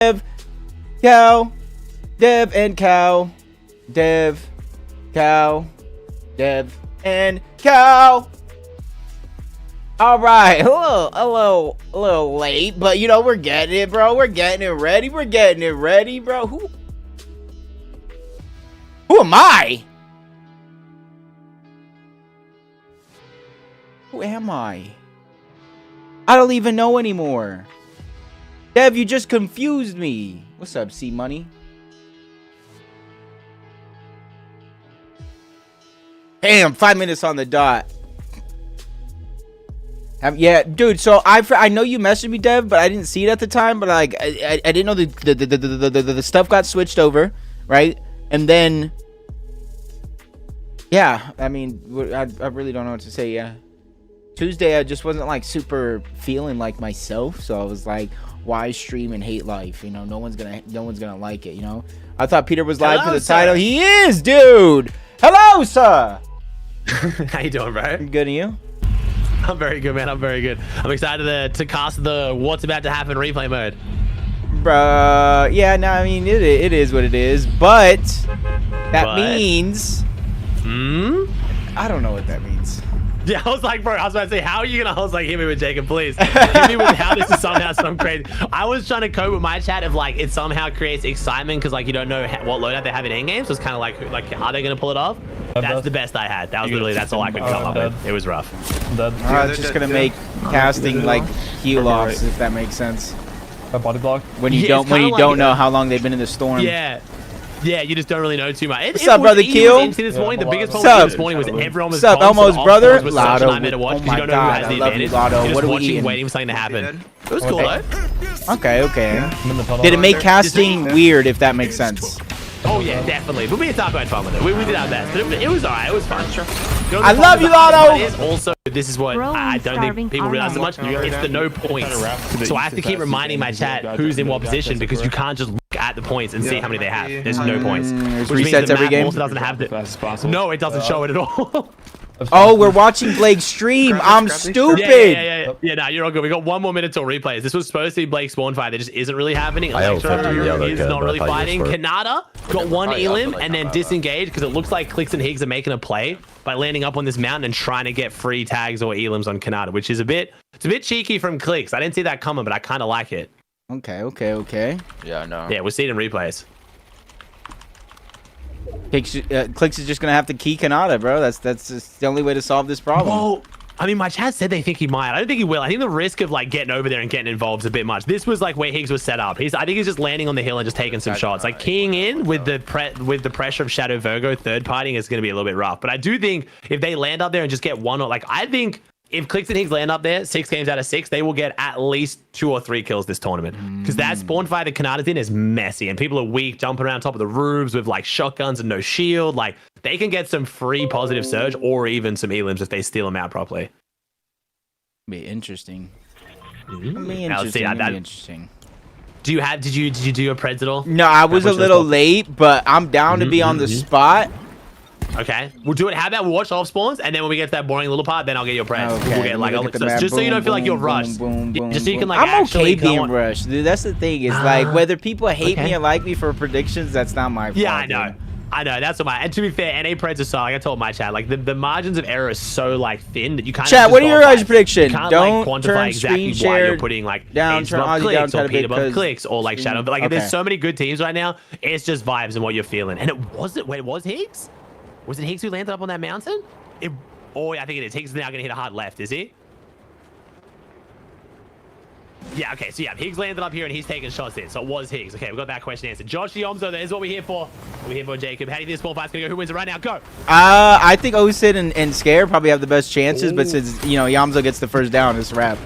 Dev, cow, Dev and cow, Dev, cow, Dev and cow. All right, a little late, but you know we're getting it, bro. We're getting it ready. We're getting it ready, bro. Who am I? Who am I? I don't even know anymore. Dev, you just confused me. What's up, C Money? Damn, 5 minutes on the dot. Yeah, dude. So I know you messaged me, Dev, but I didn't see it at the time. But like, I didn't know the stuff got switched over, right? And then, yeah. I mean, I really don't know what to say. Yeah, Tuesday I just wasn't like super feeling like myself, so I was like, why stream and hate life? You know, no one's gonna like it. You know, I thought Peter was live for the title. He is, dude. Hello, sir. How you doing, bro? Good, and you? I'm very good, man. I'm very good. I'm excited to cast the what's about to happen replay mode. Bruh, yeah, no, I mean, it is what it is, but that means... I don't know what that means. Yeah, I was like, bro, I was about to say, how are you gonna? I was like, hit me with Jacob, please. Hit me with how this is somehow some crazy. I was trying to cope with my chat of like, it somehow creates excitement because like you don't know what loadout they have in endgame, so it's kind of like, are they gonna pull it off? That's the best I had. That was literally, that's all I could come up with. It was rough. It's just gonna make casting like heal offs, if that makes sense. A body block. When you don't know how long they've been in the storm. Yeah, you just don't really know too much. What's up, brother? Kill. This morning, the biggest problem this morning was everyone was. What's up, Elmo's brother? Lotto. Oh my god, I love you, Lotto. What are we eating? Waiting for something to happen. It was cool, though. Okay. Did it make casting weird, if that makes sense? Oh yeah, definitely. But me and Taco had fun with it. We did our best. But it was alright. It was fun. I love you, Lotto. Also, this is what I don't think people realize so much. It's the no points. So I have to keep reminding my chat who's in what position because you can't just look at the points and see how many they have. There's no points. Which resets every game. Also doesn't have to. No, it doesn't show it at all. Oh, we're watching Blake stream. I'm stupid. Yeah, nah, you're all good. We got 1 more minute till replays. This was supposed to be Blake's spawn fight. That just isn't really happening. He's not really fighting. Kanata got one elim and then disengaged because it looks like Clicks and Higgs are making a play by landing up on this mountain and trying to get free tags or elims on Kanata, which is a bit cheeky from Clicks. I didn't see that coming, but I kind of like it. Okay. Yeah, I know. Yeah, we're seeing it in replays. Clicks is just gonna have to key Kanata, bro. That's just the only way to solve this problem. Well, I mean, my chat said they think he might. I don't think he will. I think the risk of like getting over there and getting involved is a bit much. This was like where Higgs was set up. I think he's just landing on the hill and just taking some shots. Like keying in with the pressure of Shadow Virgo third partying is gonna be a little bit rough. But I do think if they land up there and just get one, or like I think if Clicks and Higgs land up there 6 games out of 6, they will get at least 2 or 3 kills this tournament. Because that spawn fight that Kanata's in is messy and people are weak, jumping around top of the roofs with like shotguns and no shield. Like they can get some free positive surge or even some elims if they steal them out properly. Be interesting. Interesting. Did you do your preds at all? No, I was a little late, but I'm down to be on the spot. Okay, we'll do it. How about we watch off spawns, and then when we get to that boring little part, then I'll get your press. Okay. We'll get like just so you don't feel like you're rushed. Just so you can like. I'm okay being rushed, dude. That's the thing. Is like whether people hate me or like me for predictions, that's not my fault. Yeah, I know. That's what my. And to be fair, NA preds are so. Like I told my chat, like the margins of error is so like thin that you can't. Chat, what are your guys' predictions? Don't like, quantify exactly why you're putting like down, turn Ozzy clicks down, or Pete above clicks or like Shadow. But like there's so many good teams right now. It's just vibes and what you're feeling. And it wasn't. Wait, it was Higgs. Was it Higgs who landed up on that mountain? Oh, yeah, I think it is. Higgs is now going to hit a hard left, is he? Yeah, okay. So, yeah, Higgs landed up here and he's taking shots in. So, it was Higgs. Okay, we got that question answered. Josh Yomzo, that is what we're here for. We're here for Jacob. How do you think this spawn fight's going to go? Who wins it right now? Go! I think Osid and Scare probably have the best chances, but since, you know, Yomzo gets the first down, it's a wrap.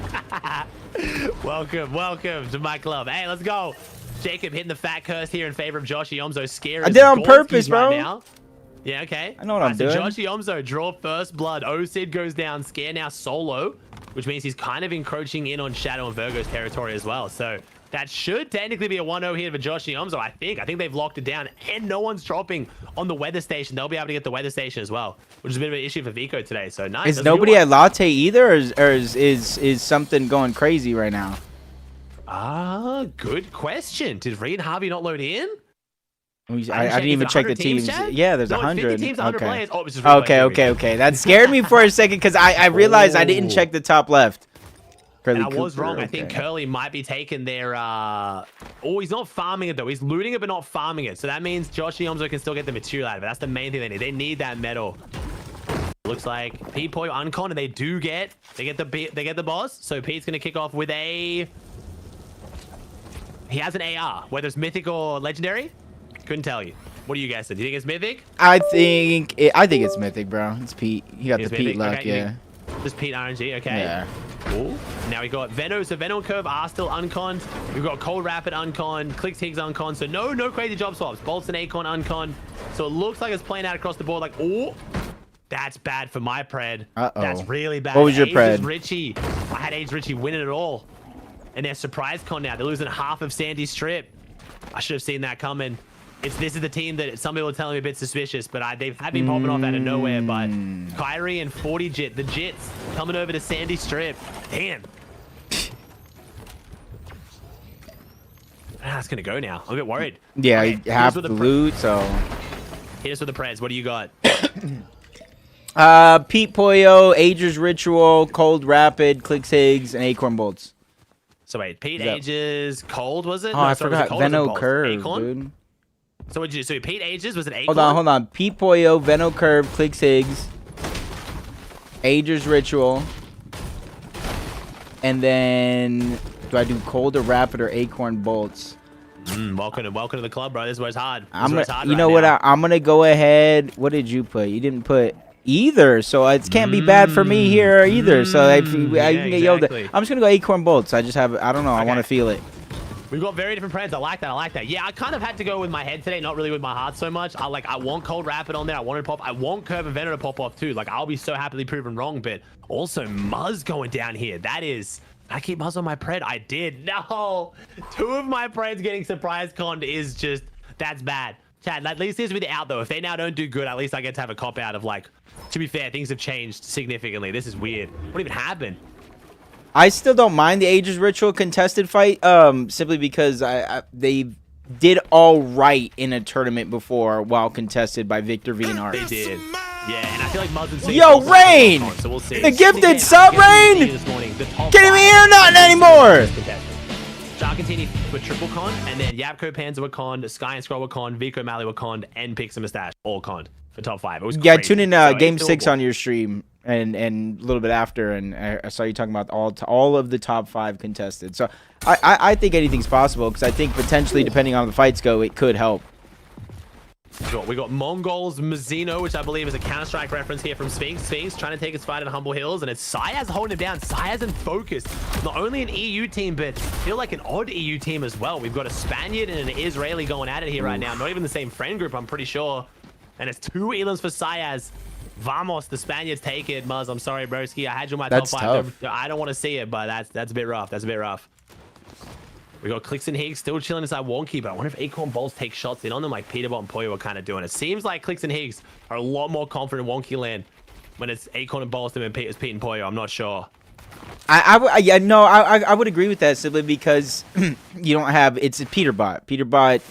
Welcome to my club. Hey, let's go. Jacob hitting the fat curse here in favor of Josh Yomzo. Scare I did on purpose, bro. Right now. Yeah, okay. I know what I'm doing. Josh Yomzo, draw first blood. Osid goes down. Scare now solo, which means he's kind of encroaching in on Shadow and Virgo's territory as well. So that should technically be a 1-0 here for Josh Yomzo, I think. I think they've locked it down. And no one's dropping on the weather station. They'll be able to get the weather station as well, which is a bit of an issue for Vico today. So nice. Is nobody at Latte either, or is something going crazy right now? Good question. Did Reed and Harvey not load in? I didn't even check the teams. Yeah, there's 100. 50 teams, 100 players. Oh, it's just okay. That scared me for a second because I realized I didn't check the top left. And I was wrong. I think Curly might be taking their... Oh, he's not farming it, though. He's looting it, but not farming it. So that means Josh Yomzo can still get the material out of it. That's the main thing they need. They need that metal. Looks like Pete Poyo uncon, and they get the boss. So Pete's going to kick off with a... He has an AR, whether it's mythic or legendary. Couldn't tell you. What do you guys think? Do you think it's mythic? I think it's mythic, bro. It's Pete. He got the Pete luck, okay, yeah. Just Pete RNG, okay. Yeah. Cool. Now we got Veno. So Veno and Curve are still unconned. We've got Cold Rapid unconned, Clicks Higgs unconned. So no crazy job swaps. Bolts and Acon unconned. So it looks like it's playing out across the board. Like, oh, that's bad for my pred. That's really bad. What was your pred? Richie. I had Age Richie winning it all. And they're surprise con now. They're losing half of Sandy Strip. I should have seen that coming. This is the team that some people are telling me a bit suspicious, but they've had been popping off out of nowhere. But Kyrie and 40 Jit, the Jits coming over to Sandy Strip. Damn. That's gonna go now. I'm a bit worried. Yeah, okay, you have to loot. So hit us with the preds. What do you got? Pete Poyo, Ager's Ritual, Cold Rapid, Clicks Higgs, and Acorn Bolts. So wait, Pete Ages, Cold was it? Oh, no, I forgot. Veno Curve, dude. So what'd you do? So Pete Ages, was it Acorn? Hold on. Pete Poyo, Veno Curve, Clicks Higgs, Ager's Ritual, and then do I do Cold or Rapid or Acorn Bolts? Welcome to the club, bro. This is where it's hard. I'm gonna go ahead. What did you put? You didn't put either, so it can't be bad for me here either. So I can get yelled at. I'm just gonna go Acorn Bolts. I don't know. I want to feel it. We've got very different plans. I like that. Yeah, I kind of had to go with my head today, not really with my heart so much. I want Cold Rapid on there. I want it to pop. I want Curve and Venom to pop off too. Like, I'll be so happily proven wrong, but also Muzz going down here. I keep Muzz on my pred. I did. No. 2 of my preds getting surprise conned is just, that's bad. Chad, at least this with the out though. If they now don't do good, at least I get to have a cop out of like, to be fair, things have changed significantly. This is weird. What even happened? I still don't mind the Ages Ritual contested fight, simply because they did all right in a tournament before while contested by Victor V and Art. They did. Yeah, and I feel like Muzz and C. Yo, Rain! So we'll see. The gifted sub, Rain! Can't even hear nothing anymore! Sharkantini were triple con, and then Yapko Panzer were conned, Sky and Scroll were conned, Vico Malley were conned, and Pix and Mustache all conned for top 5. It was crazy. Tune in Game 6 on your stream and a little bit after, and I saw you talking about all of the top 5 contested. So I think anything's possible, because I think potentially, depending on how the fights go, it could help. We got Mongols Mazzino, which I believe is a Counter-Strike reference here from Sphinx. Sphinx trying to take his fight in Humble Hills, and it's Sayaz holding him down. Sayaz in focus. Not only an EU team, but I feel like an odd EU team as well. We've got a Spaniard and an Israeli going at it here right now. Not even the same friend group, I'm pretty sure. And it's 2 elims for Sayaz. Vamos, the Spaniards take it. Muzz, I'm sorry, broski. I had you in my top 5. I don't want to see it, but that's a bit rough. That's a bit rough. We got Clicks and Higgs still chilling inside Wonky, but I wonder if Acorn Bolts take shots in on them like Peterbot and Poyo were kind of doing. It seems like Clicks and Higgs are a lot more confident in Wonky land when it's Acorn and Bolts than Pete and Poyo. I'm not sure. I would agree with that, simply because you don't have, it's a Peterbot. Peterbot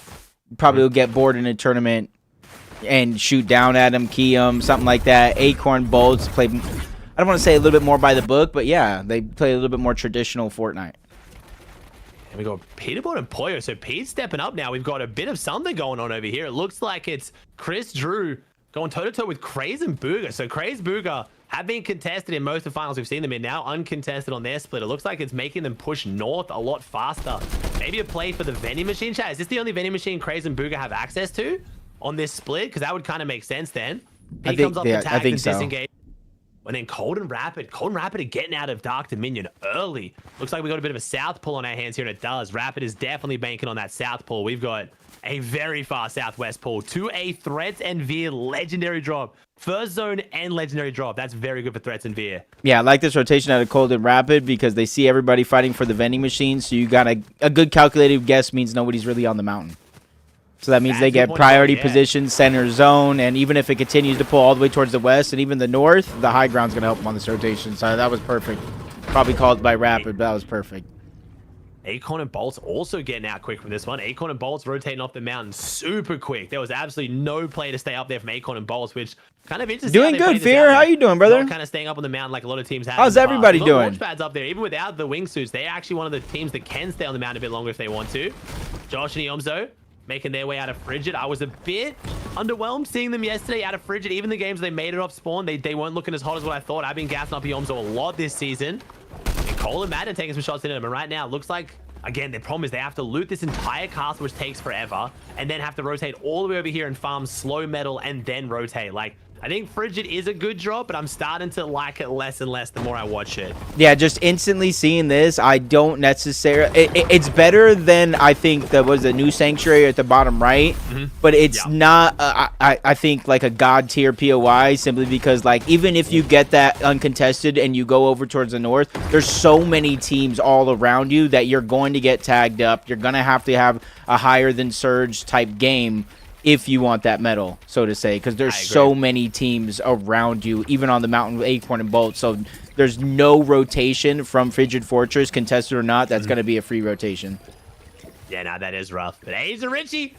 probably will get bored in a tournament and shoot down at him, key him, something like that. Acorn Bolts play, I don't want to say a little bit more by the book, but yeah, they play a little bit more traditional Fortnite. And we got Peterbot and Poyo. So Pete's stepping up now. We've got a bit of something going on over here. It looks like it's Chris Drew going toe-to-toe with Craze and Booger. So Craze Booger have been contested in most of the finals we've seen them in. Now uncontested on their split. It looks like it's making them push north a lot faster. Maybe a play for the vending machine. Chat, is this the only vending machine Craze and Booger have access to on this split? Because that would kind of make sense then. He comes up the tag and disengage. And then Cold and Rapid are getting out of Dark Dominion early. Looks like we got a bit of a south pull on our hands here, and it does. Rapid is definitely banking on that south pull. We've got a very far southwest pull to a Threats and Veer legendary drop. First zone and legendary drop. That's very good for Threats and Veer. Yeah, I like this rotation out of Cold and Rapid, because they see everybody fighting for the vending machine, so you got a good calculated guess means nobody's really on the mountain. So that means they get priority position, center zone, and even if it continues to pull all the way towards the west and even the north, the high ground's going to help them on this rotation. So that was perfect. Probably called by Rapid, but that was perfect. Acorn and Bolts also getting out quick from this one. Acorn and Bolts rotating off the mountain super quick. There was absolutely no play to stay up there from Acorn and Bolts, which kind of interesting. Doing good, Fear. How you doing, brother? Not kind of staying up on the mountain like a lot of teams have. How's everybody doing? Launch pads up there, even without the wingsuits. They're actually one of the teams that can stay on the mountain a bit longer if they want to. Josh and Iomzo making their way out of Frigid. I was a bit underwhelmed seeing them yesterday out of Frigid. Even the games they made it off spawn, they weren't looking as hot as what I thought. I've been gassing up Iomzo a lot this season. And Cole and Madden taking some shots into them. And right now, it looks like, again, the problem is they have to loot this entire castle, which takes forever, and then have to rotate all the way over here and farm slow metal and then rotate. Like, I think Frigid is a good drop, but I'm starting to like it less and less the more I watch it. Yeah, just instantly seeing this, I don't necessarily... It's better than, I think, the new Sanctuary at the bottom right, but it's not, I think, like a god tier POI, simply because, like, even if you get that uncontested and you go over towards the north, there's so many teams all around you that you're going to get tagged up. You're going to have a higher than Surge type game if you want that medal, so to say, because there's so many teams around you, even on the mountain with Acorn and Bolt. So there's no rotation from Frigid Fortress, contested or not. That's going to be a free rotation. Yeah, no, that is rough. But Age and Richie,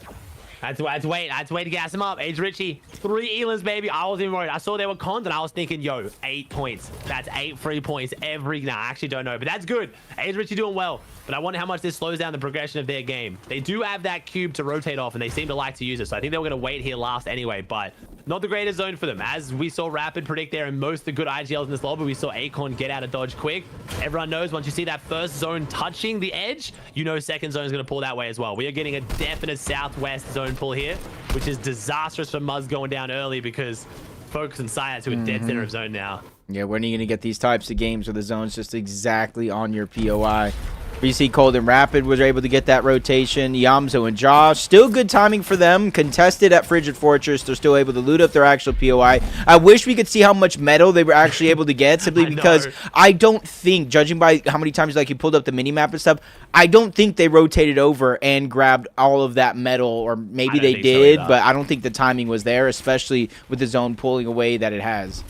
I had to wait to gas him up. Age Richie, 3 Elans, baby. I wasn't even worried. I saw they were cons, and I was thinking, yo, 8 points. That's 8 free points every... Nah, I actually don't know, but that's good. Age Richie doing well. But I wonder how much this slows down the progression of their game. They do have that cube to rotate off, and they seem to like to use it. So I think they were going to wait here last anyway, but not the greatest zone for them. As we saw Rapid predict there and most of the good IGLs in this lobby, we saw Acorn get out of dodge quick. Everyone knows once you see that first zone touching the edge, you know second zone is going to pull that way as well. We are getting a definite southwest zone pull here, which is disastrous for Muzz going down early because Focus and Science, who are dead center of zone now. Yeah, when are you going to get these types of games where the zone's just exactly on your POI? BC Cold and Rapid was able to get that rotation. Yamzo and Josh, still good timing for them. Contested at Frigid Fortress. They're still able to loot up their actual POI. I wish we could see how much metal they were actually able to get, simply because I don't think, judging by how many times like you pulled up the minimap and stuff, I don't think they rotated over and grabbed all of that metal, or maybe they did, but I don't think the timing was there, especially with the zone pulling away that it has.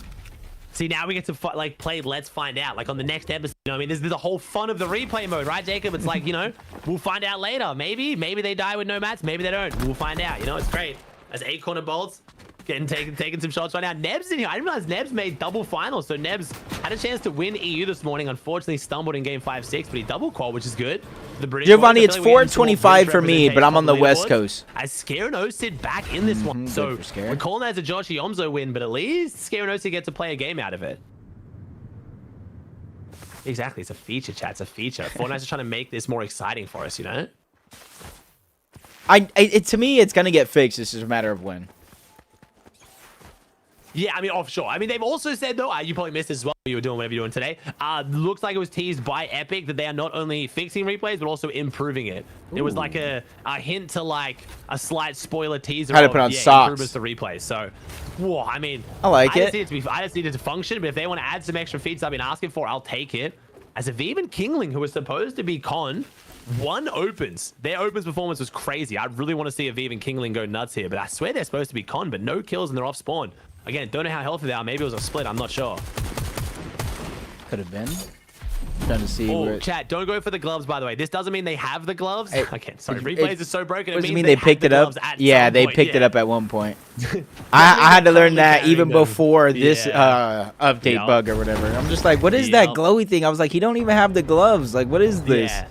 See, now we get to play Let's Find Out. Like on the next episode, you know, I mean, this is the whole fun of the replay mode, right, Jacob? It's like, you know, we'll find out later. Maybe they die with no mats. Maybe they don't. We'll find out. You know, it's great. As Acorn and Bolts taking some shots right now. Neb's in here. I didn't realize Neb's made double finals. So Neb's had a chance to win EU this morning. Unfortunately, stumbled in game 5-6, but he double qual, which is good. The British Giovanni, it's 4:25 for me, but I'm on the West Coast. As Scare and Osid back in this one. So we're calling that as a Josh Iomzo win, but at least Scare and Osid get to play a game out of it. Exactly. It's a feature, chat. It's a feature. Fortnite's just trying to make this more exciting for us, you know? To me, it's going to get fixed. It's just a matter of when. Yeah, I mean, offshore. I mean, they've also said, though, you probably missed this as well. You were doing whatever you're doing today. Looks like it was teased by Epic that they are not only fixing replays, but also improving it. It was like a hint to like a slight spoiler teaser. How to put on socks. Improvements to replays. So, whoa, I mean, I like it. I just need it to function, but if they want to add some extra features I've been asking for, I'll take it. As Aviv and Kingling, who was supposed to be con, one opens. Their opens performance was crazy. I really want to see Aviv and Kingling go nuts here, but I swear they're supposed to be con, but no kills and they're off spawn. Again, don't know how healthy they are. Maybe it was a split. I'm not sure. Could have been. Trying to see. Oh, chat, don't go for the gloves, by the way. This doesn't mean they have the gloves. Okay, sorry. Replays are so broken. What does it mean they picked it up? Yeah, they picked it up at one point. I had to learn that even before this update bug or whatever. I'm just like, what is that glowy thing? I was like, he don't even have the gloves. Like, what is this? Yeah.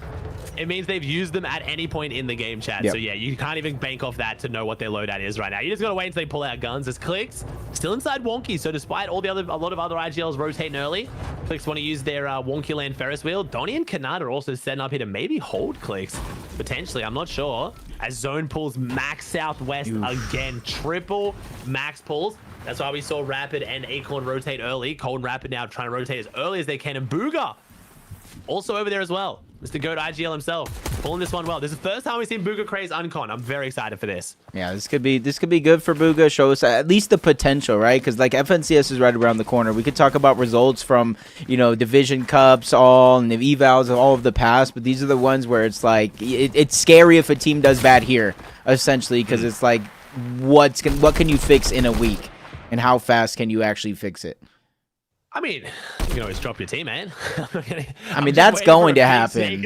It means they've used them at any point in the game, chat. So yeah, you can't even bank off that to know what their loadout is right now. You just gotta wait until they pull out guns. As Clicks still inside Wonky, so despite all the a lot of other IGLs rotating early, Clicks want to use their Wonky Land Ferris wheel. Donnie and Kanata are also setting up here to maybe hold Clicks potentially. I'm not sure. As Zone pulls max southwest again, triple max pulls. That's why we saw Rapid and Acorn rotate early. Cold and Rapid now trying to rotate as early as they can, and Booga also over there as well. Mr. GOAT IGL himself pulling this one well. This is the first time we've seen Booga Craze uncon. I'm very excited for this. Yeah, this could be good for Booga. Show us at least the potential, right? Because like FNCS is right around the corner. We could talk about results from, you know, Division Cups, and the evals of all of the past, but these are the ones where it's like it's scary if a team does bad here, essentially, because it's like what can you fix in a week, and how fast can you actually fix it? I mean, you can always drop your team, man. I mean, that's going to happen.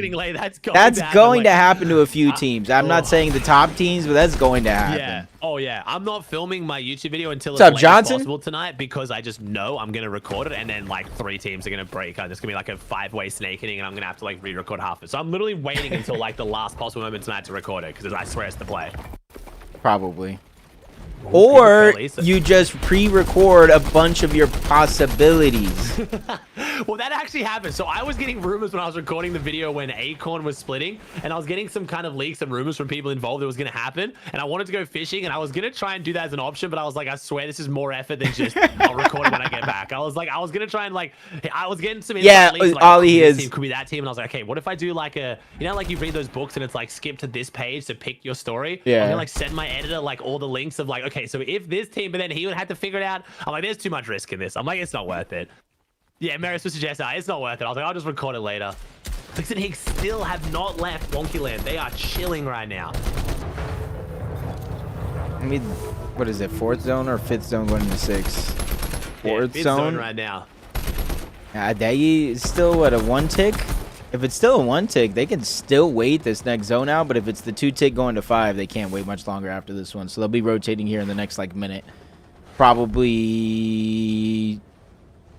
That's going to happen to a few teams. I'm not saying the top teams, but that's going to happen. Yeah. Oh, yeah. I'm not filming my YouTube video until What's up, late Johnson? as possible tonight because I just know I'm going to record it and then like 3 teams are going to break. There's going to be like a 5-way snake inning and I'm going to have to like re-record half it. So I'm literally waiting until like the last possible moment tonight to record it because I swear it's the play. Probably. Or you just pre-record a bunch of your possibilities. Well, that actually happened. So I was getting rumors when I was recording the video when Acorn was splitting, and I was getting some kind of leaks and rumors from people involved that was going to happen. And I wanted to go fishing, and I was going to try and do that as an option, but I was like, I swear this is more effort than just I'll record it when I get back. I was going to try and like, I was getting some leaks, like, Ollie is team could be that team, and I was like, okay, what if I do like a, you know, like you read those books and it's like skip to this page to pick your story. Yeah. I'm gonna like send my editor like all the links of like, okay, so if this team, but then he would have to figure it out. I'm like, there's too much risk in this. I'm like, it's not worth it. Yeah, Marius was suggesting it's not worth it. I was like, I'll just record it later. Clix and Higgs still have not left Wonky Land. They are chilling right now. I mean, what is it, 4th zone or 5th zone going into 6th? 4th zone right now. They still what, a 1 tick? If it's still a 1 tick, they can still wait this next zone out. But if it's the 2 tick going to 5, they can't wait much longer after this one. So they'll be rotating here in the next like minute, probably.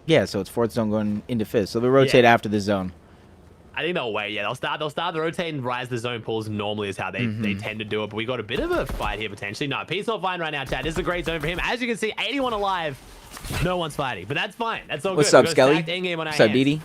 Yeah, so it's 4th zone going into 5th. So they'll rotate after the zone. I think they'll wait. Yeah, they'll start the rotate and rise the zone pulls normally is how they tend to do it. But we got a bit of a fight here potentially. No, Pete's not fine right now, Chad. This is a great zone for him. As you can see, 81 alive. No one's fighting, but that's fine. That's all What's good. Up, Skelly? What's up, Didi?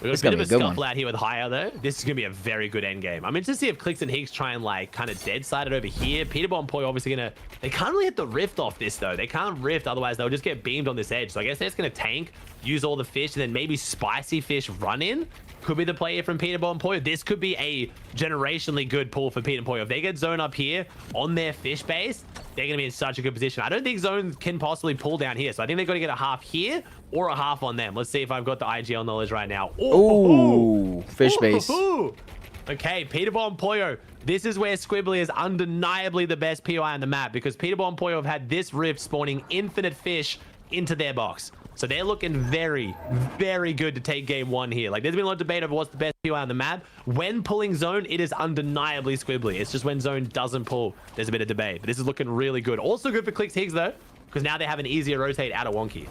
We got a bit of a scuffle out here with Haya, though. This is going to be a very good end game. I'm interested to see if Clix and Higgs try and, like, kind of dead-side it over here. Peterbot and Poi obviously going to... They can't really hit the rift off this, though. They can't rift, otherwise they'll just get beamed on this edge. So I guess they're just going to tank, use all the fish, and then maybe spicy fish run in. Could be the play here from Peterbot and Poyo. This could be a generationally good pull for Pete and Poyo. If they get zone up here on their fish base, they're going to be in such a good position. I don't think zone can possibly pull down here. So I think they've got to get a half here or a half on them. Let's see if I've got the IGL knowledge right now. Ooh, fish base. Okay, Peterbot and Poyo. This is where Squibbly is undeniably the best POI on the map because Peterbot and Poyo have had this rift spawning infinite fish into their box. So they're looking very, very good to take game 1 here. Like, there's been a lot of debate over what's the best POI on the map. When pulling zone, it is undeniably Squibbly. It's just when zone doesn't pull, there's a bit of debate. But this is looking really good. Also good for Clix Higgs, though, because now they have an easier rotate out of Wonky.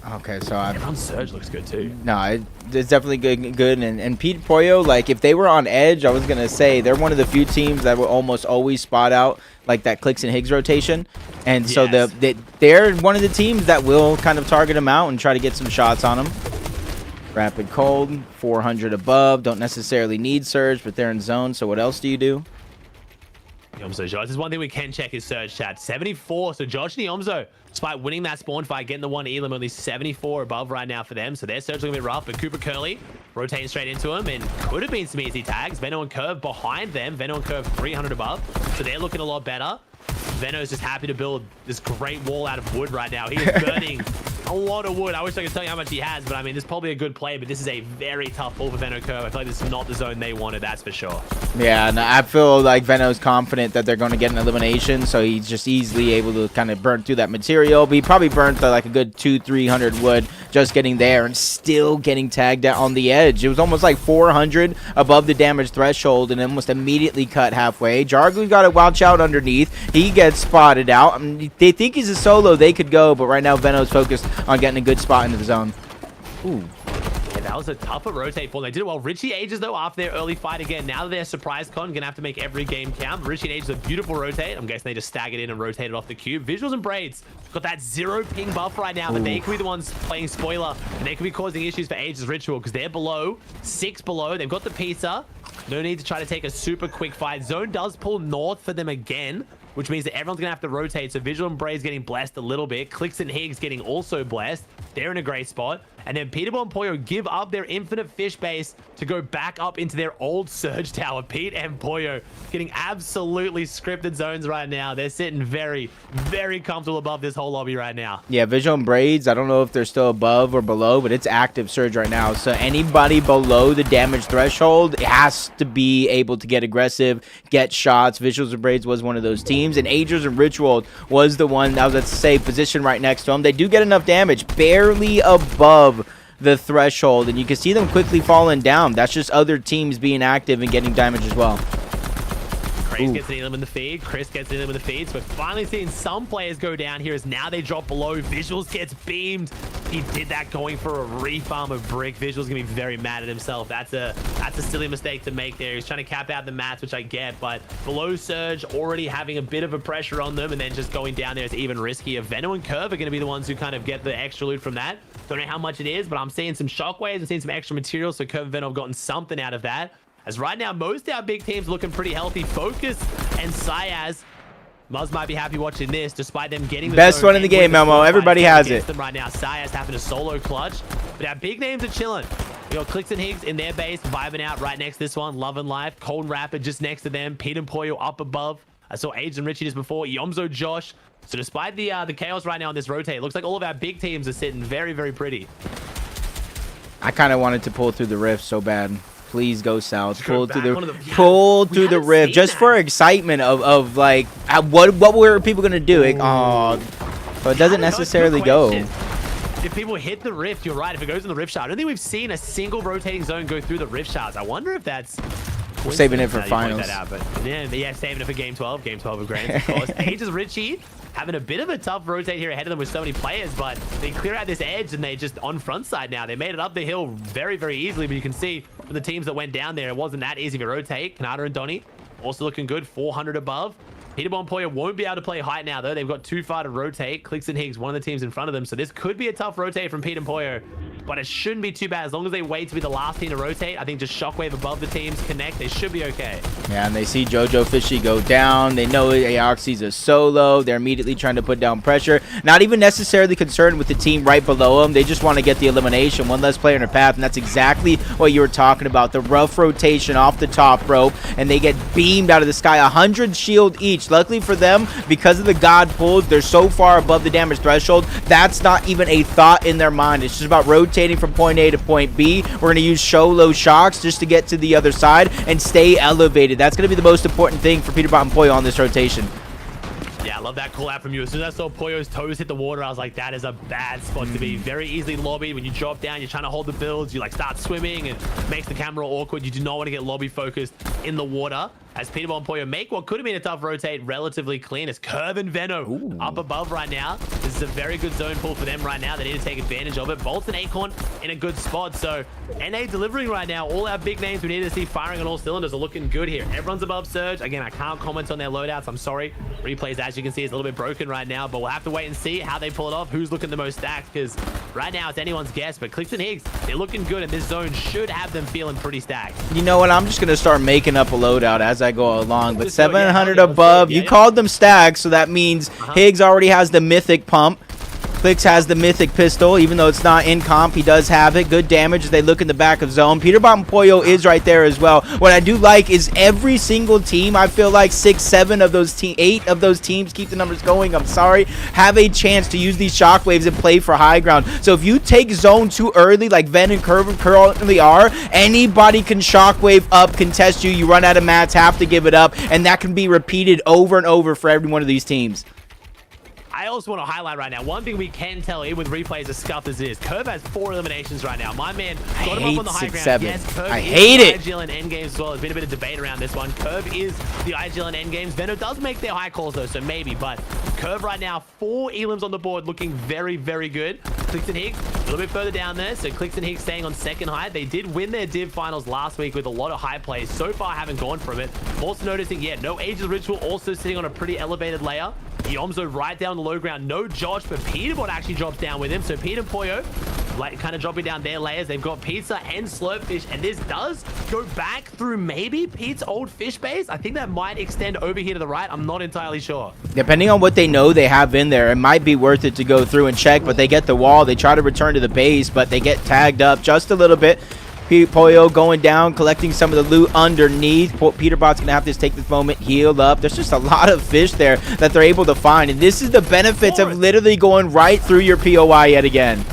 Okay, so I... Run Surge looks good, too. No, it's definitely good. And Pete Poyo, like, if they were on edge, I was going to say they're one of the few teams that will almost always spot out, like, that Clix and Higgs rotation. And so they're one of the teams that will kind of target them out and try to get some shots on them. Rapid Cold, 400 above. Don't necessarily need Surge, but they're in zone. So what else do you do? Yomzo Josh. This is one thing we can check his Surge chat. 74. So Josh and Yomzo, despite winning that spawn fight, getting the 1 elim, only 74 above right now for them. So their Surge looking a bit rough. But Cooper Curly rotating straight into him and could have been some easy tags. Veno and Curve behind them. Veno and Curve 300 above. So they're looking a lot better. Veno's just happy to build this great wall out of wood right now. He is burning a lot of wood. I wish I could tell you how much he has, but I mean, this is probably a good play, but this is a very tough pull for Veno Curve. I feel like this is not the zone they wanted, that's for sure. Yeah, and I feel like Veno's confident that they're going to get an elimination, so he's just easily able to kind of burn through that material. But he probably burnt like a good 200-300 wood just getting there and still getting tagged out on the edge. It was almost like 400 above the damage threshold and almost immediately cut halfway. Jargu got to watch out underneath. He gets spotted out. I mean, they think he's a solo. They could go, but right now Veno's focused on getting a good spot into the zone. Ooh. Yeah, that was a tougher rotate for them. They did it well. Richie Ages, though, after their early fight again. Now that they're surprise con, going to have to make every game count. Richie Ages, a beautiful rotate. I'm guessing they just staggered in and rotated off the cube. Visuals and Braids got that 0 ping buff right now, but they could be the ones playing spoiler, and they could be causing issues for Ages Ritual because they're below, 6 below. They've got the pizza. No need to try to take a super quick fight. Zone does pull north for them again, which means that everyone's going to have to rotate. So Visual and Braids getting blessed a little bit. Clix and Higgs getting also blessed. They're in a great spot. and then Peterball and Poyo give up their infinite fish base to go back up into their old surge tower. Pete and Poyo getting absolutely scripted zones right now. They're sitting very, very comfortable above this whole lobby right now. Yeah, Visual and Braids, I don't know if they're still above or below, but it's active surge right now. So anybody below the damage threshold has to be able to get aggressive, get shots. Visuals and Braids was one of those teams, and Agers and Ritual was the one that was, let's say, positioned right next to them. They do get enough damage, barely above the threshold, and you can see them quickly falling down. That's just other teams being active and getting damage as well. Chris gets an elim in the feed. Chris gets an elim in the feed. So we're finally seeing some players go down here as now they drop below. Visuals gets beamed. He did that going for a refarm of Brick. Visuals gonna be very mad at himself. That's a silly mistake to make there. He's trying to cap out the mats, which I get, but below Surge already having a bit of a pressure on them, and then just going down there is even riskier. Veno and Curve are gonna be the ones who kind of get the extra loot from that. Don't know how much it is, but I'm seeing some shockwaves and seeing some extra materials, so Curve and Veno have gotten something out of that. As right now, most of our big teams looking pretty healthy. Focus and Syaz. Muzz might be happy watching this, despite them getting the best one in the game, Elmo. Everybody has it. Them right now, Syaz having a solo clutch, but our big names are chilling. We got Clicks and Higgs in their base, vibing out right next to this one. Love and Life, Cold and Rapid just next to them. Pete and Poyo up above. I saw Age and Richie just before. Yomzo, Josh. So despite the chaos right now on this rotate, it looks like all of our big teams are sitting very, very pretty. I kind of wanted to pull through the rift so bad. Please go south. Pull through the rift just for excitement of like what were people gonna do? Like, oh, but it doesn't necessarily go. If people hit the rift, you're right. If it goes in the rift shard, I don't think we've seen a single rotating zone go through the rift shards. I wonder if that's. We're saving it for finals. Yeah, saving it for game 12. Game 12 of Grand, of course. Ages Richie having a bit of a tough rotate here ahead of them with so many players, but they clear out this edge and they just on front side now. They made it up the hill very, very easily, but you can see from the teams that went down there, it wasn't that easy to rotate. Kanata and Donnie also looking good, 400 above. Peterball and Poyo won't be able to play height now, though. They've got too far to rotate. Clicks and Higgs, one of the teams in front of them. So this could be a tough rotate from Pete and Poyo, but it shouldn't be too bad. As long as they wait to be the last team to rotate, I think just Shockwave above the teams connect. They should be okay. Yeah, and they see Jojo Fishy go down. They know Aoxy's a solo. They're immediately trying to put down pressure. Not even necessarily concerned with the team right below them. They just want to get the elimination. One less player in their path, and that's exactly what you were talking about. The rough rotation off the top rope, and they get beamed out of the sky. 100 shield each. Luckily for them, because of the God pulls, they're so far above the damage threshold, that's not even a thought in their mind. It's just about rotating from point A to point B. We're going to use show low shocks just to get to the other side and stay elevated. That's going to be the most important thing for Peterbot and Poyo on this rotation. Yeah, I love that call out from you. As soon as I saw Poyo's toes hit the water, I was like, that is a bad spot to be. Very easily lobbied. When you drop down, you're trying to hold the builds, you like start swimming and makes the camera awkward. You do not want to get lobby focused in the water. As Peterball and Poyo make what could have been a tough rotate relatively clean. As Curve and Veno up above right now. This is a very good zone pull for them right now. They need to take advantage of it. Bolts and Acorn in a good spot. So NA delivering right now. All our big names we need to see firing on all cylinders are looking good here. Everyone's above Surge. Again, I can't comment on their loadouts. I'm sorry. Replays, as you can see, is a little bit broken right now, but we'll have to wait and see how they pull it off. Who's looking the most stacked, because right now it's anyone's guess. But Clicks and Higgs, they're looking good, and this zone should have them feeling pretty stacked. You know what? I'm just going to start making up a loadout as I go along. But 700 above, you called them stacks, so that means Higgs already has the mythic pump. Clicks has the mythic pistol, even though it's not in comp, he does have it. Good damage as they look in the back of zone. Peterbot and Poyo is right there as well. What I do like is every single team, I feel like 8 of those teams, keep the numbers going, I'm sorry, have a chance to use these shockwaves and play for high ground. So if you take zone too early, like Ven and Curve currently are, anybody can shockwave up, contest you, you run out of mats, have to give it up, and that can be repeated over and over for every one of these teams. I also want to highlight right now, one thing we can tell, even with replays as scuffed as it is, Curve has 4 eliminations right now. My man got him up on the high ground. Yes, Curve I hate it. IGL and endgames as well. There's been a bit of debate around this one. Curve is the IGL and endgames. Veno does make their high calls though, so maybe. But Curve right now, 4 elims on the board, looking very, very good. Clicks and Higgs a little bit further down there, so Clicks and Higgs staying on second high. They did win their div finals last week with a lot of high plays. So far, haven't gone from it. Also noticing, yeah, no Ages Ritual, also sitting on a pretty elevated layer. Yomzo right down the low ground. No Josh, but Peterbot actually drops down with him. So Pete and Poyo like kind of dropping down their layers. They've got Pizza and Slurpfish, and this does go back through maybe Pete's old fish base. I think that might extend over here to the right. I'm not entirely sure. Depending on what they know they have in there, it might be worth it to go through and check, but they get the wall. They try to return to the base, but they get tagged up just a little bit. Pollo going down, collecting some of the loot underneath. Peterbot's going to have to take this moment, heal up. There's just a lot of fish there that they're able to find, and this is the benefits of literally going right through your POI yet again.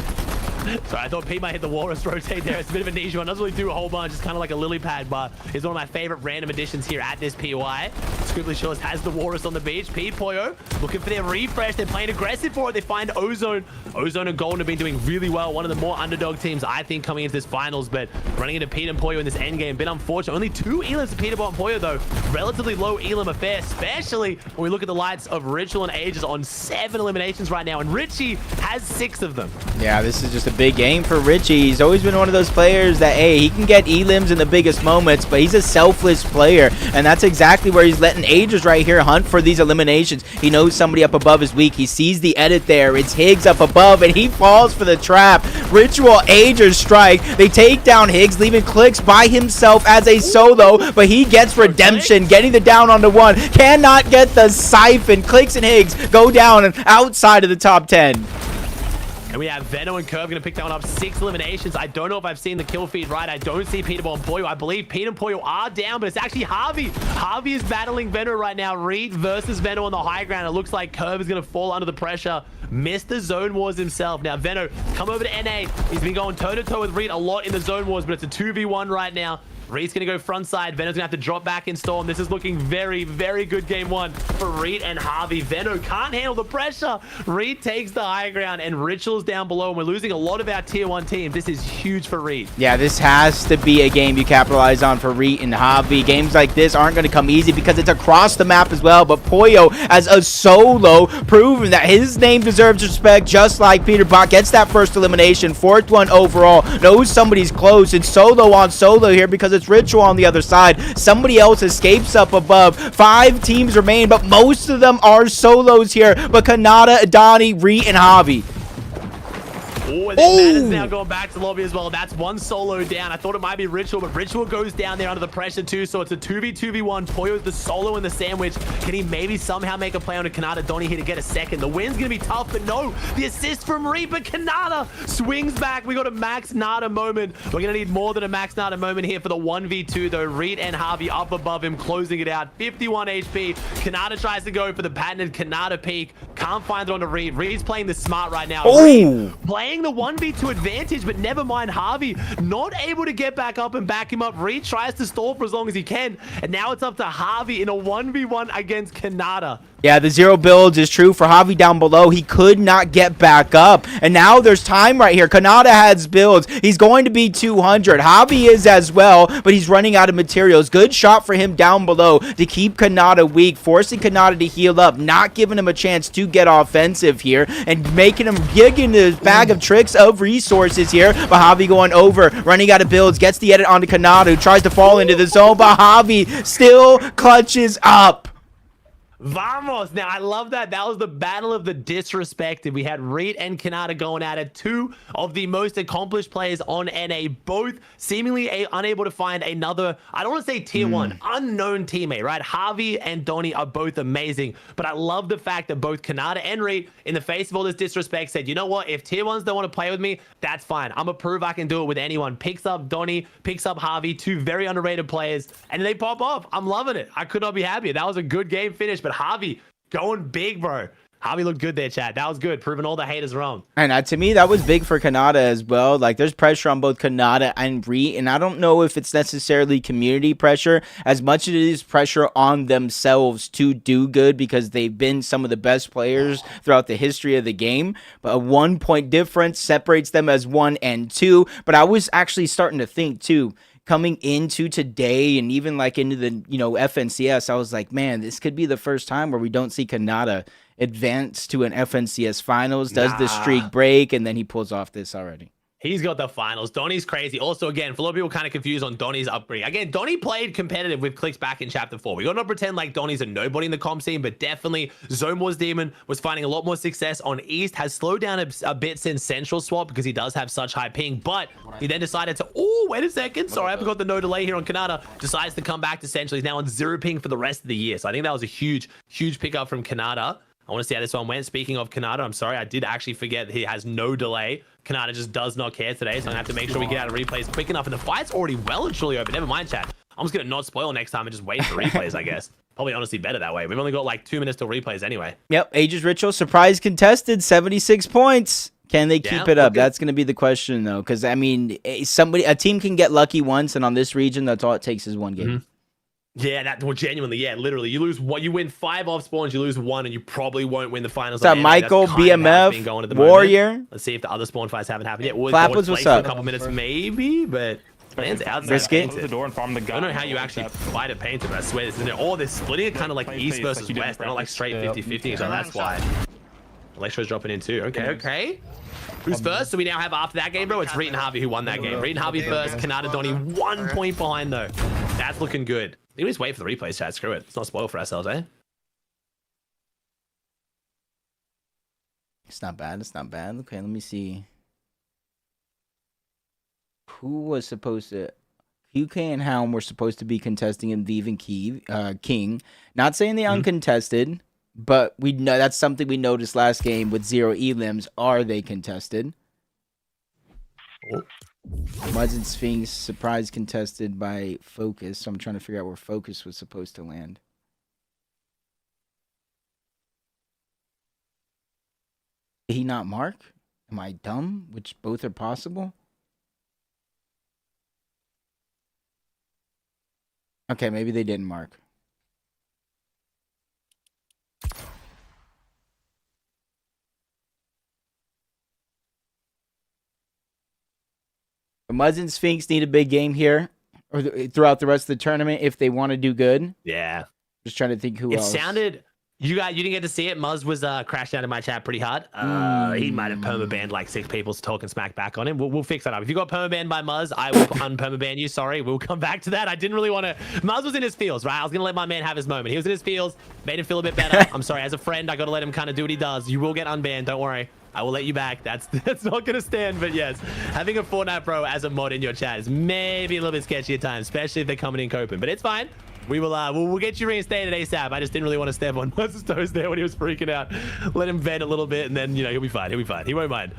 Sorry, I thought Pete might hit the walrus rotate there. It's a bit of a niche one. Doesn't really do a whole bunch. It's kind of like a lily pad, but it's one of my favorite random additions here at this POI. Scribbly Shores has the walrus on the beach. Pete Pollo looking for their refresh. They're playing aggressive for it. They find Ozone. Ozone and Golden have been doing really well. One of the more underdog teams, I think, coming into this finals, but running into Pete and Pollo in this endgame, bit unfortunate. Only 2 elims to Peterbot and Pollo, though. Relatively low elim affair, especially when we look at the lights of Ritual and Ages on 7 eliminations right now, and Richie has 6 of them. Yeah, this is just a big game for Richie. He's always been one of those players that, hey, he can get elims in the biggest moments, but he's a selfless player, and that's exactly where he's letting Ages right here hunt for these eliminations. He knows somebody up above is weak. He sees the edit there. It's Higgs up above, and he falls for the trap. Ritual, Ages strike. They take down Higgs, leaving Clicks by himself as a solo, but he gets redemption, getting the down on the 1. Cannot get the siphon. Clicks and Higgs go down and outside of the top 10. And we have Veno and Curve going to pick that one up. 6 eliminations. I don't know if I've seen the kill feed right. I don't see Peterbot and Pollo. I believe Pete and Pollo are down, but it's actually Harvey. Harvey is battling Veno right now. Reed versus Veno on the high ground. It looks like Curve is going to fall under the pressure. Missed the zone wars himself. Now, Veno, come over to NA. He's been going toe-to-toe with Reed a lot in the zone wars, but it's a 2v1 right now. Reed's going to go front side. Veno's going to have to drop back in Storm. This is looking very, very good game 1 for Reed and Harvey. Veno can't handle the pressure. Reed takes the high ground, and Ritual's down below, and we're losing a lot of our tier 1 teams. This is huge for Reed. Yeah, this has to be a game you capitalize on for Reed and Harvey. Games like this aren't going to come easy because it's across the map as well, but Pollo, as a solo, proving that his name deserves respect, just like Peterbot, gets that first elimination, 4th one overall, knows somebody's close. It's solo on solo here because it's Ritual on the other side. Somebody else escapes up above. 5 teams remain, but most of them are solos here. But Kanata, Donnie, Reed, and Javi. Oh, and then Matt is now going back to lobby as well. That's 1 solo down. I thought it might be Ritual, but Ritual goes down there under the pressure too. So it's a 2v2v1. Pollo's the solo in the sandwich. Can he maybe somehow make a play on a Kanata Donnie here to get a second? The win's going to be tough, but no. The assist from Reed, but Kanata swings back. We got a Max Nada moment. We're going to need more than a Max Nada moment here for the 1v2, though. Reed and Harvey up above him, closing it out. 51 HP. Kanata tries to go for the patented Kanata peak. Can't find it on the Reed. Reed's playing the smart right now. Reed playing the 1v2 advantage, but never mind Harvey. Not able to get back up and back him up. Reed tries to stall for as long as he can, and now it's up to Harvey in a 1v1 against Kanata. Yeah, the 0 builds is true for Javi down below. He could not get back up. And now there's time right here. Kanata has builds. He's going to be 200. Javi is as well, but he's running out of materials. Good shot for him down below to keep Kanata weak, forcing Kanata to heal up, not giving him a chance to get offensive here, and making him gigging his bag of tricks of resources here. But Javi going over, running out of builds, gets the edit onto Kanata, who tries to fall into the zone, but Javi still clutches up. Vamos! Now, I love that. That was the battle of the disrespected. We had Reed and Kanata going at it. 2 of the most accomplished players on NA, both seemingly unable to find another, I don't want to say tier 1, unknown teammate, right? Harvey and Donnie are both amazing, but I love the fact that both Kanata and Reed, in the face of all this disrespect, said, you know what? If tier 1s don't want to play with me, that's fine. I'm going to prove I can do it with anyone. Picks up Donnie, picks up Harvey, 2 very underrated players, and they pop off. I'm loving it. I could not be happier. That was a good game finish, but Javi going big, bro. Javi looked good there, chat. That was good, proving all the haters wrong. And to me, that was big for Kanata as well. Like, there's pressure on both Kanata and Reed, and I don't know if it's necessarily community pressure as much as it is pressure on themselves to do good, because they've been some of the best players throughout the history of the game. But a 1-point difference separates them as 1 and 2. But I was actually starting to think too, coming into today and even like into the, FNCS, I was like, man, this could be the first time where we don't see Kanata advance to an FNCS finals. Does the streak break? And then he pulls off this already. He's got the finals. Donnie's crazy. Also, again, for a lot of people kind of confused on Donnie's upbringing. Again, Donnie played competitive with Clicks back in Chapter 4. We got to pretend like Donnie's a nobody in the comp scene, but definitely Zone Wars Demon was finding a lot more success on East, has slowed down a bit since Central swap because he does have such high ping, but he then decided to, oh, wait a second. Sorry, I forgot the no delay here on Kanata. Decides to come back to Central. He's now on 0 ping for the rest of the year. So I think that was a huge pickup from Kanata. I want to see how this one went. Speaking of Kanata, I'm sorry, I did actually forget that he has no delay. Kanata just does not care today, so I'm going to have to make sure we get out of replays quick enough. And the fight's already well and truly over. Never mind, chat. I'm just going to not spoil next time and just wait for replays, I guess. Probably honestly better that way. We've only got like 2 minutes till replays anyway. Yep, Aegis Ritual, surprise contested, 76 points. Can they keep it up? That's going to be the question, though, because, I mean, a team can get lucky once, and on this region, that's all it takes is one game. Yeah, well, genuinely, yeah, literally. You lose one, you win 5 off spawns, you lose 1, and you probably won't win the finals. What's up, Michael, BMF, Warrior? Moment. Let's see if the other spawn fights haven't happened yet. Flappers, what's up? A couple minutes, maybe, but man's outside. Biscuit. The door and farm the gun. I don't know how you actually fight a painter, but I swear this is it. Oh, they're splitting it kind of like East versus West. They're not like straight 50-50, so that's why. Electro's dropping in too. Okay. Who's first? So we now have after that game, bro, it's Reet and Harvey who won that game. Reet and Harvey first, Kanata Donnie 1 point behind though. That's looking good. We just wait for the replays, chat. Screw it. Let's not spoil for ourselves, eh? It's not bad. It's not bad. Okay, let me see. Who was supposed to... QK and Helm were supposed to be contesting in Vive and King. Not saying they uncontested, but we know that's something we noticed last game with 0 elims. Are they contested? Oh. Muds and Sphinx surprise contested by Focus. So I'm trying to figure out where Focus was supposed to land. Did he not mark? Am I dumb? Which both are possible? Okay, maybe they didn't mark. Muds and Sphinx need a big game here or throughout the rest of the tournament if they want to do good. Yeah. Just trying to think who else. It sounded... You didn't get to see it. Muzz was crashed out in my chat pretty hard. He might have perma-banned like 6 people talking smack back on him. We'll fix that up. If you got perma-banned by Muzz, I will unperma-ban you. Sorry, we'll come back to that. I didn't really want to... Muzz was in his feels, right? I was going to let my man have his moment. He was in his feels, made him feel a bit better. I'm sorry, as a friend, I got to let him kind of do what he does. You will get unbanned, don't worry. I will let you back. That's not going to stand, but yes. Having a Fortnite Pro as a mod in your chat is maybe a little bit sketchy at times, especially if they're coming in coping, but it's fine. We will we'll get you reinstated ASAP. I just didn't really want to step on Muzz's toes there when he was freaking out. Let him vent a little bit, and then, you know, he'll be fine. He'll be fine. He won't mind.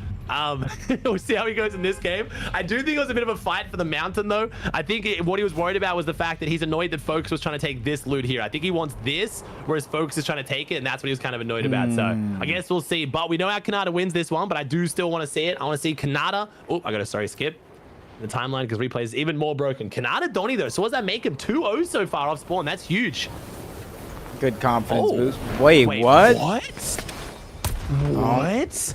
We'll see how he goes in this game. I do think it was a bit of a fight for the mountain, though. I think what he was worried about was the fact that he's annoyed that Focus was trying to take this loot here. I think he wants this, whereas Focus is trying to take it, and that's what he was kind of annoyed about. So I guess we'll see. But we know how Kanata wins this one, but I do still want to see it. I want to see Kanata. Oh, I got to, skip the timeline because replay is even more broken. Kanata Donnie, though. So what does that make him? 2-0 so far off spawn. That's huge. Good confidence boost. Wait, what? What?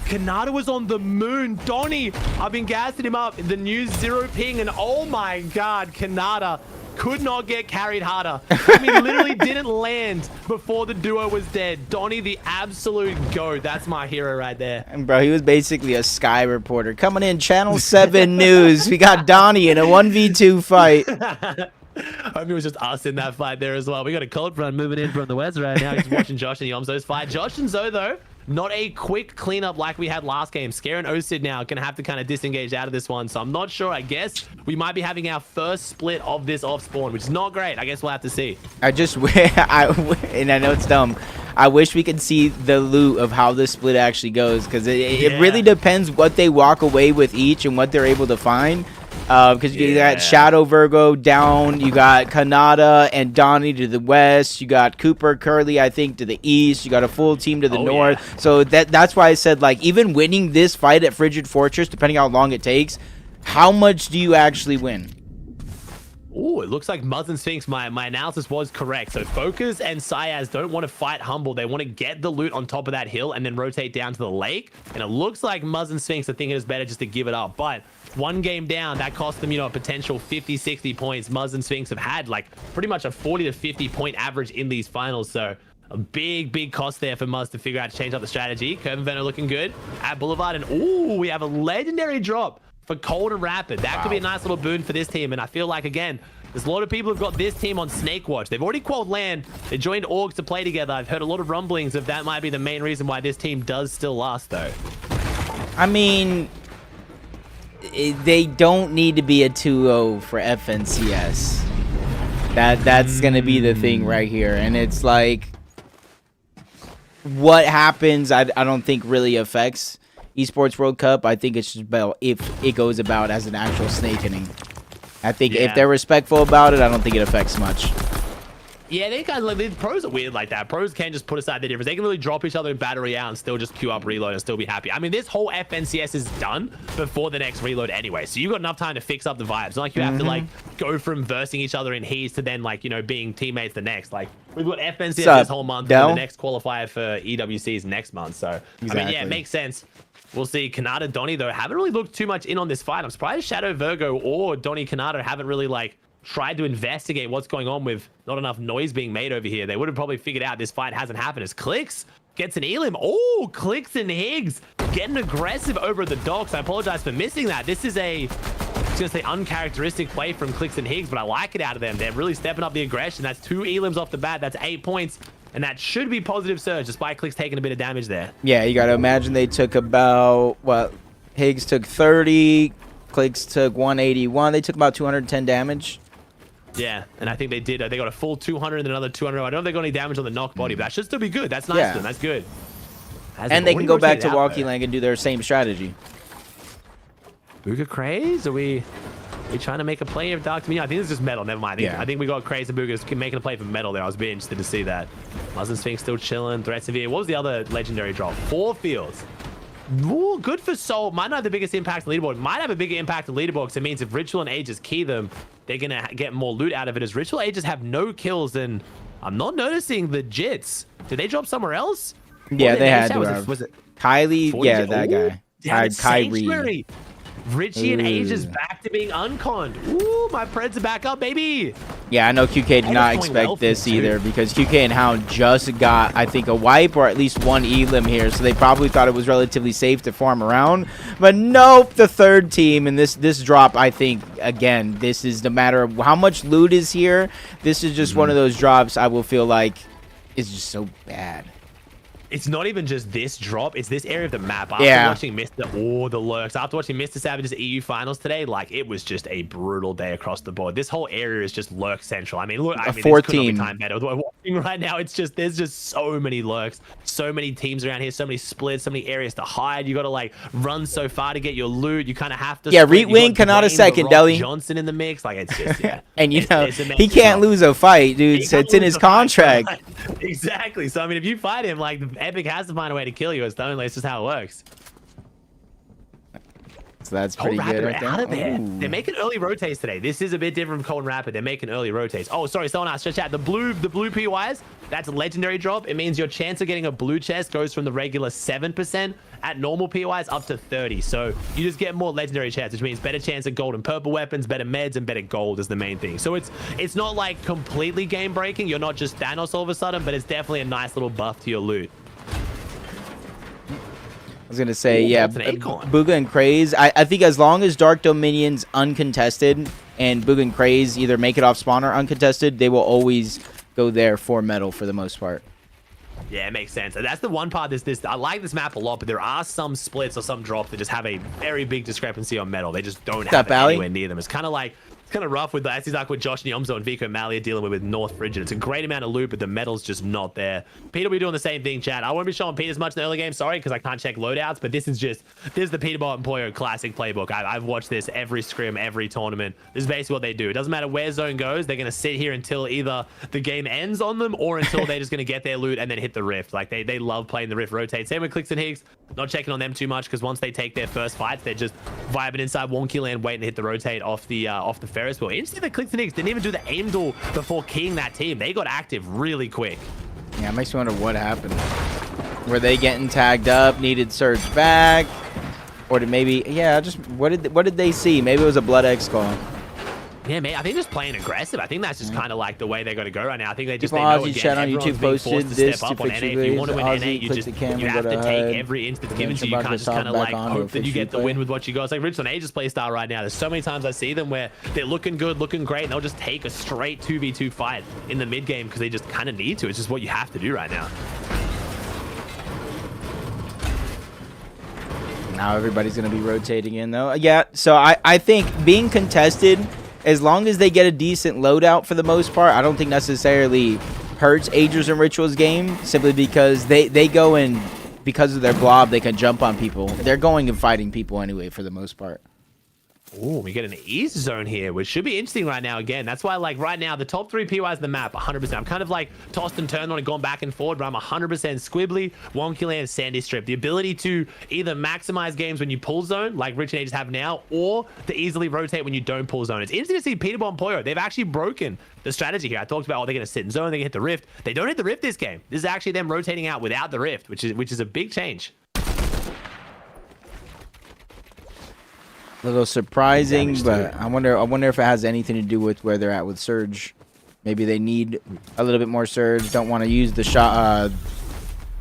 Kanata was on the moon. Donnie, I've been gassing him up. The new 0 ping, and oh my god, Kanata could not get carried harder. I mean, literally didn't land before the duo was dead. Donnie, the absolute GOAT. That's my hero right there. And bro, he was basically a Sky reporter. Coming in, Channel 7 News. We got Donnie in a 1v2 fight. I hope it was just us in that fight there as well. We got a cold front moving in from the west right now. He's watching Josh and Yomzo's fight. Josh and Zo, though, not a quick cleanup like we had last game. Scare and Osid now gonna have to kind of disengage out of this one. So I'm not sure. I guess we might be having our first split of this off spawn, which is not great. I guess we'll have to see. And I know it's dumb. I wish we could see the loot of how this split actually goes, because it really depends what they walk away with each and what they're able to find. Because you got Shadow Virgo down, you got Kanata and Donnie to the west, you got Cooper Curly, I think, to the east, you got a full team to the north. Yeah. So that's why I said, like, even winning this fight at Frigid Fortress, depending how long it takes, how much do you actually win? Oh, it looks like Muzz and Sphinx, my analysis was correct. So Focus and Syaz don't want to fight Humble. They want to get the loot on top of that hill and then rotate down to the lake. And it looks like Muzz and Sphinx are thinking it's better just to give it up. But one game down, that cost them, you know, a potential 50-60 points. Muzz and Sphinx have had like pretty much a 40 to 50 point average in these finals. So A big cost there for Muzz to figure out to change up the strategy. Curve and Venom looking good at Boulevard. And ooh, we have a legendary drop for Cold and Rapid. That could be a nice little boon for this team. And I feel like, again, there's a lot of people who've got this team on Snake Watch. They've already qualled land. They joined Orgs to play together. I've heard a lot of rumblings of that might be the main reason why this team does still last, though. I mean, they don't need to be a 2-0 for FNCS. That's going to be the thing right here. And it's like, what happens, I don't think really affects Esports World Cup. I think it's just about if it goes about as an actual snake inning. I think if they're respectful about it, I don't think it affects much. Yeah, they kind of like, the pros are weird like that. Pros can't just put aside the difference. They can really drop each other in battle royale and still just queue up reload and still be happy. I mean, this whole FNCS is done before the next reload anyway, so you've got enough time to fix up the vibes. It's not like you have to like go from versing each other in heats to then like, you know, being teammates the next. Like, we've got FNCS this whole month, and the next qualifier for EWC is next month. So I mean, yeah, it makes sense. We'll see. Kanata, Donnie, though, haven't really looked too much in on this fight. I'm surprised Shadow Virgo or Donnie Kanata haven't really like tried to investigate what's going on with not enough noise being made over here. They would have probably figured out this fight hasn't happened as Clicks gets an Elim. Oh, Clicks and Higgs getting aggressive over the docks. I apologize for missing that. This is a, I was gonna say uncharacteristic play from Clicks and Higgs, but I like it out of them. They're really stepping up the aggression. That's 2 Elims off the bat. That's 8 points. And that should be positive surge, despite Clicks taking a bit of damage there. Yeah, you got to imagine they took about, what, Higgs took 30, Clicks took 181. They took about 210 damage. Yeah, and I think they did. They got a full 200 and another 200. I don't know if they got any damage on the knock body, but that should still be good. That's nice. Yeah. That's good. And they can go back to Walkie Lang and do their same strategy. Booga Craze? Are we trying to make a play of Dark Dominion? I think it's just metal. Never mind. I think we got Craze and Booga's making a play for metal there. I was a bit interested to see that. Muslin Sphinx still chilling. Threat Severe. What was the other legendary drop? 4 fields. Ooh, good for Soul. Might not have the biggest impact on leaderboard. Might have a bigger impact on leaderboard because it means if Ritual and Aegis key them, they're going to get more loot out of it. As Ritual Aegis have no kills, and I'm not noticing the Jits. Did they drop somewhere else? Yeah, they had to. Was it Kylie? Yeah, that guy. Kyrie. Richie and Aegis back to being unconned. Ooh, my Preds are back up, baby. Yeah, I know QK did not expect this either because QK and Hound just got, I think, a wipe or at least 1 Elim here. So they probably thought it was relatively safe to farm around. But nope, the third team. And this drop, I think, again, this is no matter how much loot is here. This is just one of those drops I will feel like is just so bad. It's not even just this drop, it's this area of the map. After watching the lurks, after watching Mr. Savage's EU finals today, like, it was just a brutal day across the board. This whole area is just lurk central. I mean, look, this could not be time better. Watching right now, it's just, there's just so many lurks, so many teams around here, so many splits, so many areas to hide. You got to like run so far to get your loot. You kind of have to. Yeah, Wing Kanata second, Deli Johnson in the mix, like it's just and you know he can't lose a fight, dude. So it's in his contract. Exactly. So I mean, if you fight him, like, Epic has to find a way to kill you. It's just how it works. So that's pretty good right there. They're making early rotates today. This is a bit different from Cold and Rapid. They're making early rotates. Oh, sorry, someone asked, chat. The blue PYs, that's a legendary drop. It means your chance of getting a blue chest goes from the regular 7% at normal PYs up to 30. So you just get more legendary chests, which means better chance of gold and purple weapons, better meds, and better gold is the main thing. So it's not like completely game breaking. You're not just Thanos all of a sudden, but it's definitely a nice little buff to your loot. I was going to say, Booga and Craze. I think as long as Dark Dominion's uncontested and Booga and Craze either make it off spawn or uncontested, they will always go there for metal for the most part. Yeah, it makes sense. And that's the one part. I like this map a lot, but there are some splits or some drops that just have a very big discrepancy on metal. They just don't have it anywhere near them. It's kind of like, it's kind of rough with that. It's like with Josh Nyomzo and Vico Mali are dealing with North Frigid. It's a great amount of loot, but the metal's just not there. Peter will be doing the same thing, chat. I won't be showing Pete as much in the early game, sorry, because I can't check loadouts, but this is the Peterbot and Poyo classic playbook. I've watched this every scrim, every tournament. This is basically what they do. It doesn't matter where zone goes. They're going to sit here until either the game ends on them or until they're just going to get their loot and then hit the Rift. Like, they love playing the Rift rotate. Same with Clicks and Higgs. Not checking on them too much because once they take their first fights, they're just vibing inside Wonky Land, waiting to hit the rotate off the Ferris wheel. Interesting that Clicks and Higgs didn't even do the aim duel before keying that team. They got active really quick. Yeah, it makes me wonder what happened. Were they getting tagged up, needed surge back? Or did maybe, just what did they see? Maybe it was a Blood X call. Yeah, man, I think just playing aggressive. I think that's just kind of like the way they're going to go right now. I think they just People they know Ozzy again, chat on everyone's YouTube being posted forced to this step to up on fix NA. your If you want to win Ozzy, NA, you click just the camera, you have go to to take HUD. every instant Then given to you. You Shabaka can't just Soft kind of back like on hope that you official get the play. win with what you got. It's like Rich on Aegis play style right now. There's so many times I see them where they're looking good, looking great, and they'll just take a straight 2v2 fight in the mid game because they just kind of need to. It's just what you have to do right now. Now everybody's going to be rotating in, though. Yeah, so I think being contested, as long as they get a decent loadout for the most part, I don't think necessarily hurts Aegis and Ritual's game, simply because they go in, because of their blob, they can jump on people. They're going and fighting people anyway for the most part. Oh, we get an east zone here, which should be interesting right now. Again, that's why, like, right now, the top 3 PYs in the map, 100%. I'm kind of, like, tossed and turned on and gone back and forward, but I'm 100% Squibbly, Wonky Land, Sandy Strip. The ability to either maximize games when you pull zone, like Rich and Aegis have now, or to easily rotate when you don't pull zone. It's interesting to see Peter Bomb Poyo. They've actually broken the strategy here. I talked about, oh, they're going to sit in zone, they're going to hit the rift. They don't hit the rift this game. This is actually them rotating out without the rift, which is a big change. A little surprising, but I wonder if it has anything to do with where they're at with Surge. Maybe they need a little bit more Surge. Don't want to use the shot.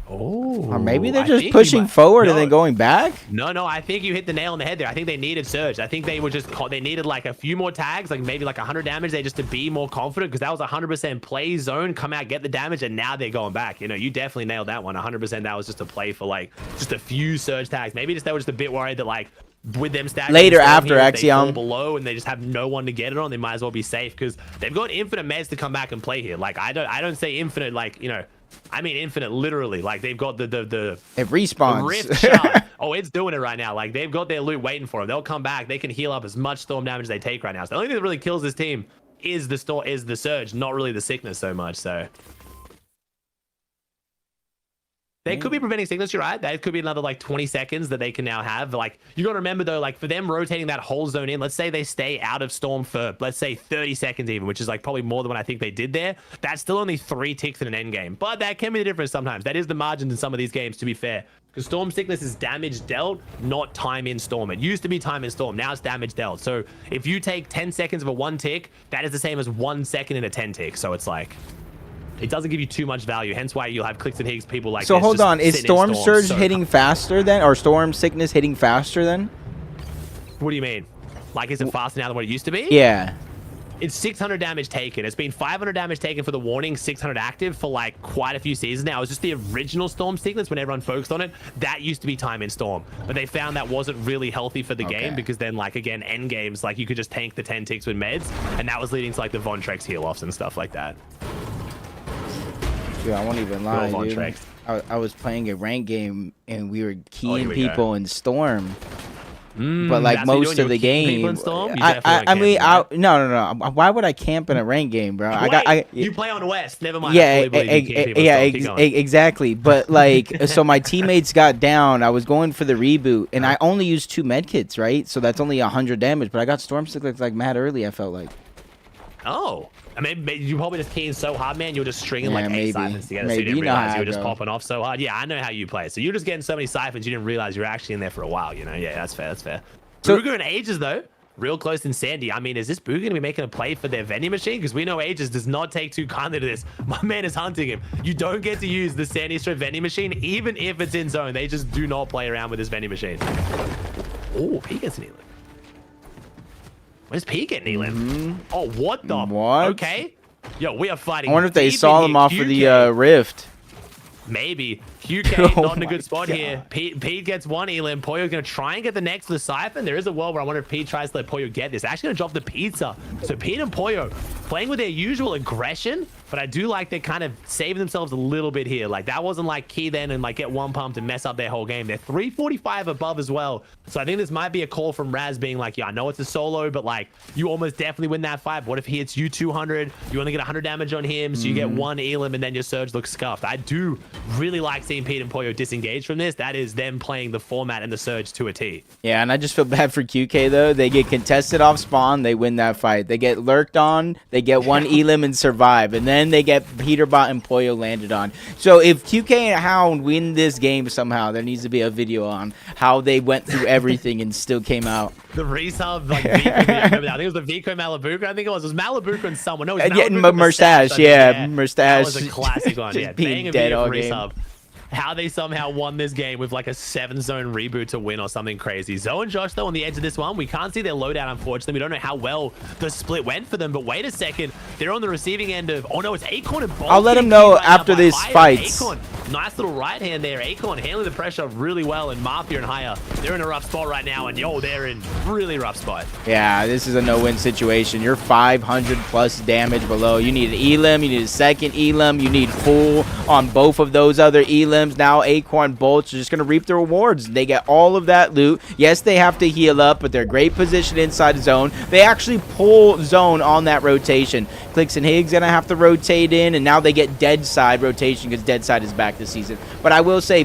Or maybe they're just pushing forward and then going back. No, I think you hit the nail on the head there. I think they needed Surge. I think they were just they needed like a few more tags, like maybe like 100 damage there, just to be more confident, because that was 100% play zone, come out, get the damage, and now they're going back. You know, you definitely nailed that one. 100%. That was just a play for like just a few Surge tags. Maybe just they were just a bit worried that like, with them stacking later after here, Axiom below and they just have no one to get it on, they might as well be safe because they've got infinite meds to come back and play here. Like I don't say infinite like, you know, I mean infinite literally. Like they've got the it respawns. The rift shard. Oh, it's doing it right now. Like they've got their loot waiting for them. They'll come back. They can heal up as much storm damage as they take right now. So the only thing that really kills this team is the surge, not really the sickness so much. So they could be preventing sickness, you're right. That could be another like 20 seconds that they can now have. Like you got to remember though, like for them rotating that whole zone in, let's say they stay out of storm for let's say 30 seconds even, which is like probably more than what I think they did there. That's still only 3 ticks in an end game, but that can be the difference sometimes. That is the margins in some of these games, to be fair, because storm sickness is damage dealt, not time in storm. It used to be time in storm, now it's damage dealt. So if you take 10 seconds of a 1 tick, that is the same as 1 second in a 10 tick. So it's like, it doesn't give you too much value, hence why you'll have clicks and Higgs people like so this. Hold on, is Storm Surge hitting faster then, or Storm Sickness hitting faster then? What do you mean? Like, is it faster now than what it used to be? Yeah. It's 600 damage taken. It's been 500 damage taken for the warning, 600 active for like quite a few seasons now. It was just the original Storm Sickness when everyone focused on it. That used to be time in Storm, but they found that wasn't really healthy for the game, because then like again, end games, like you could just tank the 10 ticks with meds, and that was leading to like the Von Trex heal offs and stuff like that. Dude, I won't even lie, dude. I was playing a rank game and we were keying people in Storm. But like most of the game, I mean, no. Why would I camp in a rank game, bro? You play on West. Never mind. Yeah, exactly. But like, so my teammates got down. I was going for the reboot, and I only used 2 medkits, right? So that's only 100 damage. But I got Storm Sickness like mad early. I felt like. Oh. I mean, you probably just keying so hard, man. You're just stringing like 8 siphons together, so you Maybe. didn't realize you were just popping off so hard. Yeah, I know how you play. So you're just getting so many siphons, you didn't realize you were actually in there for a while. You know, yeah, that's fair. That's fair. So Booger and Aegis though, real close in Sandy. I mean, is this Booger gonna be making a play for their vending machine? Because we know Aegis does not take too kindly to this. My man is hunting him. You don't get to use the Sandy Strip vending machine, even if it's in zone. They just do not play around with this vending machine. Oh, he gets an Elim. Where's P getting Elim? Oh, what the? What? Okay. Yo, we are fighting. I wonder if they saw them off of the rift. Maybe. QK not in a good spot here. Pete gets 1 Elim. Poyo's going to try and get the next to the Siphon. There is a world where I wonder if Pete tries to let Poyo get this. Actually going to drop the pizza. So Pete and Poyo playing with their usual aggression, but I do like they're kind of saving themselves a little bit here. Like that wasn't like key then and like get 1 pumped and mess up their whole game. They're 345 above as well. So I think this might be a call from Raz being like, yeah, I know it's a solo, but like you almost definitely win that fight. What if he hits you 200? You only get 100 damage on him, so you get 1 Elim and then your Surge looks scuffed. I do really like seeing seen Pete and Pollo disengage from this. That is them playing the format and the Surge to a T. Yeah, and I just feel bad for QK, though. They get contested off spawn, they win that fight. They get lurked on, they get one elim and survive. And then they get Peterbot and Pollo landed on. So if QK and Hound win this game somehow, there needs to be a video on how they went through everything and still came out. The resub, like, I think it was the Vico Malabuca. I think it was Malabuca and someone. No, it was Yeah, Malabuca Mustache, yeah. Mustache. That was a classic one. Yeah, being dead all game. Resub. How they somehow won this game with like a 7-zone reboot to win or something crazy. Zoe and Josh, though, on the edge of this one, we can't see their loadout, unfortunately. We don't know how well the split went for them, but wait a second. They're on the receiving end of, oh no, it's Acorn and Bolt. I'll let them know after this fights. Acorn, nice little right hand there. Acorn handling the pressure really well, and Mafia and Haya, they're in a rough spot right now, and yo, they're in really rough spot. Yeah, this is a no-win situation. You're 500 plus damage below. You need an elim, you need a second elim, you need full on both of those other elims. Now Acorn Bolts are just going to reap the rewards. They get all of that loot. Yes, they have to heal up, but they're great position inside zone. They actually pull zone on that rotation. Clicks and Higgs going to have to rotate in, and now they get dead side rotation because dead side is back this season. But I will say,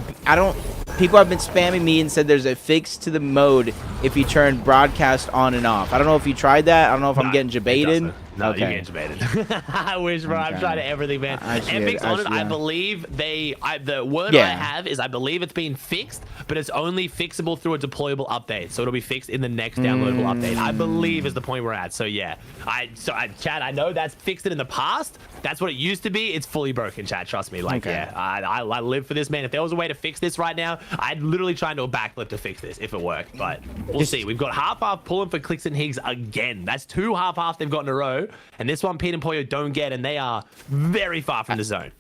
people have been spamming me and said there's a fix to the mode if you turn broadcast on and off. I don't know if you tried that. I don't know if I'm getting debated. No, okay. You're getting debated. I wish, bro. I'm trying to everything, man. Epic's on it. I believe the word I have is I believe it's been fixed, but it's only fixable through a deployable update. So it'll be fixed in the next downloadable update. I believe is the point we're at. So yeah, Chad, I know that's fixed it in the past. That's what it used to be. It's fully broken, Chad. Trust me. Like, yeah, I live for this, man. If there was a way to fix this right now, I'd literally try and do a backflip to fix this if it worked. But we'll see. We've got half pulling for Clicks and Higgs again. That's 2 half they've got in a row. And this one, Pete and Pollo don't get, and they are very far from the zone.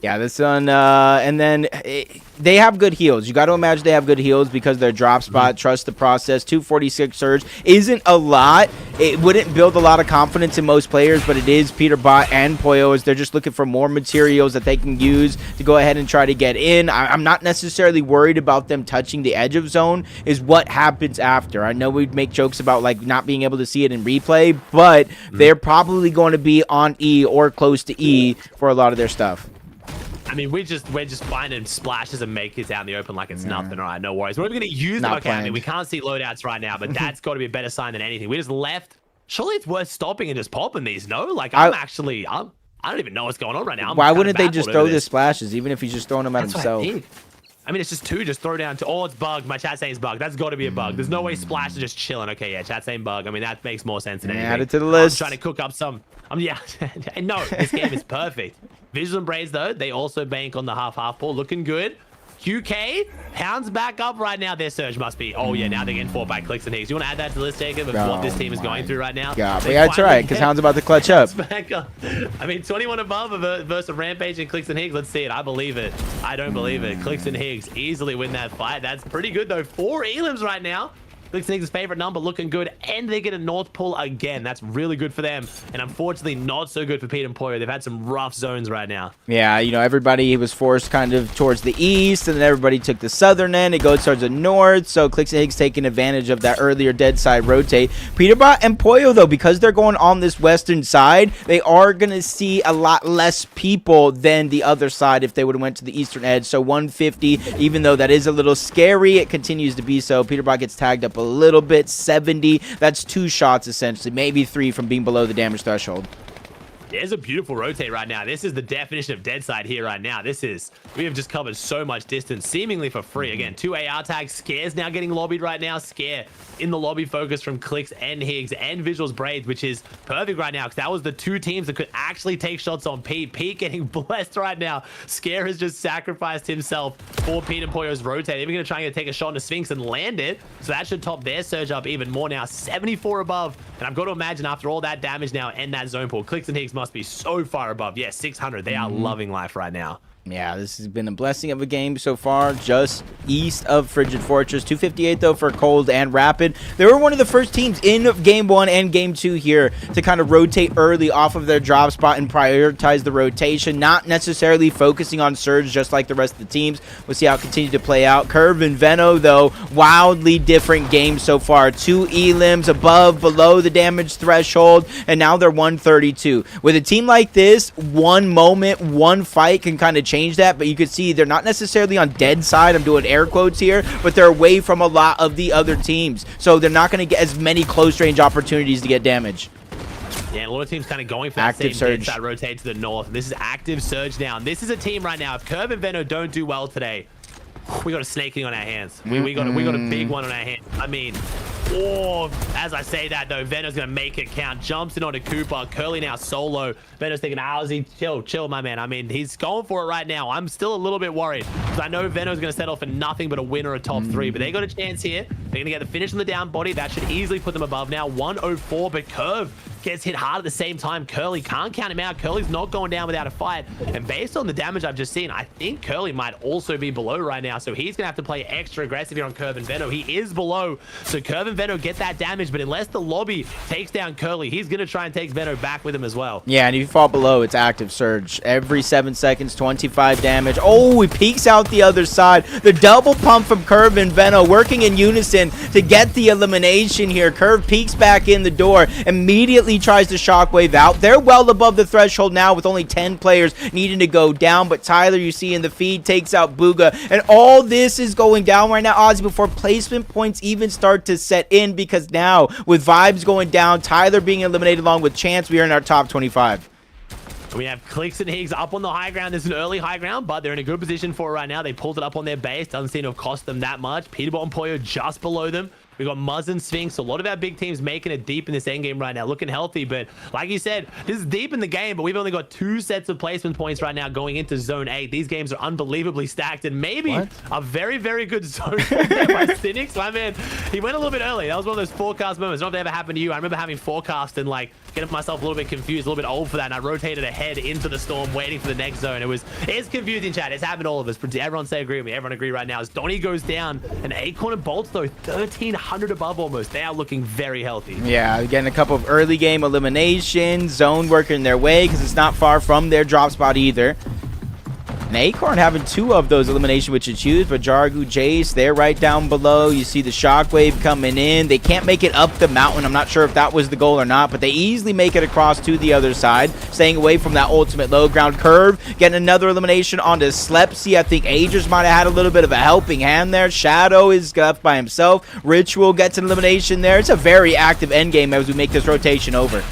Yeah, this one, and then they have good heals. You got to imagine they have good heals because their drop spot, trust the process, 246 surge isn't a lot. It wouldn't build a lot of confidence in most players, but it is Peterbot and Pollo as they're just looking for more materials that they can use to go ahead and try to get in. I'm not necessarily worried about them touching the edge of zone, is what happens after. I know we'd make jokes about like not being able to see it in replay, but they're probably going to be on E or close to E for a lot of their stuff. I mean, we're just finding splashes and make it out in the open like it's nothing. All right, no worries. We're going to use them. Okay, I mean, we can't see loadouts right now, but that's got to be a better sign than anything. We just left. Surely it's worth stopping and just popping these, no? Like, I don't even know what's going on right now. Why wouldn't they just throw the splashes, even if he's just throwing them at himself? I mean, it's just 2. Just throw down to. Oh, it's bugged. My chat's saying it's bugged. That's got to be a bug. There's no way Splash is just chilling. Okay, yeah, chat's saying bug. I mean, that makes more sense than anything. Add it to the list. I'm trying to cook up some. Yeah. No, this game is perfect. Visual and Braids, though, they also bank on the half pull. Looking good. QK, Hound's back up right now. Their surge must be. Oh, yeah, now they're getting fought by Clicks and Higgs. You want to add that to the list, Jacob, of what this team is going through right now? Yeah, that's right, because Hound's about to clutch up. Back up. I mean, 21 above versus Rampage and Clicks and Higgs. Let's see it. I believe it. I don't believe it. Clicks and Higgs easily win that fight. That's pretty good, though. 4 elims right now. Clicks and Higgs' favorite number, looking good, and they get a North pull again. That's really good for them, and unfortunately not so good for Pete and Pollo. They've had some rough zones right now. Yeah, you know, everybody was forced kind of towards the east, and then everybody took the southern end. It goes towards the north, so Clicks and Higgs taking advantage of that earlier dead side rotate. Peterbot and Pollo, though, because they're going on this western side, they are going to see a lot less people than the other side if they would have went to the eastern edge. So 150, even though that is a little scary, it continues to be so. Peterbot gets tagged up a little bit, 70. That's 2 shots essentially, maybe 3 from being below the damage threshold. There's a beautiful rotate right now. This is the definition of dead side here right now. We have just covered so much distance seemingly for free. Again, 2 AR tags. Scare's now getting lobbied right now. Scare in the lobby focus from Clicks and Higgs and Visuals Braids, which is perfect right now because that was the 2 teams that could actually take shots on Pete. Pete getting blessed right now. Scare has just sacrificed himself for Pete and Pollo's rotate. They're going to try and take a shot on the Sphinx and land it. So that should top their surge up even more now. 74 above. And I've got to imagine after all that damage now and that zone pull, Clicks and Higgs must be so far above. Yeah, 600. They are loving life right now. Yeah, this has been a blessing of a game so far, just east of Frigid Fortress. 258, though, for Cold and Rapid. They were one of the first teams in Game 1 and Game 2 here to kind of rotate early off of their drop spot and prioritize the rotation, not necessarily focusing on Surge just like the rest of the teams. We'll see how it continues to play out. Curve and Veno, though, wildly different games so far. 2 elims above, below the damage threshold, and now they're 132. With a team like this, one moment, one fight can kind of change change that, but you can see they're not necessarily on dead side. I'm doing air quotes here, but they're away from a lot of the other teams. So they're not going to get as many close range opportunities to get damage. Yeah, and a lot of teams kind of going for that Active same Surge. side rotate to the north. This is Active Surge now. And this is a team right now. If Curve and Veno don't do well today, we got a snaking on our hands. We got a big one on our hands. I mean, oh, as I say that though, Veno's gonna make it count. Jumps in onto Cooper. Curly now solo. Veno's thinking, Owlsy, chill, my man. I mean, he's going for it right now. I'm still a little bit worried because I know Veno's gonna settle for nothing but a win or a top 3. But they got a chance here. They're gonna get the finish on the down body. That should easily put them above now. 104, but Curve gets hit hard at the same time. Curly can't count him out. Curly's not going down without a fight. And based on the damage I've just seen, I think Curly might also be below right now. So he's going to have to play extra aggressive here on Curve and Veno. He is below. So Curve and Veno get that damage. But unless the lobby takes down Curly, he's going to try and take Veno back with him as well. Yeah, and if you fall below, it's Active Surge. Every 7 seconds, 25 damage. Oh, he peeks out the other side. The double pump from Curve and Veno working in unison to get the elimination here. Curve peeks back in the door, immediately tries to shockwave out. They're well above the threshold now with only 10 players needing to go down, but Tyler, you see in the feed, takes out Booga, and all this is going down right now, Ozzy, before placement points even start to set in, because now with Vibes going down, Tyler being eliminated along with Chance, we are in our top 25. We have Clicks and Higgs up on the high ground. There's an early high ground, but they're in a good position for it right now. They pulled it up on their base. Doesn't seem to have cost them that much. Peterbot and Poyo just below them. We got Muzz and Sphinx. A lot of our big teams making it deep in this end game right now, looking healthy. But like you said, this is deep in the game, but we've only got 2 sets of placement points right now going into Zone 8. These games are unbelievably stacked, and maybe a very, very good zone there by Cynics. My man, he went a little bit early. That was one of those forecast moments. I don't know if that ever happened to you. I remember having forecast and like getting myself a little bit confused, a little bit old for that, and I rotated ahead into the storm, waiting for the next zone. It's confusing, chat. It's happened to all of us. Everyone say agree with me. Everyone agree right now. As Donnie goes down, and Acorn and Bolts, though, 1,300 above almost. They are looking very healthy. Yeah, getting a couple of early game eliminations. Zone working their way because it's not far from their drop spot either. And Acorn having 2 of those eliminations, which is huge, but Jargu, Jace, they're right down below. You see the shockwave coming in. They can't make it up the mountain. I'm not sure if that was the goal or not, but they easily make it across to the other side, staying away from that ultimate low ground. Curve getting another elimination onto Slepsy. I think Agers might have had a little bit of a helping hand there. Shadow is left by himself. Ritual gets an elimination there. It's a very active endgame as we make this rotation over.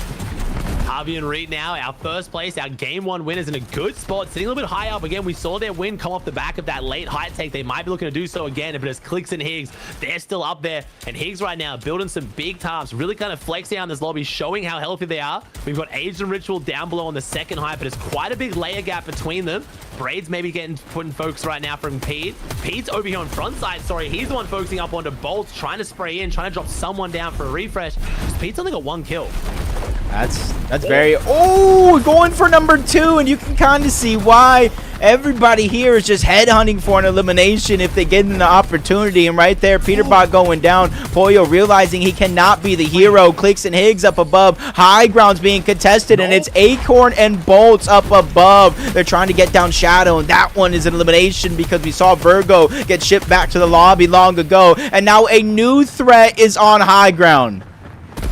Harvey and Reed now, our first place, our game 1 win is in a good spot, sitting a little bit high up. Again, we saw their win come off the back of that late height take. They might be looking to do so again. If it is Clicks and Higgs, they're still up there. And Higgs right now building some big taps, really kind of flexing on this lobby, showing how healthy they are. We've got Aged and Ritual down below on the second height, but it's quite a big layer gap between them. Braid's maybe putting focus right now from Pete. Pete's over here on front side. Sorry, he's the one focusing up onto Bolts, trying to spray in, trying to drop someone down for a refresh. Pete's only got 1 kill. That's very... Oh, going for number 2, and you can kind of see why everybody here is just headhunting for an elimination if they get an opportunity. And right there, Peterbot going down. Poyo realizing he cannot be the hero. Clicks and Higgs up above. High ground's being contested, and it's Acorn and Bolts up above. They're trying to get down Shadow, and that one is an elimination because we saw Virgo get shipped back to the lobby long ago. And now a new threat is on high ground.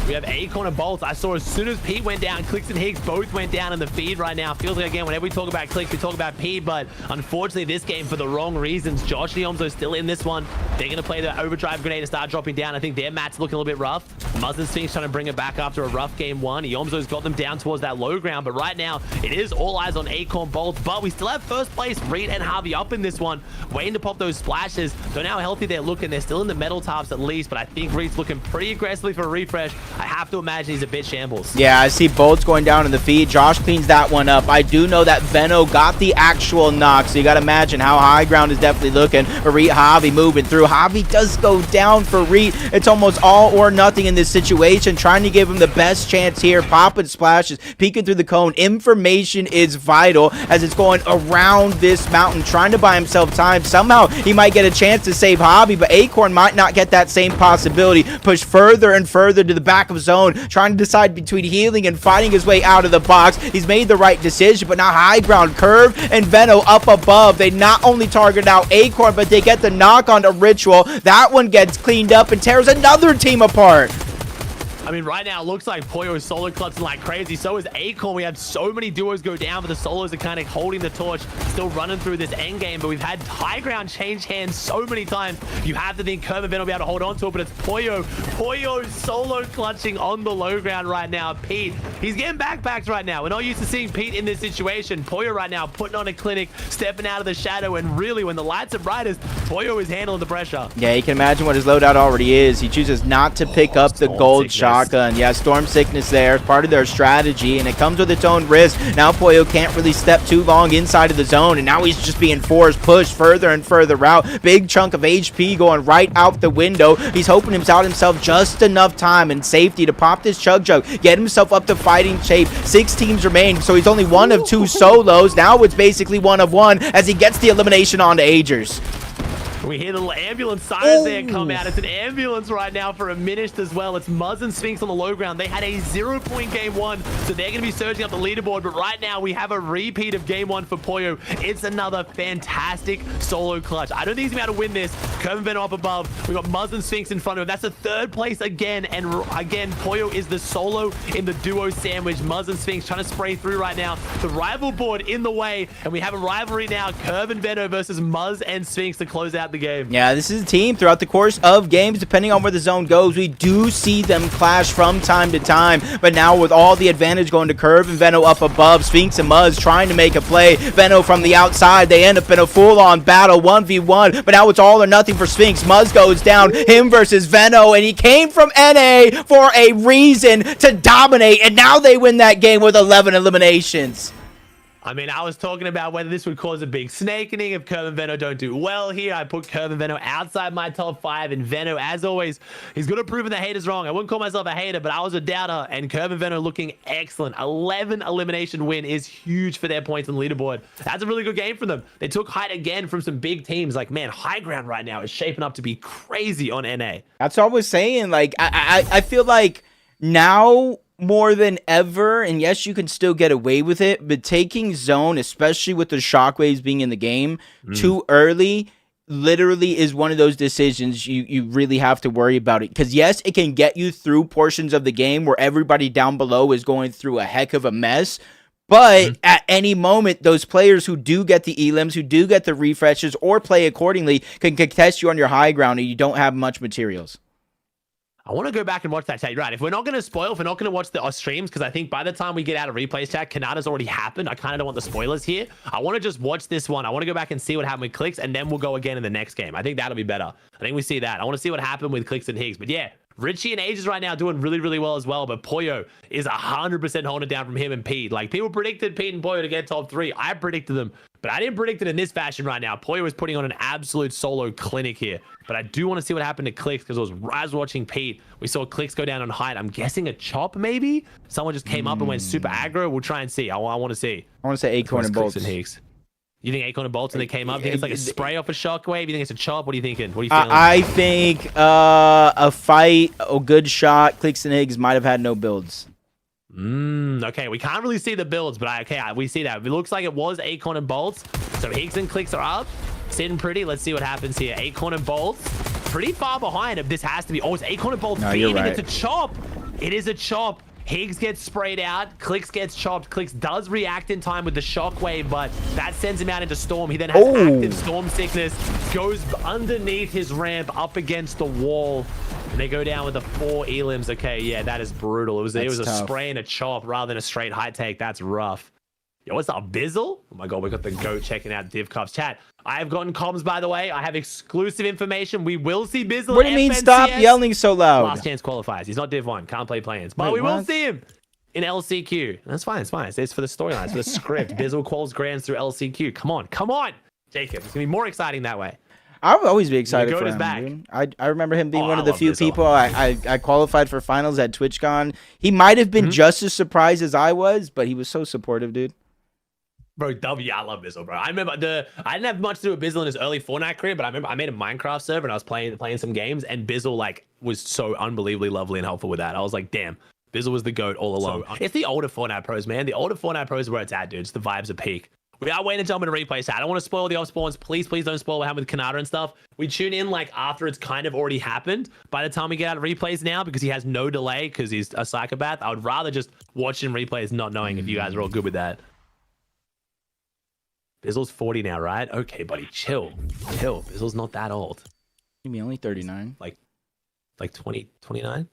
We have Acorn and Bolts. I saw as soon as Pete went down, Clicks and Higgs both went down in the feed right now. Feels like, again, whenever we talk about Clicks, we talk about Pete, but unfortunately this game for the wrong reasons. Josh and Yomzo still in this one. They're going to play the overdrive grenade and start dropping down. I think their mat's looking a little bit rough. Muzz and Sphinx trying to bring it back after a rough game 1. Yomzo's got them down towards that low ground, but right now it is all eyes on Acorn Bolts, but we still have first place Reed and Harvey up in this one, waiting to pop those splashes. Don't know how healthy they're looking. They're still in the metal tops at least, but I think Reed's looking pretty aggressively for a refresh. I have to imagine he's a bit shambles. Yeah, I see Bolts going down in the feed. Josh cleans that one up. I do know that Veno got the actual knock, so you got to imagine how high ground is definitely looking for Reed. Javi moving through. Javi does go down for Reed. It's almost all or nothing in this situation, trying to give him the best chance here. Popping splashes, peeking through the cone. Information is vital as it's going around this mountain, trying to buy himself time. Somehow he might get a chance to save Javi, but Acorn might not get that same possibility. Push further and further to the back of zone, trying to decide between healing and fighting his way out of the box. He's made the right decision, but now high ground. Curve and Veno up above. They not only target out Acorn, but they get the knock onto Ritual. That one gets cleaned up and tears another team apart. I mean, right now, it looks like Pollo is solo clutching like crazy. So is Acorn. We had so many duos go down, but the solos are kind of holding the torch, still running through this end game. But we've had high ground change hands so many times. You have to think Kervin will be able to hold on to it, but it's Pollo. Pollo solo clutching on the low ground right now. Pete, he's getting backpacks right now. We're not used to seeing Pete in this situation. Pollo right now putting on a clinic, stepping out of the shadow, and really, when the lights are brightest, Pollo is handling the pressure. Yeah, you can imagine what his loadout already is. He chooses not to pick up the gold shotgun. Yeah, Storm Sickness there is part of their strategy, and it comes with its own risk. Now Pollo can't really step too long inside of the zone, and now he's just being forced, pushed further and further out. Big chunk of HP going right out the window. He's hoping himself just enough time and safety to pop this Chug Jug, get himself up to fighting shape. 6 teams remain, so he's only one of 2 solos. Now it's basically 1 of 1 as he gets the elimination onto Agers. We hear the ambulance sirens there come out. It's an ambulance right now for a minute as well. It's Muzz and Sphinx on the low ground. They had a 0-point game 1, so they're going to be surging up the leaderboard. But right now, we have a repeat of game 1 for Pollo. It's another fantastic solo clutch. I don't think he's going to be able to win this. Kervin Venom up above. We've got Muzz and Sphinx in front of him. That's a 3rd place again. And again, Pollo is the solo in the duo sandwich. Muzz and Sphinx trying to spray through right now. The rival board in the way. And we have a rivalry now. Kervin Venom versus Muzz and Sphinx to close out the game. Yeah, this is a team throughout the course of games, depending on where the zone goes. We do see them clash from time to time, but now with all the advantage going to Curve and Veno up above, Sphinx and Muzz trying to make a play. Veno from the outside, they end up in a full-on battle, 1v1, but now it's all or nothing for Sphinx. Muzz goes down, him versus Veno, and he came from NA for a reason to dominate, and now they win that game with 11 eliminations. I mean, I was talking about whether this would cause a big snakening if Kervin Venom don't do well here. I put Kervin Venom outside my top 5, and Venom, as always, he's going to prove the haters wrong. I wouldn't call myself a hater, but I was a doubter, and Kervin Venom looking excellent. 11 elimination win is huge for their points on the leaderboard. That's a really good game for them. They took height again from some big teams. Like, man, high ground right now is shaping up to be crazy on NA. That's what I was saying. Like, I feel like now more than ever, and yes, you can still get away with it, but taking zone, especially with the shockwaves being in the game too early, literally is one of those decisions you really have to worry about it. Because yes, it can get you through portions of the game where everybody down below is going through a heck of a mess. But at any moment, those players who do get the elims, who do get the refreshes or play accordingly, can contest you on your high ground and you don't have much materials. I want to go back and watch that chat. Right, if we're not going to spoil, if we're not going to watch our streams, because I think by the time we get out of replays chat, Kanata's already happened. I kind of don't want the spoilers here. I want to just watch this one. I want to go back and see what happened with Clicks, and then we'll go again in the next game. I think that'll be better. I think we see that. I want to see what happened with Clicks and Higgs. But yeah, Richie and Ages right now doing really, really well as well. But Pollo is 100% holding it down from him and Pete. Like, people predicted Pete and Pollo to get top 3. I predicted them, but I didn't predict it in this fashion right now. Pollo is putting on an absolute solo clinic here. But I do want to see what happened to Clicks, because I was watching Pete. We saw Clicks go down on height. I'm guessing a chop, maybe? Someone just came up and went super aggro. We'll try and see. I want to see. I want to say Acorn and Bolts. You think Acorn and Bolts when they came up? You think it's like a spray off a shockwave? You think it's a chop? What are you thinking? What are you feeling? I think a fight, a good shot. Clicks and Higgs might have had no builds. Okay, we can't really see the builds, but we see that. It looks like it was Acorn and Bolts. So Higgs and Clicks are up. Sitting pretty. Let's see what happens here. Acorn and Bolts pretty far behind him. This has to be. Oh, it's Acorn and Bolts beating. Right. It's a chop. It is a chop. Higgs gets sprayed out. Clicks gets chopped. Clicks does react in time with the shockwave, but that sends him out into Storm. He then has active Storm Sickness. Goes underneath his ramp up against the wall. And they go down with the 4 elims. Okay, yeah, that is brutal. It was a spray and a chop rather than a straight high take. That's rough. Yo, what's up, Bizzle? Oh my god, we got the GOAT checking out Div Cups chat. I have gotten comms, by the way. I have exclusive information. We will see Bizzle. What do you mean stop yelling so loud? Last chance qualifiers. He's not Div 1. Can't play play-ins. But we will see him in LCQ. That's fine. It's fine. It's for the storylines, for the script. Bizzle quals grands through LCQ. Come on. Come on. Jacob. It's going to be more exciting that way. I would always be excited for him. Dude. I remember him being one of the few people I qualified for finals at TwitchCon. He might have been just as surprised as I was, but he was so supportive, dude. Bro, I love Bizzle, bro. I remember I didn't have much to do with Bizzle in his early Fortnite career, but I remember I made a Minecraft server and I was playing some games, and Bizzle like was so unbelievably lovely and helpful with that. I was like, damn, Bizzle was the GOAT all along. It's the older Fortnite pros, man. The older Fortnite pros are where it's at, dude. It's the vibes are peak. We are waiting to jump into replay. So I don't want to spoil the off spawns. Please don't spoil what happened with Kanata and stuff. We tune in like after it's kind of already happened. By the time we get out of replays now, because he has no delay because he's a psychopath, I would rather just watch in replays not knowing if you guys are all good with that. Bizzle's 40 now, right? Okay, buddy, chill. Bizzle's not that old. You mean only 39? Like 20, 29?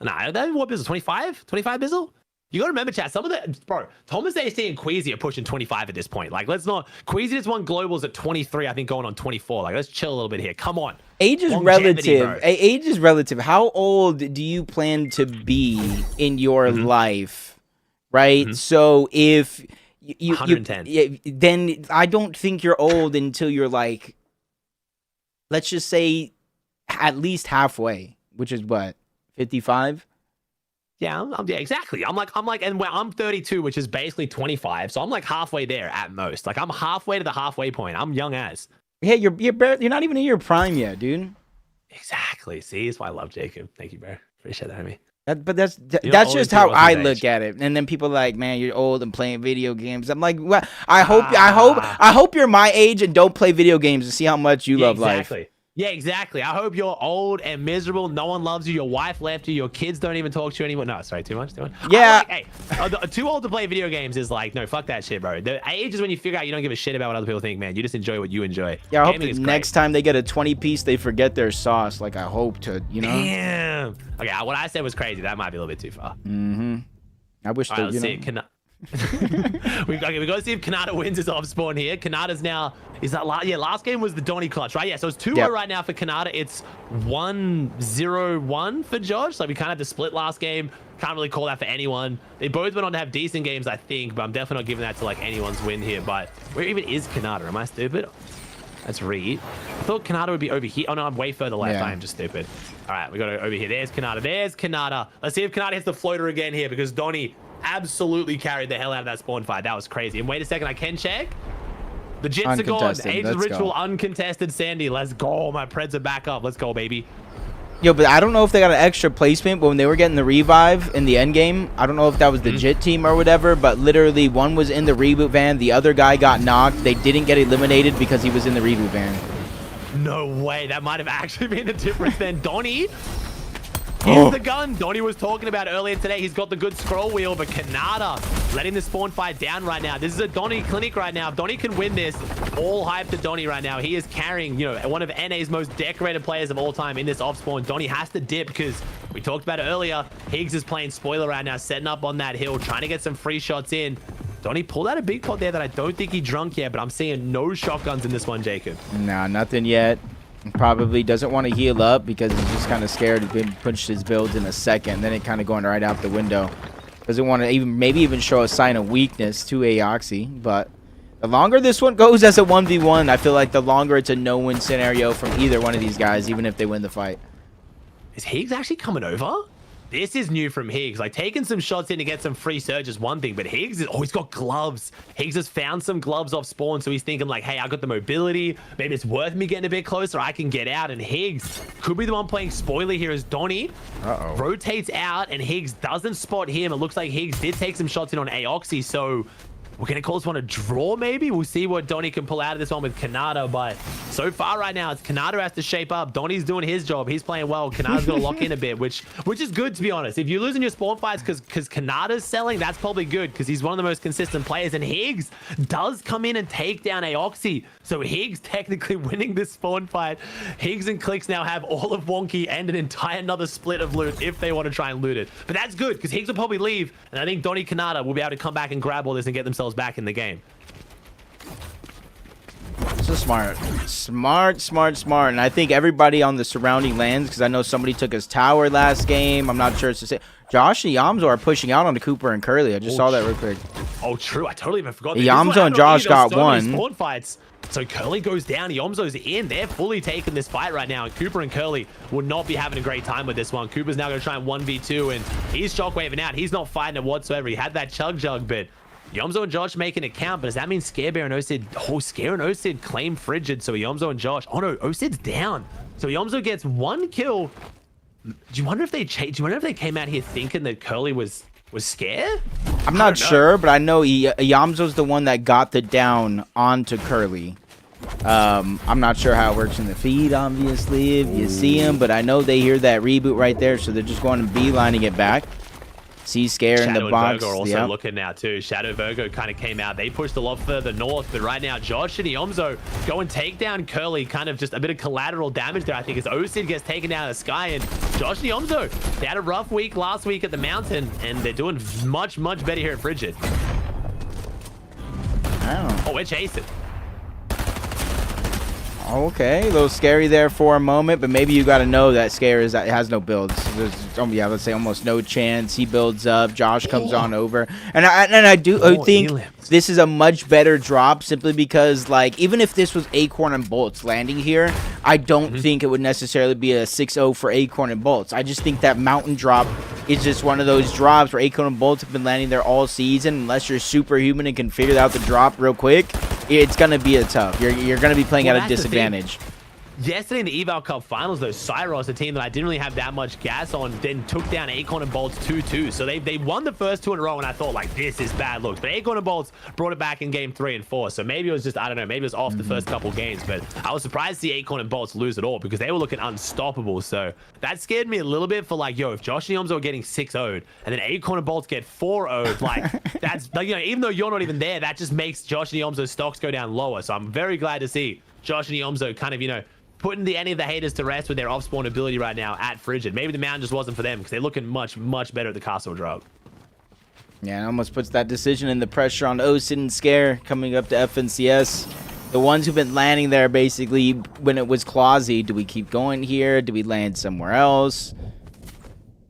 Nah, that what Bizzle? 25? 25 Bizzle? You gotta remember, chat, some of the bro, Thomas AC and Queasy are pushing 25 at this point. Like, let's not. Queasy just won globals at 23, I think, going on 24. Like, let's chill a little bit here. Come on. Age is relative. Age is relative. How old do you plan to be in your life? Right? So if you 110, then I don't think you're old until you're like, let's just say, at least halfway, which is what, 55. Yeah, yeah, exactly. I'm like, and I'm 32, which is basically 25. So I'm like halfway there at most. Like I'm halfway to the halfway point. I'm young as. Yeah, you're not even in your prime yet, dude. Exactly. See, that's why I love Jacob. Thank you, bro. Appreciate that, homie. But that's just how I look at it. And then people are like, man, you're old and playing video games. I'm like, well, I hope you're my age and don't play video games and see how much you love life. Yeah, exactly. I hope you're old and miserable. No one loves you. Your wife left you. Your kids don't even talk to you anymore. No, sorry, too much. Yeah. Hey, too old to play video games is like, no, fuck that shit, bro. The age is when you figure out you don't give a shit about what other people think, man. You just enjoy what you enjoy. Yeah, I hope the next time they get a 20-piece, they forget their sauce. Like, I hope to, you know? Damn. Okay, what I said was crazy. That might be a little bit too far. Mm-hmm. I wish they, you know. we got to see if Kanata wins his off spawn here. Kanata's now last game was the Donny clutch, right? Yeah, so it's 2-0 right now for Kanata. It's 1-0-1 for Josh. Like we kind of had to split last game. Can't really call that for anyone. They both went on to have decent games, I think, but I'm definitely not giving that to like anyone's win here. But where even is Kanata? Am I stupid? That's Reed. I thought Kanata would be over here. Oh no, I'm way further left. I am just stupid. All right, we got it over here. There's Kanata. Let's see if Kanata hits the floater again here, because Donny absolutely carried the hell out of that spawn fight. That was crazy. And wait a second, I can check. The Jits are gone. Ages Ritual uncontested. Sandy, let's go. My Preds are back up. Let's go, baby. Yo, but I don't know if they got an extra placement, but when they were getting the revive in the end game, I don't know if that was the Jit team or whatever, but literally one was in the reboot van, the other guy got knocked. They didn't get eliminated because he was in the reboot van. No way. That might have actually been the difference then. Donny is the gun Donny was talking about earlier today. He's got the good scroll wheel, but Kanata letting the spawn fight down right now. This is a Donny clinic right now. If Donny can win this, all hype to Donny right now. He is carrying, you know, one of NA's most decorated players of all time in this off spawn. Donny has to dip because we talked about it earlier. Higgs is playing spoiler right now, setting up on that hill, trying to get some free shots in. Donny pulled out a big pot there that I don't think he drunk yet, but I'm seeing no shotguns in this one, Jacob. Nah, nothing yet. Probably doesn't want to heal up because he's just kind of scared to push his builds in a second. Then it kind of going right out the window. Doesn't want to maybe even show a sign of weakness to Aoxy. But the longer this one goes as a 1v1, I feel like the longer it's a no-win scenario from either one of these guys, even if they win the fight. Is Higgs actually coming over? This is new from Higgs. Like, taking some shots in to get some free surge is one thing, but Higgs is, he's got gloves. Higgs has found some gloves off spawn, so he's thinking like, hey, I got the mobility. Maybe it's worth me getting a bit closer. I can get out, and Higgs could be the one playing spoiler here as Donny rotates out, and Higgs doesn't spot him. It looks like Higgs did take some shots in on Aoxy, so we're going to call this one a draw, maybe? We'll see what Donny can pull out of this one with Kanata, but so far right now, it's Kanata has to shape up. Donny's doing his job. He's playing well. Kanata's going to lock in a bit, which is good, to be honest. If you're losing your spawn fights because Kanata's selling, that's probably good because he's one of the most consistent players, and Higgs does come in and take down Aoxy, so Higgs technically winning this spawn fight. Higgs and Clicks now have all of Wonky and an entire another split of loot if they want to try and loot it. But that's good because Higgs will probably leave, and I think Donny Kanata will be able to come back and grab all this and get themselves back in the game. So smart, and I think everybody on the surrounding lands, because I know somebody took his tower last game. I'm not sure it's the same. Josh and Yamzo are pushing out on the Cooper and Curly. I just saw that real quick. Oh, true. I totally even forgot. Yamzo and Josh got one. Spawn fights. So Curly goes down. Yomzo's in. They're fully taking this fight right now. And Cooper and Curly will not be having a great time with this one. Cooper's now going to try and 1v2, and he's shockwaving out. He's not fighting it whatsoever. He had that chug but Yomzo and Josh making it count. But does that mean Scare Bear and Osid? Oh, Scare and Osid claim Frigid. So Yomzo and Josh. Oh no, Osid's down. So Yomzo gets one kill. Do you wonder if they came out here thinking that Curly was scared? I'm not sure, but I know Yamzo's the one that got the down onto Curly. I'm not sure how it works in the feed, obviously, if you see him, but I know they hear that reboot right there, so they're just going to beelining it back. See Scare in the box. Shadow and Virgo are also looking now too. Shadow Virgo kind of came out. They pushed a lot further north, but right now Josh and Yomzo go and take down Curly. Kind of just a bit of collateral damage there, I think, as Osid gets taken down of the sky. And Josh and Yomzo, they had a rough week last week at the mountain, and they're doing much, much better here at Frigid. Oh, we're chasing. Okay, a little scary there for a moment, but maybe you got to know that Scare has no builds. There's, yeah, let's say almost no chance. He builds up. Josh comes on over, and I think this is a much better drop simply because, like, even if this was Acorn and Bolts landing here, I don't think it would necessarily be a 6-0 for Acorn and Bolts. I just think that mountain drop is just one of those drops where Acorn and Bolts have been landing there all season. Unless you're superhuman and can figure out the drop real quick, it's gonna be a tough. You're gonna be playing at a disadvantage. Yesterday in the Eval Cup Finals, though, Cyros, a team that I didn't really have that much gas on, then took down Acorn and Bolts 2-2. So they won the first 2 in a row, and I thought, like, this is bad looks. But Acorn and Bolts brought it back in game 3 and 4. So maybe it was just, I don't know, maybe it was off the first couple games. But I was surprised to see Acorn and Bolts lose at all because they were looking unstoppable. So that scared me a little bit for, like, yo, if Josh and Yomzo are getting 6-0'd and then Acorn and Bolts get 4-0'd, like, that's, like, you know, even though you're not even there, that just makes Josh and Yomzo's stocks go down lower. So I'm very glad to see Josh and Yomzo kind of, you know, putting any of the haters to rest with their off-spawn ability right now at Frigid. Maybe the mountain just wasn't for them because they're looking much, much better at the castle drop. Yeah, it almost puts that decision and the pressure on Osid and Scare coming up to FNCS. The ones who've been landing there basically when it was Clausy. Do we keep going here? Do we land somewhere else?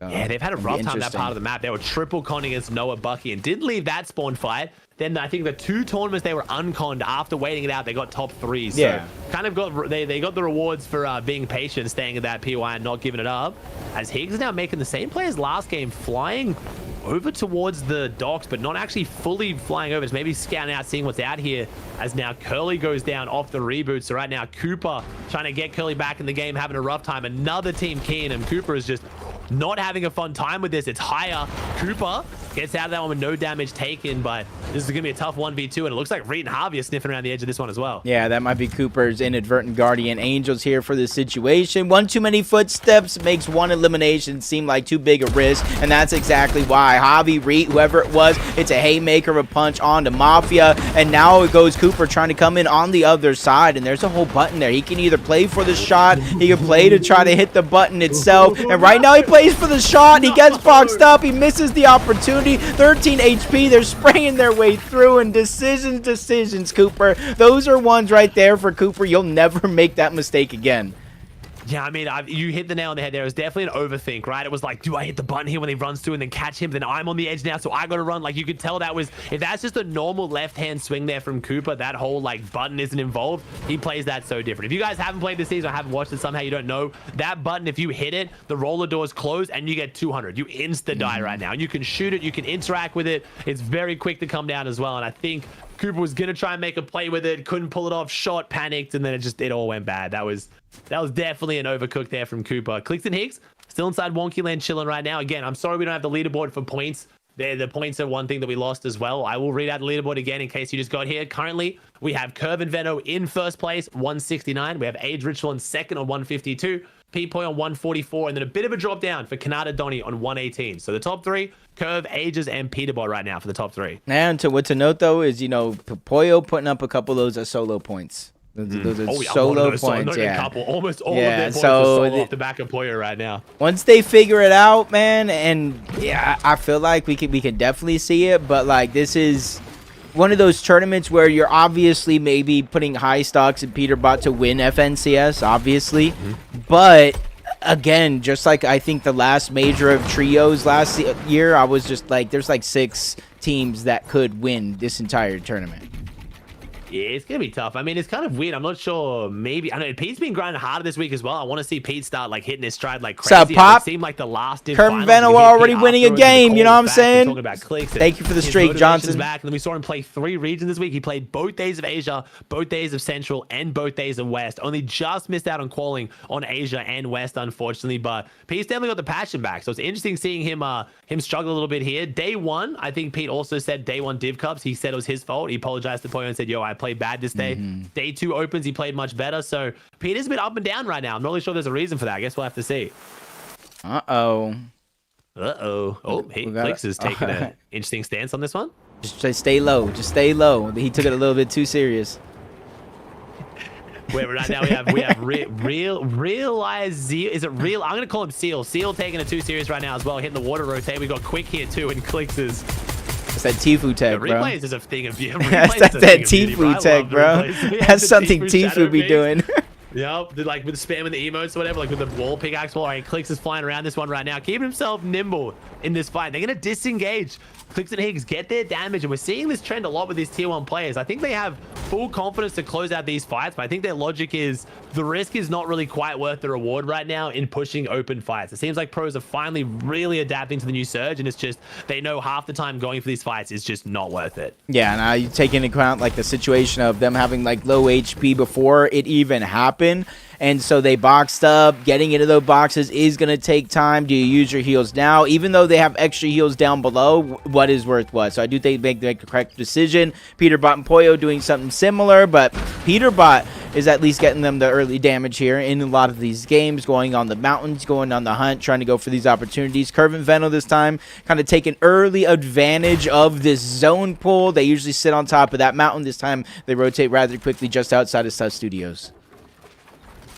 Yeah, they've had a rough time that part of the map. They were triple conning against Noah Bucky and didn't leave that spawn fight. Then I think the 2 tournaments they were unconned after waiting it out, they got top 3. So kind of got they got the rewards for being patient, staying at that POI and not giving it up. As Higgs is now making the same play as last game, flying over towards the docks, but not actually fully flying over. It's maybe scouting out, seeing what's out here. As now Curly goes down off the reboot. So right now Cooper trying to get Curly back in the game, having a rough time. Another team keying him. Cooper is just not having a fun time with this. It's higher. Cooper gets out of that one with no damage taken, but this is going to be a tough 1v2, and it looks like Reed and Harvey are sniffing around the edge of this one as well. Yeah, that might be Cooper's inadvertent guardian angels here for this situation. One too many footsteps makes one elimination seem like too big a risk, and that's exactly why. Harvey, Reed, whoever it was, it's a haymaker, a punch on to Mafia, and now it goes Cooper trying to come in on the other side, and there's a whole button there. He can either play for the shot, he can play to try to hit the button itself, and right now he plays for the shot, he gets boxed up, he misses the opportunity. 13 HP, they're spraying their way through, and decisions, Cooper. Those are ones right there for Cooper. You'll never make that mistake again. Yeah, I mean, you hit the nail on the head there. It was definitely an overthink, right? It was like, do I hit the button here when he runs through and then catch him? Then I'm on the edge now, so I got to run. Like, you could tell that was, if that's just a normal left-hand swing there from Cooper, that whole, like, button isn't involved. He plays that so different. If you guys haven't played this season or haven't watched it somehow, you don't know, that button, if you hit it, the roller doors close and you get 200. You insta-die right now. And you can shoot it, you can interact with it. It's very quick to come down as well. And I think Cooper was going to try and make a play with it, couldn't pull it off, shot, panicked, and then it all went bad. That was definitely an overcook there from Cooper. Clicks and Higgs still inside Wonky Land chilling right now. Again, I'm sorry we don't have the leaderboard for points. The points are one thing that we lost as well. I will read out the leaderboard again in case you just got here. Currently, we have Curve and Veno in first place, 169. We have Age Ritual in second on 152. P-Poi on 144, and then a bit of a drop down for Kanata Donny on 118. So the top 3, Curve, Ages, and Peterbot right now for the top 3. And what to note, though, is, you know, Poyo putting up a couple of those solo points. Those are solo points, yeah. Almost all of their points are solo off the back of Poyo right now. Once they figure it out, man, and yeah, I feel like we can definitely see it, but, like, this is one of those tournaments where you're obviously maybe putting high stocks in Peterbot to win FNCS, obviously. But again, just like I think the last major of trios last year, I was just like, there's like 6 teams that could win this entire tournament. Yeah, it's gonna be tough. I mean, it's kind of weird. I'm not sure. Maybe I know Pete's been grinding harder this week as well. I want to see Pete start like hitting his stride like crazy. What's up, Pop? It seemed like the last Kerm Venno already winning a game. You know what I'm saying? Thank you for the streak, Johnson. Back, and then we saw him play 3 regions this week. He played both days of Asia, both days of Central, and both days of West. Only just missed out on qualing on Asia and West, unfortunately. But Pete's definitely got the passion back. So it's interesting seeing him struggle a little bit here. Day 1, I think Pete also said day 1 Div Cups. He said it was his fault. He apologized to Poyo and said, "Yo, I played bad this day." Day 2 opens, he played much better. So Pete is a bit up and down right now. I'm not really sure there's a reason for that. I guess we'll have to see. Uh-oh. Oh, Clicks is taking an interesting stance on this one. Just stay low. Just stay low. He took it a little bit too serious. Wait, right now we have realize Zeal. Is it real? I'm gonna call him Seal. Seal taking it too serious right now as well. Hitting the water rotate. We got Quick here too, and Clicks is. It's that Tifu tech, bro. Replays is a thing of beauty. That's that Tifu tech, bro. That's something Tifu be doing. Yep, like with spamming the emotes or whatever, like with the wall pickaxe wall. All right, Clicks is flying around this one right now, keeping himself nimble in this fight. They're gonna disengage. Clicks and Higgs get their damage, and we're seeing this trend a lot with these tier 1 players. I think they have full confidence to close out these fights, but I think their logic is the risk is not really quite worth the reward right now in pushing open fights. It seems like pros are finally really adapting to the new surge, and it's just they know half the time going for these fights is just not worth it. Yeah, now you take into account like the situation of them having like low HP before it even happened. And so they boxed up. Getting into those boxes is going to take time. Do you use your heals now? Even though they have extra heals down below, what is worth what? So I do think they make the correct decision. Peterbot and Poyo doing something similar, but Peterbot is at least getting them the early damage here in a lot of these games, going on the mountains, going on the hunt, trying to go for these opportunities. Curve and Venno this time kind of taking early advantage of this zone pull. They usually sit on top of that mountain. This time they rotate rather quickly just outside of Sus Studios.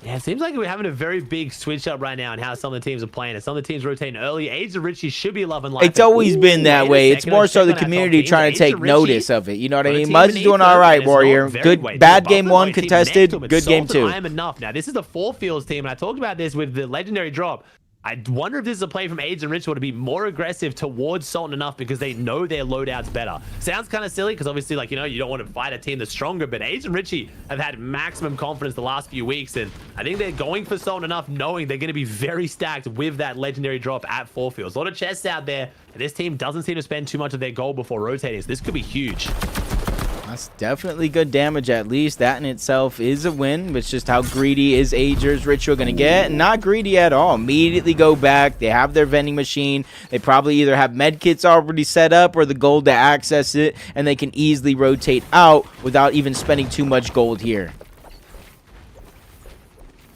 Yeah, it seems like we're having a very big switch up right now in how some of the teams are playing. And some of the teams rotating early. Age of Richie should be loving life. It's always been that way. It's more so the community trying to take notice of it. You know what I mean? Muzz is doing all right, Warrior. Good, bad game 1 contested. Good game 2. I am enough. Now, this is the 4 fields team, and I talked about this with the legendary drop. I wonder if this is a play from Aids and Ritual to be more aggressive towards Sultan enough because they know their loadout's better. Sounds kind of silly because obviously, like, you know, you don't want to fight a team that's stronger, but Aids and Richie have had maximum confidence the last few weeks, and I think they're going for Sultan enough knowing they're going to be very stacked with that legendary drop at 4 fields. A lot of chests out there, and this team doesn't seem to spend too much of their gold before rotating, so this could be huge. That's definitely good damage, at least. That in itself is a win. It's just how greedy is Ager's Ritual going to get? Not greedy at all. Immediately go back. They have their vending machine. They probably either have med kits already set up or the gold to access it, and they can easily rotate out without even spending too much gold here.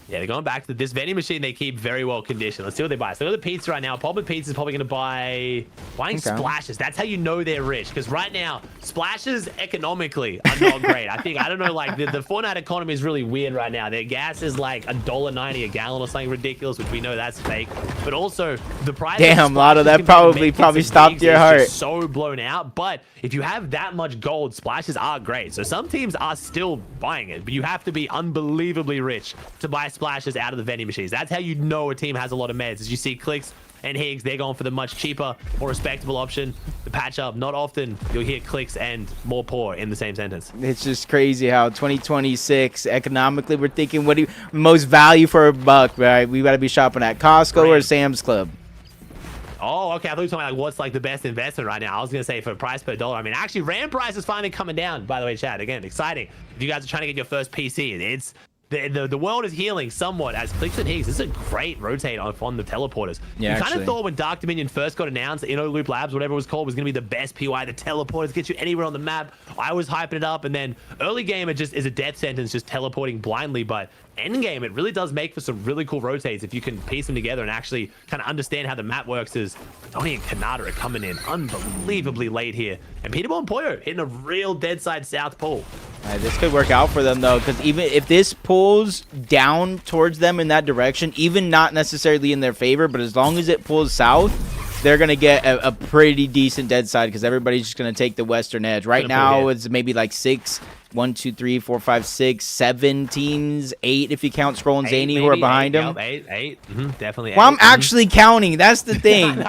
Yeah, they're going back to this vending machine. They keep very well conditioned. Let's see what they buy. So look at the pizza right now. Pulpit Pizza is probably going to buying splashes. That's how you know they're rich. Because right now, splashes economically are not great. I don't know, like the FORTNITE economy is really weird right now. Their gas is like $1.90 a gallon or something ridiculous, which we know that's fake. But also the price. Damn, Lotto, that probably stopped your heart. So blown out. But if you have that much gold, splashes are great. So some teams are still buying it, but you have to be unbelievably rich to buy splashes out of the vending machines. That's how you know a team has a lot of meds. As you see Clicks and Higgs, they're going for the much cheaper, more respectable option. The patch up, not often you'll hear Clicks and more poor in the same sentence. It's just crazy how 2026 economically we're thinking what do you most value for a buck, right? We got to be shopping at Costco or Sam's Club. Oh, okay. I thought you were talking like what's like the best investment right now. I was gonna say for price per dollar. I mean, actually, RAM price is finally coming down. By the way, Chad. Again, exciting. If you guys are trying to get your first PC, it's the world is healing somewhat as Clicks and Higgs. This is a great rotate on the teleporters. Yeah, you kind of thought when Dark Dominion first got announced, Loop Labs, whatever it was called, was going to be the best PY. The teleporters get you anywhere on the map. I was hyping it up, and then early game it just is a death sentence, just teleporting blindly. But end game, it really does make for some really cool rotates if you can piece them together and actually kind of understand how the map works. Is Tony and Kanata are coming in unbelievably late here, and Peterbot and Poyo hitting a real dead side south pull. This could work out for them though, because even if this pulls down towards them in that direction, even not necessarily in their favor, but as long as it pulls south, they're going to get a pretty decent dead side because everybody's just going to take the western edge. Right now, it's maybe like 6 1, 2, 3, 4, 5, 6, 7 teams, 8 if you count Scroll and Zany who are maybe, behind 8, him. Yep, 8. Definitely. Well, 8. I'm actually counting. That's the thing.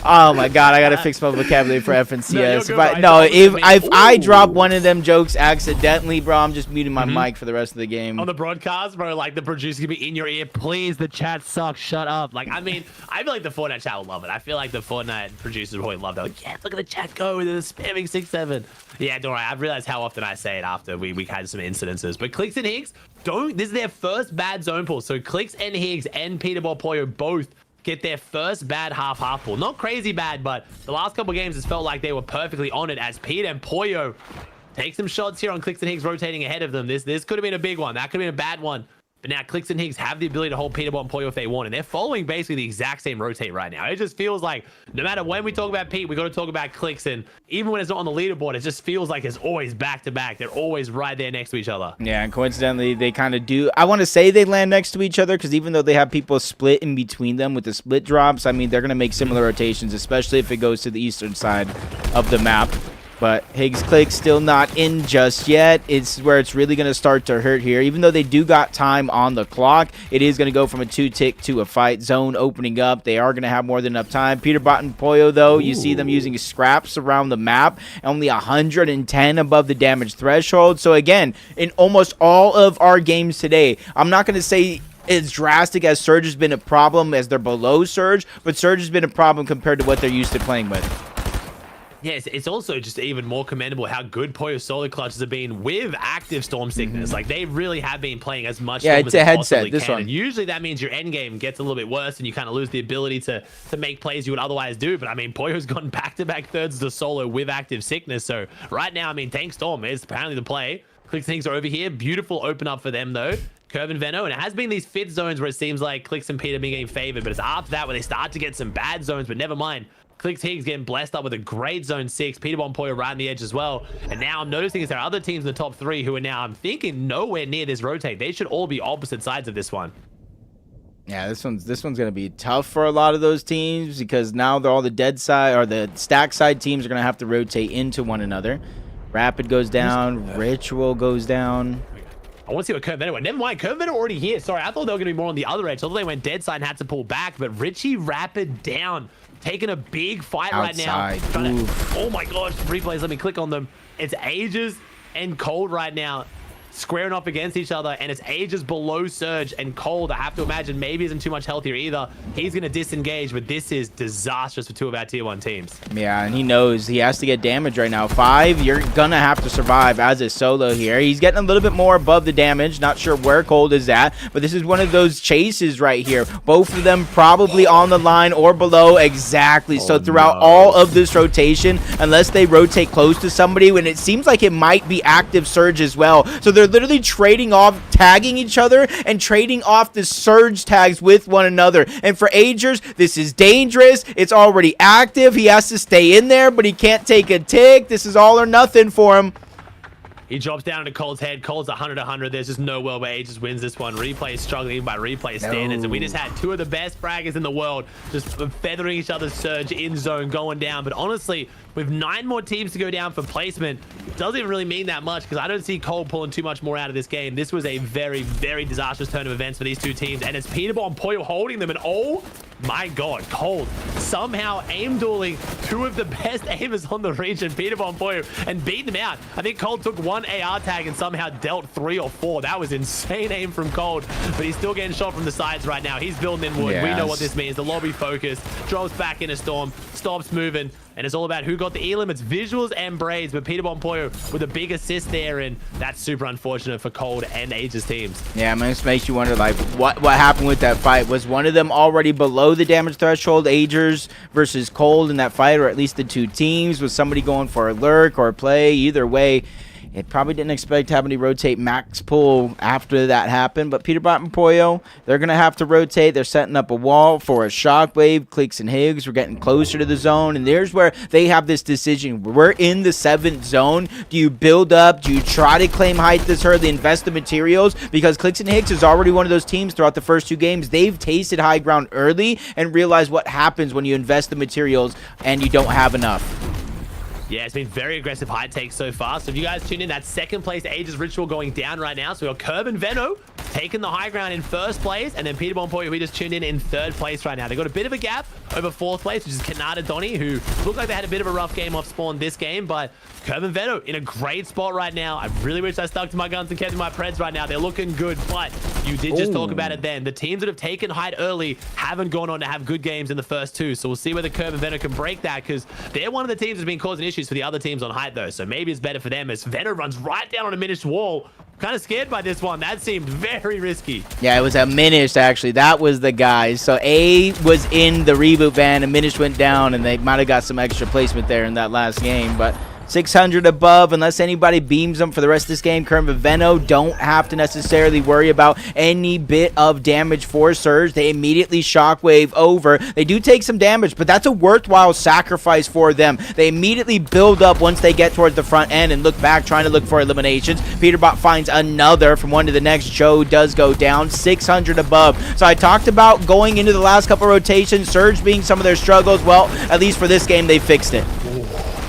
Oh my god, I gotta fix my vocabulary for FNCS. If I drop one of them jokes accidentally, bro, I'm just muting my mic for the rest of the game. On the broadcast, bro, like the producer's gonna be in your ear. Please, the chat sucks. Shut up. Like, I mean, I feel like the Fortnite chat will love it. I feel like the Fortnite producers probably love that. Like, yeah, look at the chat go. They're spamming 6-7. Yeah, don't worry. I've realized how often I say it after we had some incidences. But Clicks and Higgs, this is their first bad zone pull. So Clicks and Higgs and Peter Poyo both get their first bad half pull. Not crazy bad, but the last couple games it's felt like they were perfectly on it as Peter and Poyo take some shots here on Clicks and Higgs rotating ahead of them. This could have been a big one. That could have been a bad one. But now Clicks and Higgs have the ability to hold Peterbot and Poyo if they want. And they're following basically the exact same rotate right now. It just feels like no matter when we talk about Pete, we got to talk about Clicks. And even when it's not on the leaderboard, it just feels like it's always back to back. They're always right there next to each other. Yeah, and coincidentally, they kind of do. I want to say they land next to each other because even though they have people split in between them with the split drops, I mean, they're going to make similar rotations, especially if it goes to the eastern side of the map. But Higgs Click still not in just yet. It's where it's really going to start to hurt here. Even though they do got time on the clock, it is going to go from a 2-tick to a fight. Zone opening up. They are going to have more than enough time. Peterbot and Poyo, though, you see them using scraps around the map. Only 110 above the damage threshold. So, again, in almost all of our games today, I'm not going to say as drastic as Surge has been a problem as they're below Surge, but Surge has been a problem compared to what they're used to playing with. Yes, it's also just even more commendable how good Poyo solo clutches have been with active Storm Sickness. Like, they really have been playing as much Storm it's a headset, this one. And usually that means your end game gets a little bit worse and you kind of lose the ability to make plays you would otherwise do. But, I mean, Poyo's gotten back-to-back thirds to solo with active Sickness. So, right now, I mean, Tank Storm is apparently the play. Clicks and Higgs are over here. Beautiful open up for them, though. Curve and Veno, and it has been these fifth zones where it seems like Clicks and Peter being getting favored. But it's after that where they start to get some bad zones, but never mind. Clicks Higgs getting blessed up with a great zone 6. Peter Poyo right on the edge as well. And now I'm noticing is there are other teams in the top 3 who are now, I'm thinking, nowhere near this rotate. They should all be opposite sides of this one. Yeah, this one's going to be tough for a lot of those teams because now they're all the dead side or the stack side teams are going to have to rotate into one another. Rapid goes down. Ritual goes down. I want to see what Curve Venom went. Never mind, Curve Venom already here. Sorry, I thought they were going to be more on the other edge. I thought they went dead side and had to pull back. But Richie Rapid down. Taking a big fight outside. Right now. Oh my gosh, replays, let me click on them. It's Ages and Cold right now. Squaring off against each other, and it's Ages below Surge, and Cold, I have to imagine, maybe isn't too much healthier either. He's going to disengage, but this is disastrous for 2 of our tier 1 teams. Yeah, and he knows he has to get damage right now. 5, you're going to have to survive as a solo here. He's getting a little bit more above the damage. Not sure where Cold is at, but this is one of those chases right here. Both of them probably on the line or below. Exactly. So throughout all of this rotation, unless they rotate close to somebody, when it seems like it might be active Surge as well. So they're literally trading off, tagging each other and trading off the Surge tags with one another. And for Agers, this is dangerous. It's already active. He has to stay in there, but he can't take a tick. This is all or nothing for him. He drops down into Cold's head. Cold's 100-100. There's just no world where Ages wins this one. Replay is struggling by replay standards. And we just had 2 of the best fraggers in the world just feathering each other's Surge in zone going down. But honestly, with 9 more teams to go down for placement, it doesn't even really mean that much because I don't see Cold pulling too much more out of this game. This was a very, very disastrous turn of events for these 2 teams. And it's Peter and Poyo holding them. And oh my God, Cold somehow aim dueling 2 of the best aimers on the region, Peter and Poyo, and beat them out. I think Cold took 1 AR tag and somehow dealt 3 or 4. That was insane aim from Cold, but he's still getting shot from the sides right now. He's building in wood. Yes. We know what this means. The lobby focus, drops back into Storm, stops moving, and it's all about who got the E limits, visuals and braids, but Peter Poyo with a big assist there, and that's super unfortunate for Cold and Ages teams. Yeah, I mean, this makes you wonder, like, what happened with that fight? Was one of them already below the damage threshold, Agers versus Cold in that fight, or at least the 2 teams? Was somebody going for a lurk or a play? Either way, it probably didn't expect having to rotate max pull after that happened. But Peterbot and Poyo, they're going to have to rotate. They're setting up a wall for a shockwave. Clicks and Higgs, we're getting closer to the zone. And there's where they have this decision. We're in the 7th zone. Do you build up? Do you try to claim height this early, invest the materials? Because Clicks and Higgs is already one of those teams throughout the first 2 games. They've tasted high ground early and realized what happens when you invest the materials and you don't have enough. Yeah, it's been very aggressive high takes so far. So if you guys tune in, that second place Aegis Ritual going down right now. So we got Curb and Veno taking the high ground in first place, and then Peterbomb Poyo, we just tuned in third place right now. They got a bit of a gap over fourth place, which is Kanata Donny, who looked like they had a bit of a rough game off spawn this game, but Curb and Veno in a great spot right now. I really wish I stuck to my guns and kept my Preds right now. They're looking good, but you did just talk about it then. The teams that have taken height early haven't gone on to have good games in the first two, so we'll see whether Curb and Veno can break that, because they're one of the teams that's been causing issues for the other teams on height, though, so maybe it's better for them as Veno runs right down on a Minish wall. Kind of scared by this one. That seemed very risky. Yeah, it was a Minish, actually. That was the guy. So A was in the reboot van, and Minish went down, and they might have got some extra placement there in that last game, but 600 above, unless anybody beams them for the rest of this game. Curb and Veno don't have to necessarily worry about any bit of damage for Surge. They immediately shockwave over. They do take some damage, but that's a worthwhile sacrifice for them. They immediately build up once they get towards the front end and look back, trying to look for eliminations. Peterbot finds another from one to the next. Joe does go down, 600 above. So I talked about going into the last couple rotations, Surge being some of their struggles. Well, at least for this game, they fixed it.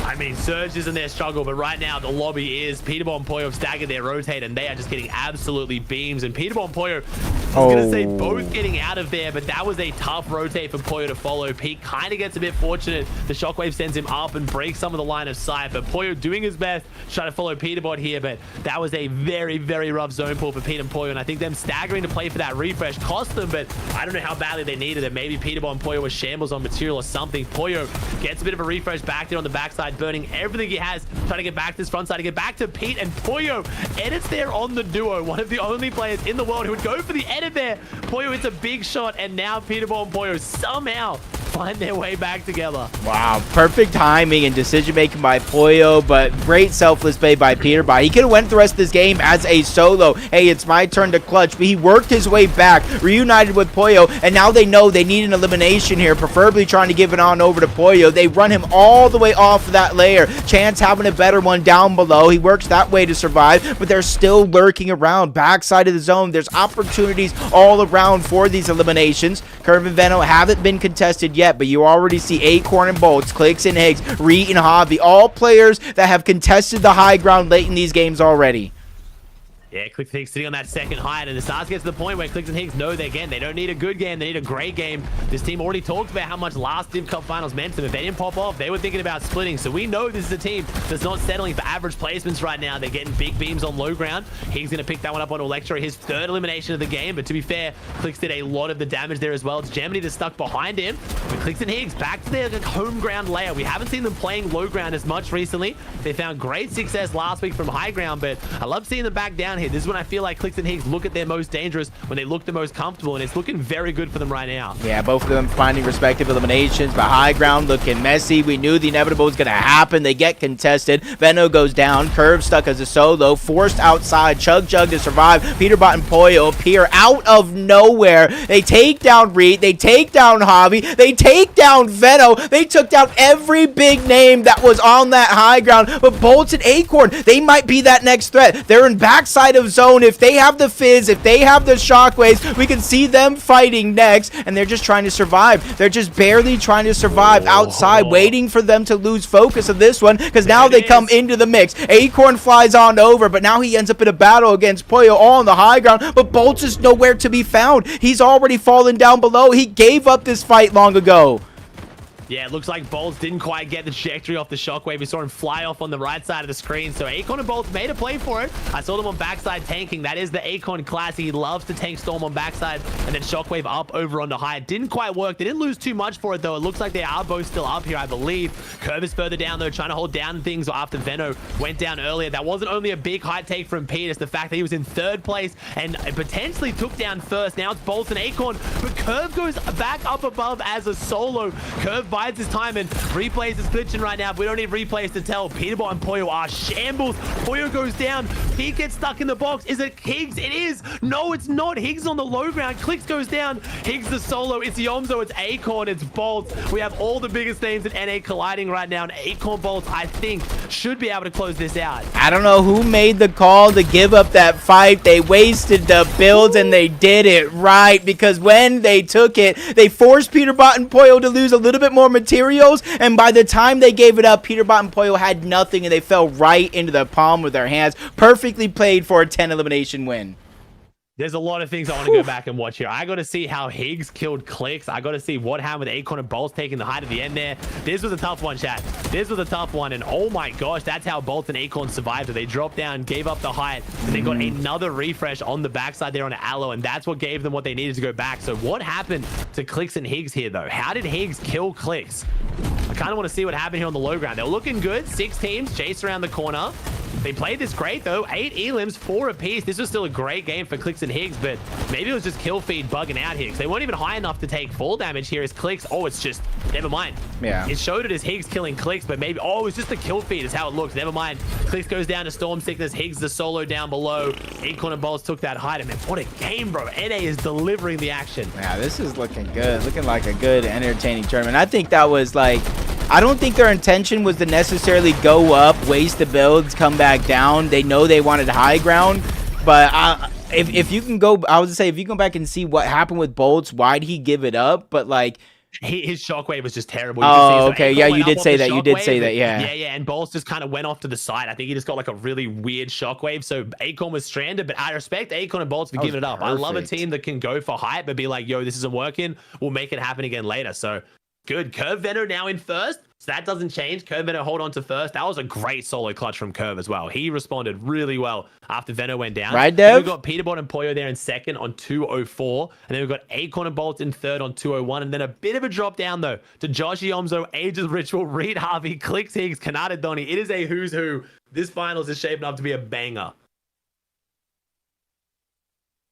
I mean, Surge isn't their struggle, but right now the lobby is. Peterbomb and Poyo have staggered their rotate, and they are just getting absolutely beams. And Peterbomb and Poyo, I was going to say both getting out of there, but that was a tough rotate for Poyo to follow. Pete kind of gets a bit fortunate. The shockwave sends him up and breaks some of the line of sight, but Poyo doing his best, trying to follow Peterbot here, but that was a very, very rough zone pull for Pete and Poyo, and I think them staggering to play for that refresh cost them, but I don't know how badly they needed it. Maybe Peterbot and Poyo was shambles on material or something. Poyo gets a bit of a refresh back there on the backside, burning everything he has, trying to get back to this front side, to get back to Pete, and Poyo edits there on the duo. One of the only players in the world who would go for the edit there. Poyo hits a big shot, and now Peterbot and Poyo somehow find their way back together. Wow, perfect timing and decision-making by Poyo, but great selfless play by Peterbot. He could have went the rest of this game as a solo. Hey, it's my turn to clutch, but he worked his way back, reunited with Poyo, and now they know they need an elimination here, preferably trying to give it on over to Poyo. They run him all the way off of that layer. Chance having a better one down below. He works that way to survive, but they're still lurking around backside of the zone. There's opportunities all around for these eliminations. Curb and Veno haven't been contested yet, but you already see Acorn and Bolts, Clicks and Higgs, Reet and Javi, all players that have contested the high ground late in these games already. Yeah, Clicks and Higgs sitting on that second height, and it starts to get to the point where Clicks and Higgs know they don't need a good game, they need a great game. This team already talked about how much last Div Cup Finals meant to them. If they didn't pop off, they were thinking about splitting, so we know this is a team that's not settling for average placements right now. They're getting big beams on low ground. Higgs going to pick that one up on Electro, his third elimination of the game, but to be fair, Clicks did a lot of the damage there as well. It's Gemini that's stuck behind him, but Clicks and Higgs back to their home ground layer. We haven't seen them playing low ground as much recently. They found great success last week from high ground, but I love seeing them back down here. This is when I feel like Clicks and Higgs look at their most dangerous, when they look the most comfortable, and it's looking very good for them right now. Yeah, both of them finding respective eliminations, but high ground looking messy. We knew the inevitable was going to happen. They get contested. Veno goes down. Curve stuck as a solo. Forced outside. Chug Jug to survive. Peterbot and Poyo appear out of nowhere. They take down Reed. They take down Javi. They take down Veno. They took down every big name that was on that high ground. But Bolts and Acorn, they might be that next threat. They're in backside of zone. If they have the fizz, if they have the shockwaves, we can see them fighting next, and they're just trying to survive. They're just barely trying to survive outside, waiting for them to lose focus of this one, because now they come into the mix. Acorn flies on over, but now he ends up in a battle against Poyo all on the high ground, but Bolts is nowhere to be found. He's already fallen down below. He gave up this fight long ago. Yeah, it looks like Bolts didn't quite get the trajectory off the shockwave. We saw him fly off on the right side of the screen. So Acorn and Bolts made a play for it. I saw them on backside tanking. That is the Acorn class. He loves to tank Storm on backside and then shockwave up over on the high. It didn't quite work. They didn't lose too much for it, though. It looks like they are both still up here, I believe. Curve is further down, though, trying to hold down things after Veno went down earlier. That wasn't only a big high take from Pete. It's the fact that he was in third place and potentially took down first. Now it's Bolts and Acorn, but Curve goes back up above as a solo. Curve bides his time, and replays is glitching right now. We don't need replays to tell. Peterbot and Poyo are shambles. Poyo goes down. Pete gets stuck in the box. Is it Higgs? It is. No, it's not. Higgs on the low ground. Clicks goes down. Higgs the solo. It's Yomzo. It's Acorn. It's Bolts. We have all the biggest names in NA colliding right now, and Acorn Bolts, I think, should be able to close this out. I don't know who made the call to give up that fight. They wasted the builds, and they did it right, because when they took it, they forced Peterbot and Poyo to lose a little bit more more materials, and by the time they gave it up, Peterbot and Pollo had nothing, and they fell right into the palm of their hands. Perfectly played for a 10 elimination win. There's a lot of things I want to go back and watch here. I got to see how Higgs killed Clicks. I got to see what happened with Acorn and Bolts taking the height at the end there. This was a tough one, chat. This was a tough one. And oh my gosh, that's how Bolts and Acorn survived it. They dropped down, gave up the height, and they got another refresh on the backside there on an Aloe, and that's what gave them what they needed to go back. So what happened to Clicks and Higgs here, though? How did Higgs kill Clicks? I kind of want to see what happened here on the low ground. They were looking good. 6 teams chase around the corner. They played this great, though. 8 elims, 4 apiece. This was still a great game for Clicks and Higgs, but maybe it was just kill feed bugging out here because they weren't even high enough to take full damage here as Clicks. Oh, it's just, never mind. Yeah. It showed it as Higgs killing Clicks, but maybe, oh, it's just the kill feed is how it looks. Never mind. Clicks goes down to Storm Sickness. Higgs the solo down below. Acorn and Bolts took that height. And man, what a game, bro. NA is delivering the action. Yeah, this is looking good. Looking like a good, entertaining tournament. I think that was like, I don't think their intention was to necessarily go up, waste the builds, come back down. They know they wanted high ground, but if you can go, I was to say, if you go back and see what happened with Bolts, why'd he give it up? But like, his shockwave was just terrible. Oh, okay. Yeah, you did say that. You did say that. Yeah. Yeah. And Bolts just kind of went off to the side. I think he just got like a really weird shockwave. So Acorn was stranded, but I respect Acorn and Bolts for giving it up. I love a team that can go for hype, but be like, yo, this isn't working. We'll make it happen again later. So good. Curve Venom now in first. So that doesn't change. Curve Venom hold on to first. That was a great solo clutch from Curve as well. He responded really well after Venom went down. Right, Dev? We've got Peterbot and Pollo there in second on 204. And then we've got Acorn and Bolts in third on 201. And then a bit of a drop down, though, to Joshi Omzo, Aegis Ritual, Reed Harvey, Clicks Higgs, Kanata Donny. It is a who's who. This finals is shaping up to be a banger.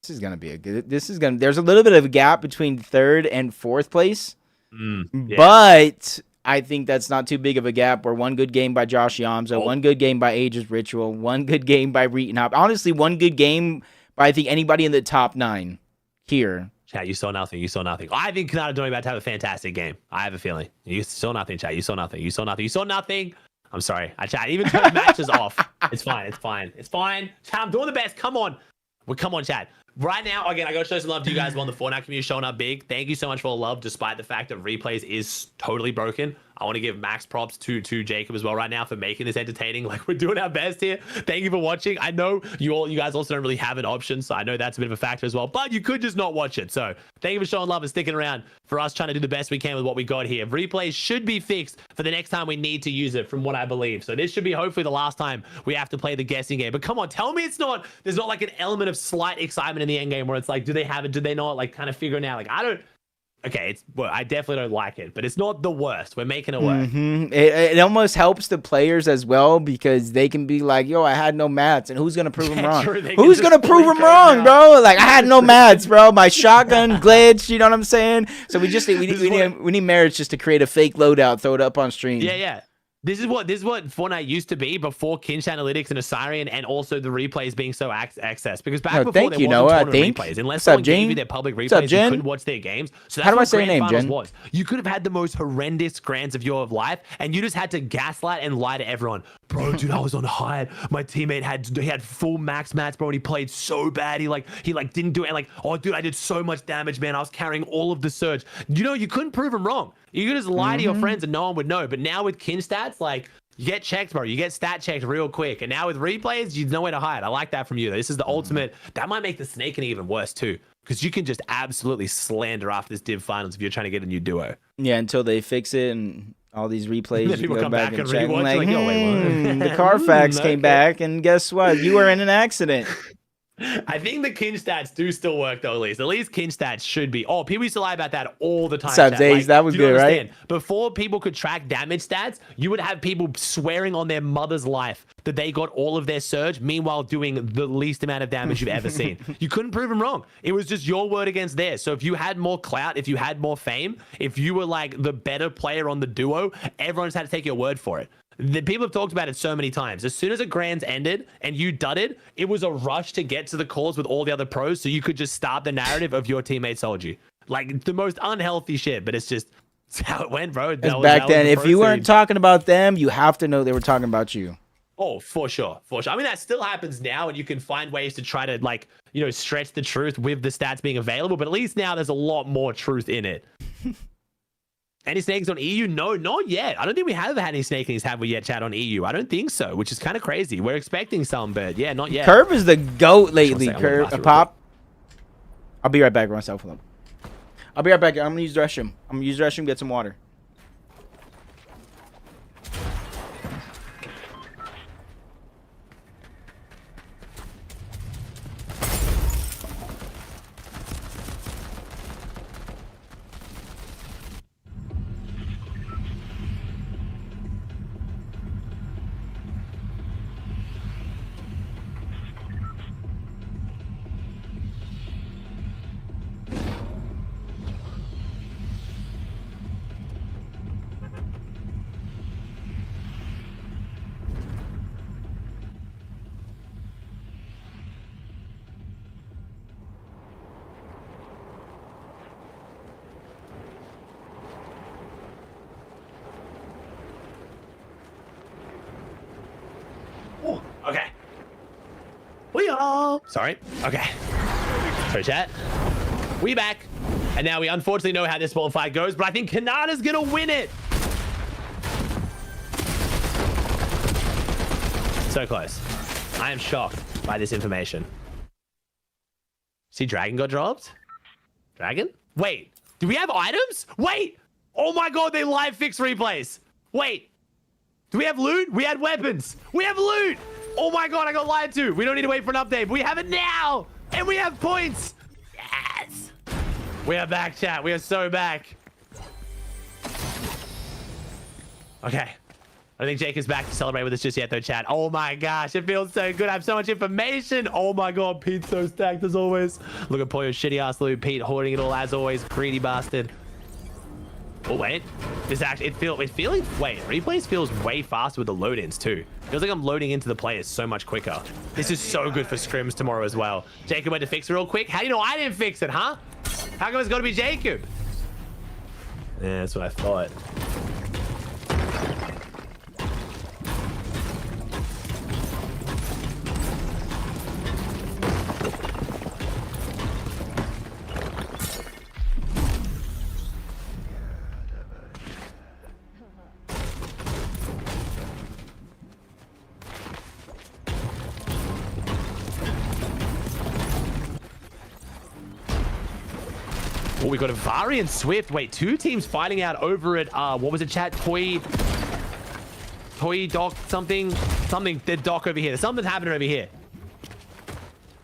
This is going to be a good, there's a little bit of a gap between third and fourth place. Yeah. But I think that's not too big of a gap. Where one good game by Josh Yamzo, one good game by Aegis Ritual, one good game by Reeton Hop. Honestly, one good game by I think anybody in the top 9 here. Chat, you saw nothing. You saw nothing. I think Kanata Donny about to have a fantastic game. I have a feeling. You saw nothing, chat. You saw nothing. You saw nothing. You saw nothing. I'm sorry. I chat. Even the match is off. It's fine. It's fine. It's fine. Chat, I'm doing the best. Come on. Well, come on, chat. Right now, again, I got to show some love to you guys on the FORTNITE community showing up big. Thank you so much for the love, despite the fact that replays is totally broken. I want to give max props to Jacob as well right now for making this entertaining. Like, we're doing our best here. Thank you for watching. I know you guys also don't really have an option, so I know that's a bit of a factor as well, but you could just not watch it. So thank you for showing love and sticking around for us trying to do the best we can with what we got here. Replays should be fixed for the next time we need to use it, from what I believe. So this should be hopefully the last time we have to play the guessing game. But come on, tell me there's not like an element of slight excitement in the end game where it's like, do they have it? Do they not? Like, kind of figuring out, like, I don't. Okay, I definitely don't like it, but it's not the worst. We're making it work. It almost helps the players as well, because they can be like, yo, I had no mats, and who's going to prove them wrong? Who's going to prove them wrong, bro? Like, I had no mats, bro. My shotgun glitched, you know what I'm saying? So we need Marriage just to create a fake loadout, throw it up on stream. Yeah. This is what FORTNITE used to be before Kinch Analytics and Osirian, and also the replays being so accessed. Because back before there wasn't tournament replays. Unless someone gave you their public replays, you couldn't watch their games. So that's How do I what say your Grand name, Finals Jen? was. You could have had the most horrendous grands of your life, and you just had to gaslight and lie to everyone. Bro, dude, I was on high. My teammate had full max mats, bro, and he played so bad. He didn't do it. And like, oh, dude, I did so much damage, man. I was carrying all of the surge. You couldn't prove him wrong. You could just lie to your friends and no one would know. But now with Kin stats, like, you get checked, bro. You get stat checked real quick. And now with replays, you know where to hide. I like that from you. This is the ultimate. That might make the snaking even worse, too. Because you can just absolutely slander after this Div Finals if you're trying to get a new duo. Yeah, until they fix it and all these replays, you people go come back and check. rewatch. Like, Yo, wait, what? the Carfax came back, and guess what? You were in an accident. I think the Kin stats do still work, though, at least. At least Kin stats should be. Oh, people used to lie about that all the time. What's up, Zays? That was good, right? Before people could track damage stats, you would have people swearing on their mother's life that they got all of their surge, meanwhile doing the least amount of damage you've ever seen. You couldn't prove them wrong. It was just your word against theirs. So if you had more clout, if you had more fame, if you were like the better player on the duo, everyone just had to take your word for it. The people have talked about it so many times. As soon as a grands ended and you dudded, it was a rush to get to the calls with all the other pros, so you could just start the narrative of your teammates told you. Like, the most unhealthy shit, but it's how it went, bro. Back then, if you weren't talking about them, you have to know they were talking about you. Oh, for sure. I mean, that still happens now, and you can find ways to try to, like, stretch the truth with the stats being available, but at least now there's a lot more truth in it. Any snakes on EU? No, not yet. I don't think we have had any snakings, have we yet, chat on EU? I don't think so, which is kind of crazy. We're expecting some, but yeah, not yet. Curve is the GOAT lately. Curve, Pop. I'll be right back, myself. I'll be right back. I'm gonna use the restroom. I'm gonna use the restroom, get some water. Okay. We are. Sorry. Okay. So chat. We back. And now we unfortunately know how this ball fight goes, but I think Kanata's gonna win it. So close. I am shocked by this information. See, Dragon got dropped? Dragon? Wait, do we have items? Wait! Oh my god, they live fix replays. Wait. Do we have loot? We had weapons. We have loot. Oh my god, I got lied to. We don't need to wait for an update. We have it now. And we have points. Yes. We are back, chat. We are so back. Okay. I don't think Jake is back to celebrate with us just yet, though, chat. Oh my gosh, it feels so good. I have so much information. Oh my god, Pete's so stacked as always. Look at Poyo's shitty ass loot. Pete hoarding it all as always. Greedy bastard. Oh wait, this actually wait, replays feels way faster with the load-ins too. Feels like I'm loading into the players so much quicker. This is so good for scrims tomorrow as well. Jacob went to fix it real quick. How do you know I didn't fix it, huh? How come it's got to be Jacob? Yeah, that's what I thought. Oh, we got a Vari and Swift. Wait, two teams fighting out over it. What was it, chat? Toy dock something. The dock over here. There's something happening over here.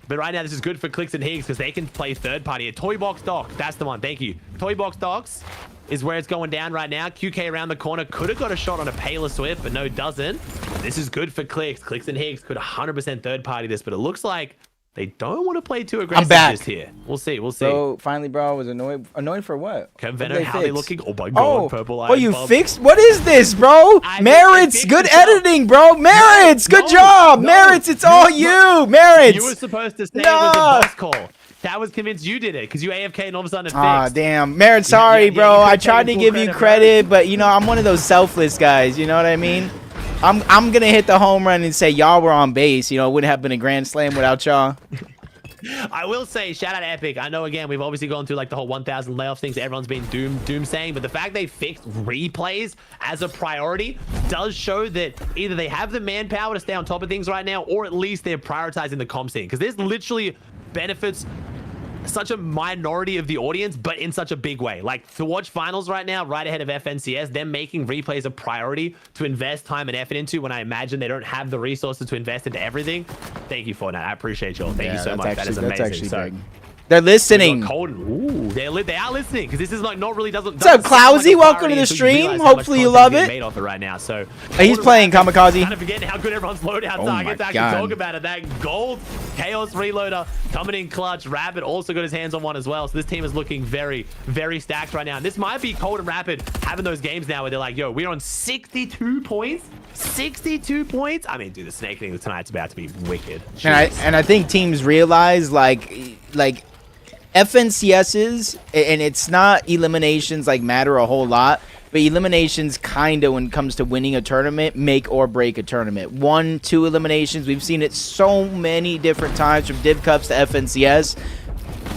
But right now, this is good for Clicks and Higgs because they can play third party. A Toy Box Dock. That's the one. Thank you. Toy Box Docks is where it's going down right now. QK around the corner. Could have got a shot on a Paler Swift, but no, doesn't. This is good for Clicks. Clicks and Higgs could 100% third party this, but it looks like they don't want to play too aggressive just here. We'll see. We'll see. So finally, bro, I was annoyed. Annoyed for what? Venom, how they looking? Oh my god, purple eye. Oh, you fixed? What is this, bro? Merits, good editing, bro. Merits, good job. Merits, it's all you. Merits. You were supposed to say it was a boss call. That was convinced you did it because you AFK and all of a sudden it fixed. Ah, damn. Merits, sorry, bro. I tried to give you credit, but you know, I'm one of those selfless guys. You know what I mean? I'm gonna hit the home run and say y'all were on base. You know, it wouldn't have been a grand slam without y'all. I will say, shout out Epic. I know, again, we've obviously gone through like the whole 1,000 layoff things. Everyone's been doom saying, but the fact they fixed replays as a priority does show that either they have the manpower to stay on top of things right now, or at least they're prioritizing the comp scene. Because this literally benefits such a minority of the audience, but in such a big way. Like, to watch finals right now, right ahead of FNCS, them making replays a priority to invest time and effort into when I imagine they don't have the resources to invest into everything. Thank you, FORTNITE. I appreciate you all. Thank you so much. That is amazing. So, they're listening. Ooh, they are listening because this is like not really doesn't. What's up, Clousy? Welcome to the stream. Hopefully you love it. Made off it right now. So he's playing Kamikaze. Kind of forgetting how good everyone's loadouts are. I get to actually talk about it. That gold Chaos reloader coming in clutch. Rapid also got his hands on one as well. So this team is looking very, very stacked right now. And this might be Cold and Rapid having those games now where they're like, yo, we're on 62 points. 62 points. I mean, dude, the snake thing tonight's about to be wicked. And I think teams realize like FNCS's, and it's not eliminations like matter a whole lot, but eliminations kind of, when it comes to winning a tournament, make or break a tournament. 1, 2 eliminations, we've seen it so many different times from Div Cups to FNCS.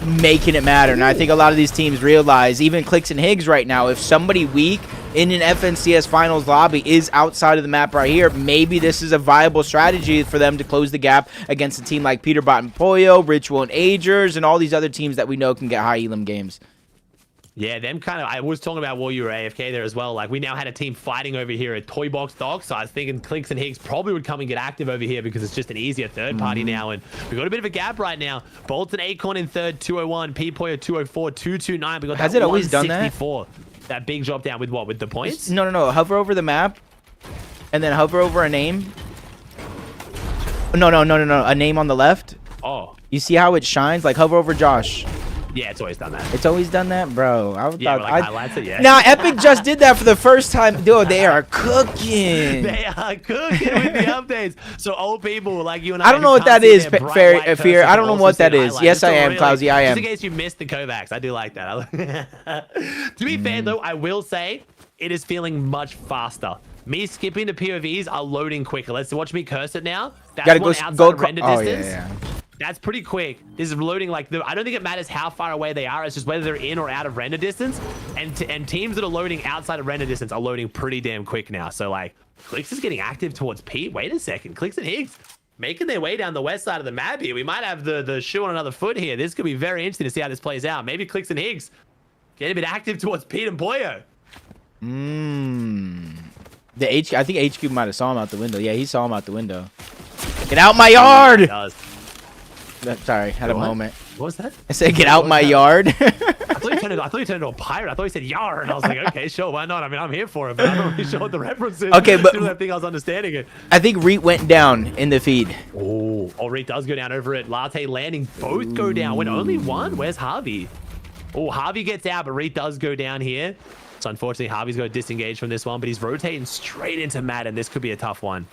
making it matter. And I think a lot of these teams realize, even Clicks and Higgs right now, if somebody weak in an FNCS finals lobby is outside of the map right here, maybe this is a viable strategy for them to close the gap against a team like Peterbot and Pollo, Ritual and Agers, and all these other teams that we know can get high elim games. Yeah, them kind of. I was talking about while you were AFK there as well. Like, we now had a team fighting over here at Toy Box Dogs. So I was thinking Clicks and Higgs probably would come and get active over here because it's just an easier third party now. And we've got a bit of a gap right now. Bolts and Acorn in third, 201. P-Poyo 204, 229. We got Has it always done that? That big drop down with what? With the points? No. Hover over the map and then hover over a name. No. A name on the left. Oh. You see how it shines? Like, hover over Josh. Yeah, it's always done that. It's always done that, bro. Highlights it, yeah. Nah, Epic just did that for the first time. Dude, they are cooking. They are cooking with the updates. So old people like you and I don't know what that is, Fear. I don't know what that is. Yes, I am, Clousy. I am. Just in case you missed the Kovacs, I do like that. To be fair, though, I will say it is feeling much faster. Me skipping to POVs are loading quicker. Let's watch me curse it now. That's gotta one outside of render distance. Yeah. That's pretty quick. This is loading like I don't think it matters how far away they are. It's just whether they're in or out of render distance. And teams that are loading outside of render distance are loading pretty damn quick now. So like, Clicks is getting active towards Pete. Wait a second, Clicks and Higgs making their way down the west side of the map here. We might have the shoe on another foot here. This could be very interesting to see how this plays out. Maybe Clicks and Higgs get a bit active towards Pete and Pollo. I think HQ might have saw him out the window. Yeah, he saw him out the window. Get out my yard! Sorry, had a moment. What was that? I said, get out my yard. I thought you turned into a pirate. I thought you said yard. I was like, okay, sure, why not? I mean, I'm here for it, but I'm not really sure what the reference is. Okay, but I think I was understanding it. I think Reet went down in the feed. Oh, Reet does go down over it. Latte Landing both go down. When only one? Where's Harvey? Oh, Harvey gets out, but Reet does go down here. So unfortunately, Harvey's got to disengage from this one, but he's rotating straight into Madden. This could be a tough one.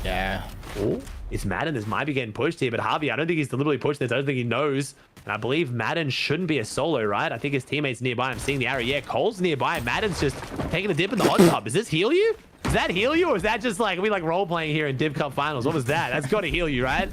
Yeah. Oh, it's Madden. This might be getting pushed here, but Harvey, I don't think he's deliberately pushing this. I don't think he knows. And I believe Madden shouldn't be a solo, right? I think his teammate's nearby. I'm seeing the arrow. Yeah, Cole's nearby. Madden's just taking a dip in the hot tub. Does this heal you? Does that heal you? Or is that just like, we like role-playing here in Div Cup Finals? What was that? That's got to heal you, right?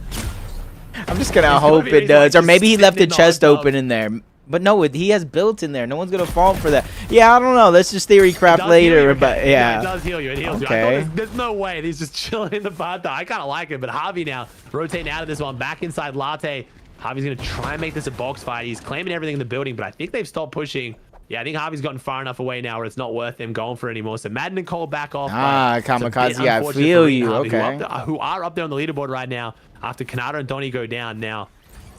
I'm just going to hope it does. Or maybe he left the chest open in there. But no, he has built in there. No one's going to fall for that. Yeah, I don't know. Let's just theory craft later. But yeah. It does heal you. It heals you. There's no way. He's just chilling in the bathtub. I kind of like it. But Harvey now rotating out of this one. Back inside Latte. Harvey's going to try and make this a box fight. He's claiming everything in the building. But I think they've stopped pushing. Yeah, I think Harvey's gotten far enough away now where it's not worth them going for it anymore. So Madden and Cole back off. Kamikaze, I feel you. Harvey, Okay. Who are up there on the leaderboard right now after Kanata and Donnie go down now.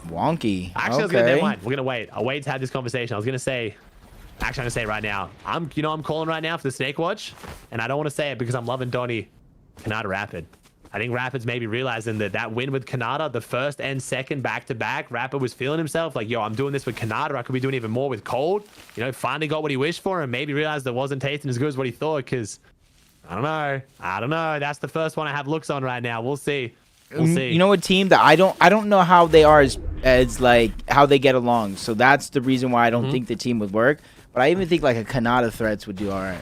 Wonky. Actually, I was gonna, never mind. We're gonna wait. I'll wait to have this conversation. I was gonna say, actually, I'm gonna say it right now. I'm calling right now for the Snake Watch, and I don't want to say it because I'm loving Donnie. Kanata Rapid. I think Rapid's maybe realizing that win with Kanata, the first and second back-to-back, Rapid was feeling himself like, yo, I'm doing this with Kanata. I could be doing even more with Cold. Finally got what he wished for, and maybe realized it wasn't tasting as good as what he thought. Because I don't know. That's the first one I have looks on right now. We'll see. We'll see. You know a team that I don't know how they are as like how they get along. So that's the reason why I don't think the team would work. But I even think like a Kanata Threats would do all right.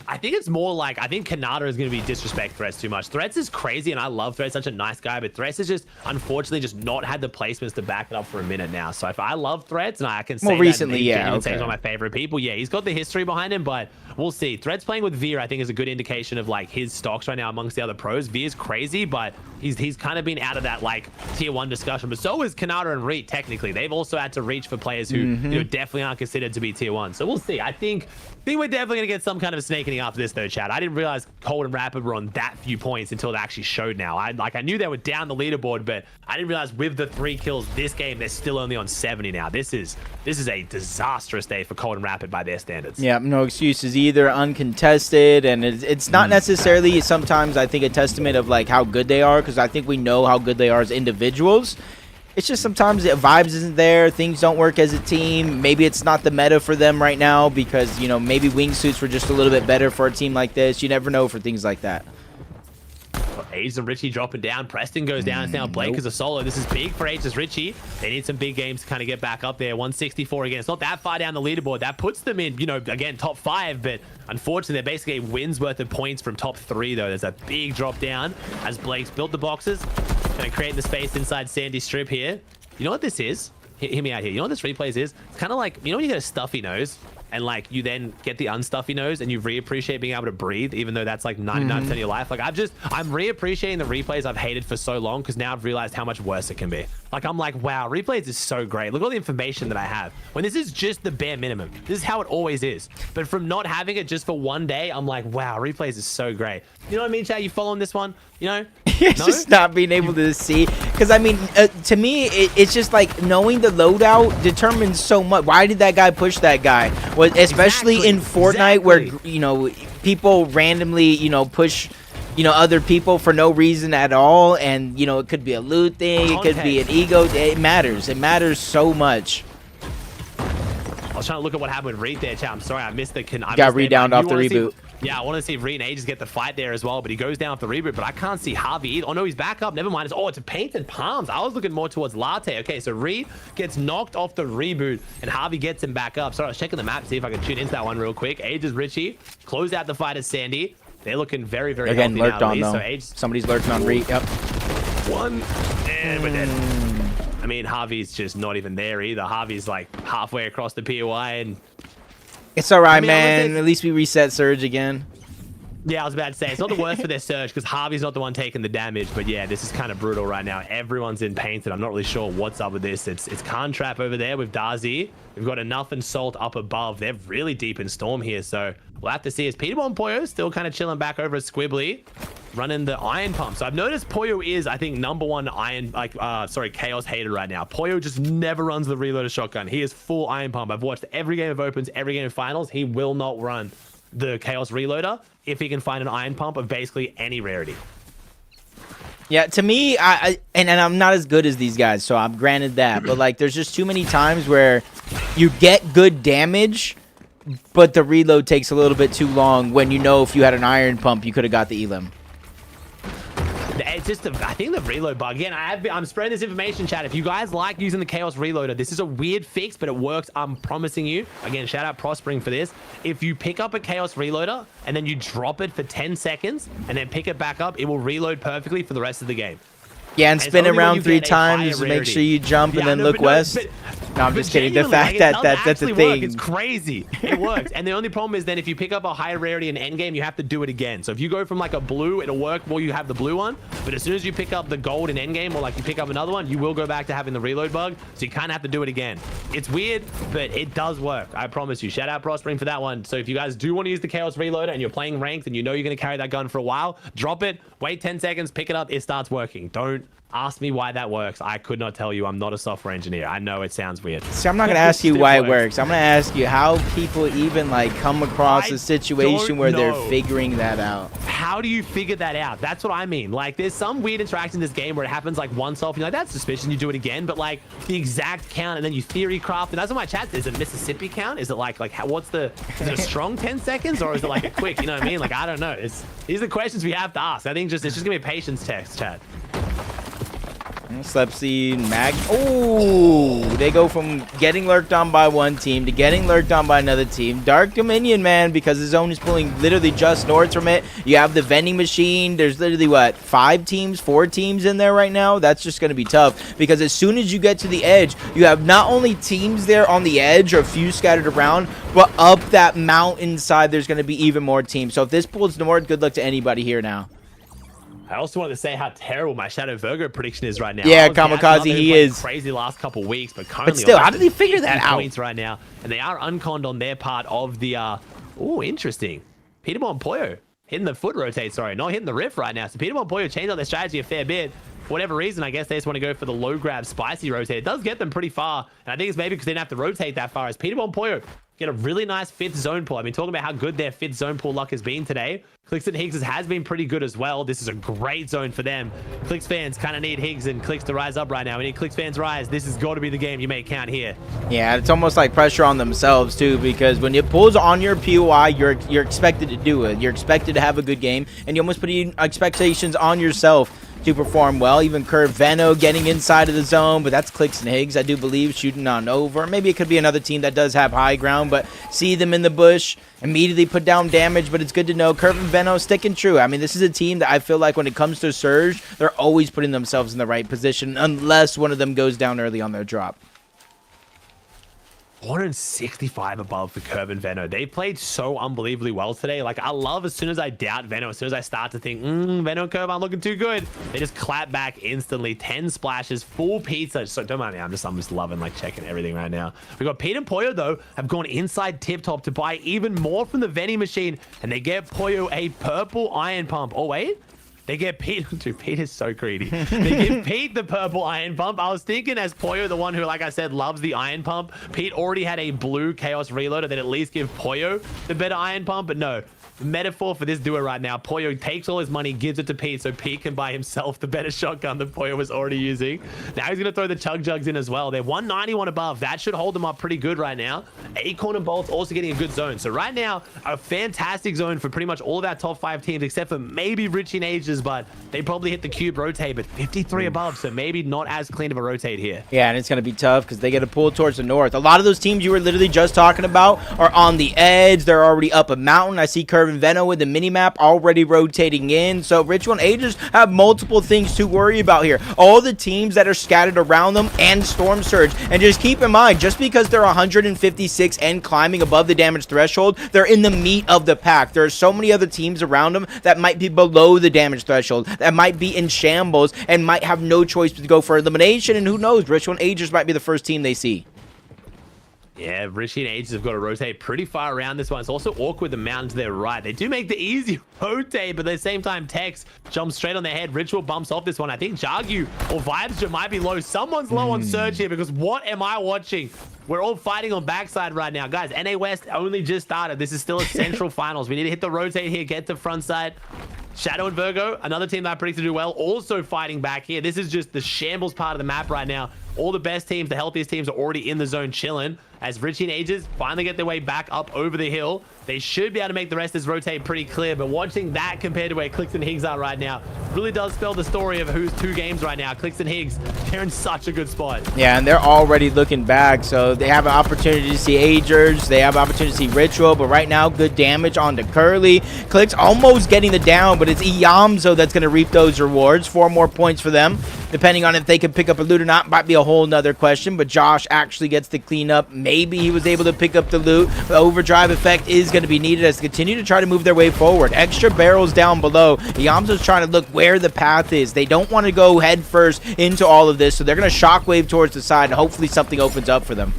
I think it's more like, I think Kanata is going to be disrespect Threats too much. Threats is crazy, and I love Threats, such a nice guy, but Threats has just, unfortunately, just not had the placements to back it up for a minute now. So if I love Threats, and I can say recently, he's one of my favorite people. Yeah, he's got the history behind him, but we'll see. Threats playing with Veer, I think, is a good indication of like his stocks right now amongst the other pros. Veer's crazy, but he's kind of been out of that like tier 1 discussion. But so is Kanata and Reet, technically. They've also had to reach for players who definitely aren't considered to be tier 1. So we'll see. I think we're definitely going to get some kind of snaking after this, though, Chad. I didn't realize Cold and Rapid were on that few points until they actually showed now. I knew they were down the leaderboard, but I didn't realize with the 3 kills this game, they're still only on 70 now. This is a disastrous day for Cold and Rapid by their standards. Yeah, no excuses either. Uncontested, and it's not necessarily sometimes I think a testament of like how good they are, because I think we know how good they are as individuals. It's just sometimes the vibes isn't there. Things don't work as a team. Maybe it's not the meta for them right now because, maybe wingsuits were just a little bit better for a team like this. You never know for things like that. Ages and Richie dropping down. Preston goes down. It's now Blake as a solo. This is big for Ages Richie. They need some big games to kind of get back up there. 164 again. It's not that far down the leaderboard. That puts them in, again, top 5. But unfortunately, they're basically wins worth of points from top 3, though. There's a big drop down as Blake's built the boxes. Gonna create the space inside Sandy Strip here. You know what this is? Hear me out here. You know what this replays is? It's kind of like, you know when you get a stuffy nose and like you then get the unstuffy nose and you reappreciate being able to breathe, even though that's like 99% of your life. Like I'm reappreciating the replays I've hated for so long because now I've realized how much worse it can be. Like I'm like, wow, replays is so great. Look at all the information that I have. When this is just the bare minimum. This is how it always is. But from not having it just for one day, I'm like, wow, replays is so great. You know what I mean, Chad? You following this one? You know? It's just not being able to see, because I mean, to me, it's just like knowing the loadout determines so much. Why did that guy push that guy? Well, especially in Fortnite, where you know people randomly push other people for no reason at all, and it could be a loot thing, it could be an ego. It matters so much. I was trying to look at what happened with Reed there, Chad. I'm sorry, I missed the. Got re-downed off the reboot. Yeah, I want to see if Reed and Ages get the fight there as well, but he goes down off the reboot, but I can't see Harvey either. Oh, no, he's back up. Never mind. It's a painted palms. I was looking more towards Latte. Okay, so Reed gets knocked off the reboot, and Harvey gets him back up. Sorry, I was checking the map to see if I could tune into that one real quick. Ages, Richie, close out the fight as Sandy. They're looking very, very again, healthy lurked now, on, though. So Ages, somebody's lurking on Reed. Yep. One, and we're dead. I mean, Harvey's just not even there either. Harvey's like halfway across the POI, and it's all right, man. At least we reset Surge again. Yeah, I was about to say, it's not the worst for their Surge because Harvey's not the one taking the damage. But yeah, this is kind of brutal right now. Everyone's in painted. I'm not really sure what's up with this. It's Carntrap over there with Darzi. We've got Enough and Salt up above. They're really deep in Storm here. So we'll have to see. Is Peterbomb Poyo still kind of chilling back over at Squibbly, running the Iron Pump. So I've noticed Poyo is, I think, #1 Iron, Chaos hater right now. Poyo just never runs the reloaded shotgun. He is full Iron Pump. I've watched every game of Opens, every game of Finals. He will not run the Chaos Reloader if he can find an Iron Pump of basically any rarity. Yeah, to me, and I'm not as good as these guys, so I'm granted that. But like, there's just too many times where you get good damage, but the reload takes a little bit too long. When if you had an Iron Pump, you could have got the Elim. It's just, I think the reload bug. Again, I'm spreading this information, chat. If you guys like using the Chaos Reloader, this is a weird fix, but it works. I'm promising you. Again, shout out Prospering for this. If you pick up a Chaos Reloader and then you drop it for 10 seconds and then pick it back up, it will reload perfectly for the rest of the game. Yeah, and spin around 3 times. Make sure you jump and then look west. No, I'm just kidding. The fact that that's a thing. It's crazy. It works. And the only problem is then if you pick up a higher rarity in endgame, you have to do it again. So if you go from like a blue, it'll work while you have the blue one. But as soon as you pick up the gold in endgame, or like you pick up another one, you will go back to having the reload bug. So you kind of have to do it again. It's weird, but it does work. I promise you. Shout out Prospering for that one. So if you guys do want to use the Chaos Reloader and you're playing ranked and you know you're going to carry that gun for a while, drop it, wait 10 seconds, pick it up, it starts working. Don't ask me why that works. I could not tell you. I'm not a software engineer. I know it sounds weird. See, I'm not going to ask you why it works. I'm going to ask you how people even like come across a situation where they're figuring that out. How do you figure that out? That's what I mean. Like, there's some weird interaction in this game where it happens like once off. You're like, that's suspicious. You do it again. But like the exact count and then you theory craft. And that's what my chat says. Is it Mississippi count? Is it like what's the, is it a strong 10 seconds or is it like a quick? You know what I mean? Like, I don't know. These are the questions we have to ask. I think it's just going to be a patience test, chat. Slepsy, Mag. Oh, they go from getting lurked on by one team to getting lurked on by another team. Dark Dominion, man, because the zone is pulling literally just north from it. You have the vending machine. There's literally, what, 4 teams in there right now? That's just going to be tough because as soon as you get to the edge, you have not only teams there on the edge or a few scattered around, but up that mountainside, there's going to be even more teams. So if this pulls north, good luck to anybody here now. I also wanted to say how terrible my Shadow Virgo prediction is right now. Yeah, Kamikaze, he is crazy last couple weeks, but currently, but still, how did he figure that out? Points right now, and they are unconned on their part of the. Oh, interesting. Peterbomb Poyo hitting the foot rotate. Sorry, not hitting the riff right now. So Peterbomb Poyo changed up their strategy a fair bit. For whatever reason, I guess they just want to go for the low grab spicy rotate. It does get them pretty far, and I think it's maybe because they didn't have to rotate that far. As Peterbomb Poyo get a really nice 5th zone pull. I've been talking about how good their 5th zone pull luck has been today. Clicks and Higgs has been pretty good as well. This is a great zone for them. Clicks fans kind of need Higgs and Clicks to rise up right now. We need Clicks fans rise. This has got to be the game you make count here. Yeah, it's almost like pressure on themselves too, because when it pulls on your POI, you're expected to do it. You're expected to have a good game, and you almost put expectations on yourself to perform well. Even Curve Veno getting inside of the zone, but that's Clicks and Higgs, I do believe, shooting on over. Maybe it could be another team that does have high ground, but see them in the bush, immediately put down damage, but it's good to know Curve and Veno sticking true. I mean, this is a team that I feel like when it comes to Surge, they're always putting themselves in the right position unless one of them goes down early on their drop. 465 above for Curve and Veno. They played so unbelievably well today. Like, I love as soon as I doubt Veno, as soon as I start to think, Veno and Curve aren't looking too good, they just clap back instantly. 10 splashes, full pizza. So don't mind me, I'm just loving like checking everything right now. We got Pete and Pollo though, have gone inside Tip Top to buy even more from the vending machine, and they get Pollo a purple iron pump. Oh wait. They get Pete. Dude, Pete is so greedy. They give Pete the purple iron pump. I was thinking as Pollo, the one who, like I said, loves the iron pump, Pete already had a blue Chaos Reloader that at least give Pollo the better iron pump, but no. Metaphor for this duo right now. Pollo takes all his money, gives it to Pete, so Pete can buy himself the better shotgun that Pollo was already using. Now he's going to throw the Chug Jugs in as well. They're 191 above. That should hold them up pretty good right now. Acorn and Bolt's also getting a good zone. So right now, a fantastic zone for pretty much all of our top 5 teams, except for maybe Richie and Ages, but they probably hit the cube rotate, but 53 above, so maybe not as clean of a rotate here. Yeah, and it's going to be tough because they get a pull towards the north. A lot of those teams you were literally just talking about are on the edge. They're already up a mountain. I see Curve and Veno with the mini map already rotating in. So Ritual and Ages have multiple things to worry about here. All the teams that are scattered around them and Storm Surge. And just keep in mind, just because they're 156 and climbing above the damage threshold, they're in the meat of the pack. There are so many other teams around them that might be below the damage threshold, that might be in shambles, and might have no choice but to go for elimination. And who knows, Ritual and Ages might be the first team they see. Yeah, Richie and Ages have got to rotate pretty far around this one. It's also awkward, the mountain to their right. They do make the easy rotate, but at the same time, Tex jumps straight on their head. Ritual bumps off this one. I think Jagu or Vibes might be low. Someone's low on Surge here, because what am I watching? We're all fighting on backside right now. Guys, NA West only just started. This is still a central finals. We need to hit the rotate here, get to front side. Shadow and Virgo, another team that I predict to do well, also fighting back here. This is just the shambles part of the map right now. All the best teams, the healthiest teams are already in the zone chilling. As Richie and Ages finally get their way back up over the hill, they should be able to make the rest of this rotate pretty clear. But watching that compared to where Clicks and Higgs are right now really does spell the story of who's 2 games right now. Clicks and Higgs, they're in such a good spot. Yeah, and they're already looking back, so they have an opportunity to see Agers, they have an opportunity to see Ritual, but right now, good damage on the Curly. Clicks almost getting the down, but it's Iyamzo that's going to reap those rewards. 4 more points for them. Depending on if they can pick up a loot or not, might be a whole nother question, but Josh actually gets the cleanup. Maybe he was able to pick up the loot. The overdrive effect is going to be needed as they continue to try to move their way forward. Extra barrels down below. Iyamzo's trying to look where the path is. They don't want to go head first into all of this, so they're going to shockwave towards the side, and hopefully something opens up for them.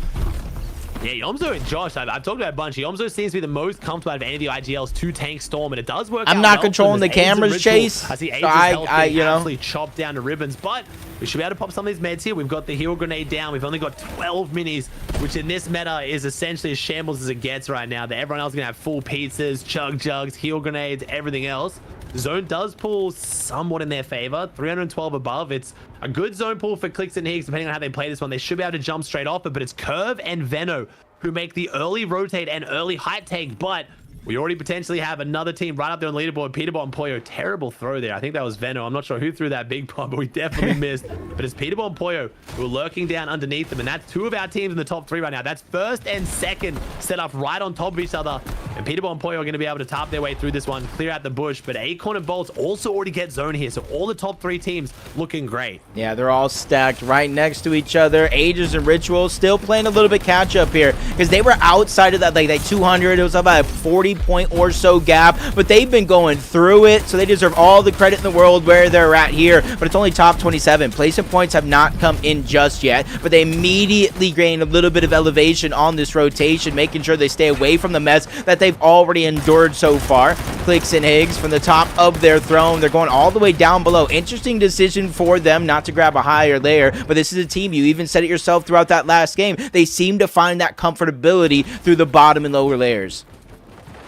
Yeah, Yomzo and Josh, I've talked about a bunch. Yomzo seems to be the most comfortable out of any of the IGLs to tank Storm, and it does work. I'm not controlling the cameras, Chase. I see Ages you know, absolutely chopped down to ribbons, but we should be able to pop some of these meds here. We've got the heal grenade down. We've only got 12 minis, which in this meta is essentially as shambles as it gets right now. That everyone else is gonna have full pizzas, chug jugs, heal grenades, everything else. Zone does pull somewhat in their favor. 312 above. It's a good zone pull for Clicks and Higgs, depending on how they play this one. They should be able to jump straight off it, but it's Curve and Veno who make the early rotate and early height take, but we already potentially have another team right up there on the leaderboard. Peterbot and Pollo, terrible throw there. I think that was Veno. I'm not sure who threw that big bomb, but we definitely missed. But it's Peterbot and Pollo who are lurking down underneath them, and that's 2 of our teams in the top 3 right now. That's first and second set up right on top of each other, and Peterbot and Pollo are going to be able to top their way through this one, clear out the bush. But Acorn and Bolts also already get zone here, so all the top 3 teams looking great. Yeah, they're all stacked right next to each other. Ages and Ritual still playing a little bit catch up here, because they were outside of that, like 200. It was about a 40 point or so gap, but they've been going through it, so they deserve all the credit in the world where they're at here. But it's only top 27. Placement points have not come in just yet, but they immediately gain a little bit of elevation on this rotation, making sure they stay away from the mess that they've already endured so far. Clicks and Higgs from the top of their throne, they're going all the way down below. Interesting decision for them not to grab a higher layer, but this is a team, you even said it yourself throughout that last game, they seem to find that comfortability through the bottom and lower layers.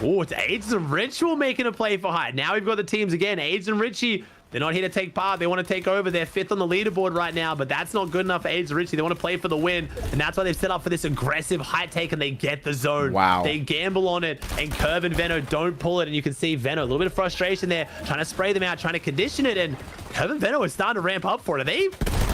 Oh, it's Ages and Ritual making a play for height. Now we've got the teams again. Ages and Richie They're not here to take part. They want to take over. They're 5th on the leaderboard right now, but that's not good enough for Aids Richie. They want to play for the win, and that's why they've set up for this aggressive high take, and they get the zone. Wow. They gamble on it, and Curve and Veno don't pull it, and you can see Veno, a little bit of frustration there, trying to spray them out, trying to condition it, and Curve and Veno are starting to ramp up for it.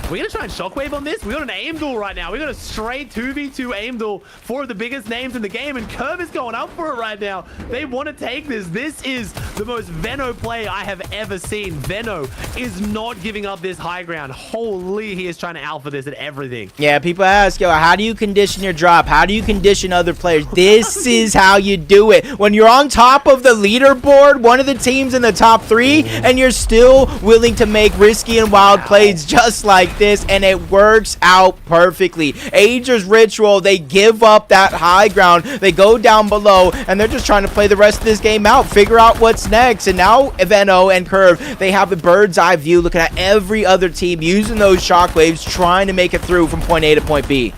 We're going to try and shockwave on this. We got an aim duel right now. We got a straight 2v2 aim duel. 4 of the biggest names in the game, and Curve is going up for it right now. They want to take this. This is the most Veno play I have ever seen. Veno is not giving up this high ground. Holy, he is trying to alpha this at everything. Yeah, people ask, yo, how do you condition your drop? How do you condition other players? This is how you do it. When you're on top of the leaderboard, one of the teams in the top 3, and you're still willing to make risky and wild plays just like this, and it works out perfectly. Ager's Ritual, they give up that high ground, they go down below, and they're just trying to play the rest of this game out, figure out what's next. And now Veno and Curve, they have a bird's eye view looking at every other team using those shockwaves, trying to make it through from point A to point B.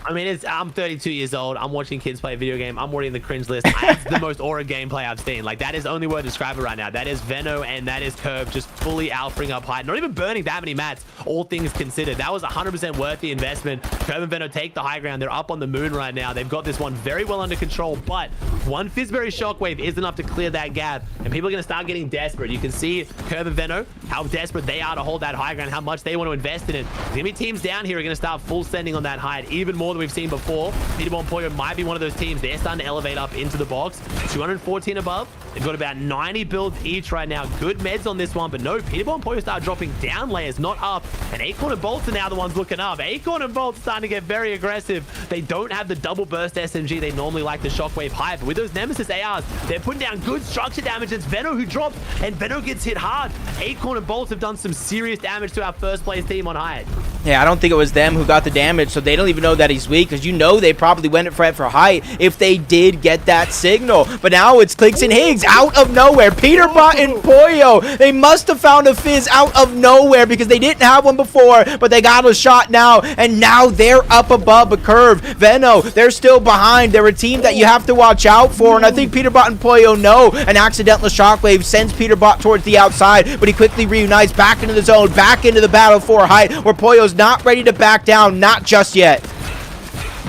I mean, I'm 32 years old. I'm watching kids play a video game. I'm already in the cringe list. That's the most aura gameplay I've seen. Like, that is the only word to describe it right now. That is Veno and that is Curve just fully alphaing up high. Not even burning that many mats, all things considered. That was 100% worth the investment. Curve and Veno take the high ground. They're up on the moon right now. They've got this one very well under control, but one Fizzberry shockwave is enough to clear that gap, and people are going to start getting desperate. You can see Curve and Veno, how desperate they are to hold that high ground, how much they want to invest in it. There's going to be teams down here who are going to start full sending on that height, even more than we've seen before. Peterball and Poyo might be one of those teams. They're starting to elevate up into the box. 214 above. They've got about 90 builds each right now. Good meds on this one, but no, Peterball and Poyo start dropping down layers, not up. And Acorn and Bolts are now the ones looking up. Acorn and Bolts starting to get very aggressive. They don't have the double burst SMG they normally like the shockwave hype. With those Nemesis ARs, they're putting down good structure damage. It's Veno who drops, and Veno gets hit hard. Acorn and Bolts have done some serious damage to our first place team on height. Yeah, I don't think it was them who got the damage, so they don't even know that he's weak, because you know they probably went for it for height if they did get that signal. But now it's Clicks and Higgs out of nowhere. Peterbot and Poyo, they must have found a Fizz out of nowhere because they didn't have one before, but they got a shot now, and now they're up above a Curve. Veno, they're still behind. They're a team that you have to watch out for, and I think Peterbot and Poyo know. An accidental shockwave sends Peterbot towards the outside, but he quickly reunites back into the zone, back into the battle for height, where Poyo's not ready to back down, not just yet.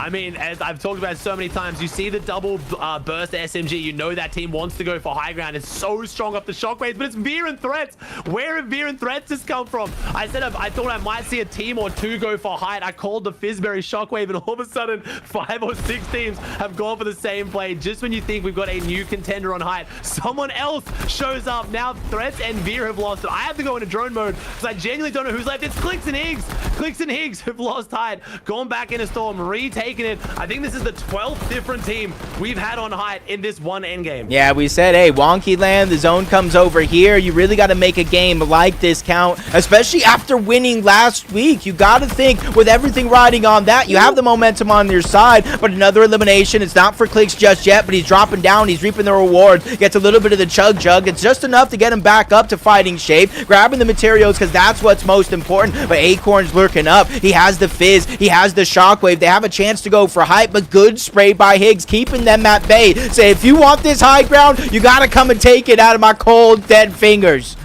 I mean, as I've talked about so many times, you see the double burst SMG, you know that team wants to go for high ground. It's so strong off the shockwaves, but it's Veer and Threats. Where have Veer and Threats just come from? I thought I might see a team or two go for height. I called the Fizzberry shockwave, and all of a sudden, 5 or 6 teams have gone for the same play. Just when you think we've got a new contender on height, someone else shows up. Now Threats and Veer have lost it. I have to go into drone mode because I genuinely don't know who's left. It's Clicks and Higgs. Clicks and Higgs have lost height, gone back into Storm, retaking it. I think this is the 12th different team we've had on height in this one endgame. Yeah, we said, hey, wonky land, the zone comes over here. You really got to make a game like this count, especially after winning last week. You got to think with everything riding on that, you have the momentum on your side, but another elimination. It's not for Clicks just yet, but he's dropping down. He's reaping the reward. Gets a little bit of the chug. It's just enough to get him back up to fighting shape, grabbing the materials because that's what's most important. But Acorn's lurking up. He has the Fizz. He has the shockwave. They have a chance to go for height, but good spray by Higgs, keeping them at bay. Say, if you want this high ground, you got to come and take it out of my cold, dead fingers.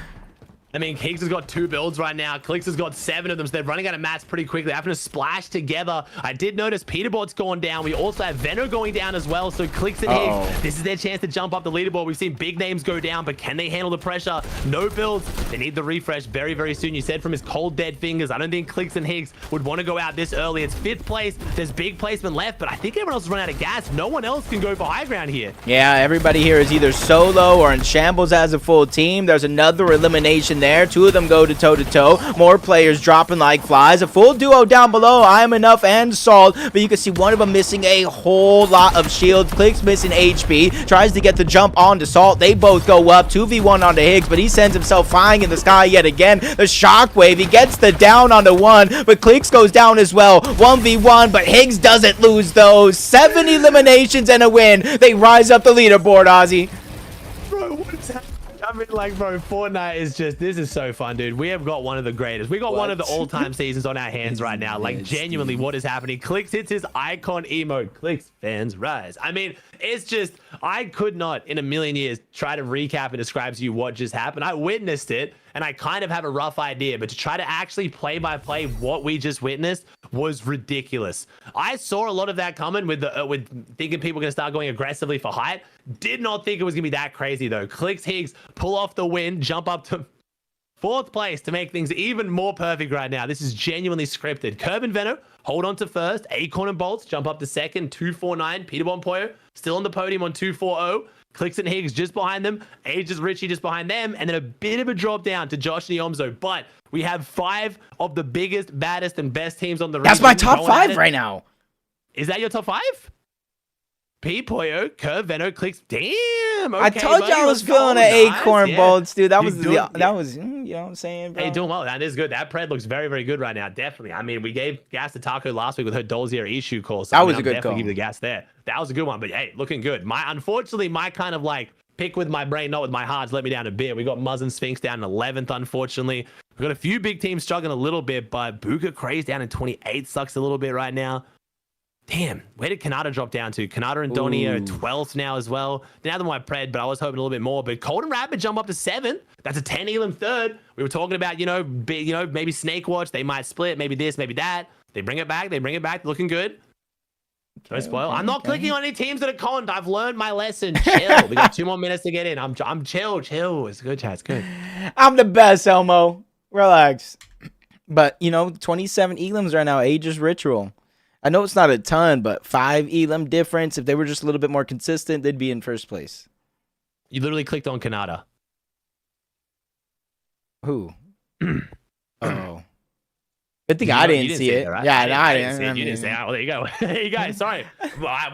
I mean, Higgs has got 2 builds right now. Clicks has got 7 of them, so they're running out of mats pretty quickly. Having to splash together. I did notice Peterbot's gone down. We also have Veno going down as well, so Clicks and Higgs, this is their chance to jump up the leaderboard. We've seen big names go down, but can they handle the pressure? No builds. They need the refresh very, very soon. You said from his cold, dead fingers, I don't think Clicks and Higgs would want to go out this early. It's 5th place. There's big placement left, but I think everyone else has run out of gas. No one else can go for high ground here. Yeah, everybody here is either solo or in shambles as a full team. There's another elimination there. 2 of them go to toe-to-toe. More players dropping like flies. A full duo down below. I am enough and Salt, but you can see one of them missing a whole lot of shields. Clicks missing HP. Tries to get the jump onto Salt. They both go up. 2v1 onto Higgs, but he sends himself flying in the sky yet again. The shockwave. He gets the down onto 1, but Clicks goes down as well. 1v1, but Higgs doesn't lose those. 7 eliminations and a win. They rise up the leaderboard, Ozzy. Bro, what's happening? I mean, like, bro, Fortnite is just, this is so fun, dude. We have got one of the greatest. We got one of the all-time seasons on our hands right now. Like, genuinely, what is happening? Clicks hits his icon emote. Clicks, fans rise. I mean, it's just, I could not in a million years try to recap and describe to you what just happened. I witnessed it, and I kind of have a rough idea, but to try to actually play by play what we just witnessed was ridiculous. I saw a lot of that coming with thinking people were going to start going aggressively for height. Did not think it was going to be that crazy though. Clix Higgs pull off the win, jump up to 4th place to make things even more perfect right now. This is genuinely scripted. Curb and Veno hold on to 1st. Acorn and Bolts jump up to 2nd. 249. Peter Bonpoyo still on the podium on 240. Clix and Higgs just behind them. Aegis Richie just behind them. And then a bit of a drop down to Josh and Yomzo. But we have 5 of the biggest, baddest, and best teams on the region. That's my top 5 right now. Is that your top 5? P, Poyo, Curve, Veno, Clix. Damn. Okay, I told you I was feeling an Acorn Bolts, dude. That was, you know what I'm saying, bro? Hey, doing well. That is good. That Pred looks very, very good right now. Definitely. I mean, we gave gas to Taco last week with her Dozier issue call. So that was a good call. Give you the gas there. That was a good one. But hey, looking good. Unfortunately, my kind of like pick with my brain, not with my hearts, let me down a bit. We got Muzz and Sphinx down in 11th, unfortunately. We've got a few big teams struggling a little bit, but Buka Craze down in 28th sucks a little bit right now. Damn, where did Kanata drop down to? Kanata and Donnie are 12th now as well. Didn't have them on my Pred, but I was hoping a little bit more. But Cold and Rapid jump up to 7th. That's a 10 Elam 3rd. We were talking about, maybe Snake Watch. They might split, maybe this, maybe that. They bring it back. Looking good. Don't spoil. I'm not clicking on any teams that are conned. I've learned my lesson. Chill. We got 2 more minutes to get in. I'm chill. It's good, chat. It's good. I'm the best, Elmo. Relax. But, 27 Elams right now. Aegis Ritual. I know it's not a ton, but 5 Elam difference. If they were just a little bit more consistent, they'd be in 1st place. You literally clicked on Kanata. Who? Oh. Good thing I didn't see it. Right? Yeah, I didn't see it. You didn't see it. Well, there you go. There you go. Sorry.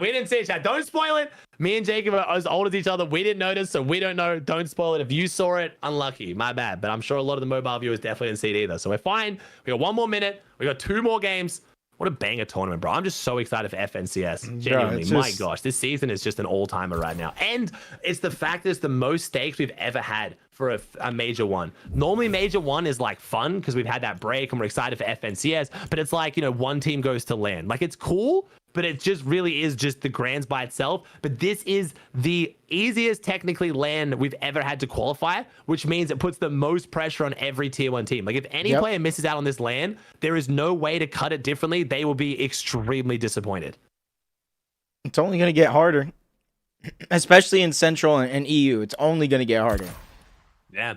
We didn't see it, chat. Don't spoil it. Me and Jacob are as old as each other. We didn't notice, so we don't know. Don't spoil it. If you saw it, unlucky. My bad. But I'm sure a lot of the mobile viewers definitely didn't see it either. So we're fine. We got 1 more minute. We got 2 more games. What a banger tournament, bro. I'm just so excited for FNCS. Genuinely. Bro, my gosh, this season is just an all-timer right now. And it's the fact that it's the most stakes we've ever had for a major one. Normally, major one is like fun because we've had that break and we're excited for FNCS. But it's like, one team goes to LAN. Like, it's cool, but it just really is just the grands by itself. But this is the easiest technically LAN we've ever had to qualify, which means it puts the most pressure on every tier 1 team. Like, if any player misses out on this LAN, there is no way to cut it differently. They will be extremely disappointed. It's only going to get harder, especially in Central and EU. It's only going to get harder. Yeah.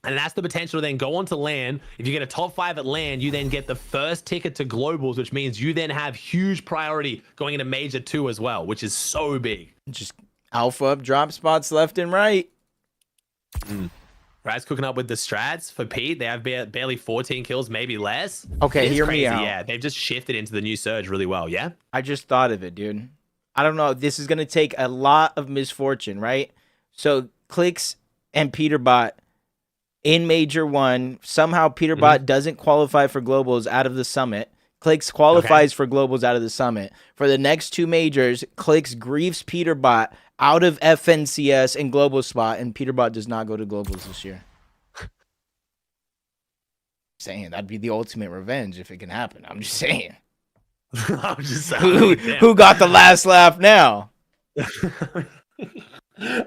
And that's the potential to then go on to LAN. If you get a top 5 at LAN, you then get the first ticket to globals, which means you then have huge priority going into major 2 as well, which is so big. Just alpha up drop spots left and right. Brad's cooking up with the strats for Pete. They have barely 14 kills, maybe less. Okay, hear me out. Yeah, they've just shifted into the new Surge really well, yeah? I just thought of it, dude. I don't know. This is going to take a lot of misfortune, right? So Clix and Peterbot in Major 1. Somehow Peterbot doesn't qualify for globals out of the summit. Clix qualifies for globals out of the summit. For the next 2 majors, Clix griefs Peterbot out of FNCS and global spot, and Peterbot does not go to globals this year. Saying that'd be the ultimate revenge if it can happen. I'm just saying. I'm just saying. Who got the last laugh now?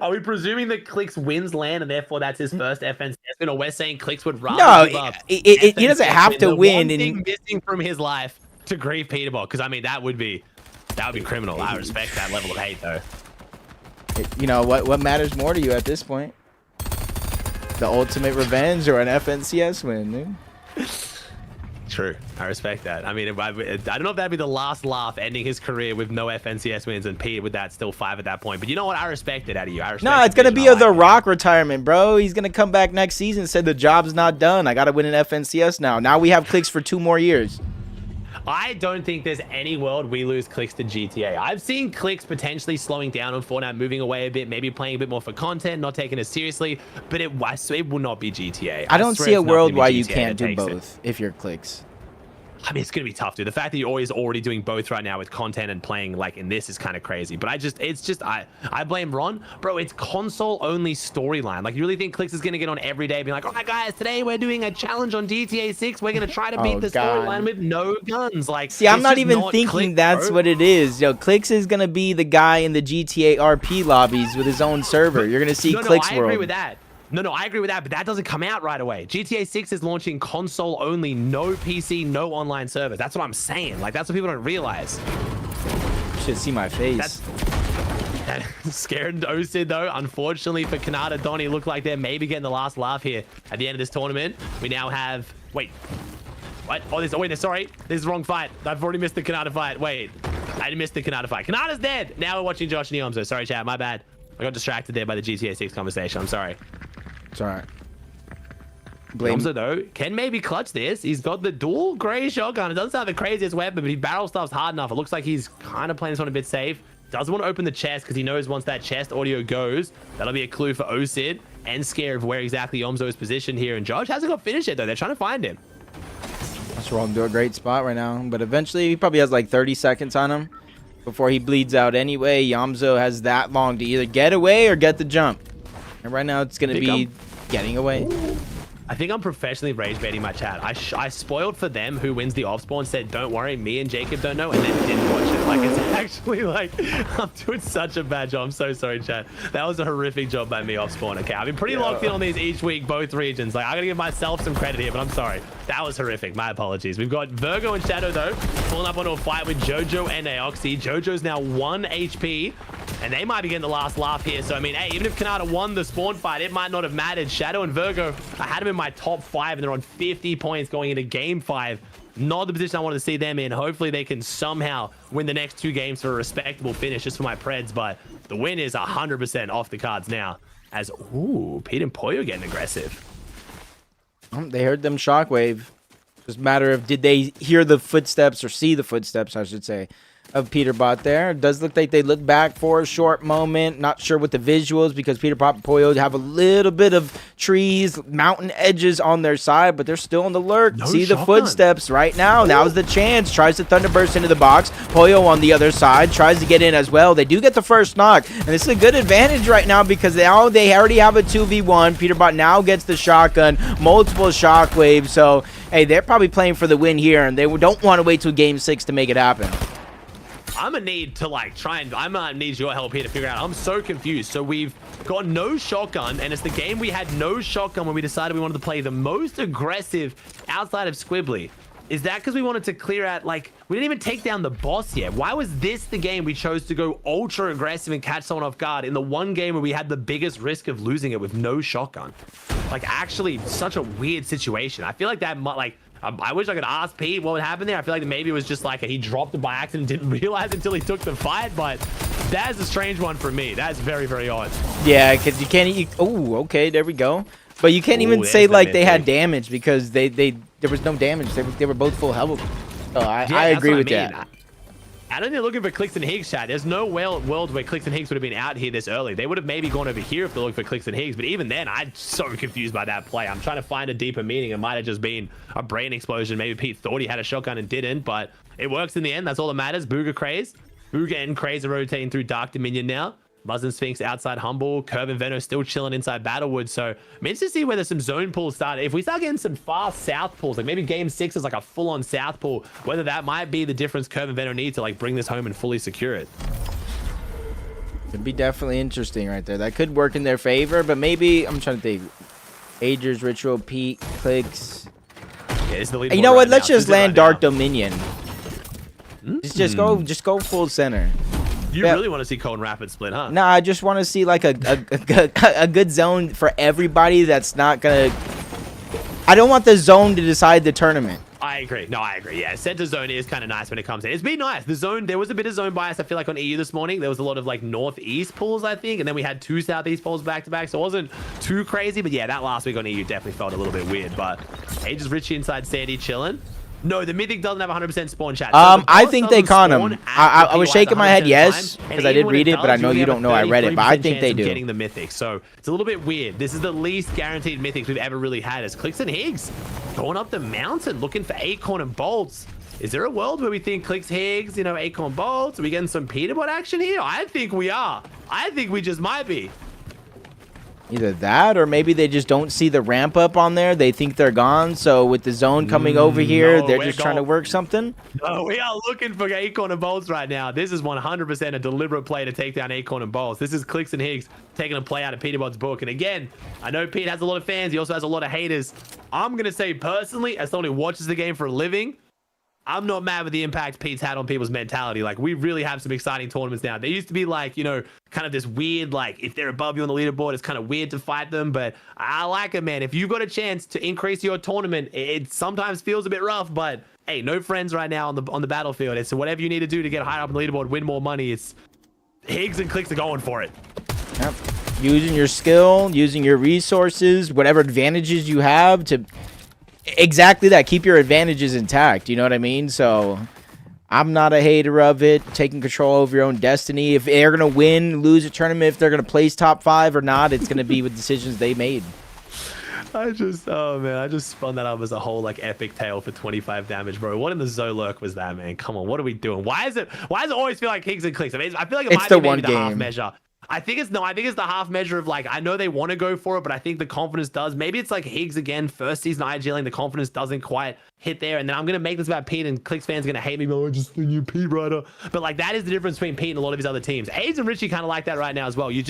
Are we presuming that Clix wins LAN and therefore that's his first FNCS win, or we're saying Clix would rather give up? He doesn't have to win. One thing missing from his life to grieve Peterbot, because I mean that would be criminal. I respect that level of hate though. What matters more to you at this point? The ultimate revenge or an FNCS win, dude? True. I respect that. I mean, I don't know if that'd be the last laugh ending his career with no FNCS wins and Pete with that still 5 at that point. But you know what? I respect it out of you. No, it's going to be The Rock retirement, bro. He's going to come back next season and say the job's not done. I got to win an FNCS now. Now we have Clix for 2 more years. I don't think there's any world we lose Clix to GTA. I've seen Clix potentially slowing down on Fortnite, moving away a bit, maybe playing a bit more for content, not taking it seriously, but it will not be GTA. I don't see a world why you can't do both if you're Clix. I mean, it's going to be tough, dude. The fact that you're already doing both right now with content and playing like in this is kind of crazy. But I blame Ron. Bro, it's console-only storyline. Like, you really think Clix is going to get on every day being like, all right, guys, today we're doing a challenge on GTA 6. We're going to try to beat the storyline with no guns. Like, see, I'm not even thinking Clix, that's what it is. Yo, Clix is going to be the guy in the GTA RP lobbies with his own server. You're going to see Clix World. I agree with that. No, I agree with that, but that doesn't come out right away. GTA 6 is launching console only, no PC, no online servers. That's what I'm saying. Like, that's what people don't realize. You should see my face. That scared Osid, though. Unfortunately for Kanata, Donnie look like they're maybe getting the last laugh here at the end of this tournament. We now have... Wait. What? Oh, sorry. This is the wrong fight. I've already missed the Kanata fight. Wait. I missed the Kanata fight. Kanata's dead. Now we're watching Josh and Yomzo. Sorry, chat. My bad. I got distracted there by the GTA 6 conversation. I'm sorry. It's all right. Yomzo, though, can maybe clutch this. He's got the dual gray shotgun. It doesn't sound the craziest weapon, but he barrel stuff's hard enough. It looks like he's kind of playing this one a bit safe. Doesn't want to open the chest because he knows once that chest audio goes, that'll be a clue for Osid and scare of where exactly Yomzo is positioned here. And Josh hasn't got finished yet, though. They're trying to find him. That's wrong. Do a great spot right now, but eventually he probably has like 30 seconds on him before he bleeds out anyway. Yomzo has that long to either get away or get the jump. And right now it's going to be getting away. I think I'm professionally rage baiting my chat. I spoiled for them who wins the off spawn, said, don't worry, me and Jacob don't know, and then didn't watch it. Like, it's actually like, I'm doing such a bad job. I'm so sorry, chat. That was a horrific job by me off spawn. Okay, I've been pretty locked in on these each week, both regions. Like, I gotta give myself some credit here, but I'm sorry. That was horrific. My apologies. We've got Virgo and Shadow, though, pulling up onto a fight with Jojo and Aoxy. Jojo's now 1 HP. And they might be getting the last laugh here. So, I mean, hey, even if Kanata won the spawn fight, it might not have mattered. Shadow and Virgo, I had them in my top 5, and they're on 50 points going into game 5. Not the position I wanted to see them in. Hopefully, they can somehow win the next 2 games for a respectable finish just for my Preds. But the win is 100% off the cards now. As, ooh, Pete and Poyo getting aggressive. They heard them shockwave. Just a matter of did they hear the footsteps or see the footsteps, I should say, of Peterbot there. It does look like they look back for a short moment. Not sure what the visuals, because Peterbot and Poyo have a little bit of trees, mountain edges on their side, but they're still on the lurk. See the footsteps right now. Now's the chance. Tries to Thunderburst into the box. Poyo on the other side tries to get in as well. They do get the first knock, and this is a good advantage right now because now they already have a 2v1. Peterbot now gets the shotgun, multiple shockwaves. So, hey, they're probably playing for the win here, and they don't want to wait till game 6 to make it happen. I'm gonna need to I'm gonna need your help here to figure out. I'm so confused. So we've got no shotgun, and it's the game we had no shotgun when we decided we wanted to play the most aggressive outside of Squibbly. Is that because we wanted to clear out, like, we didn't even take down the boss yet? Why was this the game we chose to go ultra aggressive and catch someone off guard in the one game where we had the biggest risk of losing it with no shotgun? Like, actually, such a weird situation. I feel like that might, like, I wish I could ask Pete what would happen there. I feel like maybe it was just like he dropped it by accident and didn't realize until he took the fight, but that's a strange one for me. That's very, very odd. Yeah, because you can't... Oh, okay, there we go. But you can't even say, like, they had damage because there was no damage. They were both full health. So I agree with that. I don't think they're looking for Clicks and Higgs, chat. There's no world where Clicks and Higgs would have been out here this early. They would have maybe gone over here if they looked for Clicks and Higgs. But even then, I'm so confused by that play. I'm trying to find a deeper meaning. It might have just been a brain explosion. Maybe Pete thought he had a shotgun and didn't, but it works in the end. That's all that matters. Booga Craze. Booga and Craze are rotating through Dark Dominion now. Muslin Sphinx outside Humble. Curve and Veno still chilling inside Battlewood. So I'm interested to see whether some zone pulls start. If we start getting some fast south pulls, like maybe game 6 is like a full-on south pull, whether that might be the difference Curve and Veno need to like bring this home and fully secure it. Could be definitely interesting right there. That could work in their favor, but maybe I'm trying to think. Ager's Ritual, Pete, Clicks. Yeah, it's the lead. You know what? Let's just land Dark Dominion. Just go full center. You really want to see Cold and Rapid split, huh? Nah, I just want to see like a good zone for everybody that's not going to... I don't want the zone to decide the tournament. I agree. No, I agree. Yeah, center zone is kind of nice when it comes in. It's been nice. The zone, there was a bit of zone bias, I feel like, on EU this morning. There was a lot of like northeast pulls, I think, and then we had 2 southeast pulls back to back, so it wasn't too crazy. But yeah, that last week on EU definitely felt a little bit weird. But Aegis Richie inside Sandy chilling. No, the Mythic doesn't have 100% spawn chat. So I think they con him. I was shaking my head yes, because I did read it, but I know you don't know I read it, but I think they do. Getting the Mythic, so it's a little bit weird. This is the least guaranteed Mythics we've ever really had as Clicks and Higgs going up the mountain looking for Acorn and Bolts. Is there a world where we think Clicks, Higgs, you know, Acorn, Bolts? Are we getting some Peterbot action here? I think we are. I think we just might be. Either that, or maybe they just don't see the ramp up on there. They think they're gone. So with the zone coming over here, no, they're just trying to work something. No, we are looking for Acorn and Bolts right now. This is 100% a deliberate play to take down Acorn and Bolts. This is Clicks and Higgs taking a play out of Peterbot's book. And again, I know Pete has a lot of fans. He also has a lot of haters. I'm going to say personally, as someone who watches the game for a living, I'm not mad with the impact Pete's had on people's mentality. Like, we really have some exciting tournaments now. They used to be like, you know, kind of this weird, like, if they're above you on the leaderboard, it's kind of weird to fight them. But I like it, man. If you've got a chance to increase your tournament, it sometimes feels a bit rough, but hey, no friends right now on the battlefield. It's whatever you need to do to get higher up on the leaderboard, win more money. It's Higgs and Clicks are going for it. Yep. Using your skill, using your resources, whatever advantages you have to... Exactly that. Keep your advantages intact. You know what I mean? So I'm not a hater of it. Taking control over your own destiny. If they're going to win, lose a tournament, if they're going to place top 5 or not, it's going to be with decisions they made. Oh man, I just spun that up as a whole like epic tale for 25 damage, bro. What in the Zolurk was that, man? Come on, what are we doing? Why does it always feel like Higgs and Clicks? I mean, I feel like it might be maybe the half measure. I think it's the half measure of like, I know they want to go for it, but I think the confidence does. Maybe it's like Higgs again, first season IGLing, the confidence doesn't quite hit there. And then I'm going to make this about Pete, and Clicks fans are going to hate me, but I just think you Pete Rider. But like, that is the difference between Pete and a lot of his other teams. AIDS and Richie kind of like that right now as well. You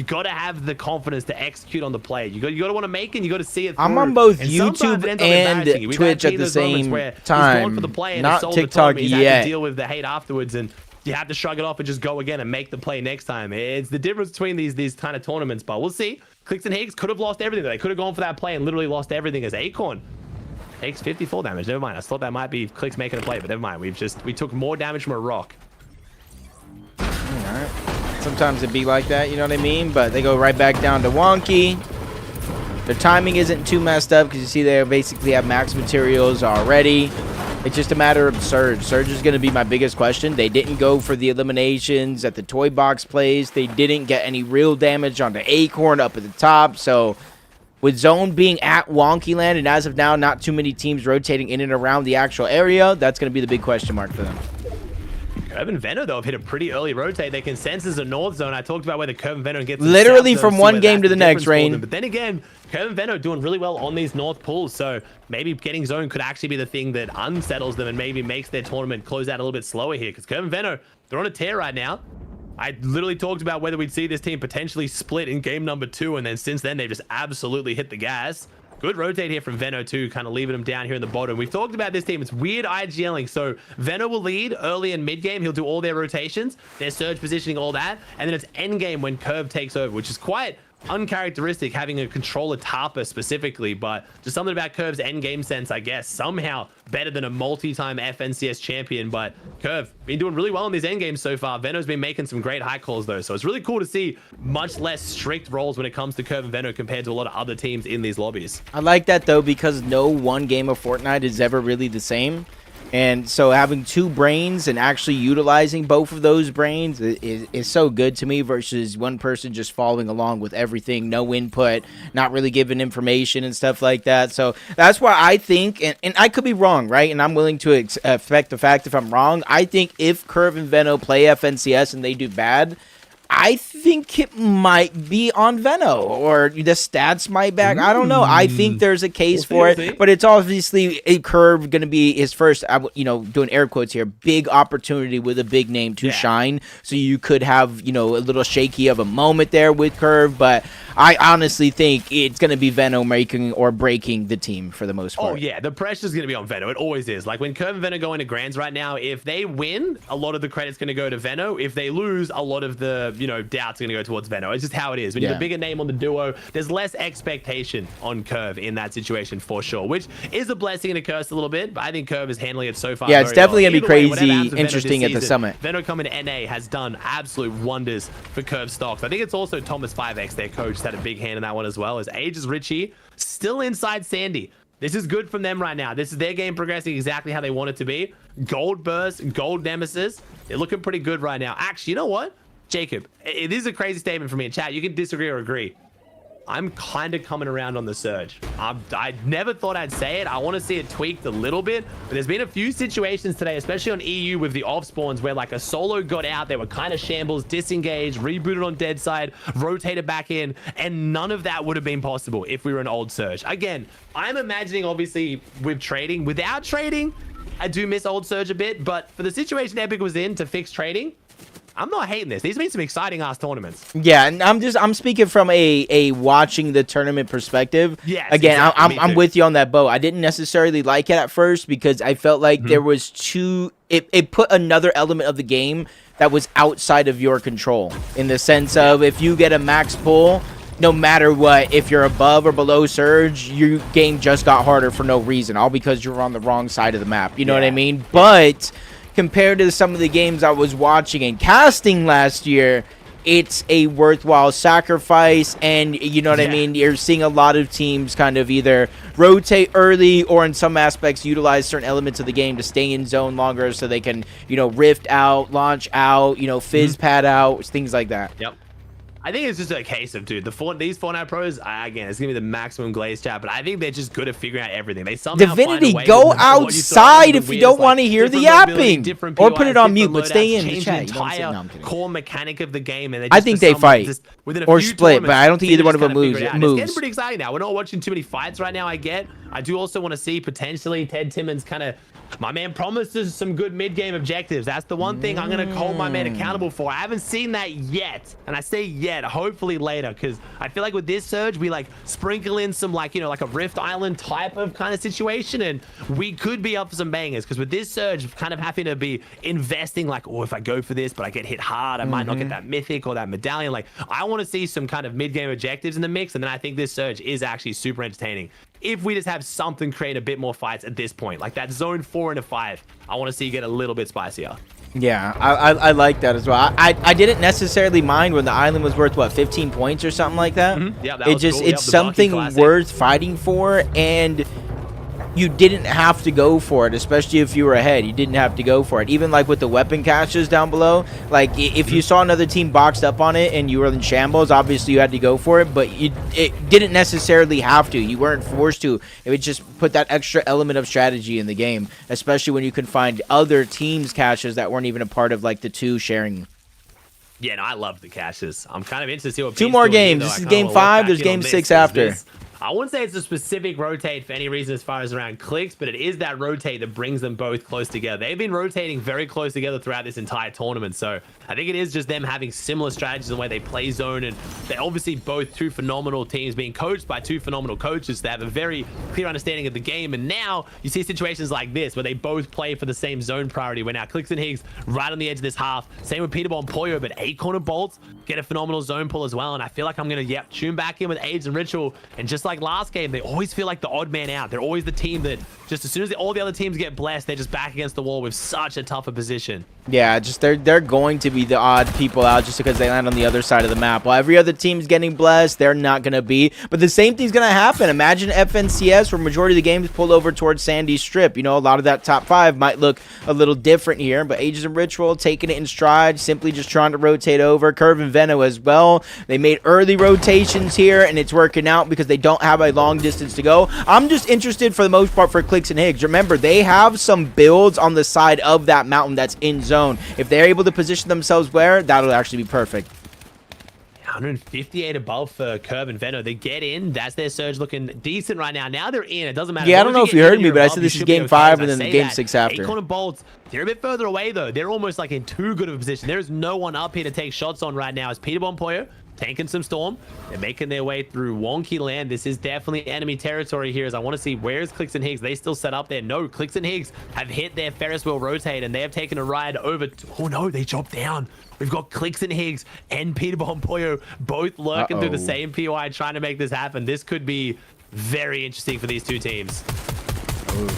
got to have the confidence to execute on the play. You got to want to make it, and you got to see it through. I'm on both YouTube and Twitch at the same time. For the play and not TikTok he's yet. had to deal with the hate afterwards, and you have to shrug it off and just go again and make the play next time. It's the difference between these kind of tournaments, but we'll see. Clicks and Higgs could have lost everything. They could have gone for that play and literally lost everything as Acorn takes 54 damage. Never mind. I thought that might be Clicks making a play, but never mind. We took more damage from a rock. All right. Sometimes it be like that, you know what I mean? But they go right back down to wonky. Their timing isn't too messed up because you see they basically have max materials already. It's just a matter of Surge. Surge is going to be my biggest question. They didn't go for the eliminations at the toy box plays. They didn't get any real damage onto Acorn up at the top. So with Zone being at Wonky Land, and as of now, not too many teams rotating in and around the actual area, that's going to be the big question mark for them. Curve and Venom, though, have hit a pretty early rotate. They can sense as a North Zone. I talked about where the Curve and Venom gets literally from one game to the next, Rain. But then again, Curve and Venom doing really well on these North pools. So maybe getting Zone could actually be the thing that unsettles them and maybe makes their tournament close out a little bit slower here. Because Curve and Venom, they're on a tear right now. I literally talked about whether we'd see this team potentially split in game number 2. And then since then, they've just absolutely hit the gas. Good rotate here from Veno too, kind of leaving him down here in the bottom. We've talked about this team. It's weird IGLing. So Veno will lead early and mid game. He'll do all their rotations, their surge positioning, all that. And then it's end game when Curve takes over, which is quite uncharacteristic having a controller Tarpa specifically, but just something about Curve's end game sense, I guess, somehow better than a multi-time FNCS champion. But Curve been doing really well in these end games so far. Veno's been making some great high calls though, so it's really cool to see much less strict roles when it comes to Curve and Veno compared to a lot of other teams in these lobbies. I like that though, because no one game of Fortnite is ever really the same. And so having two brains and actually utilizing both of those brains is so good to me versus one person just following along with everything, no input, not really giving information and stuff like that. So that's why I think, and I could be wrong, right? And I'm willing to affect the fact if I'm wrong. I think if Curve and Veno play FNCS and they do bad, I think it might be on Veno, or the stats might back. I don't know. I think there's a case for it, but it's obviously a Curve going to be his first, doing air quotes here, big opportunity with a big name to shine. So you could have, a little shaky of a moment there with Curve, but I honestly think it's going to be Veno making or breaking the team for the most part. Oh, yeah. The pressure's going to be on Veno. It always is. Like when Curve and Veno go into grands right now, if they win, a lot of the credit's going to go to Veno. If they lose, a lot of the, doubt's going to go towards Veno. It's just how it is. When you have a bigger name on the duo, there's less expectation on Curve in that situation for sure, which is a blessing and a curse a little bit, but I think Curve is handling it so far. Yeah, it's definitely going to be crazy, interesting interesting at the summit. Veno coming to NA has done absolute wonders for Curve stocks. I think it's also Thomas 5X, their coach, had a big hand in that one as well, as Ages Richie still inside Sandy. This is good from them right now. This is their game progressing exactly how they want it to be. Gold Burst, Gold Nemesis. They're looking pretty good right now. Actually, you know what? Jacob, it is a crazy statement for me in chat. You can disagree or agree. I'm kind of coming around on the Surge. I never thought I'd say it. I want to see it tweaked a little bit, but there's been a few situations today, especially on EU with the off spawns, where like a solo got out, they were kind of shambles, disengaged, rebooted on dead side, rotated back in, and none of that would have been possible if we were an old Surge. Again, I'm imagining obviously with trading. Without trading, I do miss old Surge a bit, but for the situation Epic was in to fix trading, I'm not hating this. These have been some exciting ass tournaments. Yeah, and I'm speaking from a watching the tournament perspective. Yes, again, exactly. I'm with you on that boat. I didn't necessarily like it at first because I felt like there was it put another element of the game that was outside of your control, in the sense of if you get a max pull, no matter what, if you're above or below Surge, your game just got harder for no reason, all because you're on the wrong side of the map. You know what I mean? But compared to some of the games I was watching and casting last year, it's a worthwhile sacrifice. And you know what I mean? You're seeing a lot of teams kind of either rotate early or in some aspects utilize certain elements of the game to stay in zone longer so they can, you know, rift out, launch out, you know, fizz pad out, things like that. Yep. I think it's just a case of, dude, these FORTNITE pros, again, it's going to be the maximum glaze chat, but I think they're just good at figuring out everything. They somehow Divinity, find a way go outside if you don't want to hear the yapping. Or put it on mute, but stay in the chat. The entire core mechanic of the game. And I think they fight or split, but I don't think either one of them moves. It's getting pretty exciting now. We're not watching too many fights right now, I do also want to see potentially Ted Timmons kind of, my man promises some good mid-game objectives. That's the one thing I'm going to hold my man accountable for. I haven't seen that yet. And I say yet, hopefully later, because I feel like with this Surge, we like sprinkle in some like, you know, like a Rift Island type of kind of situation. And we could be up for some bangers, because with this Surge, kind of having to be investing like, oh, if I go for this, but I get hit hard, I might not get that mythic or that medallion. Like, I want to see some kind of mid-game objectives in the mix. And then I think this Surge is actually super entertaining. If we just have something create a bit more fights at this point, like that zone 4 into 5, I want to see you get a little bit spicier. Yeah, I like that as well. I didn't necessarily mind when the island was worth, what, 15 points or something like that? Yeah, that it was just cool. It's something worth fighting for, and you didn't have to go for it, especially if you were ahead. You didn't have to go for it. Even like with the weapon caches down below, like if you saw another team boxed up on it and you were in shambles, obviously you had to go for it, but it didn't necessarily have to. You weren't forced to. It would just put that extra element of strategy in the game, especially when you can find other teams' caches that weren't even a part of like the two sharing. Yeah, no, I love the caches. I'm kind of interested to see what two more games. This is game 5. There's game 6 after. I wouldn't say it's a specific rotate for any reason as far as around clicks, but it is that rotate that brings them both close together. They've been rotating very close together throughout this entire tournament, so I think it is just them having similar strategies in the way they play zone, and they're obviously both two phenomenal teams being coached by two phenomenal coaches. They have a very clear understanding of the game, and now you see situations like this where they both play for the same zone priority, where now Clix and Higgs right on the edge of this half. Same with Peterball and Poyo, but Acorn and Bolts get a phenomenal zone pull as well, and I feel like I'm going to, tune back in with Age and Ritual, and just like last game, they always feel like the odd man out. They're always the team that just as soon as all the other teams get blessed, they're just back against the wall with such a tougher position. Yeah, just they're going to be the odd people out just because they land on the other side of the map. While every other team's getting blessed, they're not going to be. But the same thing's going to happen. Imagine FNCS, where majority of the games pull over towards Sandy Strip. You know, a lot of that top 5 might look a little different here, but Ages and Ritual taking it in stride, simply just trying to rotate over. Curve and Veno as well. They made early rotations here, and it's working out because they don't have a long distance to go. I'm just interested for the most part for Clix and Higgs. Remember, they have some builds on the side of that mountain that's in zone. If they're able to position themselves where, that'll actually be perfect. 158 above for Curve and Veno. They get in. That's their Surge looking decent right now. Now they're in. It doesn't matter. Yeah, I don't know if you heard me, but I said this is game 5 and then game 6 after. Acorn and Bolts, they're a bit further away, though. They're almost like in too good of a position. There is no one up here to take shots on right now. As Peter Bonpoyo tanking some Storm. They're making their way through wonky land. This is definitely enemy territory here, as I want to see where's Clix and Higgs. They still set up there. No, Clix and Higgs have hit their Ferris wheel rotate, and they have taken a ride over. Oh no, they dropped down. We've got Clix and Higgs and Peter Bonpoyo both lurking through the same POI trying to make this happen. This could be very interesting for these two teams. Ooh.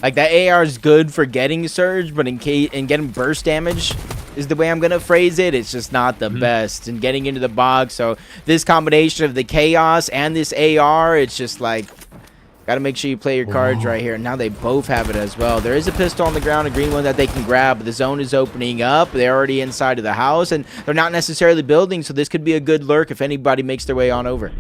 Like, that AR is good for getting Surge, but in getting burst damage is the way I'm going to phrase it. It's just not the best. And getting into the box, so this combination of the chaos and this AR, it's just like, Got to make sure you play your cards right here. Now they both have it as well. There is a pistol on the ground, a green one that they can grab. But the zone is opening up. They're already inside of the house, and they're not necessarily building, so this could be a good lurk if anybody makes their way on over.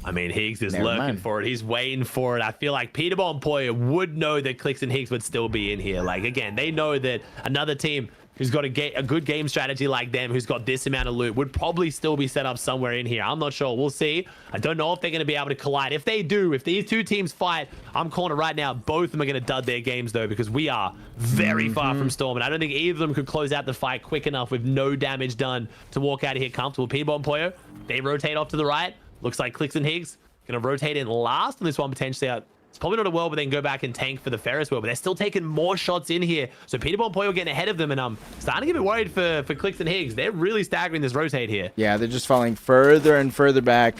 I mean, Higgs is lurking for it. He's waiting for it. I feel like Peterball and Poyer would know that Clicks and Higgs would still be in here. Like, again, they know that another team who's got a good game strategy like them, who's got this amount of loot, would probably still be set up somewhere in here. I'm not sure. We'll see. I don't know if they're going to be able to collide. If they do, if these two teams fight, I'm calling it right now. Both of them are going to dud their games, though, because we are very far from Storm. And I don't think either of them could close out the fight quick enough with no damage done to walk out of here comfortable. Peterball and Poyo, they rotate off to the right. Looks like Clicks and Higgs going to rotate in last on this one, potentially. It's probably not a world where they can go back and tank for the Ferris wheel, but they're still taking more shots in here. So Peterball and Poyo getting ahead of them, and I'm starting to get a bit worried for Clicks and Higgs. They're really staggering this rotate here. Yeah, they're just falling further and further back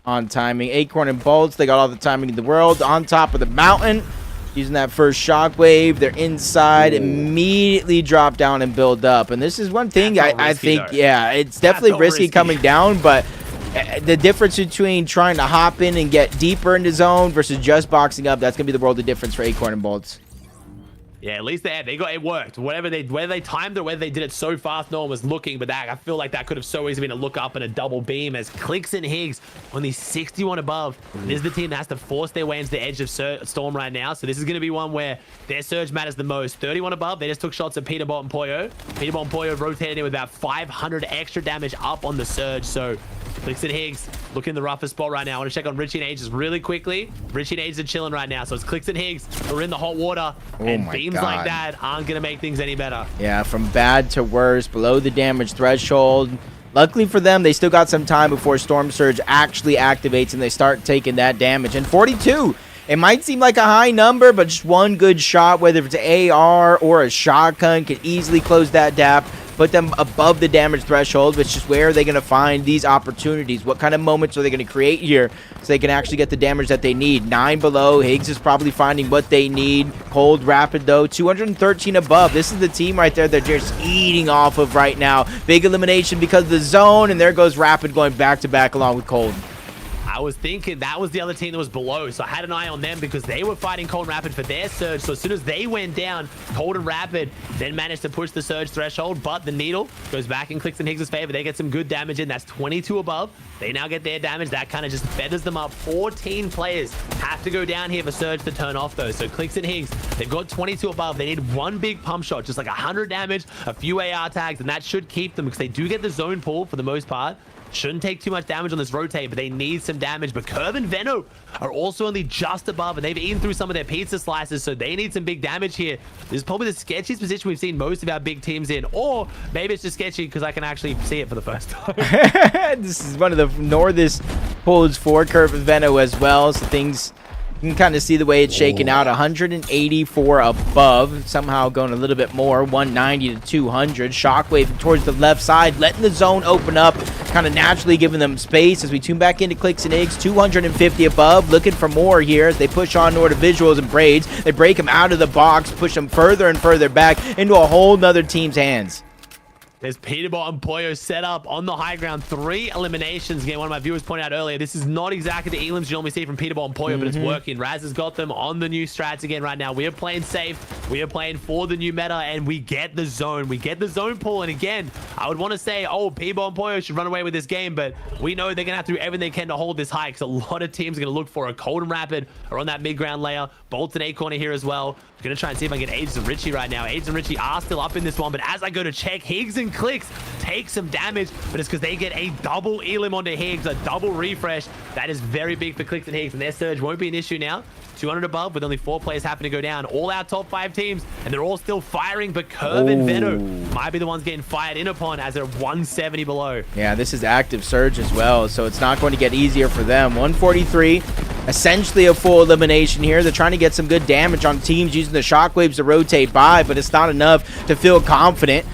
on timing. Acorn and Bolts, they got all the timing in the world. On top of the mountain, using that first shockwave. They're inside, immediately drop down and build up. And this is one thing I think, yeah, it's definitely risky coming down, but the difference between trying to hop in and get deeper into zone versus just boxing up, that's going to be the world of difference for Acorn and Bolts. Yeah, at least they got it worked. Whether they timed it or whether they did it so fast no one was looking, but that I feel like that could have so easily been a look up and a double beam as Clicks and Higgs only 61 above. This is the team that has to force their way into the edge of Storm right now. So this is going to be one where their surge matters the most. 31 above. They just took shots at Peterball and Poyo. Peterball and Poyo rotated in with about 500 extra damage up on the surge. So Clicks and Higgs looking in the roughest spot right now. I want to check on Richie and Ages really quickly. Richie and Ages are chilling right now. So it's Clicks and Higgs who are in the hot water. And beams like that aren't going to make things any better. Yeah, from bad to worse, below the damage threshold. Luckily for them, they still got some time before Storm Surge actually activates and they start taking that damage. And 42, it might seem like a high number, but just one good shot, whether it's an AR or a shotgun, can easily close that gap, put them above the damage threshold. But it's just where are they going to find these opportunities? What kind of moments are they going to create here so they can actually get the damage that they need? 9 below. Higgs is probably finding what they need. Cold Rapid, though, 213 above. This is the team right there they're just eating off of right now. Big elimination because of the zone, and there goes Rapid going back-to-back along with Cold. I was thinking that was the other team that was below, so I had an eye on them because they were fighting Cold and Rapid for their surge. So as soon as they went down, Cold and Rapid then managed to push the surge threshold, but the needle goes back in Clicks and Higgs' favor. They get some good damage in. That's 22 above. They now get their damage. That kind of just feathers them up. 14 players have to go down here for surge to turn off, though. So Clicks and Higgs, they've got 22 above. They need one big pump shot, just like 100 damage, a few AR tags, and that should keep them because they do get the zone pull for the most part. Shouldn't take too much damage on this rotate, but they need some damage. But Curve and Veno are also only just above, and they've eaten through some of their pizza slices, so they need some big damage here. This is probably the sketchiest position we've seen most of our big teams in, or maybe it's just sketchy because I can actually see it for the first time. This is one of the northest pulls for Curve and Veno as well, so things... You can kind of see the way it's shaking out. 184 above, somehow going a little bit more. 190 to 200. Shockwave towards the left side, letting the zone open up, kind of naturally giving them space as we tune back into Clicks and Higgs. 250 above, looking for more here as they push on North Visuals and Braids. They break them out of the box, push them further and further back into a whole nother team's hands. There's Peterball and Poyo set up on the high ground. 3 eliminations. Again, one of my viewers pointed out earlier, this is not exactly the elims you normally see from Peterball and Poyo, but it's working. Raz has got them on the new strats again right now. We are playing safe. We are playing for the new meta, and we get the zone. We get the zone pull, and again, I would want to say, oh, Peterball and Poyo should run away with this game, but we know they're going to have to do everything they can to hold this high because a lot of teams are going to look for a Cold and Rapid or on that mid-ground layer. Bolts and Acorn are here as well. I'm going to try and see if I can get Ages and Richie right now. Ages and Richie are still up in this one, but as I go to check, Higgs and Clicks take some damage, but it's because they get a double elim onto Higgs, a double refresh. That is very big for Clicks and Higgs, and their surge won't be an issue now. 200 above with only 4 players happen to go down. All our top 5 teams, and they're all still firing, but Curve and Veno might be the ones getting fired in upon as they're 170 below. Yeah, this is active surge as well, so it's not going to get easier for them. 143, essentially a full elimination here. They're trying to get some good damage on teams using the shockwaves to rotate by, but it's not enough to feel confident.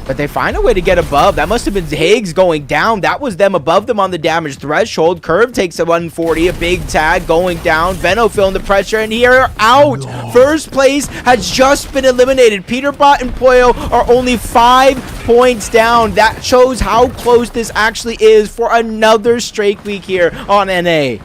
But they find a way to get above. That must have been Higgs going down. That was them above them on the damage threshold. Curve takes a 140, a big tag going down. Veno feeling the pressure, and here out. First place has just been eliminated. Peterbot and Poyo are only 5 points down. That shows how close this actually is for another straight week here on NA.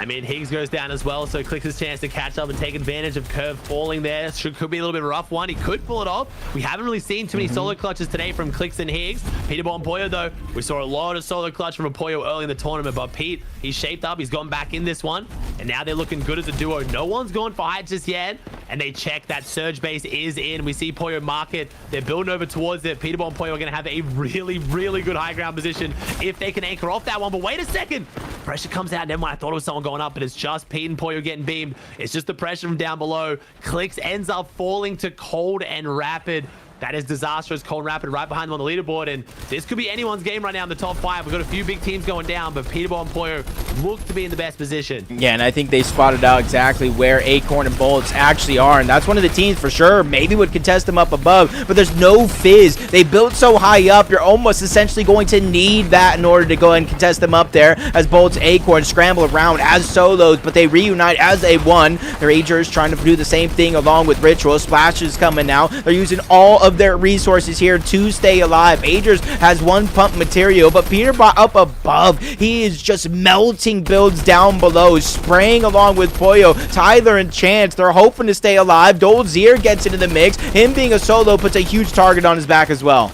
I mean, Higgs goes down as well, so Clicks his chance to catch up and take advantage of Curve falling there. Could be a little bit of a rough one. He could pull it off. We haven't really seen too many solo clutches today from Clicks and Higgs. Peterbot and Poyo, though, we saw a lot of solo clutch from Poyo early in the tournament, but Pete, he's shaped up. He's gone back in this one, and now they're looking good as a duo. No one's gone for height just yet, and they check that surge base is in. We see Poyo mark it. They're building over towards it. Peterbot and Poyo are going to have a really, really good high ground position if they can anchor off that one. But wait a second. Pressure comes out. Never mind. I thought it was someone going up, but it's just Pete and Poyo getting beamed. It's just the pressure from down below. Clicks ends up falling to Cold and Rapid. That is disastrous. Cold and Rapid right behind them on the leaderboard, and this could be anyone's game right now in the top 5. We've got a few big teams going down, but Peterbot and Poyo look to be in the best position. Yeah, and I think they spotted out exactly where Acorn and Bullets actually are, and that's one of the teams for sure maybe would contest them up above, but there's no fizz. They built so high up, you're almost essentially going to need that in order to go and contest them up there, as Bullets Acorn scramble around as solos, but they reunite as a one. Their Agers trying to do the same thing along with Ritual. Splash is coming now. They're using all of their resources here to stay alive. Agers has one pump material, but Peterbot up above, he is just melting builds down below, spraying along with Poyo, Tyler, and Chance. They're hoping to stay alive. Dolzier gets into the mix. Him being a solo puts a huge target on his back as well.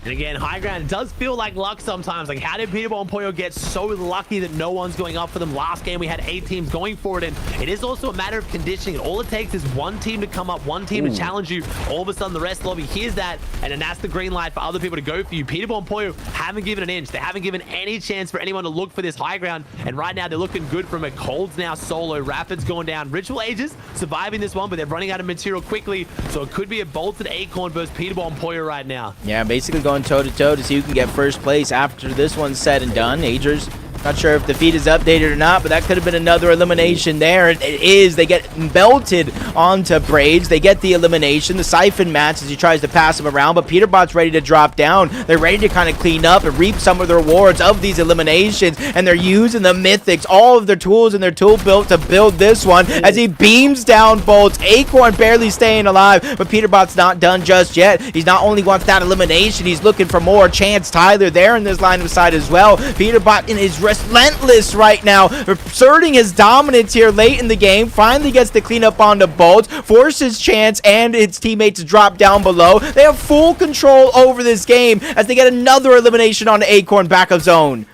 And again, high ground, it does feel like luck sometimes. Like, how did Peterbot and Poyo get so lucky that no one's going up for them? Last game, we had 8 teams going for it, and it is also a matter of conditioning. All it takes is one team to come up, one team to challenge you. All of a sudden, the rest of the lobby hears that, and then that's the green light for other people to go for you. Peterbot and Poyo haven't given an inch. They haven't given any chance for anyone to look for this high ground, and right now, they're looking good from a Cold's now solo. Rapid's going down. Ritual Ages surviving this one, but they're running out of material quickly, so it could be a bolted Acorn versus Peterbot and Poyo right now. Yeah, basically going toe-to-toe to see who can get first place after this one's said and done. Agers, not sure if the feed is updated or not, but that could have been another elimination there. It is. They get belted onto Braids. They get the elimination. The Siphon match as he tries to pass him around, but Peterbot's ready to drop down. They're ready to kind of clean up and reap some of the rewards of these eliminations, and they're using the Mythics, all of their tools in their tool belt to build this one as he beams down Bolts. Acorn barely staying alive, but Peterbot's not done just yet. He's not only wants that elimination, he's looking for more. Chance Tyler there in this line of sight as well. Peterbot in his relentless right now, asserting his dominance here late in the game. Finally gets to clean up on the Bolts, forces Chance and his teammates to drop down below. They have full control over this game as they get another elimination on the Acorn back of zone.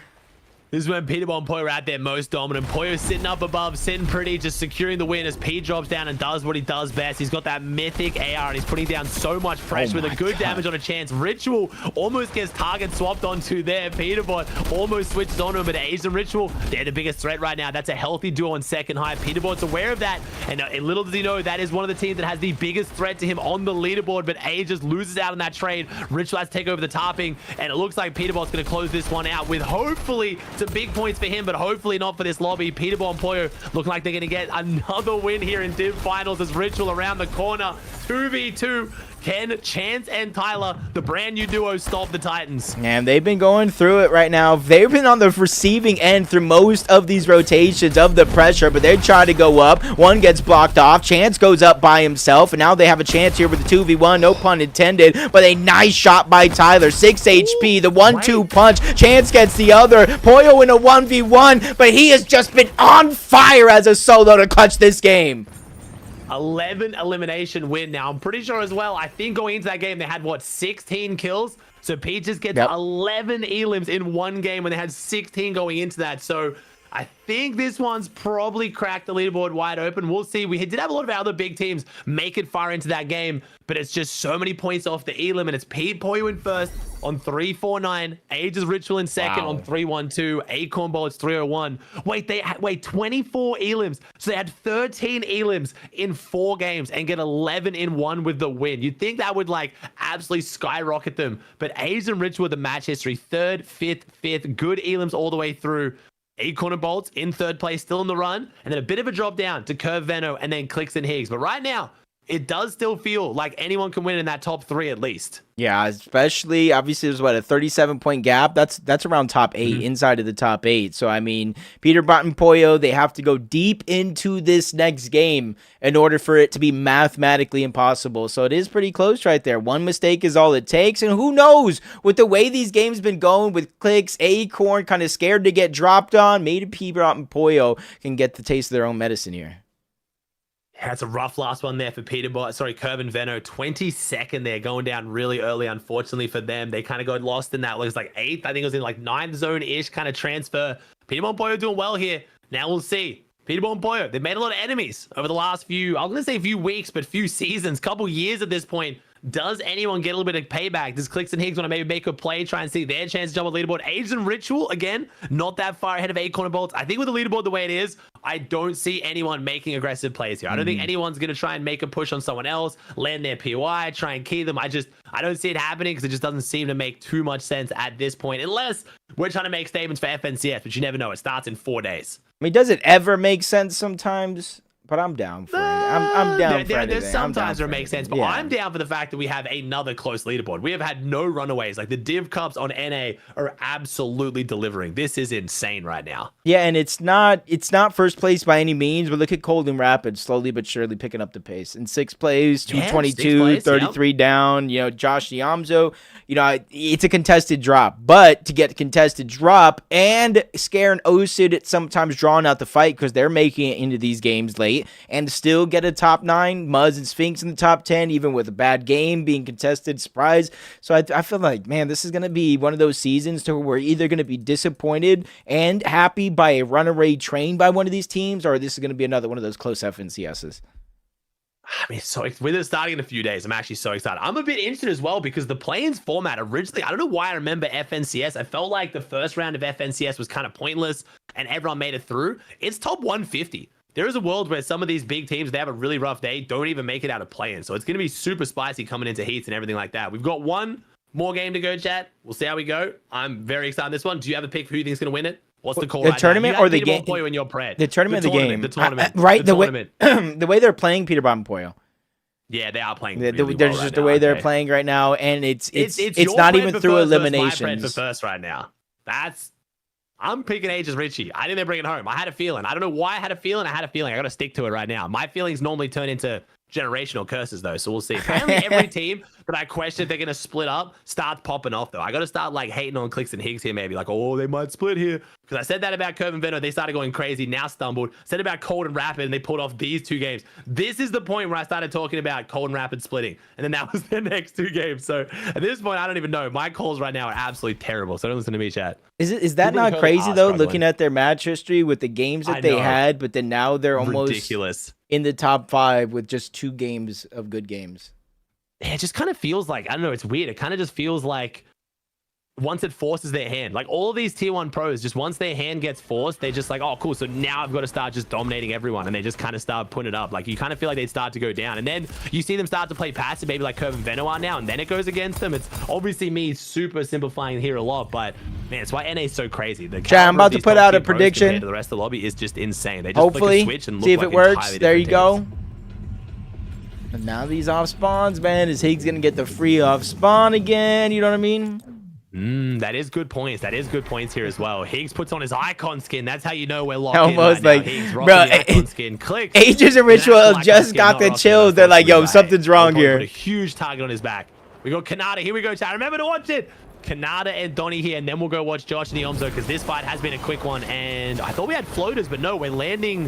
This is when Peterbot and Poyo are at their most dominant. Poyo sitting up above, sitting pretty, just securing the win as P drops down and does what he does best. He's got that mythic AR, and he's putting down so much pressure with a good damage on a Chance. Ritual almost gets target swapped onto there. Peterbot almost switches on him, but Ace and Ritual, they're the biggest threat right now. That's a healthy duo on second high. Peterbot's aware of that, and little does he know, that is one of the teams that has the biggest threat to him on the leaderboard, but A just loses out on that trade. Ritual has to take over the topping, and it looks like Peterbot's going to close this one out with hopefully some big points for him, but hopefully not for this lobby. Peterbot and Poyo look like they're going to get another win here in Div Finals as Ritual around the corner. 2v2. Can Chance and Tyler, the brand new duo, stop the Titans? And they've been going through it right now. They've been on the receiving end through most of these rotations of the pressure, but they try to go up. One gets blocked off. Chance goes up by himself, and now they have a chance here with the 2v1, no pun intended, but a nice shot by Tyler. 6 HP, the 1-2 punch. Chance gets the other. Poyo in a 1v1, but he has just been on fire as a solo to clutch this game. 11 elimination win now. I'm pretty sure as well, I think going into that game, they had, what, 16 kills? So Pete just gets 11 elims in one game when they had 16 going into that. So I think this one's probably cracked the leaderboard wide open. We'll see. We did have a lot of other big teams make it far into that game, but it's just so many points off the elim, and it's Pete Poyo in first on 349, Ages Ritual in second on 312, Acorn Bullets 301. Wait, 24 elims. So they had 13 elims in 4 games and get 11 in 1 with the win. You'd think that would like absolutely skyrocket them, but Ages and Ritual with the match history, 3rd, 5th, good elims all the way through. Acorn and Bolts in 3rd place, still in the run, and then a bit of a drop down to Curve Veno and then Clicks and Higgs. But right now, it does still feel like anyone can win in that top 3 at least. Yeah, especially obviously there's what, a 37-point gap. That's around top 8, inside of the top 8. So I mean, Peterbot and Pollo, they have to go deep into this next game in order for it to be mathematically impossible. So it is pretty close right there. One mistake is all it takes, and who knows, with the way these games been going, with Clicks, Acorn kind of scared to get dropped on, maybe Peterbot and Pollo can get the taste of their own medicine here. That's a rough last one there for Peterbot. Sorry, Curb and Veno, 22nd there, going down really early, unfortunately for them. They kind of got lost in that. It was like 8th. I think it was in like 9th zone-ish kind of transfer. Peterbot and Pollo doing well here. Now we'll see. Peterbot and Pollo, they've made a lot of enemies over the last few, I'm going to say few weeks, but few seasons, couple years at this point. Does anyone get a little bit of payback? Does Clicks and Higgs want to maybe make a play, try and see their chance to jump on the leaderboard? Age and Ritual, again, not that far ahead of Acorn and Bolts. I think with the leaderboard the way it is, I don't see anyone making aggressive plays here. I don't think anyone's going to try and make a push on someone else, land their POI, try and key them. I don't see it happening because it just doesn't seem to make too much sense at this point, unless we're trying to make statements for FNCS, but you never know. It starts in 4 days. I mean, does it ever make sense sometimes? But I'm down for it. I'm down for anything. There's sometimes where it makes sense, but yeah. I'm down for the fact that we have another close leaderboard. We have had no runaways. Like the Div Cups on NA are absolutely delivering. This is insane right now. Yeah, and it's not first place by any means, but look at Colden Rapids slowly but surely picking up the pace. In 6th place, 222, 33 down. You know, Josh Niamzo, you know, it's a contested drop. But to get a contested drop and Scare and Osid sometimes drawing out the fight because they're making it into these games late, and still get a top 9, Muzz and Sphinx in the top 10, even with a bad game being contested, surprise. So I feel like, man, this is going to be one of those seasons to where we're either going to be disappointed and happy by a runaway train by one of these teams, or this is going to be another one of those close FNCSs. I mean, so with it starting in a few days, I'm actually so excited. I'm a bit interested as well because the play-ins format originally, I don't know why I remember FNCS. I felt like the first round of FNCS was kind of pointless and everyone made it through. It's top 150. There is a world where some of these big teams, they have a really rough day, don't even make it out of play-in. So it's going to be super spicy coming into heats and everything like that. We've got one more game to go, chat. We'll see how we go. I'm very excited on this one. Do you have a pick for who you think is going to win it? What's the call? The tournament or the game? In your pred. The tournament, the game. The tournament. Right. The way they're playing Peterbot and Pollo. Yeah, they are playing. There's just the way they're playing right now, and it's not even through eliminations. For first right now. I'm picking Aegis Richie. I think they're bringing it home. I had a feeling. I don't know why I had a feeling. I got to stick to it right now. My feelings normally turn into generational curses, though, so we'll see. Apparently, every team that I question if they're going to split up starts popping off, though. I got to start, like, hating on Clicks and Higgs here, maybe. Like, oh, they might split here. Because I said that about Curve and Veno. They started going crazy, now stumbled. Said about Cold and Rapid, and they pulled off these 2 games. This is the point where I started talking about Cold and Rapid splitting. And then that was their next 2 games. So at this point, I don't even know. My calls right now are absolutely terrible, so don't listen to me, chat. Is that not crazy, though, looking at their match history with the games that they had, but then now they're almost ridiculous in the top 5 with just 2 games of good games? Yeah, it just kind of feels like, I don't know, it's weird. It kind of just feels like once it forces their hand, like all of these tier 1 pros, just once their hand gets forced, they're just like, oh, cool. So now I've got to start just dominating everyone. And they just kind of start putting it up. Like you kind of feel like they start to go down. And then you see them start to play passive, maybe like Curve and Veno are now. And then it goes against them. It's obviously me super simplifying here a lot. But man, it's why NA is so crazy. Chat, I'm about to put out a prediction. To the rest of the lobby is just insane. They just hopefully flick a switch and look see if like it works. There you teams. go. And now these off spawns, man. Is Higgs going to get the free off spawn again? You know what I mean? That is good points. That is good points here as well. Higgs puts on his icon skin. That's how you know we're locked almost in right like, now. Higgs bro, the icon skin. Clicks. Aegis and Ritual just got the chills. They're like, yo, something's wrong here. Put a huge target on his back. We got Kanata. Here we go, chat. Remember to watch it. Kanata and Donnie here, and then we'll go watch Josh and Niomzo because this fight has been a quick one. And I thought we had floaters, but no, we're landing.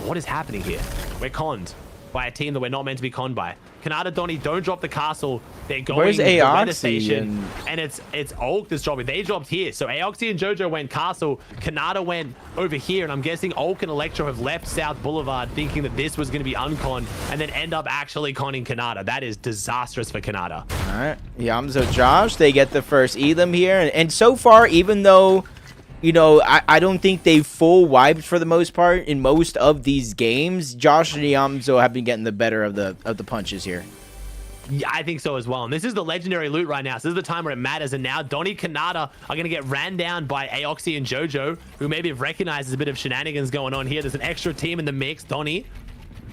What is happening here? We're conned by a team that we're not meant to be conned by. Kanata, Donnie, don't drop the castle. They're going Where's to the weather Aoxy station, and it's Ulk that's dropping. They dropped here. So Aoxy and Jojo went castle. Kanata went over here, and I'm guessing Ulk and Electro have left South Boulevard thinking that this was going to be unconned, and then end up actually conning Kanata. That is disastrous for Kanata. All right. Yamzo Josh, they get the first Elim here. And so far, even though, you know, I don't think they've full wiped for the most part in most of these games, Josh and Yamzo have been getting the better of the punches here. Yeah, I think so as well. And this is the legendary loot right now. So this is the time where it matters. And now Donnie, Kanata are going to get ran down by Aoxy and Jojo, who maybe have recognized there's a bit of shenanigans going on here. There's an extra team in the mix. Donnie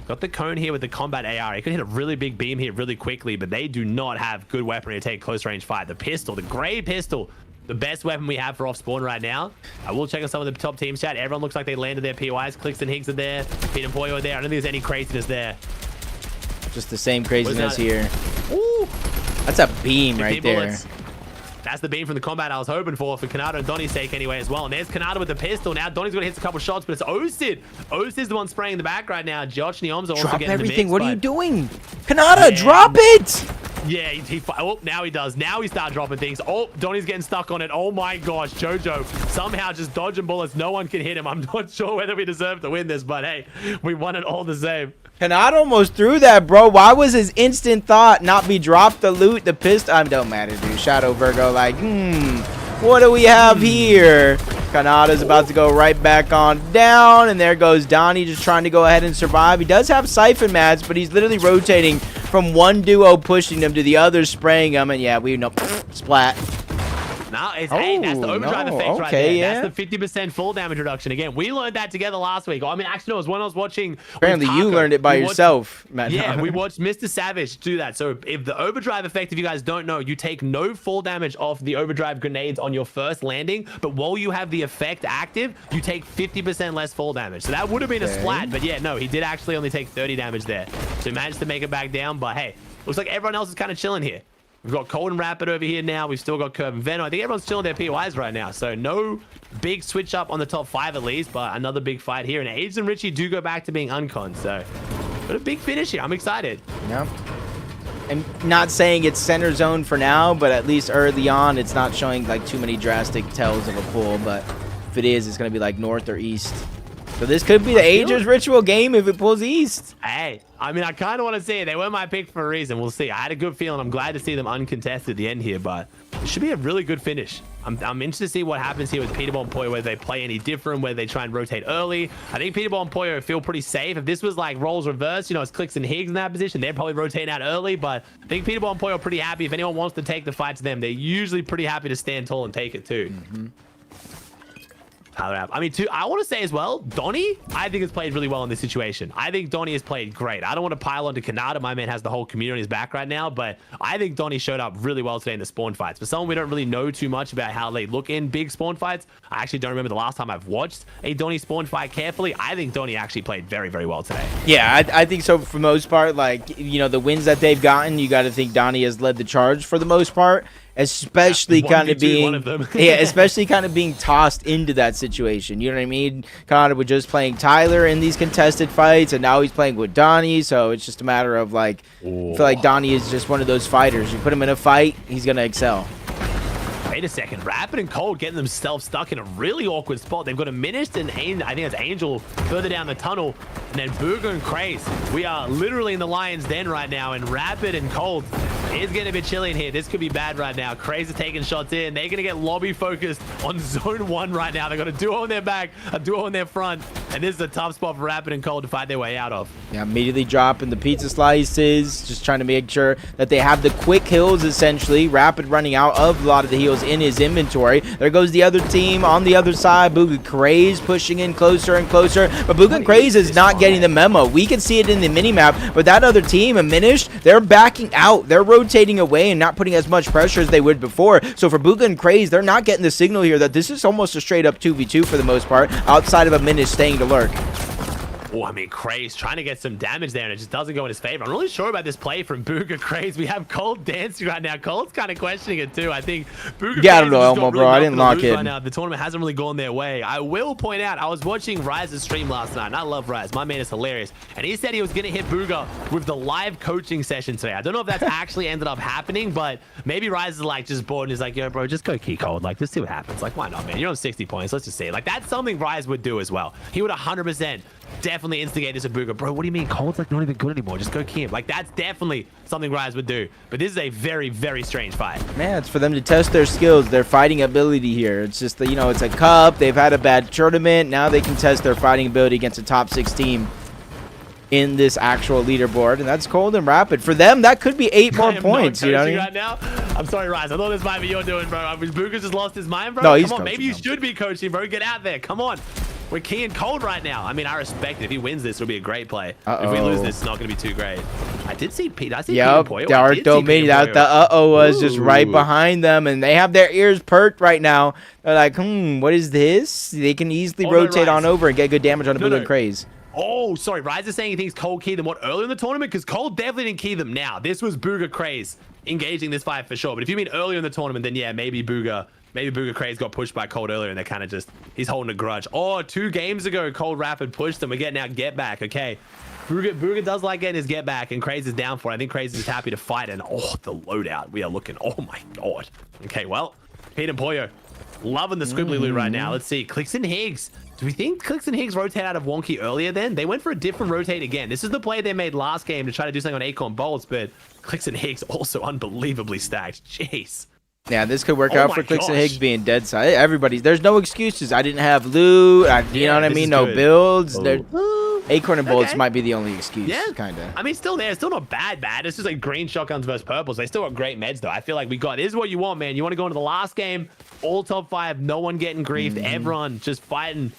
Got the cone here with the combat AR. He could hit a really big beam here really quickly, but they do not have good weaponry to take close range fight. The pistol, the gray pistol, the best weapon we have for off spawn right now. I will check on some of the top teams chat. Everyone looks like they landed their POIs. Clicks and Higgs are there. Pete and Poyo are there. I don't think there's any craziness there. Just the same craziness here. Ooh. That's a beam right there. Bullets. That's the beam from the combat I was hoping for Kanata and Donnie's sake anyway as well. And there's Kanata with the pistol. Now Donnie's going to hit a couple shots, but it's Osid. Osid's the one spraying in the back right now. Josh Neom's also drop getting everything. the mix, what are you doing? Kanata, drop it! Yeah, oh, now he does. Now he started dropping things. Oh, Donnie's getting stuck on it. Oh my gosh, Jojo somehow just dodging bullets. No one can hit him. I'm not sure whether we deserve to win this, but hey, we won it all the same. Kanata almost threw that, bro. Why was his instant thought not be drop the loot, the pistol? Don't matter, dude. Shadow Virgo like, what do we have here? Kanata's about to go right back on down, and there goes Donnie just trying to go ahead and survive. He does have Siphon mats, but he's literally rotating from one duo pushing them to the other spraying them, and yeah, we know, splat. No, it's hey, that's the overdrive effect right there. Yeah. That's the 50% full damage reduction. Again, we learned that together last week. I mean, actually, no, it was when I was watching. Apparently, you learned it by yourself, man. Yeah, we watched Mr. Savage do that. So, if the overdrive effect, if you guys don't know, you take no full damage off the overdrive grenades on your first landing, but while you have the effect active, you take 50% less full damage. So, that would have been a splat, but yeah, no, he did actually only take 30 damage there. So, he managed to make it back down, but hey, looks like everyone else is kind of chilling here. We've got Cold and Rapid over here now. We've still got Curve and Venom. I think everyone's chilling their POIs right now. So no big switch up on the top 5 at least, but another big fight here. And Age and Richie do go back to being uncon. So but a big finish here. I'm excited. Yeah. I'm not saying it's center zone for now, but at least early on, it's not showing like too many drastic tells of a pull. But if it is, it's going to be like north or east. So this could be the Aegis Ritual game if it pulls east. Hey, I mean, I kind of want to say it. They were my pick for a reason. We'll see. I had a good feeling. I'm glad to see them uncontested at the end here, but it should be a really good finish. I'm interested to see what happens here with Peterball and Poyo, whether they play any different, whether they try and rotate early. I think Peterball and Poyo feel pretty safe. If this was like roles reversed, you know, it's Clicks and Higgs in that position, they're probably rotating out early, but I think Peterball and Poyo are pretty happy. If anyone wants to take the fight to them, they're usually pretty happy to stand tall and take it too. I mean, I want to say as well, Donnie, I think has played really well in this situation. I think Donnie has played great. I don't want to pile onto Kanata. My man has the whole community on his back right now, but I think Donnie showed up really well today in the spawn fights. For someone we don't really know too much about how they look in big spawn fights, I actually don't remember the last time I've watched a Donnie spawn fight carefully. I think Donnie actually played very, very well today. Yeah, I think so for the most part. Like, you know, the wins that they've gotten, you got to think Donnie has led the charge for the most part. Especially kind of being especially kind of being tossed into that situation. You know what I mean? Kind of with just playing Tyler in these contested fights, and now he's playing with Donnie. So it's just a matter of like, I feel like Donnie is just one of those fighters. You put him in a fight, he's gonna excel. Wait a second. Rapid and Cold getting themselves stuck in a really awkward spot. They've got a Menaced and I think that's Angel further down the tunnel. And then Booger and Craze. We are literally in the Lion's Den right now. And Rapid and Cold is going to be chilling here. This could be bad right now. Craze is taking shots in. They're going to get lobby focused on Zone 1 right now. They've got a duo on their back, a duo on their front. And this is a tough spot for Rapid and Cold to fight their way out of. Yeah, immediately dropping the pizza slices. Just trying to make sure that they have the quick heals, essentially. Rapid running out of a lot of the heals in his inventory. There goes the other team on the other side. Booga Craze pushing in closer and closer, but Booga Craze is not getting the memo. We can see it in the minimap, but that other team, Diminished, they're backing out. They're rotating away and not putting as much pressure as they would before. So for Booga and Craze, they're not getting the signal here that this is almost a straight up 2v2 for the most part, outside of a Diminished staying to lurk. Oh, I mean, Craze trying to get some damage there, and it just doesn't go in his favor. I'm really sure about this play from Booga Craze. We have Cold dancing right now. Cold's kind of questioning it too. I think Booga Craze. I don't know, Elmo, bro. I didn't lock in. Right now. The tournament hasn't really gone their way. I will point out, I was watching Rise's stream last night, and I love Rise. My man is hilarious. And he said he was going to hit Booga with the live coaching session today. I don't know if that's actually ended up happening, but maybe Rise is like just bored and he's like, yo, bro, just go key Cold. Like, just see what happens. Like, why not, man? You're on 60 points. Let's just see it. Like, that's something Rise would do as well. He would 100% definitely instigate this at Booga. Bro, what do you mean? Cold's like not even good anymore. Just go key him. Like, that's definitely something Rise would do. But this is a very, very strange fight. Man, it's for them to test their skills, their fighting ability here. It's just, you know, it's a cup. They've had a bad tournament. Now they can test their fighting ability against a top 6 team in this actual leaderboard, and that's Cold and Rapid. For them, that could be 8 more points. You know what I mean? Right now, I'm sorry, Rise. I thought this might be your doing, bro. Booga's just lost his mind, bro. No, he's Come on, maybe you them. should be coaching, bro. Get out there. Come on. We're key and cold right now. I mean, I respect it. If he wins this, it'll be a great play. Uh-oh. If we lose this, it's not going to be too great. I did see Pete. I see Yep, Pete and Poyo. Darko made that. The was just right behind them, and they have their ears perked right now. They're like, what is this? They can easily rotate on over and get good damage on the Blue and Craze. Oh, sorry. Rise is saying he thinks Cole keyed them earlier in the tournament? Because Cole definitely didn't key them now. This was Booga Craze engaging this fight for sure. But if you mean earlier in the tournament, then yeah, maybe Booga Craze got pushed by Cold earlier and they're kind of just, he's holding a grudge. Oh, 2 games ago, Cold Rapid pushed them. We're getting out get back. Okay. Booga does like getting his get back, and Craze is down for it. I think Craze is happy to fight. And oh, the loadout. We are looking. Oh my God. Okay, well, Pete and Poyo loving the squibbly loot right now. Let's see. Clicks and Higgs. Do we think Clicks and Higgs rotate out of Wonky earlier then? They went for a different rotate again. This is the play they made last game to try to do something on Acorn Bolts, but Clicks and Higgs also unbelievably stacked. Jeez. Yeah, this could work out for Clicks and Higgs being dead side. Everybody's, there's no excuses. I didn't have loot. You know what I mean? No builds. Acorn and Bolts might be the only excuse, kind of. I mean, still there. Still not bad. It's just like green shotguns versus purples. They still got great meds, though. I feel like this is what you want, man. You want to go into the last game, all top 5, no one getting griefed, everyone just fighting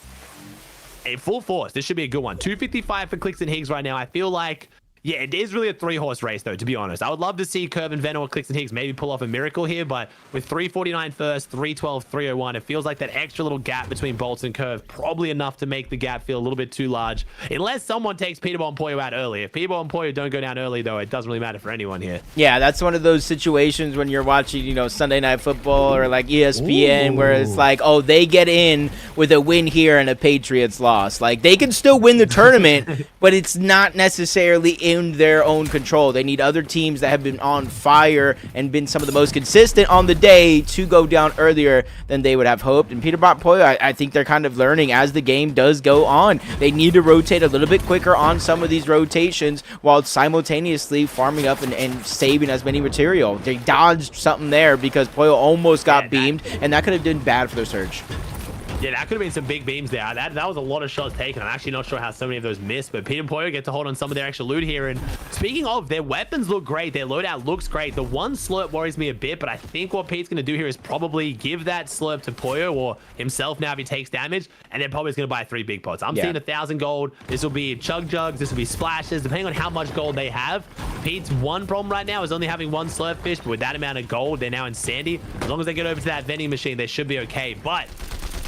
full force. This should be a good one. 255 for Clicks and Higgs right now. I feel like, yeah, it is really a 3-horse race, though, to be honest. I would love to see Curve and Venom or Clicks and Higgs maybe pull off a miracle here, but with 349 first, 312, 301, it feels like that extra little gap between Bolts and Curve, probably enough to make the gap feel a little bit too large, unless someone takes Peterball and Poyo out early. If Peterball and Poyo don't go down early, though, it doesn't really matter for anyone here. Yeah, that's one of those situations when you're watching, you know, Sunday Night Football or like ESPN, where it's like, oh, they get in with a win here and a Patriots loss. Like, they can still win the tournament, but it's not necessarily in their own control. They need other teams that have been on fire and been some of the most consistent on the day to go down earlier than they would have hoped. And Peterball Poyo, I think they're kind of learning as the game does go on. They need to rotate a little bit quicker on some of these rotations while simultaneously farming up and saving as many material. They dodged something there because Poyo almost got beamed, and that could have been bad for their surge. Yeah, that could have been some big beams there. That was a lot of shots taken. I'm actually not sure how so many of those missed, but Pete and Poyo get to hold on some of their extra loot here. And speaking of, their weapons look great. Their loadout looks great. The one slurp worries me a bit, but I think what Pete's going to do here is probably give that slurp to Poyo or himself now if he takes damage, and then probably is going to buy 3 big pots. I'm seeing 1,000 gold. This will be chug jugs. This will be splashes, depending on how much gold they have. Pete's one problem right now is only having 1 slurp fish, but with that amount of gold, they're now in Sandy. As long as they get over to that vending machine, they should be okay. But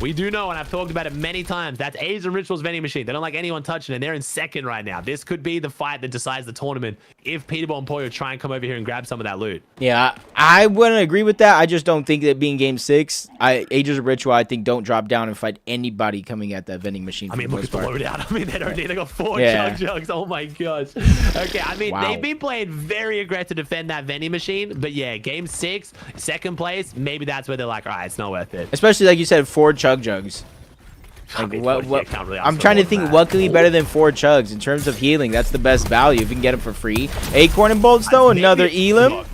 we do know, and I've talked about it many times, that's Age and Ritual's vending machine. They don't like anyone touching it, and they're in second right now. This could be the fight that decides the tournament if Peterball and Poyo try and come over here and grab some of that loot. Yeah, I wouldn't agree with that. I just don't think that being game 6, Ages of Ritual, I think, don't drop down and fight anybody coming at that vending machine. I mean, look at the loadout. I mean, they don't need. They got 4 chug jugs. Oh my gosh. Okay, I mean, they've been playing very aggressive to defend that vending machine, but yeah, game 6, second place, maybe that's where they're like, all right, it's not worth it. Especially like you said, 4 chug jugs. Like, I mean, I'm trying to think what can be better than 4 chugs in terms of healing. That's the best value if you can get them for free. Acorn and Bolts though, another Elim.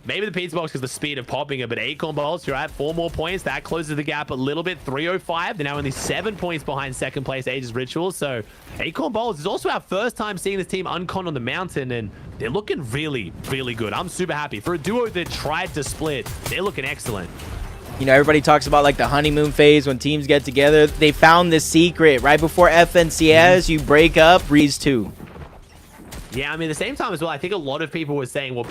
Maybe the pizza box because the speed of popping it, but Acorn Bolts, you're at 4 more points. That closes the gap a little bit. 305. They're now only 7 points behind second place Aegis Ritual. So Acorn Bolts is also our first time seeing this team uncon on the mountain, and they're looking really, really good. I'm super happy. For a duo that tried to split, they're looking excellent. You know, everybody talks about like the honeymoon phase when teams get together. They found this secret right before FNCS. You break up, Breeze 2. Yeah, I mean, at the same time as well, I think a lot of people were saying, well,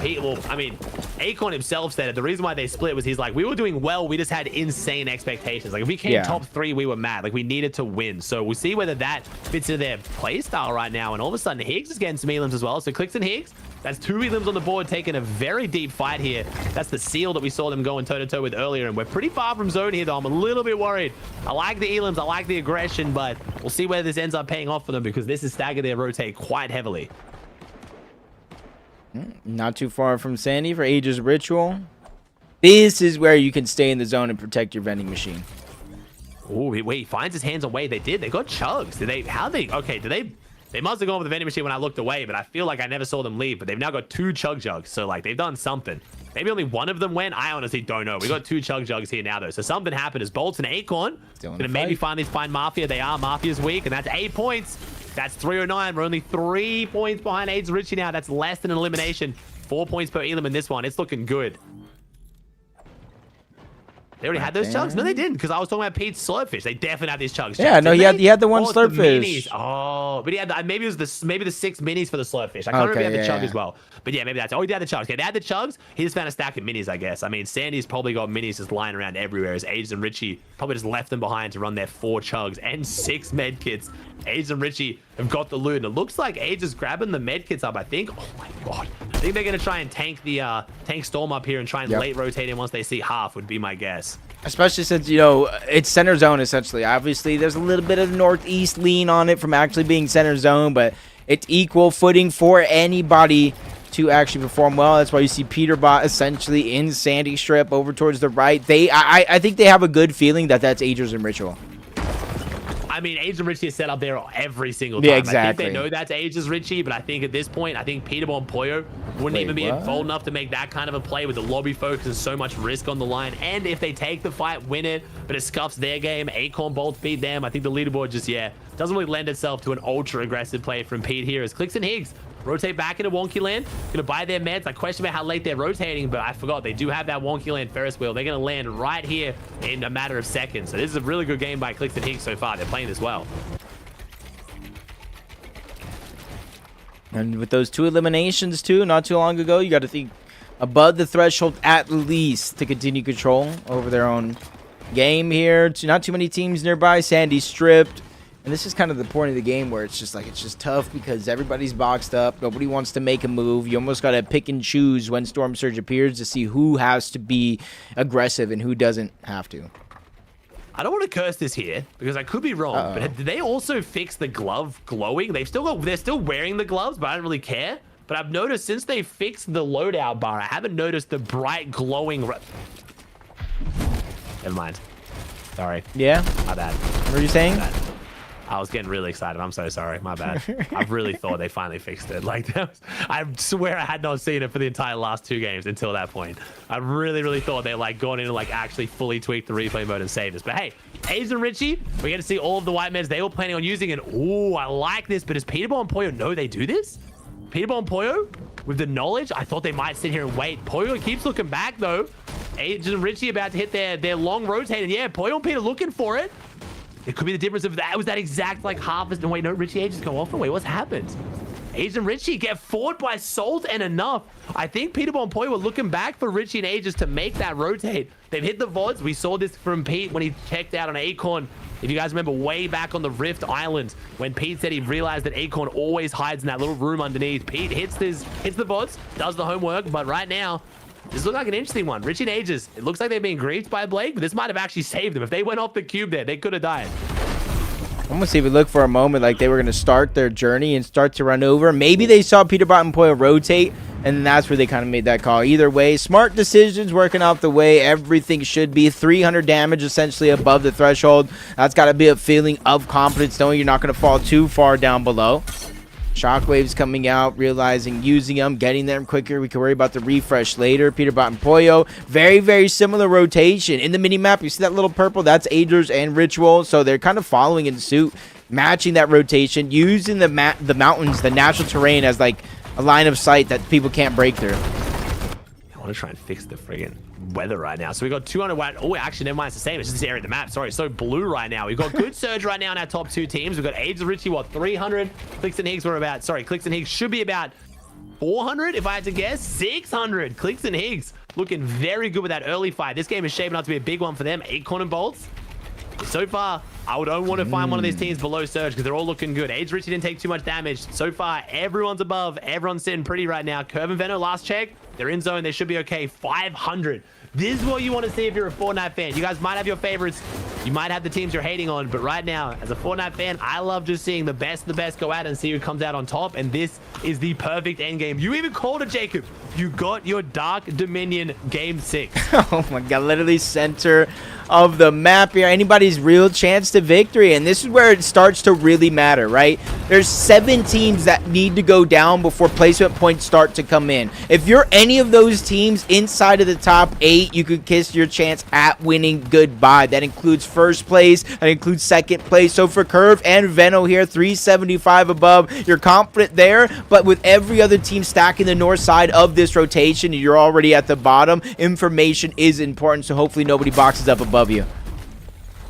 I mean, Acorn himself said it. The reason why they split was he's like, we were doing well. We just had insane expectations. Like, if we came top 3, we were mad. Like, we needed to win. So we'll see whether that fits into their play style right now. And all of a sudden, Higgs is getting some elims as well. So Clicks and Higgs, that's 2 elims on the board, taking a very deep fight here. That's the seal that we saw them going toe-to-toe with earlier. And we're pretty far from zone here, though. I'm a little bit worried. I like the elims. I like the aggression. But we'll see whether this ends up paying off for them because this is staggered their rotate quite heavily. Not too far from Sandy for Aegis Ritual. This is where you can stay in the zone and protect your vending machine. Oh, wait, he finds his hands away. They did. They got chugs. Okay, they must have gone with the vending machine when I looked away, but I feel like I never saw them leave. But they've now got 2 chug jugs. So, like, they've done something. Maybe only one of them went. I honestly don't know. We got 2 chug jugs here now, though. So something happened as Bolts and Acorn gonna maybe finally find Mafia. They are. Mafia's weak, and that's 8 points. That's 309. We're only 3 points behind Aegis Richie now. That's less than an elimination. 4 points per elim in this one. It's looking good. They already had those chugs? No, they didn't, because I was talking about Pete's slurpfish. They definitely had these chugs. Yeah, no, he had the one slurpfish. Oh, but he had maybe it was the 6 minis for the slurpfish. I can't remember if he had the chug as well. But yeah, maybe that's. Oh, he had the chugs. Okay, they had the chugs. He just found a stack of minis, I guess. I mean, Sandy's probably got minis just lying around everywhere. As Ages and Richie probably just left them behind to run their 4 chugs and 6 med kits. Ages and Richie have got the loot, and it looks like Ages is grabbing the med kits up. I think. Oh my god. I think they're gonna try and tank the tank Storm up here and try and late rotate in once they see half. Would be my guess. Especially since, you know, it's center zone, essentially. Obviously, there's a little bit of northeast lean on it from actually being center zone, but it's equal footing for anybody to actually perform well. That's why you see Peterbot essentially in Sandy Strip over towards the right. I think they have a good feeling that that's Aegis and Ritual. I mean, Aegis and Richie is set up there every single time. Yeah, exactly. I think they know that's Aegis Richie, but I think at this point, I think Peterbot and Poyo wouldn't even be bold enough to make that kind of a play with the lobby focus and so much risk on the line. And if they take the fight, win it, but it scuffs their game, Acorn Bolts beat them. I think the leaderboard just, doesn't really lend itself to an ultra aggressive play from Pete here as Clicks and Higgs rotate back into Wonky Land. Gonna buy their meds. I question about how late they're rotating, but I forgot they do have that Wonky Land Ferris wheel. They're gonna land right here in a matter of seconds. So this is a really good game by Clicks and Higgs so far. They're playing this well. And with those 2 eliminations too, not too long ago, you got to think above the threshold at least to continue control over their own game here. Not too many teams nearby. Sandy stripped. And this is kind of the point of the game where it's just tough because everybody's boxed up. Nobody wants to make a move. You almost got to pick and choose when Storm Surge appears to see who has to be aggressive and who doesn't have to. I don't want to curse this here because I could be wrong, but did they also fix the glove glowing? They're still wearing the gloves, but I don't really care. But I've noticed since they fixed the loadout bar, I haven't noticed the bright glowing. Never mind. Sorry. Yeah? My bad. What were you saying? I was getting really excited. I'm so sorry. My bad. I really thought they finally fixed it. Like, I swear I had not seen it for the entire last 2 games until that point. I really thought they gone in and actually fully tweaked the replay mode and saved us. But hey, Aves and Richie, we're going to see all of the white meds they were planning on using. And ooh, I like this. But does Peterbot and Poyo know they do this? Peterbot and Poyo, with the knowledge, I thought they might sit here and wait. Poyo keeps looking back though. Aves and Richie about to hit their long rotate. And yeah, Poyo and Peter looking for it. It could be the difference of that was that exact half. No, wait, no, Richie Ages go off. Wait, what's happened? Ages and Richie get fought by Salt and enough. I think Peterbot and Poyo were looking back for Richie and Ages to make that rotate. They've hit the VODs. We saw this from Pete when he checked out on Acorn. If you guys remember way back on the Rift Island, when Pete said he realized that Acorn always hides in that little room underneath. Pete hits the VODs, does the homework, but right now, this looks like an interesting one. Richie and Ages, it looks like they've been griefed by Blake, but this might have actually saved them. If they went off the cube there, they could have died. I'm going to see if we look for a moment like they were going to start their journey and start to run over. Maybe they saw Peterbot and Poyo rotate, and that's where they kind of made that call. Either way, smart decisions working out the way everything should be. 300 damage essentially above the threshold. That's got to be a feeling of confidence, knowing you're not going to fall too far down below. Shockwaves coming out, realizing using them, getting them quicker. We can worry about the refresh later. Peterbot and Poyo, very similar rotation. In the mini-map, you see that little purple? That's Aegis and Ritual. So they're kind of following in suit, matching that rotation, using the mountains, the natural terrain as a line of sight that people can't break through. I want to try and fix the friggin' weather right now. So we got 200 watt. Oh, actually, never mind. It's the same. It's just this area of the map. Sorry, it's so blue right now. We've got good surge right now in our top 2 teams. We've got Ages and Richie, 300. Clicks and Higgs were about, Clicks and Higgs should be about 400 if I had to guess. 600. Clicks and Higgs looking very good with that early fight. This game is shaping up to be a big one for them. Acorn and Bolts. So far, I don't want to find one of these teams below Surge because they're all looking good. Ages Richie didn't take too much damage. So far, everyone's above. Everyone's sitting pretty right now. Curve and Veno, last check. They're in zone. They should be okay. 500. This is what you want to see if you're a Fortnite fan. You guys might have your favorites. You might have the teams you're hating on. But right now, as a Fortnite fan, I love just seeing the best go out and see who comes out on top. And this is the perfect end game. You even called it, Jacob. You got your Dark Dominion Game 6. Oh my god, literally center of the map here. Anybody's real chance to victory, and this is where it starts to really matter, right? There's 7 teams that need to go down before placement points start to come in. If you're any of those teams inside of the top 8, you could kiss your chance at winning goodbye. That includes first place, that includes second place. So for Curve and Veno here, 375 above, you're confident there, but with every other team stacking the north side of this rotation, you're already at the bottom. Information is important, so hopefully nobody boxes up above you.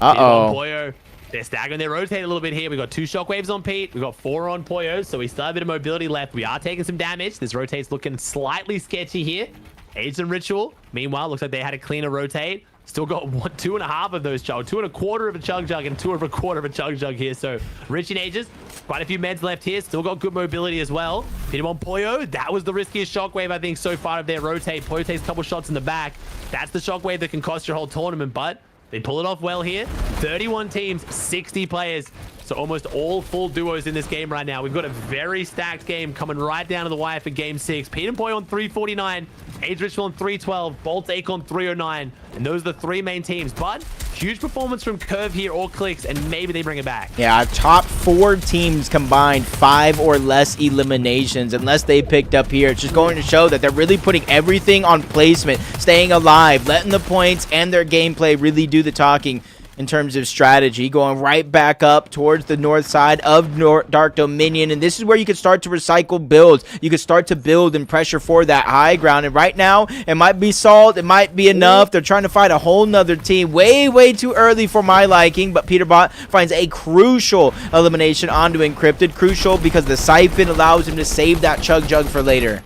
Uh-oh. They're staggering their rotate a little bit here. We've got 2 shockwaves on Pete. We've got 4 on Poyo, so we still have a bit of mobility left. We are taking some damage. This rotate's looking slightly sketchy here. Age and Ritual, meanwhile, looks like they had a cleaner rotate. Still got 2.5 of those chug, 2.25 of a chug jug, and 2.25 of a chug jug here. So Rich and Ages, quite a few meds left here. Still got good mobility as well. Hit him on Poyo. That was the riskiest shockwave, I think, so far of their rotate. Poyo takes a couple shots in the back. That's the shockwave that can cost your whole tournament, but they pull it off well here. 31 teams, 60 players. So almost all full duos in this game right now. We've got a very stacked game coming right down to the wire for game 6. Pete and Poyo on 349. Age Ritual on 312. Bolt Acorn 309. And those are the 3 main teams. But huge performance from Curve here or Clicks, and maybe they bring it back. Yeah, top 4 teams combined 5 or less eliminations unless they picked up here. It's just going to show that they're really putting everything on placement, staying alive, letting the points and their gameplay really do the talking in terms of strategy, going right back up towards the north side of Dark Dominion. And this is where you can start to recycle builds. You can start to build and pressure for that high ground. And right now, it might be Salt. It might be enough. They're trying to find a whole nother team. Way too early for my liking. But Peterbot finds a crucial elimination onto Encrypted. Crucial because the Siphon allows him to save that Chug Jug for later.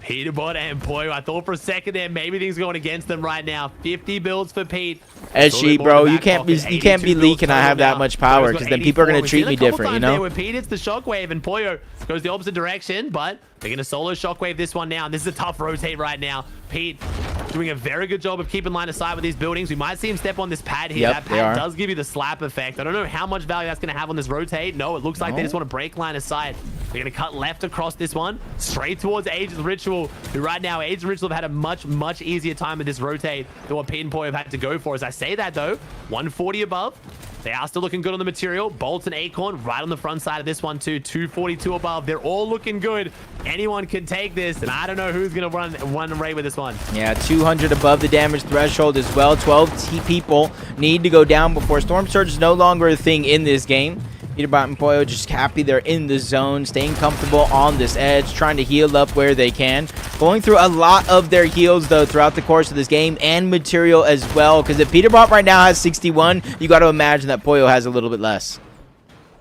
Peterbot and Poyo, I thought for a second there maybe things going against them right now. 50 builds for Pete. SG, bro, you can't be leaking. I have that much power because then people are gonna treat me different, you know. With Pete, it's the shockwave, and Poyo goes the opposite direction, but they're gonna solo shockwave this one now. And this is a tough rotate right now. Pete doing a very good job of keeping line of sight with these buildings. We might see him step on this pad here. That pad does give you the slap effect. I don't know how much value that's going to have on this rotate. No, it looks like they just want to break line of sight. They're going to cut left across this one, straight towards Age's Ritual, who right now, Age's Ritual have had a much easier time with this rotate than what Pete and Poyo have had to go for. As I say that, though, 140 above. They are still looking good on the material. Bolt and Acorn right on the front side of this one, too. 242 above. They're all looking good. Anyone can take this, and I don't know who's going to run away with this one. Yeah, 200 above the damage threshold as well. 12 people need to go down before Storm Surge is no longer a thing in this game. Peterbot and Poyo just happy they're in the zone, staying comfortable on this edge, trying to heal up where they can. Going through a lot of their heals, though, throughout the course of this game, and material as well. Because if Peterbot right now has 61, you got to imagine that Poyo has a little bit less.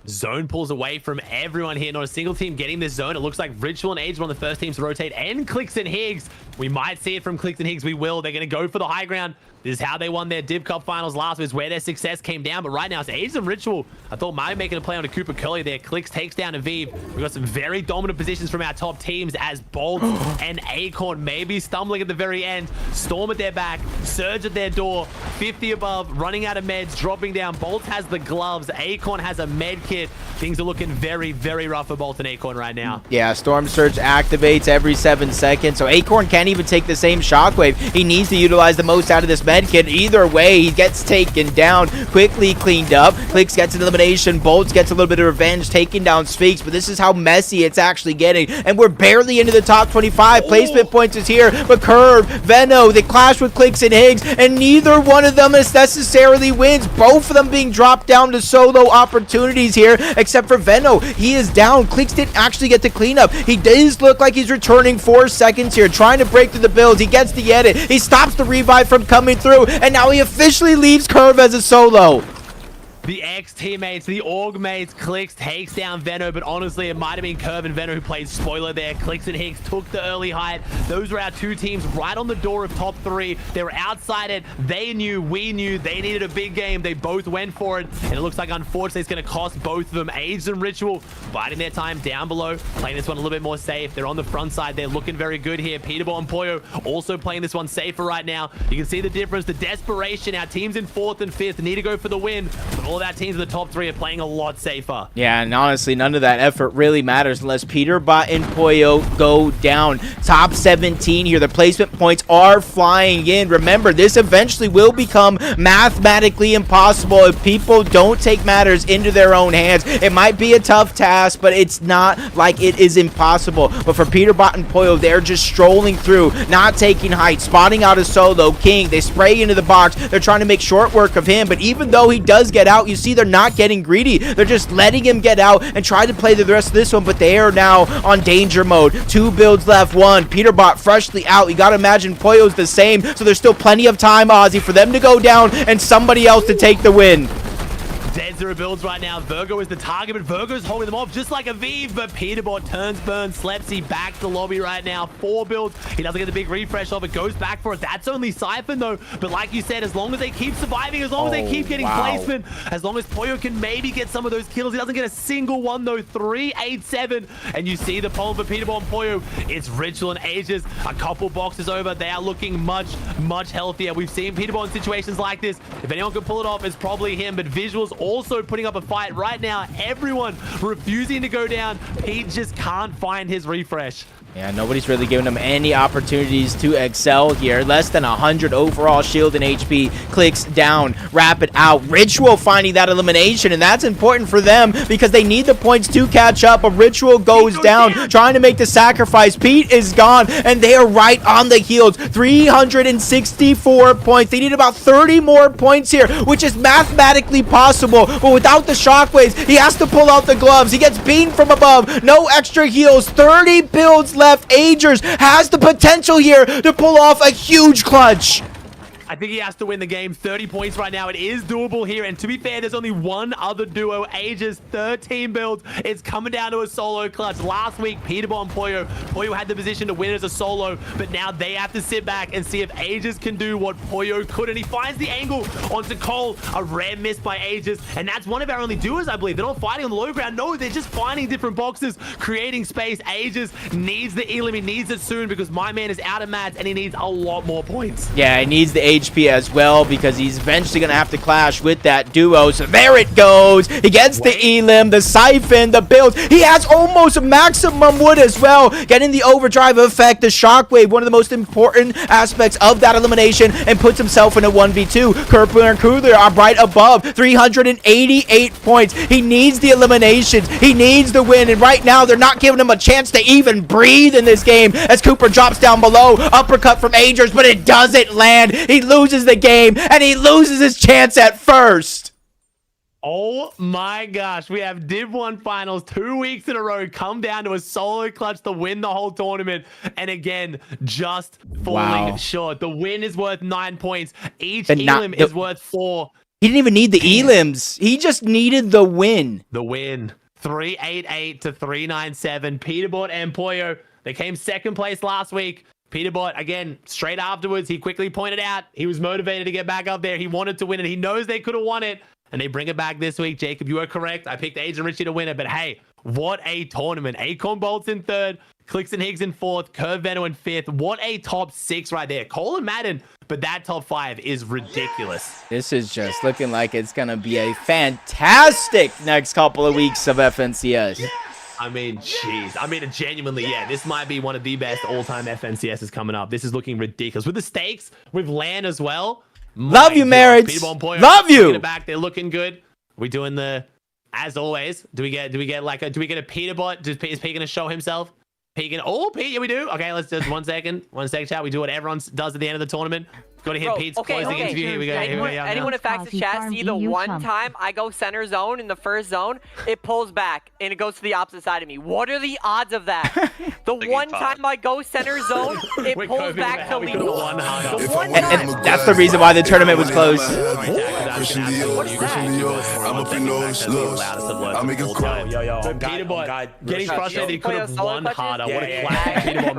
Zone pulls away from everyone here. Not a single team getting this zone. It looks like Ritual and Age were on the first teams to rotate, and Clicks and Higgs. We might see it from Clicks and Higgs. We will. They're going to go for the high ground. This is how they won their Div Cup finals last. Is where their success came down. But right now, it's Age and Ritual. I thought might making a play on a Cooper Curly there. Clicks takes down Aviv. We've got some very dominant positions from our top teams as Bolt and Acorn maybe stumbling at the very end. Storm at their back. Surge at their door. 50 above. Running out of meds. Dropping down. Bolt has the gloves. Acorn has a med kit. Things are looking very rough for Bolt and Acorn right now. Yeah, Storm Surge activates every 7 seconds. So Acorn can't even take the same shockwave. He needs to utilize the most out of this med kit. Either way, he gets taken down, quickly cleaned up. Clicks gets an elimination. Bolts gets a little bit of revenge, taking down Sphinx. But this is how messy it's actually getting. And we're barely into the top 25. Placement points is here. But Curve, Veno, they clash with Clicks and Higgs. And neither one of them necessarily wins. Both of them being dropped down to solo opportunities here. Except for Veno. He is down. Clicks didn't actually get the cleanup. He does look like he's returning 4 seconds here, trying to break through the builds. He gets the edit. He stops the revive from coming through. And now he officially leaves Curve as a solo. The ex-teammates, the org mates, Clicks takes down Veno, but honestly, it might have been Curve and Veno who played spoiler there. Clicks and Higgs took the early height. Those were our 2 teams right on the door of top 3. They were outside it. They knew, we knew, they needed a big game. They both went for it, and it looks like, unfortunately, it's going to cost both of them. Age and Ritual biding their time down below, playing this one a little bit more safe. They're on the front side. They're looking very good here. Peterbot and Poyo also playing this one safer right now. You can see the difference, the desperation. Our teams in 4th and 5th need to go for the win, but all all of our teams in the top 3 are playing a lot safer. Yeah, and honestly, none of that effort really matters unless Peterbot and Pollo go down. Top 17 here. The placement points are flying in. Remember, this eventually will become mathematically impossible if people don't take matters into their own hands. It might be a tough task, but it's not like it is impossible. But for Peterbot and Pollo, they're just strolling through, not taking height, spotting out a solo King. They spray into the box. They're trying to make short work of him, but even though he does get out, you see they're not getting greedy. They're just letting him get out and try to play the rest of this one, but they are now on danger mode. 2 builds left, 1. Peterbot freshly out. You gotta imagine Pollo's the same, so there's still plenty of time, Ozzy, for them to go down and somebody else to take the win. Dead zero builds right now. Virgo is the target, but Virgo's holding them off just like Aviv, but Peterbot turns, burns, Slepsy back to the lobby right now. 4 builds. He doesn't get the big refresh off it. Goes back for it. That's only Siphon, though. But like you said, as long as they keep surviving, as long as they keep getting placement, as long as Pollo can maybe get some of those kills, he doesn't get a single one, though. 3-8-7. And you see the poll for Peterbot and Pollo. It's Ritual and Aegis. A couple boxes over. They are looking much, much healthier. We've seen Peterbot in situations like this. If anyone can pull it off, it's probably him. But Visuals also putting up a fight right now. Everyone refusing to go down. He just can't find his refresh. Yeah, nobody's really giving him any opportunities to excel here. Less than 100 overall shield and HP. Clicks down, wrap it out. Ritual finding that elimination, and that's important for them because they need the points to catch up. A Ritual goes down, trying to make the sacrifice. Pete is gone, and they are right on the heels. 364 points. They need about 30 more points here, which is mathematically possible. But without the shockwaves, he has to pull out the gloves. He gets beamed from above. No extra heals. 30 builds left. Agers has the potential here to pull off a huge clutch. I think he has to win the game. 30 points right now. It is doable here. And to be fair, there's only one other duo. Aegis, 13 builds. It's coming down to a solo clutch. Last week, Peterbot and Pollo. Pollo had the position to win as a solo, but now they have to sit back and see if Aegis can do what Pollo could. And he finds the angle onto Cole. A rare miss by Aegis. And that's one of our only duos, I believe. They're not fighting on the low ground. No, they're just finding different boxes, creating space. Aegis needs the Elim. He needs it soon because my man is out of mats and he needs a lot more points. Yeah, he needs the HP as well because he's eventually going to have to clash with that duo. So there it goes. He gets the Elim, the Siphon, the build. He has almost maximum wood as well, getting the overdrive effect, the shockwave, one of the most important aspects of that elimination, and puts himself in a 1v2. Kerpler and Kudler are right above, 388 points. He needs the eliminations. He needs the win, and right now they're not giving him a chance to even breathe in this game as Cooper drops down below. Uppercut from Agers, but it doesn't land. He loses the game, and he loses his chance at first. Oh my gosh, we have Div 1 finals 2 weeks in a row come down to a solo clutch to win the whole tournament, and again just falling short. The win is worth 9 points. Each Elim is worth 4. He didn't even need the Elims. He just needed the win. The win. 388 to 397. Peterbot and Pollo, they came second place last week. Peterbot, again, straight afterwards, he quickly pointed out he was motivated to get back up there. He wanted to win it. He knows they could have won it, and they bring it back this week. Jacob, you are correct. I picked Age and Richie to win it, but hey, what a tournament. Acorn Bolts in 3rd, Clicks and Higgs in 4th, Curve Venom in 5th. What a top 6 right there. Cole and Madden, but that top 5 is ridiculous. This is just looking like it's going to be a fantastic next couple of weeks of FNCS. I mean, jeez. I mean, genuinely, yeah, this might be one of the best all-time FNCSs coming up. This is looking ridiculous. With the stakes, with LAN as well. Love you, Merits. Love you. Back, they're looking good. We doing the, as always, do we get a Peterbot? Is Pete going to show himself? Pete, oh, Pete, yeah, we do. Okay, let's just 1 second. 1 second, chat. We do what everyone does at the end of the tournament. Got to hit Pete's closing interview. Here we go. Anyone in Fax's chat see the one time I go center zone in the first zone, it pulls back and it goes to the opposite side of me. What are the odds of that? The one time I go center zone, it pulls back to lead. And that's the reason why the tournament was closed. Peterbot getting frustrated. He could have won harder. What a classic Peterbot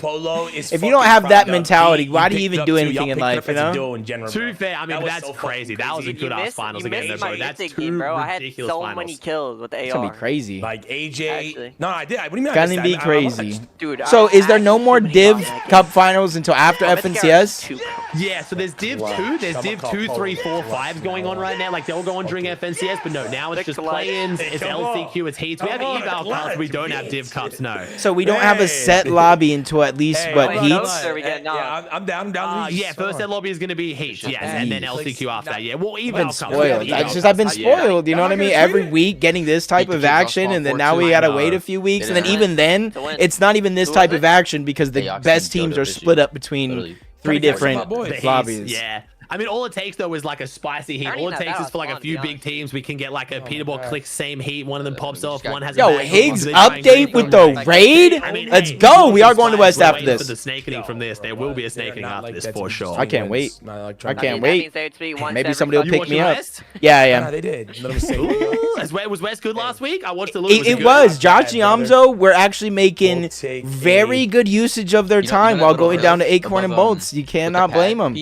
moment. If you don't have that mentality, why do you even do anything in life, you know? To be fair, I mean, that's crazy. That was a good ass finals again, bro. That's 2 ridiculous finals. I had so many kills with the AR. It's gonna be crazy. Like AJ. No, I did. What do you mean? gonna be crazy. Dude, So is there no actually more too many Div bots. Cup finals until after Let's get our FNCS? two- Yeah, so there's Div 2, there's Div 2, 3, 4, 5 going on right now. Like, they'll go on during FNCS, but no, now it's just play-ins, it's LCQ, it's heats. We have eval cups, we don't have Div Cups, no. So we don't have a set lobby until at least what wait, heats? Are we getting on? I'm down. Yeah, first set lobby is going to be heats, yes, and then LCQ after that, yeah. Well, I've eval been cups. spoiled. It's just I've been spoiled. You know what I mean? Every week getting this type of action, and then now we gotta wait a few weeks, and then even then, it's not even this type of action because the best teams are split up between 3 different lobbies. Yeah. I mean, all it takes, though, is like a spicy heat. All it takes is for like a few big teams. We can get like a peanut click same heat. One of them pops off. One has a Yo, bag, Higgs they try and update go with from the there. raid? I mean, Let's hey, go. We are going to Spice, West we're after waiting this. for the snakening from this. There will be a snakening after this for sure. I can't wait. I can't That wait. means they'd be once Maybe every somebody will fucking pick me watching up. West? Yeah, I Yeah, am. they did. Let me say. Ooh, was West good last week? I watched a little. It good? was. Josh bad, brother. Yamzo were actually making We'll take very a- good usage of their You know time that while little going down to hill Acorn and above, Bolts. You cannot blame them.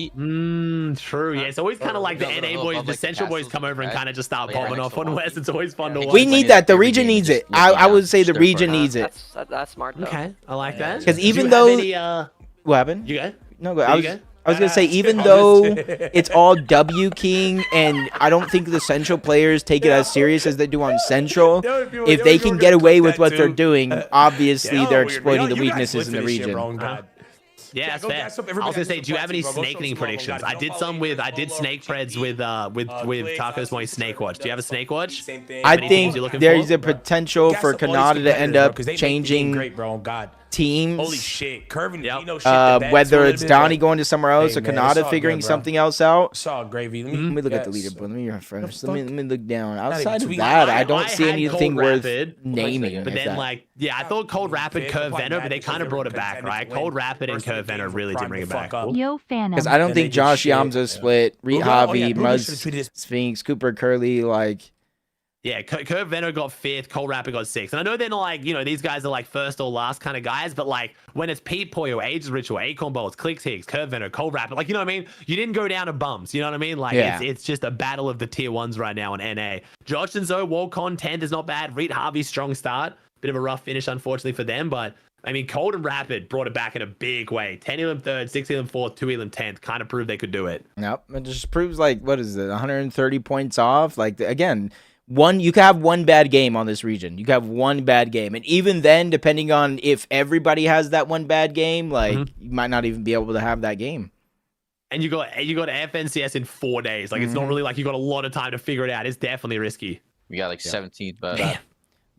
True. Yeah, it's always kind of like the No, NA no, boys, above, the like, Central boys castles, come over and right? kind of just start Like, right popping next off to on the West. It's always fun to watch. We need that. The region needs it. I would say the region needs it. That's smart though. Okay, I like that. 'Cause Do you even have though- any, What happened? you go. No, go. There you go. I was gonna say even I'm though just- it's all W King, and I don't think the Central players take it as serious as they do on Central. If they can get away with what they're doing, obviously they're exploiting the weaknesses in the region. Yeah, that's go fair. gas up I everybody was gonna say, else do you in have any the party, bro. Go snakening show some predictions? love, I did guys. some with, I did snake preds with Tacos Moist Snake Watch. Do you have a Snake Watch? I Any teams think you're looking there's for? a potential for Canada to end up changing Great, bro. Oh, God. teams. Holy shit. Curvin, Yep. you know, shit, the best Whether a it's little bit, Donnie but- going to somewhere else Hey, or man, Canada it's all figuring good, bro. something else out. It's all gravy. Let me look at the Yes. leaderboard. Let me refresh. The Let me look down. even Outside of tweet. that, I don't I see had anything Cold worth Rapid, naming. But if then, that- like, yeah, I thought Cold Rapid, Curve Venom, but they kind of brought it back, right? Cold Rapid and Curve Venom really did bring it back. Yo, Phantom. Because I don't And they think did Josh shit, Yamza yeah. split, Reed Bruno- oh, yeah, Javi, Bruno Muzz, should've tweeted his- Sphinx, Cooper Curly, like Yeah, Curve Venom got 5th, Cold Rapid got 6th. And I know they're not like, you know, these guys are like first or last kind of guys, but like when it's Pete Poyo, Ages Ritual, Acorn Bolts, Clicks Higgs, Curve Venom, Cold Rapid, like, you know what I mean? You didn't go down to bumps, you know what I mean? Like, Yeah. it's just a battle of the tier 1s right now in NA. Josh and Zoe, Walcon, 10th is not bad. Reed Harvey, strong start. Bit of a rough finish, unfortunately, for them, but I mean, Cold and Rapid brought it back in a big way. 10 of them 3rd, 6 of them 4th, 2 of them 10th. Kind of proved they could do it. nope. It just proves like what is it, 130 points off. Like again, you can have one bad game on this region. You can have one bad game, and even then, depending on if everybody has that one bad game, like you might not even be able to have that game. And you got FNCS in 4 days. Like, it's not really like you got a lot of time to figure it out. It's definitely risky. We got like 17th, but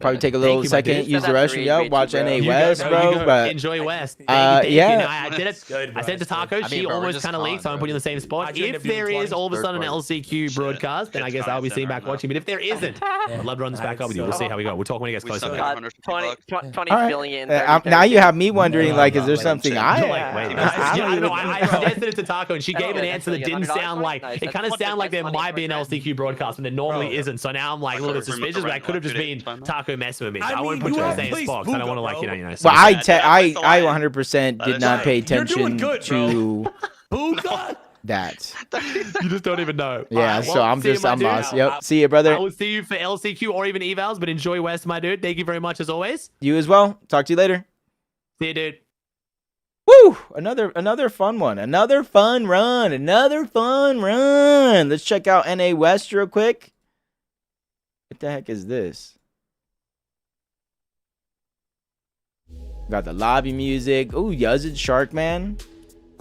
Probably take a little you, my second, dude. use the Said that restroom. three, Yeah, three, watch two, bro. NA You West, You bro. go. But Enjoy West. yeah. I did it. Good, bro. I sent to Taco. I mean, She bro, we're almost just kind of calm, leaked, so I'm bro. putting you in the same I spot. joined If the there is B20 all of a third sudden an party. LCQ broadcast, then I guess I'll be sitting back watching. But if there isn't, I'd love to run this back up with you. We'll see how we go. We'll talk when it gets We closer. still man. got- 20 all right. billion. Now you have me wondering, like, is there something You're I? like, wait, I yeah, don't I even- know. I suggested it to Taco, and she gave an yeah, answer that yeah, didn't $100 sound like nice. it. Kind of That's sounded like there funny, might be an LCQ broadcast, and there normally isn't. So now I'm like a little bit Sorry, suspicious, but I could have just been Taco messing with me. So I won't put you in the same spot. 'Cause I don't want to like you know. Well, Yeah, that's I fine. 100% did is not fine. pay You're doing attention good, to Booga. that. You just don't even know. Yeah, Alright, so well, I'm see you, just my I'm dude. lost. Yep. See you, brother. I will see you for LCQ or even evals, but enjoy West, my dude. Thank you very much as always. You as well. Talk to you later. See you, dude. Woo! Another fun one. Another fun run. Another fun run. Let's check out NA West real quick. What the heck is this? Got the lobby music. Ooh, Yuzzid Sharkman.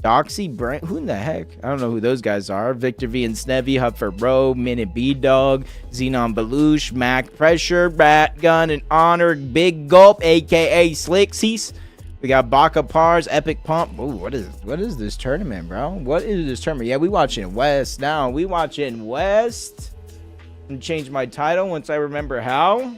Doxy Brent. Who in the heck? I don't know who those guys are. Victor V and Snevy, Huffer Bro, Minute B Dog, Xenon Belush, Mac Pressure, Rat Gun, and Honor, Big Gulp, aka Slicksies. We got Baka Pars, Epic Pump. Ooh, what is this tournament, bro? What is this tournament? Yeah, we watching West now. We watching West. I'm gonna change my title once I remember how.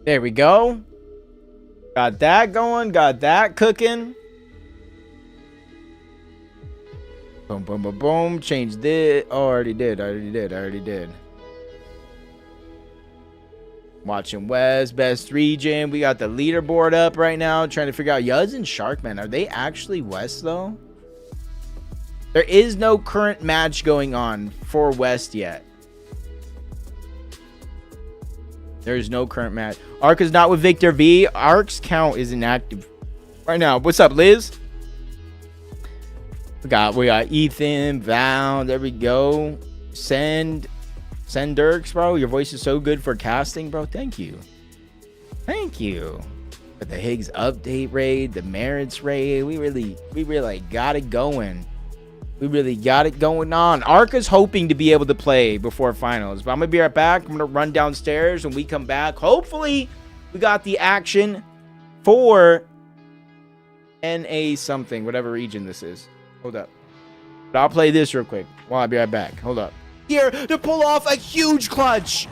There we go. Got that going. Got that cooking. Boom, boom, boom, boom. Changed it. Oh, I already did. Watching West, best region. We got the leaderboard up right now. Trying to figure out Yuz and Sharkman. Are they actually West, though? There is no current match going on for West yet. There's no current match. Arc is not with Victor V. Arc's count is inactive right now. What's up, Liz? We got Ethan, Val. There we go. Send Dirks, bro. Your voice is so good for casting, bro. Thank you. Thank you. But the Higgs update raid, the merits raid, we really got it going. We really got it going on. Arca's hoping to be able to play before finals. But I'm going to be right back. I'm going to run downstairs when we come back. Hopefully, we got the action for NA something, whatever region this is. Hold up. But I'll play this real quick while I'll be right back. Hold up. Here to pull off a huge clutch.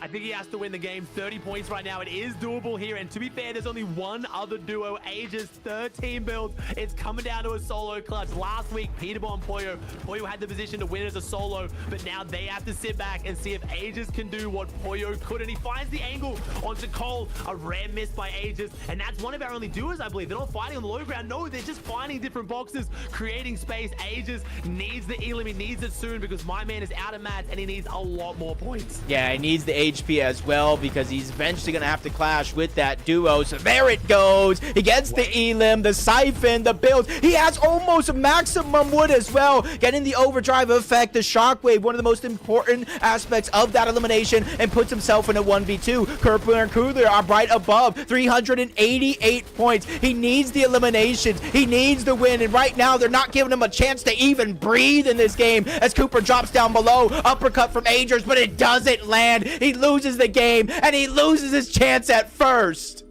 I think he has to win the game. 30 points right now. It is doable here. And to be fair, there's only one other duo. Aegis 13 builds. It's coming down to a solo clutch. Last week, Peterball and Poyo. Poyo had the position to win as a solo, but now they have to sit back and see if Aegis can do what Poyo could. And he finds the angle onto Cole. A rare miss by Aegis. And that's one of our only duos, I believe. They're not fighting on the low ground. No, they're just finding different boxes, creating space. Aegis needs the Elim. He needs it soon because my man is out of mats and he needs a lot more points. Yeah, he needs the HP as well because he's eventually going to have to clash with that duo. So there it goes. He gets the Elim, the Siphon, the build. He has almost maximum wood as well. Getting the overdrive effect, the shockwave, one of the most important aspects of that elimination, and puts himself in a 1v2. Kerpler and Kudler are right above 388 points. He needs the eliminations. He needs the win. And right now, they're not giving him a chance to even breathe in this game as Cooper drops down below. Uppercut from Agers, but it doesn't land. He loses the game, and he loses his chance at first.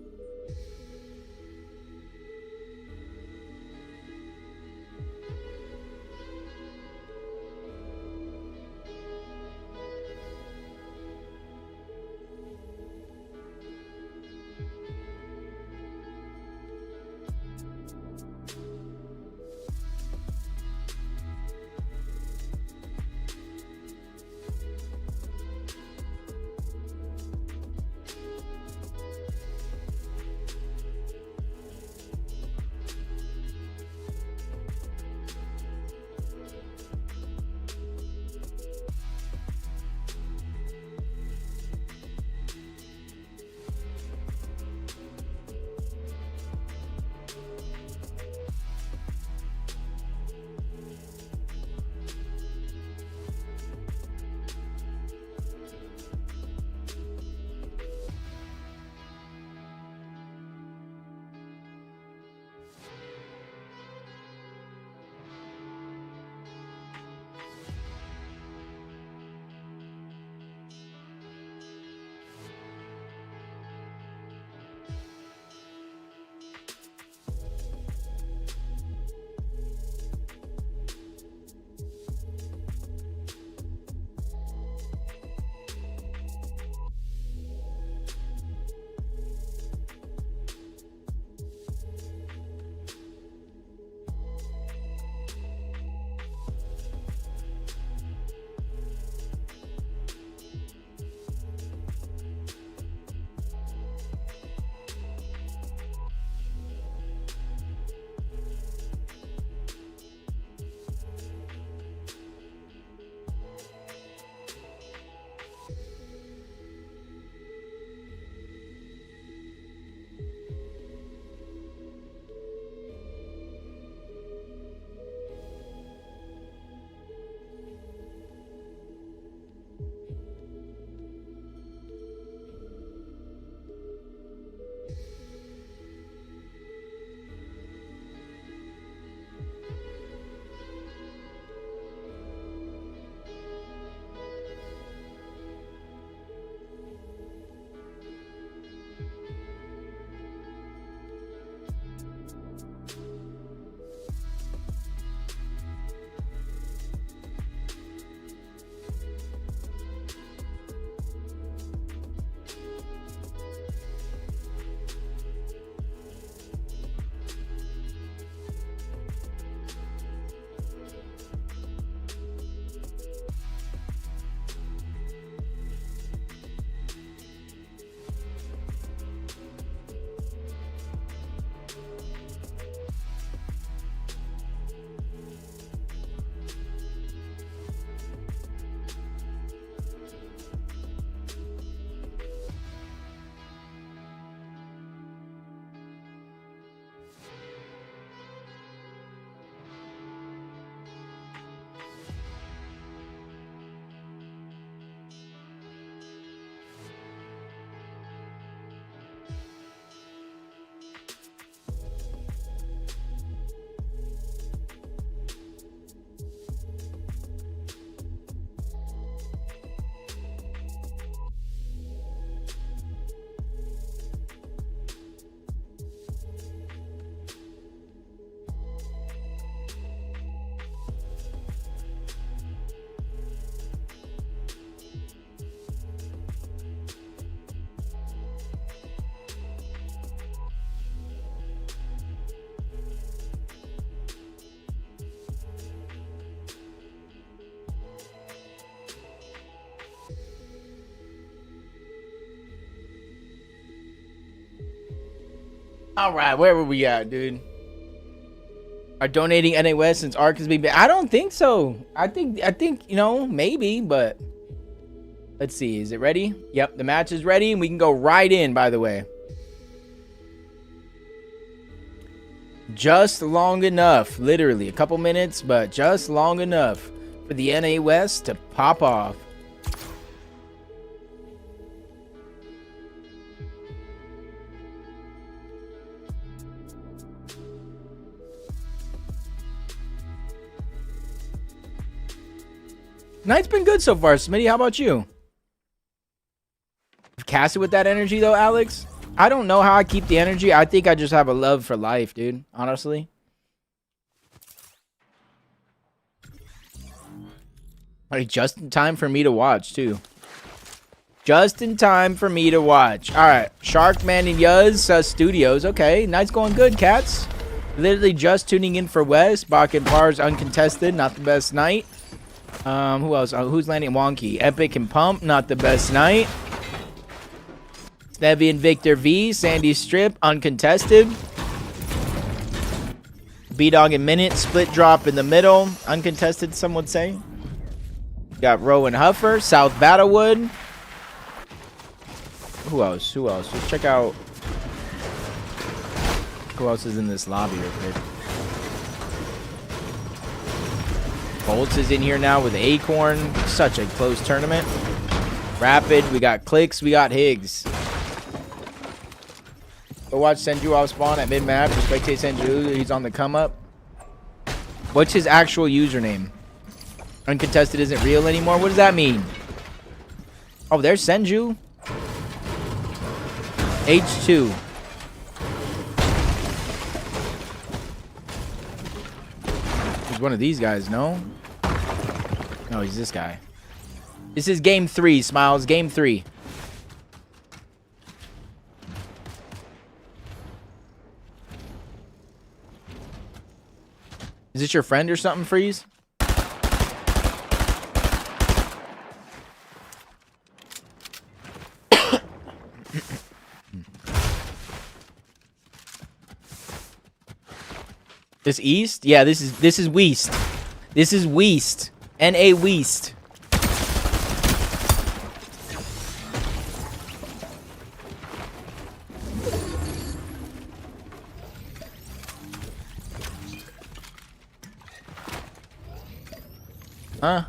All right, where were we at, dude? Are donating NA West since Ark has been banned? I don't think so. I think you know, maybe, but let's see. Is it ready? Yep, the match is ready, and we can go right in, by the way. Just long enough, literally a couple minutes, but just long enough for the NA West to pop off. Night's been good so far, Smitty. How about you? Cast it with that energy, though, Alex? I don't know how I keep the energy. I think I just have a love for life, dude. Honestly. Like, just in time for me to watch, too. Just in time for me to watch. All right. Sharkman and Yuz Studios. Okay. Night's going good, cats. Literally just tuning in for West. Bach and Pars uncontested. Not the best night. Who else? Who's landing? Wonky. Epic and Pump. Not the best night. Snevy and Victor V. Sandy Strip. Uncontested. B-Dog and Minute. Split drop in the middle. Uncontested, some would say. Got Rowan Huffer. South Battlewood. Who else? Who else? Let's check out. Who else is in this lobby real quick? Bolts is in here now with Acorn. Such a close tournament. Rapid. We got Clicks. We got Higgs. Go watch Senju off spawn at mid-map. Spectate Senju. He's on the come up. What's his actual username? Uncontested isn't real anymore. What does that mean? Oh, there's Senju. H2. He's one of these guys, no? No, he's this guy. This is game 3, Smiles. Game 3. Is this your friend or something, Freeze? This East? Yeah, this is Weast. This is Weast. N.A. Weast. Huh?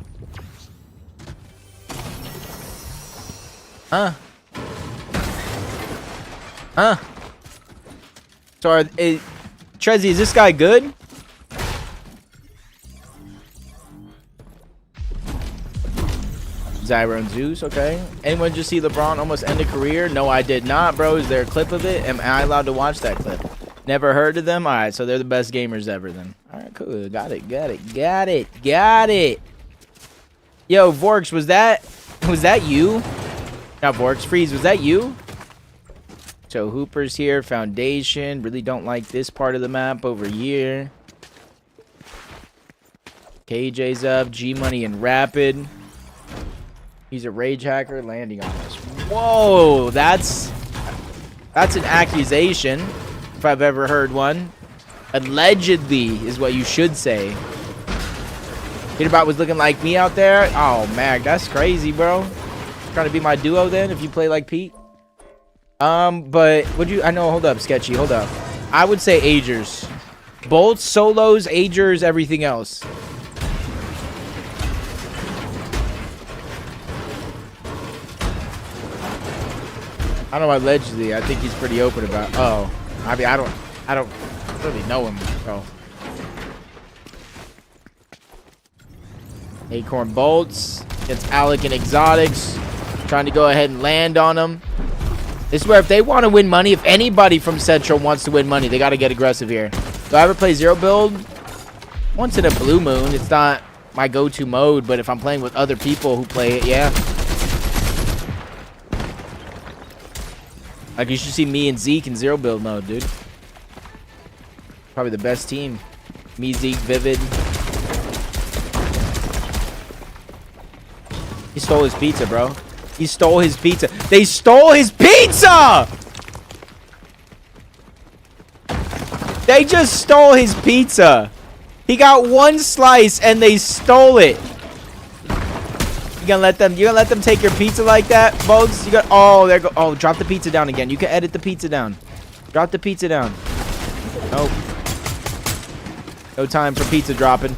Huh? Huh? So, Trezzy, is this guy good? Zyro and Zeus, okay. Anyone just see LeBron almost end a career? No, I did not, bro. Is there a clip of it? Am I allowed to watch that clip? Never heard of them? All right, so they're the best gamers ever then. All right, cool. Got it. Yo, Vorks, was that you? Not Vorks, Freeze, was that you? So Hooper's here, Foundation. Really don't like this part of the map over here. KJ's up, G-Money and Rapid. He's a rage hacker landing on us. Whoa, that's an accusation, if I've ever heard one. Allegedly is what you should say. Peterbot was looking like me out there. Oh, Mag, that's crazy, bro. Trying to be my duo then if you play like Pete. But I know, hold up, Sketchy, hold up. I would say Agers. Bolts, solos, Agers, everything else. I don't know, allegedly. I think he's pretty open about. Oh, I mean, I don't really know him. So, Acorn Bolts against Alec and Exotics, trying to go ahead and land on them. This is where if they want to win money, if anybody from Central wants to win money, they got to get aggressive here. Do I ever play Zero Build? Once in a blue moon. It's not my go-to mode, but if I'm playing with other people who play it, yeah. Like, you should see me and Zeke in Zero Build mode, dude. Probably the best team. Me, Zeke, Vivid. He stole his pizza, bro. He stole his pizza. They stole his pizza! They just stole his pizza. He got one slice and they stole it. You gonna let them take your pizza like that, Bugs? You got oh, drop the pizza down again. You can edit the pizza down. Drop the pizza down. Nope. No time for pizza dropping.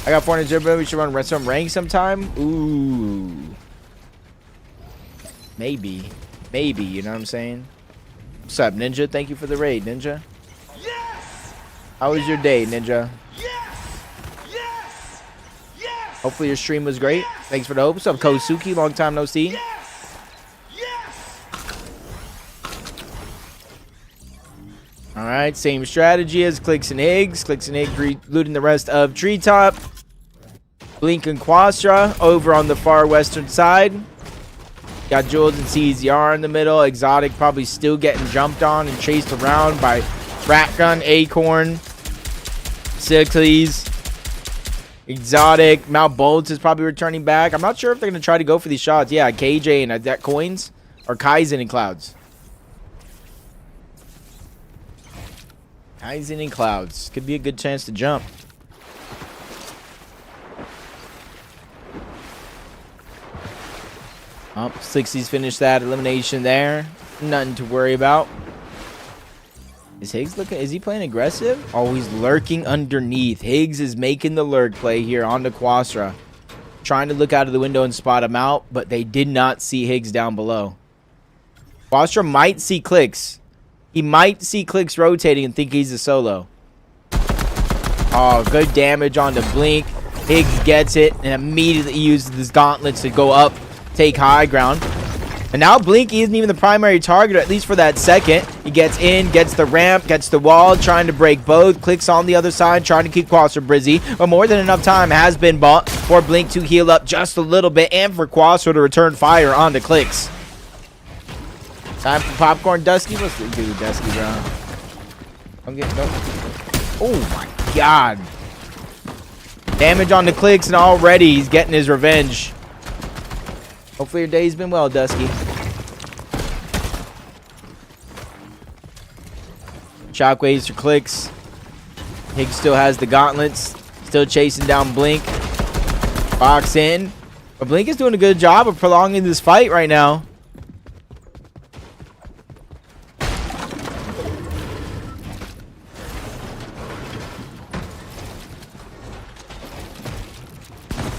I got 400 zero. We should run some rank sometime. Ooh. Maybe, you know what I'm saying? What's up, Ninja? Thank you for the raid, Ninja. Yes! How was your day, Ninja? Yes! Yes! Yes! Hopefully your stream was great. Thanks for the hope. What's up, Kosuki? Long time no see. Yes! Yes! All right, same strategy as Clicks and Higgs. Clicks and Higgs looting the rest of Treetop. Blink and Quastra over on the far western side. Got Jules and CZR in the middle. Exotic probably still getting jumped on and chased around by Ratgun, Acorn, Sickles, Exotic. Mount Bolts is probably returning back. I'm not sure if they're going to try to go for these shots. Yeah, KJ and that Coins or Kaizen and Clouds. Kaizen and Clouds. Could be a good chance to jump. Oh, 60s finished that elimination there. Nothing to worry about. Is Higgs looking? Is he playing aggressive? Oh, he's lurking underneath. Higgs is making the lurk play here on the Quastra. Trying to look out of the window and spot him out, but they did not see Higgs down below. Quastra might see Clicks. He might see Clicks rotating and think he's a solo. Oh, good damage on the Blink. Higgs gets it and immediately uses his gauntlets to go up, take high ground. And now Blinky isn't even the primary target, at least for that second. He gets in, gets the ramp, gets the wall, trying to break both. Clicks on the other side, trying to keep Quastra busy. But more than enough time has been bought for Blink to heal up just a little bit and for Quastra to return fire onto Clicks. Time for popcorn, Dusky. What's the dude, Dusky, bro? I'm getting no. Oh my god. Damage on the Clicks, and already he's getting his revenge. Hopefully your day's been well, Dusky. Shockwaves for Clicks. Higgs still has the gauntlets. Still chasing down Blink. Box in. But Blink is doing a good job of prolonging this fight right now.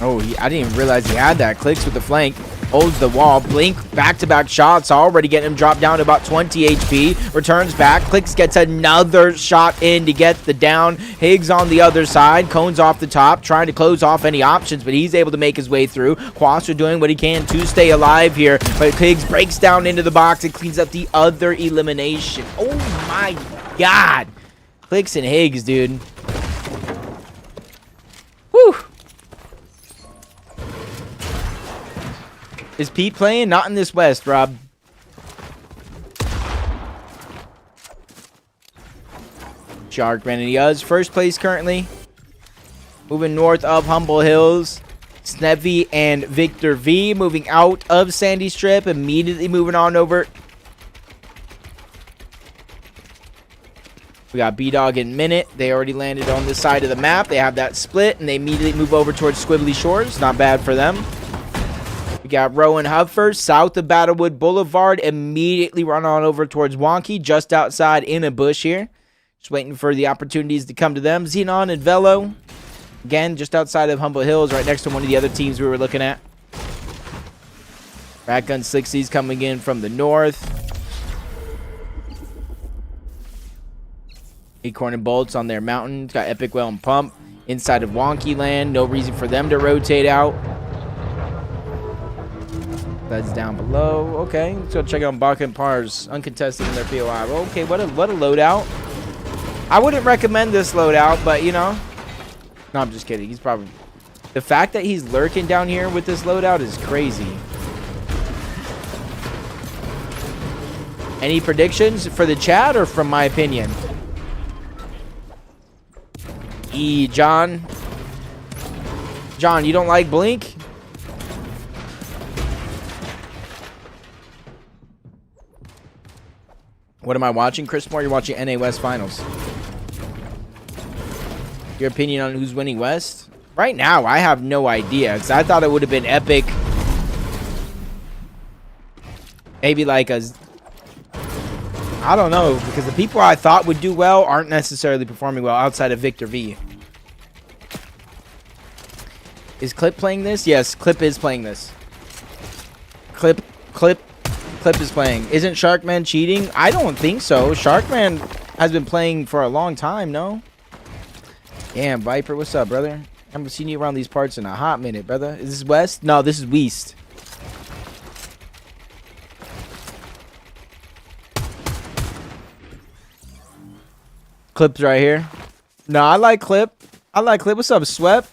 Oh, I didn't even realize he had that. Clicks with the flank. Holds the wall. Blink back-to-back shots. Already getting him dropped down to about 20 HP. Returns back. Clicks gets another shot in to get the down. Higgs on the other side. Cones off the top. Trying to close off any options, but he's able to make his way through. Quastra doing what he can to stay alive here. But Higgs breaks down into the box and cleans up the other elimination. Oh my god. Clicks and Higgs, dude. Whew. Is Pete playing? Not in this West, Rob. Sharkman and Yuz. First place currently. Moving north of Humble Hills. Snevy and Victor V moving out of Sandy Strip. Immediately moving on over. We got B-Dog and Minute. They already landed on this side of the map. They have that split, and they immediately move over towards Squibbly Shores. Not bad for them. We got Rowan Huffer, south of Battlewood Boulevard. Immediately run on over towards Wonky, just outside in a bush here. Just waiting for the opportunities to come to them. Xenon and Velo. Again, just outside of Humble Hills, right next to one of the other teams we were looking at. Ratgun 60s coming in from the north. Acorn and Bolts on their mountain. Got Epic Well and Pump inside of Wonky Land. No reason for them to rotate out. That's down below. Okay, let's go check out Baka and Pars uncontested in their POI. Okay, what a loadout. I wouldn't recommend this loadout, but you know. No, I'm just kidding. He's probably... The fact that he's lurking down here with this loadout is crazy. Any predictions for the chat or from my opinion? John. John, you don't like Blink? What am I watching, Chris Moore? You're watching NA West Finals. Your opinion on who's winning West? Right now, I have no idea, because I thought it would have been epic. Maybe like a... I don't know, because the people I thought would do well aren't necessarily performing well outside of Victor V. Is Clip playing this? Yes, Clip is playing this. Clip is playing. Isn't Sharkman cheating? I don't think so. Sharkman has been playing for a long time, no? Damn, Viper, what's up, brother? I haven't seen you around these parts in a hot minute, brother. Is this West? No, this is West. Clip's right here. No, I like Clip. I like Clip. What's up, Swept?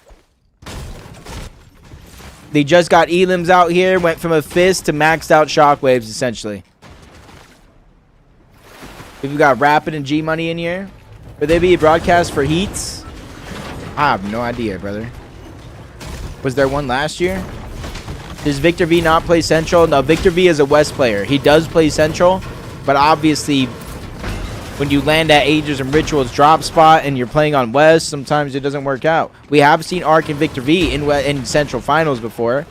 They just got Elims out here. Went from a fist to maxed out shockwaves, essentially. We've got Rapid and G Money in here. Would they be a broadcast for Heats? I have no idea, brother. Was there one last year? Does Victor V not play Central? No, Victor V is a West player. He does play Central, but obviously when you land at Ages and Rituals drop spot and you're playing on West, sometimes it doesn't work out. We have seen Arc and Victor V in Central Finals before.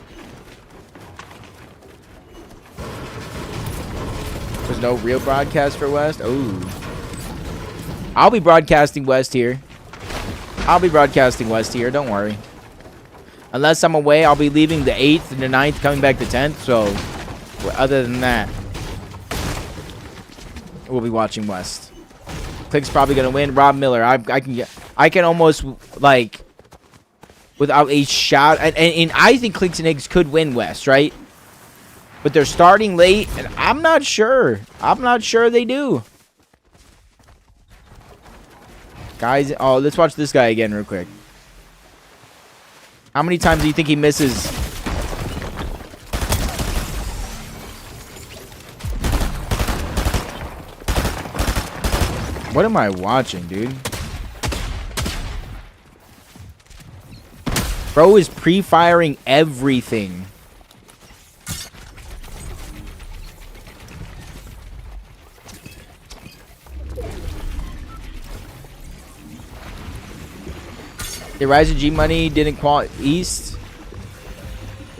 There's no real broadcast for West? Oh. I'll be broadcasting West here. Don't worry. Unless I'm away, I'll be leaving the 8th and the 9th, coming back the 10th. So, other than that, we'll be watching West. Click's probably gonna win. Rob Miller, I can almost, like, without a shout, and I think Clicks and Eggs could win West, right? But they're starting late, and I'm not sure. They do. Guys, oh, let's watch this guy again real quick. How many times do you think he misses? What am I watching, dude? Bro is pre-firing everything. The Rise of G Money didn't call East.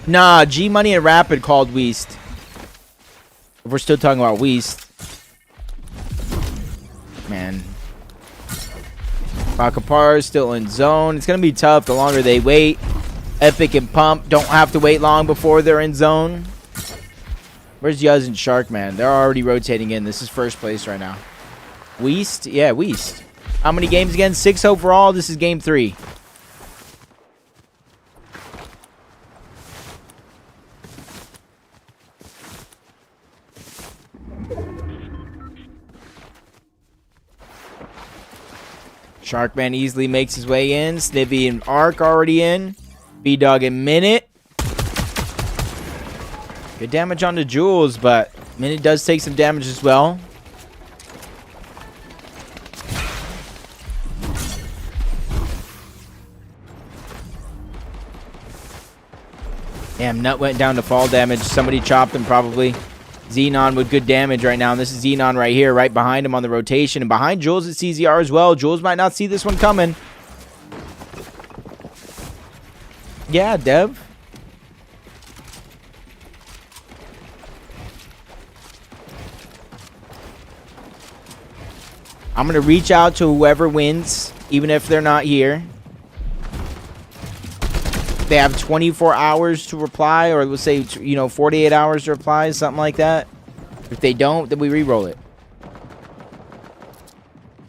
Nah, G Money and Rapid called West. If we're still talking about West. Man. Bakapar is still in zone. It's going to be tough the longer they wait. Epic and Pump don't have to wait long before they're in zone. Where's Yuz and Sharkman? They're already rotating in. This is first place right now. West? Yeah, West. How many games again? 6 overall. This is game 3. Sharkman easily makes his way in. Snivy and Arc already in. B-Dog and Minute. Good damage on the Jules, but Minute does take some damage as well. Damn, Nut went down to fall damage. Somebody chopped him probably. Xenon with good damage right now. And this is Xenon right here, right behind him on the rotation. And behind Jules at CZR as well. Jules might not see this one coming. Yeah, Dev. I'm going to reach out to whoever wins, even if they're not here. They have 24 hours to reply, or let's say, 48 hours to reply, something like that. If they don't, then we re-roll it.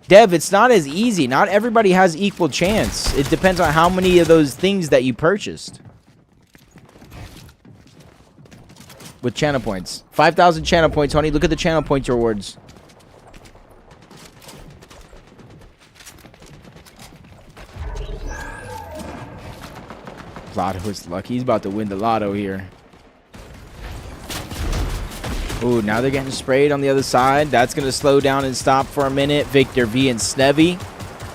Dev, it's not as easy. Not everybody has equal chance. It depends on how many of those things that you purchased. With channel points. 5,000 channel points, honey. Look at the channel points rewards. Lotto is lucky. He's about to win the lotto here. Ooh, now they're getting sprayed on the other side. That's going to slow down and stop for a minute. Victor V and Snevy.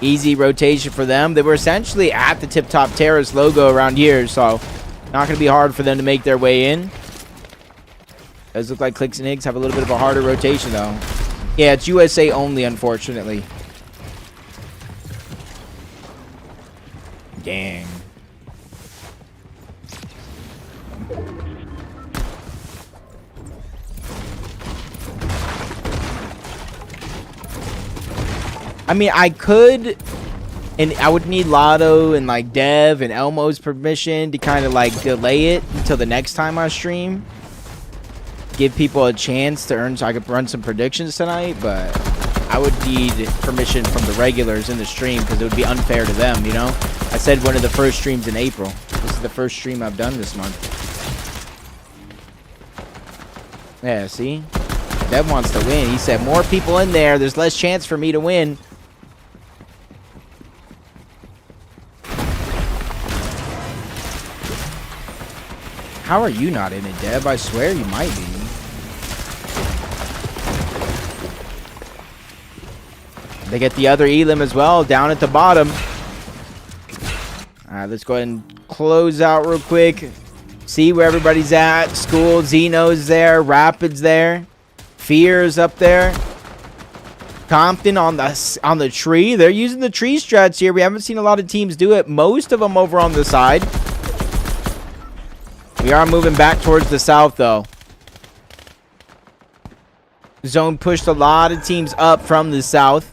Easy rotation for them. They were essentially at the Tip Top Terrace logo around here, so not going to be hard for them to make their way in. Does look like Clicks and Higgs have a little bit of a harder rotation, though. Yeah, it's USA only, unfortunately. Dang. I mean, I could, and I would need Lotto and like Dev and Elmo's permission to kind of like delay it until the next time I stream. Give people a chance to earn, so I could run some predictions tonight, but I would need permission from the regulars in the stream because it would be unfair to them, you know? I said one of the first streams in April. This is the first stream I've done this month. Yeah, see? Dev wants to win. He said, more people in there, there's less chance for me to win. How are you not in it, Dev? I swear you might be. They get the other Elim as well, down at the bottom. Alright, let's go ahead and close out real quick. See where everybody's at. School, Zeno's there, Rapid's there. Fear's up there. Compton on the tree. They're using the tree strats here. We haven't seen a lot of teams do it. Most of them over on the side. We are moving back towards the south, though. Zone pushed a lot of teams up from the south.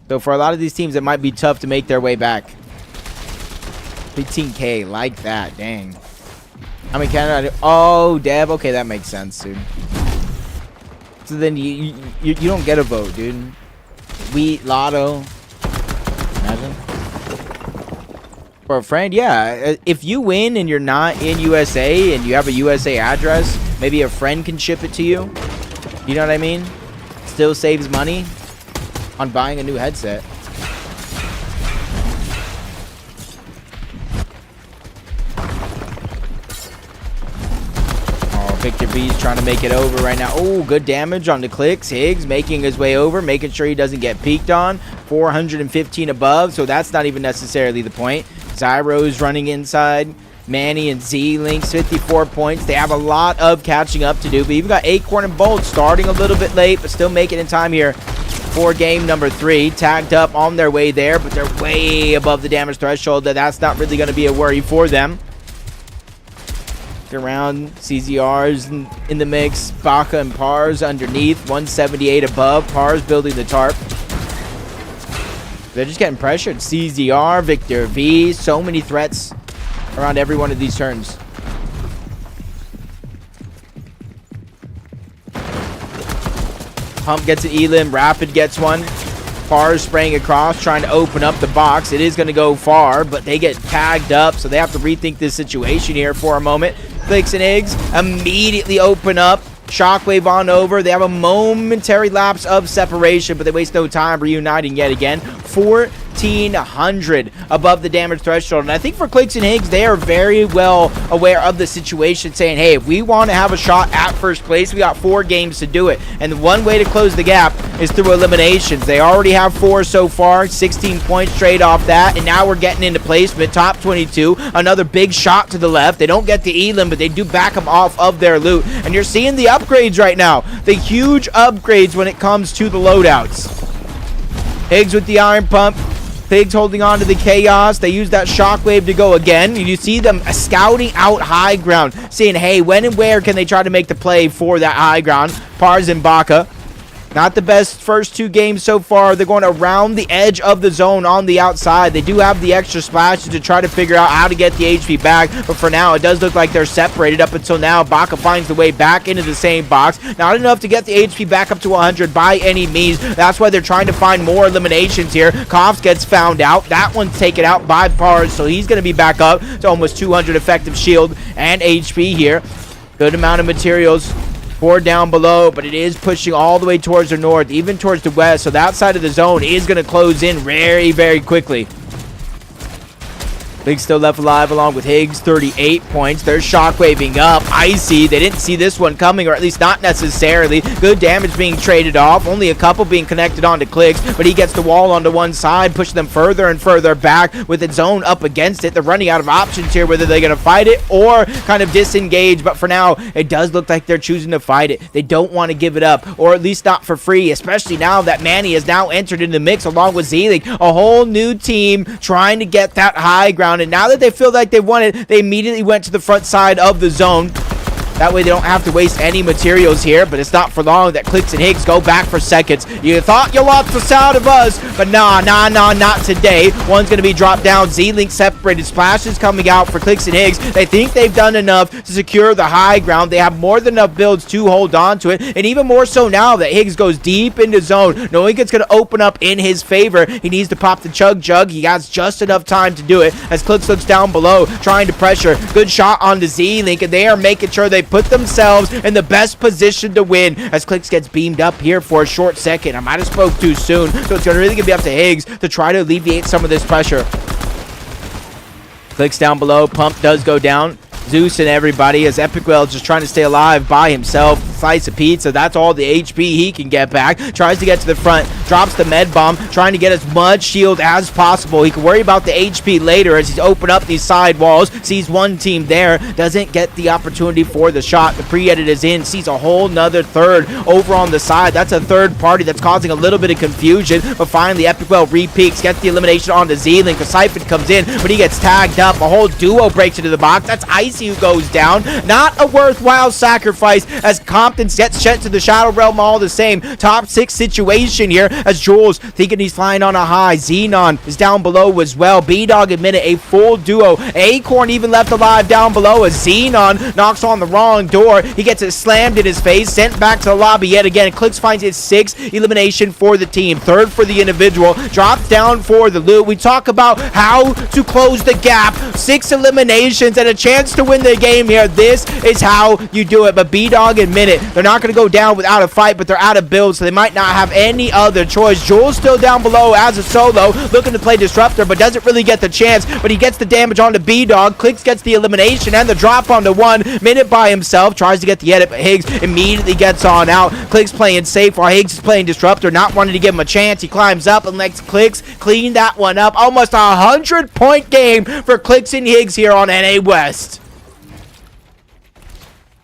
So for a lot of these teams, it might be tough to make their way back. 15K, like that, dang. I mean, Canada. Oh, Dev. Okay, that makes sense, dude. So then you don't get a vote, dude. Wheat, Lotto. Imagine. For a friend, yeah. If you win and you're not in USA and you have a USA address, maybe a friend can ship it to you. You know what I mean? Still saves money on buying a new headset. Oh, Victor B's trying to make it over right now. Oh, good damage on the clicks. Higgs making his way over, making sure he doesn't get peeked on. 415 above, so that's not even necessarily the point. Zyro's running inside. Manny and Z-Links, 54 points. They have a lot of catching up to do. But you've got Acorn and Bolt starting a little bit late, but still making it in time here for game number 3. Tagged up on their way there, but they're way above the damage threshold. That's not really going to be a worry for them. Around CZR's in the mix. Baka and Pars underneath. 178 above. Pars building the tarp. They're just getting pressured. CZR, Victor V, so many threats around every one of these turns. Pump gets an Elim, Rapid gets one. Pars spraying across, trying to open up the box. It is going to go far, but they get tagged up, so they have to rethink this situation here for a moment. Clicks and Eggs immediately open up. Shockwave on over. They have a momentary lapse of separation, but they waste no time reuniting yet again. 1,400 above the damage threshold. And I think for Clicks and Higgs, they are very well aware of the situation, saying, hey, if we want to have a shot at first place, we got 4 games to do it. And one way to close the gap is through eliminations. They already have 4 so far, 16 points straight off that. And now we're getting into placement, top 22. Another big shot to the left. They don't get the Elim, but they do back them off of their loot. And you're seeing the upgrades right now. The huge upgrades when it comes to the loadouts. Higgs with the iron pump. Pigs holding on to the chaos. They use that shockwave to go again. You see them scouting out high ground, saying, hey, when and where can they try to make the play for that high ground? Pars and Baka. Not the best first 2 games so far. They're going around the edge of the zone on the outside. They do have the extra splashes to try to figure out how to get the HP back. But for now, it does look like they're separated up until now. Baka finds the way back into the same box. Not enough to get the HP back up to 100 by any means. That's why they're trying to find more eliminations here. Koffs gets found out. That one's taken out by Pars, so he's going to be back up to almost 200 effective shield and HP here. Good amount of materials down below, but it is pushing all the way towards the north, even towards the west, so that side of the zone is going to close in very, very quickly. Big still left alive along with Higgs, 38 points. They're shockwaving up. Icy, they didn't see this one coming, or at least not necessarily. Good damage being traded off. Only a couple being connected onto Clicks, but he gets the wall onto one side, pushing them further and further back with its own up against it. They're running out of options here, whether they're going to fight it or kind of disengage. But for now, it does look like they're choosing to fight it. They don't want to give it up, or at least not for free, especially now that Manny has now entered into the mix along with Z-Link. A whole new team trying to get that high ground. And now that they feel like they've won it, they immediately went to the front side of the zone. That way they don't have to waste any materials here, but it's not for long that Clicks and Higgs go back for seconds. You thought you lost the sound of us, but nah, not today. One's going to be dropped down. Z-Link separated. Splashes coming out for Clicks and Higgs. They think they've done enough to secure the high ground. They have more than enough builds to hold on to it, and even more so now that Higgs goes deep into zone, knowing it's going to open up in his favor. He needs to pop the chug jug. He has just enough time to do it as Clicks looks down below, trying to pressure. Good shot on the Z-Link, and they are making sure they put themselves in the best position to win as Clicks gets beamed up here for a short second. I might have spoke too soon, so it's really gonna be up to Higgs to try to alleviate some of this pressure. Clicks down below. Pump does go down. Zeus and everybody as Epic Well just trying to stay alive by himself. Slice of pizza, that's all the HP he can get back. Tries to get to the front, drops the med bomb, trying to get as much shield as possible. He can worry about the HP later as he's open up these side walls. Sees one team there, doesn't get the opportunity for the shot. The pre-edit is in, sees a whole nother third over on the side. That's a third party that's causing a little bit of confusion, but finally Epic Well re-peaks, gets the elimination onto Z-Link. The Siphon comes in, but he gets tagged up. A whole duo breaks into the box. That's Icy who goes down. Not a worthwhile sacrifice as Compton gets sent to the Shadow Realm all the same. Top 6 situation here as Jules thinking he's flying on a high. Xenon is down below as well. B-Dog admitted a full duo. Acorn even left alive down below as Xenon knocks on the wrong door. He gets it slammed in his face, sent back to the lobby yet again. Clicks finds his 6th elimination for the team. 3rd for the individual. Drops down for the loot. We talk about how to close the gap. 6 eliminations and a chance to win the game here. This is how you do it. But B-Dog admitted they're not going to go down without a fight, but they're out of build, so they might not have any other choice. Jules still down below as a solo, looking to play Disruptor, but doesn't really get the chance, but he gets the damage onto B-Dog. Clicks gets the elimination and the drop onto 1 minute by himself. Tries to get the edit, but Higgs immediately gets on out. Clicks playing safe while Higgs is playing Disruptor, not wanting to give him a chance. He climbs up and lets Clicks clean that one up. Almost a 100-point game for Clicks and Higgs here on NA West.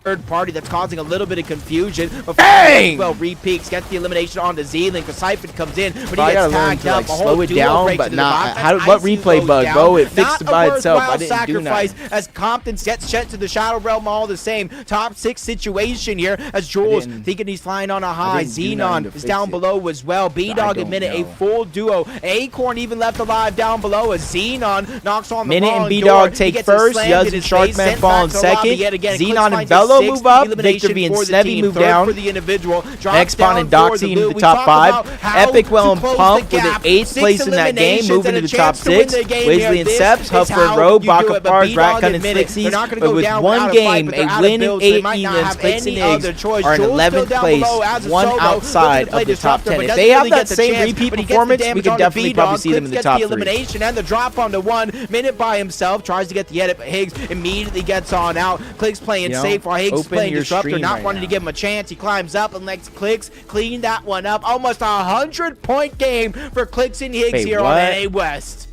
Third party that's causing a little bit of confusion. Bang! Well, re-peaks, gets the elimination onto Z-Link. The Siphon comes in, but he gets tagged up. To, slow it down, but not. What replay bug, bro? It fixed it by itself. I didn't do nothing. As Compton gets sent to the Shadow Realm all the same. Top 6 situation here as Jules thinking he's flying on a high. Xenon is down below as well. B-Dog admitted a full duo. Acorn even left alive down below as Xenon knocks on the wrong door. Minute and B-Dog take first. Yuz and Sharkman fall in second. Xenon and Velo move up. Victor V and Snevy move down. X-Spawn and Doxy into the top 5. Epic Well and Pump with an 8th place in that game, moving to the top 6. Weasley and Seps, Huffer and Rowe, Baka Park, Ratcun and Slixies. But with one game, a win and 8 evens, Clicks and Higgs are in 11th place, one outside of the top 10. If they have that same repeat performance, we can definitely probably see them in the top 3. Elimination and the drop onto 1 minute by himself. Tries to get the edit, but Higgs immediately gets on out. Clicks playing safe while Higgs playing Disruptor, not wanting to give him a chance. He climbs up and lets Clicks clean that one up. Almost a 100-point game for Clicks and Higgs here on NA West.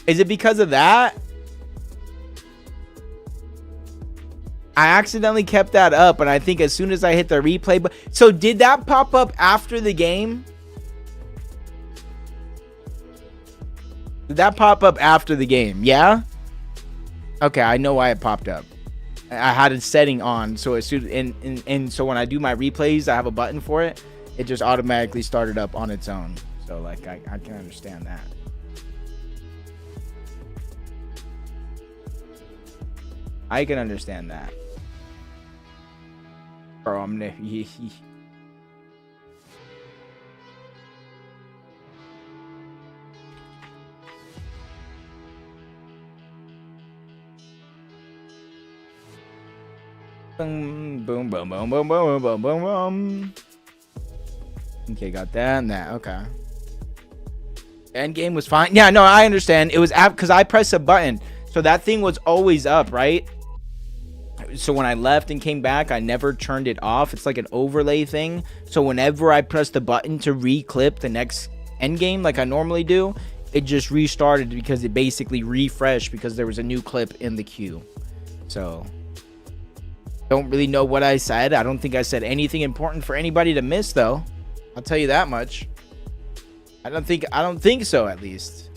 Is it because of that? I accidentally kept that up, and I think as soon as I hit the replay, but so did that pop up after the game? Did that pop up after the game? Yeah? Okay, I know why it popped up. I had a setting on, so as soon and so when I do my replays, I have a button for it. It just automatically started up on its own. So like I can understand that. I can understand that. Bro, I'm gonna boom, boom, boom, boom, boom, boom, boom, boom, boom. Okay, got that and that. Okay. End game was fine. Yeah, no, I understand. It was because I pressed a button, so that thing was always up, right? So when I left and came back, I never turned it off. It's like an overlay thing. So whenever I pressed the button to re-clip the next end game, like I normally do, it just restarted because it basically refreshed because there was a new clip in the queue. So don't really know what I said. I don't think I said anything important for anybody to miss, though. I'll tell you that much. I don't think so, at least.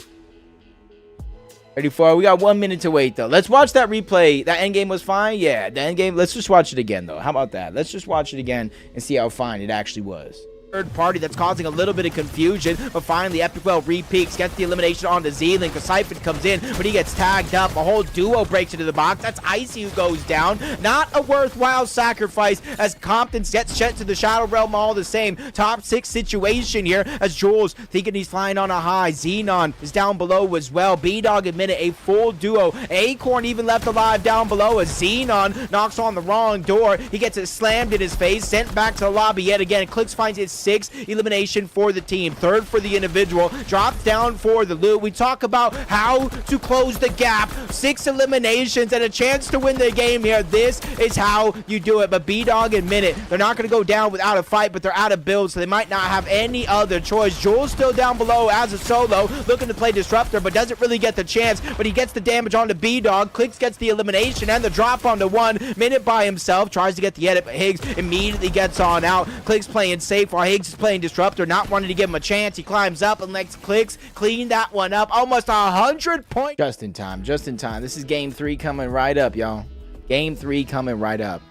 34. We got 1 minute to wait, though. Let's watch that replay. That end game was fine. Yeah, the end game. Let's just watch it again, though. How about that? Let's just watch it again and see how fine it actually was. Third party that's causing a little bit of confusion, but finally Epicwell repeaks, gets the elimination onto Z-Link. The Siphon comes in, but he gets tagged up. A whole duo breaks into the box. That's Icy who goes down. Not a worthwhile sacrifice as Compton gets sent to the Shadow Realm all the same. Top 6 situation here as Jules thinking he's flying on a high. Xenon is down below as well. B-Dog admitted a full duo. Acorn even left alive down below as Xenon knocks on the wrong door. He gets it slammed in his face, sent back to the lobby yet again. Clicks finds his 6th elimination for the team, 3rd for the individual, drops down for the loot. We talk about how to close the gap. 6 eliminations and a chance to win the game here. This is how you do it. But B-Dog admit it, they're not going to go down without a fight, but they're out of build, so they might not have any other choice. Jules still down below as a solo, looking to play Disruptor, but doesn't really get the chance, but he gets the damage onto B-Dog. Clicks gets the elimination and the drop onto 1 minute by himself, tries to get the edit, but Higgs immediately gets on out. Clicks playing safe while Higgs is playing Disruptor, not wanting to give him a chance. He climbs up and lets Clicks clean that one up. Almost 100 points. Just in time, just in time. This is game 3 coming right up, y'all. Game 3 coming right up.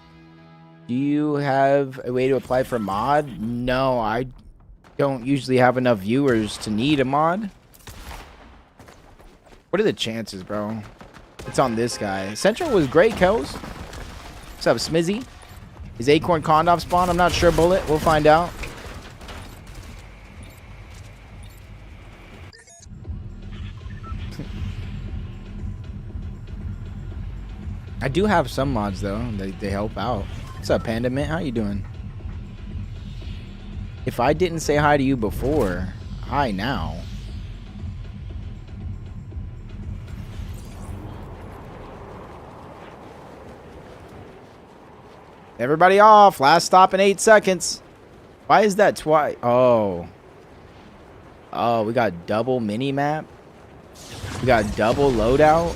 Do you have a way to apply for mod? No, I don't usually have enough viewers to need a mod. What are the chances, bro? It's on this guy. Central was great, Kels. What's up, Smizzy? Is Acorn Kondoff spawn? I'm not sure, Bullet. We'll find out. I do have some mods, though. They help out. What's up, Panda Mint? How you doing? If I didn't say hi to you before, hi now. Everybody off. Last stop in 8 seconds. Why is that twice? Oh. Oh, we got double mini-map. We got double loadout.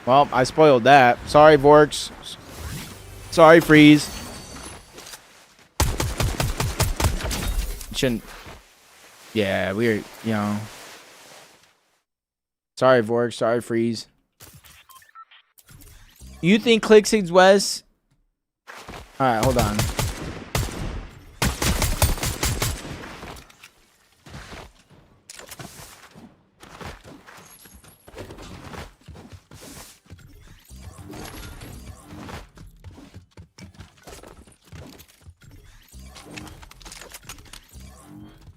Well, I spoiled that. Sorry, Vorks. Sorry, Freeze. Shouldn't. Yeah, we're, you know. Sorry, Vorks. Sorry, Freeze. You think Click Sigs West? Alright, hold on.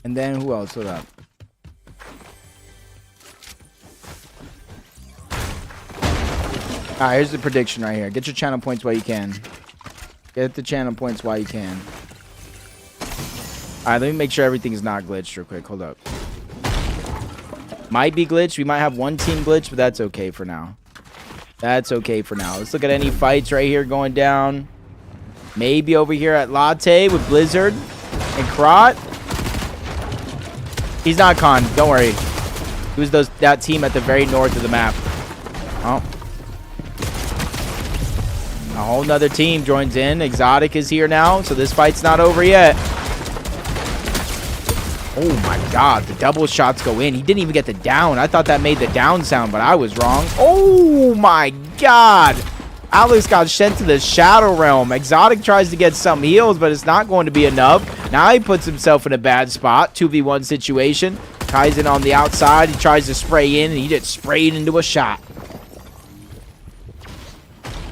And then who else? Hold up. Alright, here's the prediction right here. Get your channel points while you can. Get the channel points while you can. Alright, let me make sure everything is not glitched real quick. Hold up. Might be glitched. We might have one team glitched, but that's okay for now. That's okay for now. Let's look at any fights right here going down. Maybe over here at Latte with Blizzard and Krot. He's not Con. Don't worry. He was that team at the very north of the map. Oh. A whole nother team joins in. Exotic is here now, so this fight's not over yet. Oh my god, the double shots go in. He didn't even get the down. I thought that made the down sound, but I was wrong. Oh my god. Alex got sent to the Shadow Realm. Exotic tries to get some heals, but it's not going to be enough. Now he puts himself in a bad spot. 2v1 situation. Kaizen on the outside. He tries to spray in, and he gets sprayed into a shot.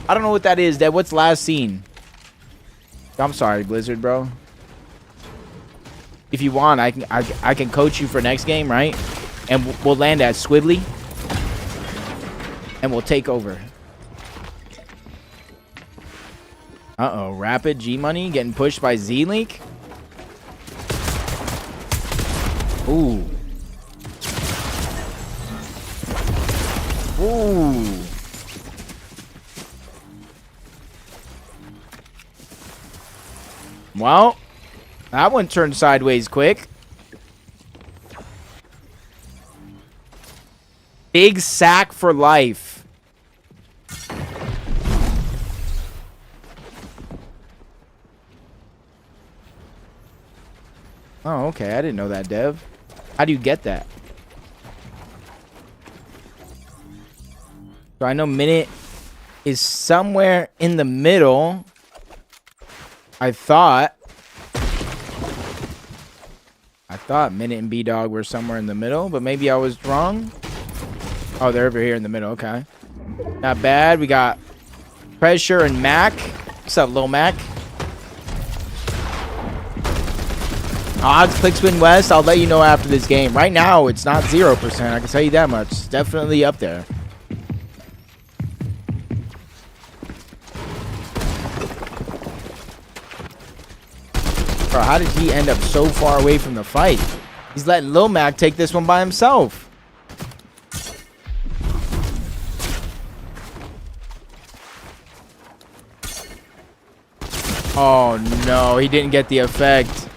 I don't know what that is, Dad. What's last seen? I'm sorry, Blizzard, bro. If you want, I can coach you for next game, right? And we'll land at Swibbly. And we'll take over. Uh-oh. Rapid G-Money getting pushed by Z-Link. Ooh. Ooh. Well, that one turned sideways quick. Big sack for life. Oh, okay. I didn't know that, Dev. How do you get that? So I know Minute is somewhere in the middle. I thought Minute and B-Dog were somewhere in the middle, but maybe I was wrong. Oh, they're over here in the middle. Okay. Not bad. We got Pressure and Mac. What's up, Lil Mac? Odds, Clicks win West. I'll let you know after this game. Right now, it's not 0%. I can tell you that much. It's definitely up there. Bro, how did he end up so far away from the fight? He's letting Lil Mac take this one by himself. Oh, no. He didn't get the effect.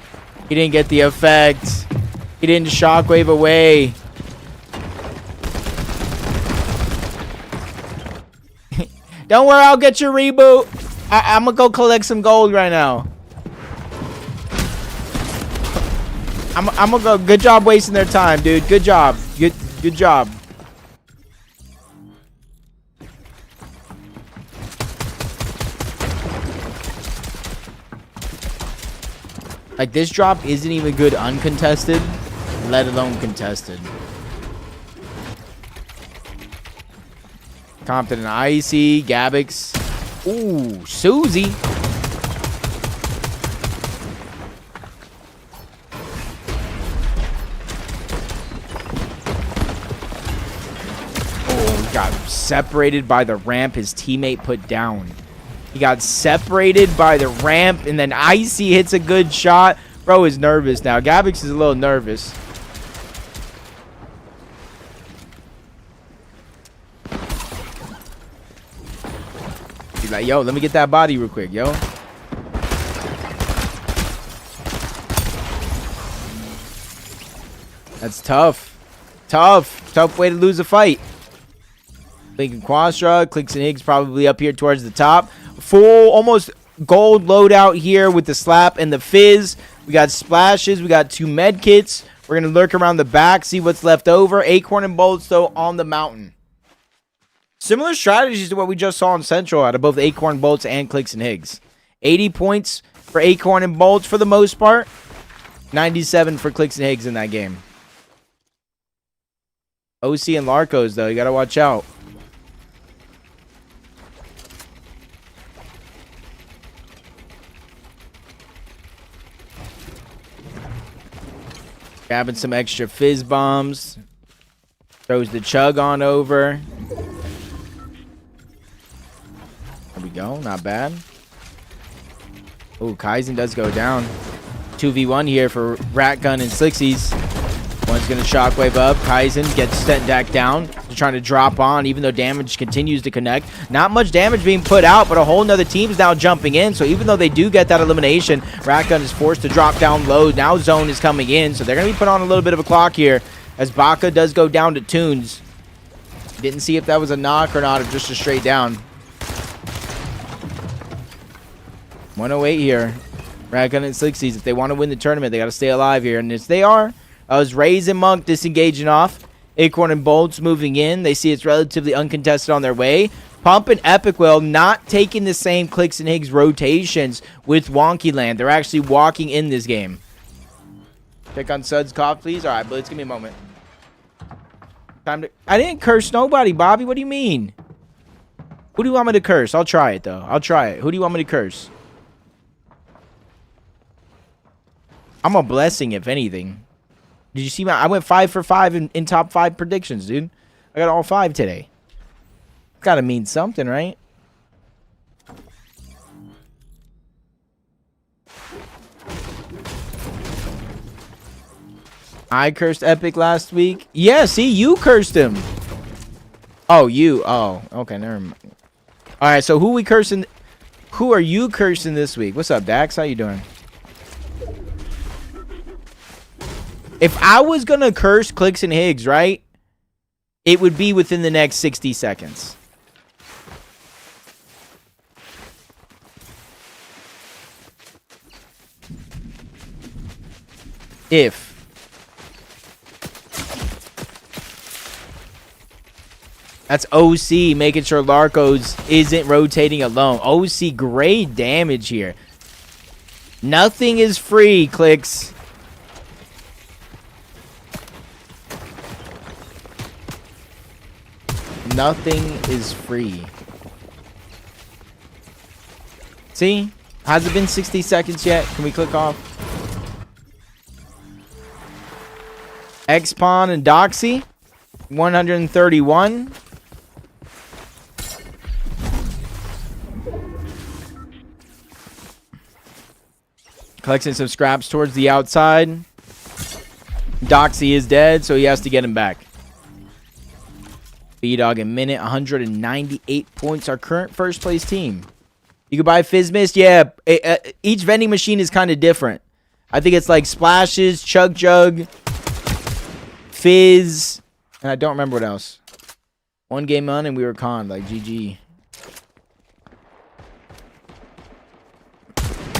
He didn't get the effect. He didn't shockwave away. Don't worry, I'll get your reboot. I'm going to go collect some gold right now. I'm going to go. Good job wasting their time, dude. Good job. Good job. Like, this drop isn't even good uncontested, let alone contested. Compton and Icy, Gabix. Ooh, Susie. Oh, got separated by the ramp his teammate put down. He got separated by the ramp, and then Icy hits a good shot. Bro is nervous now. Gabix is a little nervous. He's like, yo, let me get that body real quick, yo. That's tough. Tough way to lose a fight. Lincoln Quastra, Clicks and Higgs probably up here towards the top. Full, almost gold loadout here with the slap and the fizz. We got splashes. We got 2 med kits. We're going to lurk around the back, see what's left over. Acorn and Bolts, though, on the mountain. Similar strategies to what we just saw in Central out of both Acorn, Bolts, and Clicks and Higgs. 80 points for Acorn and Bolts for the most part. 97 for Clicks and Higgs in that game. OC and Larcos, though, you got to watch out. Grabbing some extra fizz bombs. Throws the chug on over. There we go. Not bad. Oh, Kaizen does go down. 2v1 here for Ratgun and Slixies. One's going to shockwave up. Kaizen gets sent back down. They're trying to drop on, even though damage continues to connect. Not much damage being put out, but a whole nother team's now jumping in. So even though they do get that elimination, Ratgun is forced to drop down low. Now Zone is coming in, so they're going to be put on a little bit of a clock here as Baka does go down to Tunes. Didn't see if that was a knock or not, or just a straight down. 108 here. Ratgun and Slixies, if they want to win the tournament, they got to stay alive here. And as they are, Raze and Monk disengaging off. Acorn and Bolts moving in. They see it's relatively uncontested on their way. Pump and Epic Will not taking the same Clicks and Higgs rotations with Wonky Land. They're actually walking in this game. Check on Sud's cough, please. All right, Blitz, give me a moment. Time to... I didn't curse nobody, Bobby. What do you mean? Who do you want me to curse? I'll try it, though. I'll try it. Who do you want me to curse? I'm a blessing, if anything. Did you see I went 5 for 5 in top 5 predictions, dude. I got all 5 today. Gotta mean something, right? I cursed Epic last week. Yeah, see, you cursed him. Oh, you. Oh, okay, never mind. All right, so who we cursing? Who are you cursing this week? What's up, Dax? How you doing? If I was gonna curse Clicks and Higgs, right, it would be within the next 60 seconds. If. That's OC making sure Larkos isn't rotating alone. OC, great damage here. Nothing is free, Clicks. Nothing is free. See? Has it been 60 seconds yet? Can we click off? X-Pawn and Doxy. 131. Collecting some scraps towards the outside. Doxy is dead, so he has to get him back. B-Dog a minute, 198 points. Our current first place team. You can buy Fizzmist. Yeah, each vending machine is kind of different. I think it's like Splashes, Chug Jug, Fizz, and I don't remember what else. One game on and we were conned, like GG.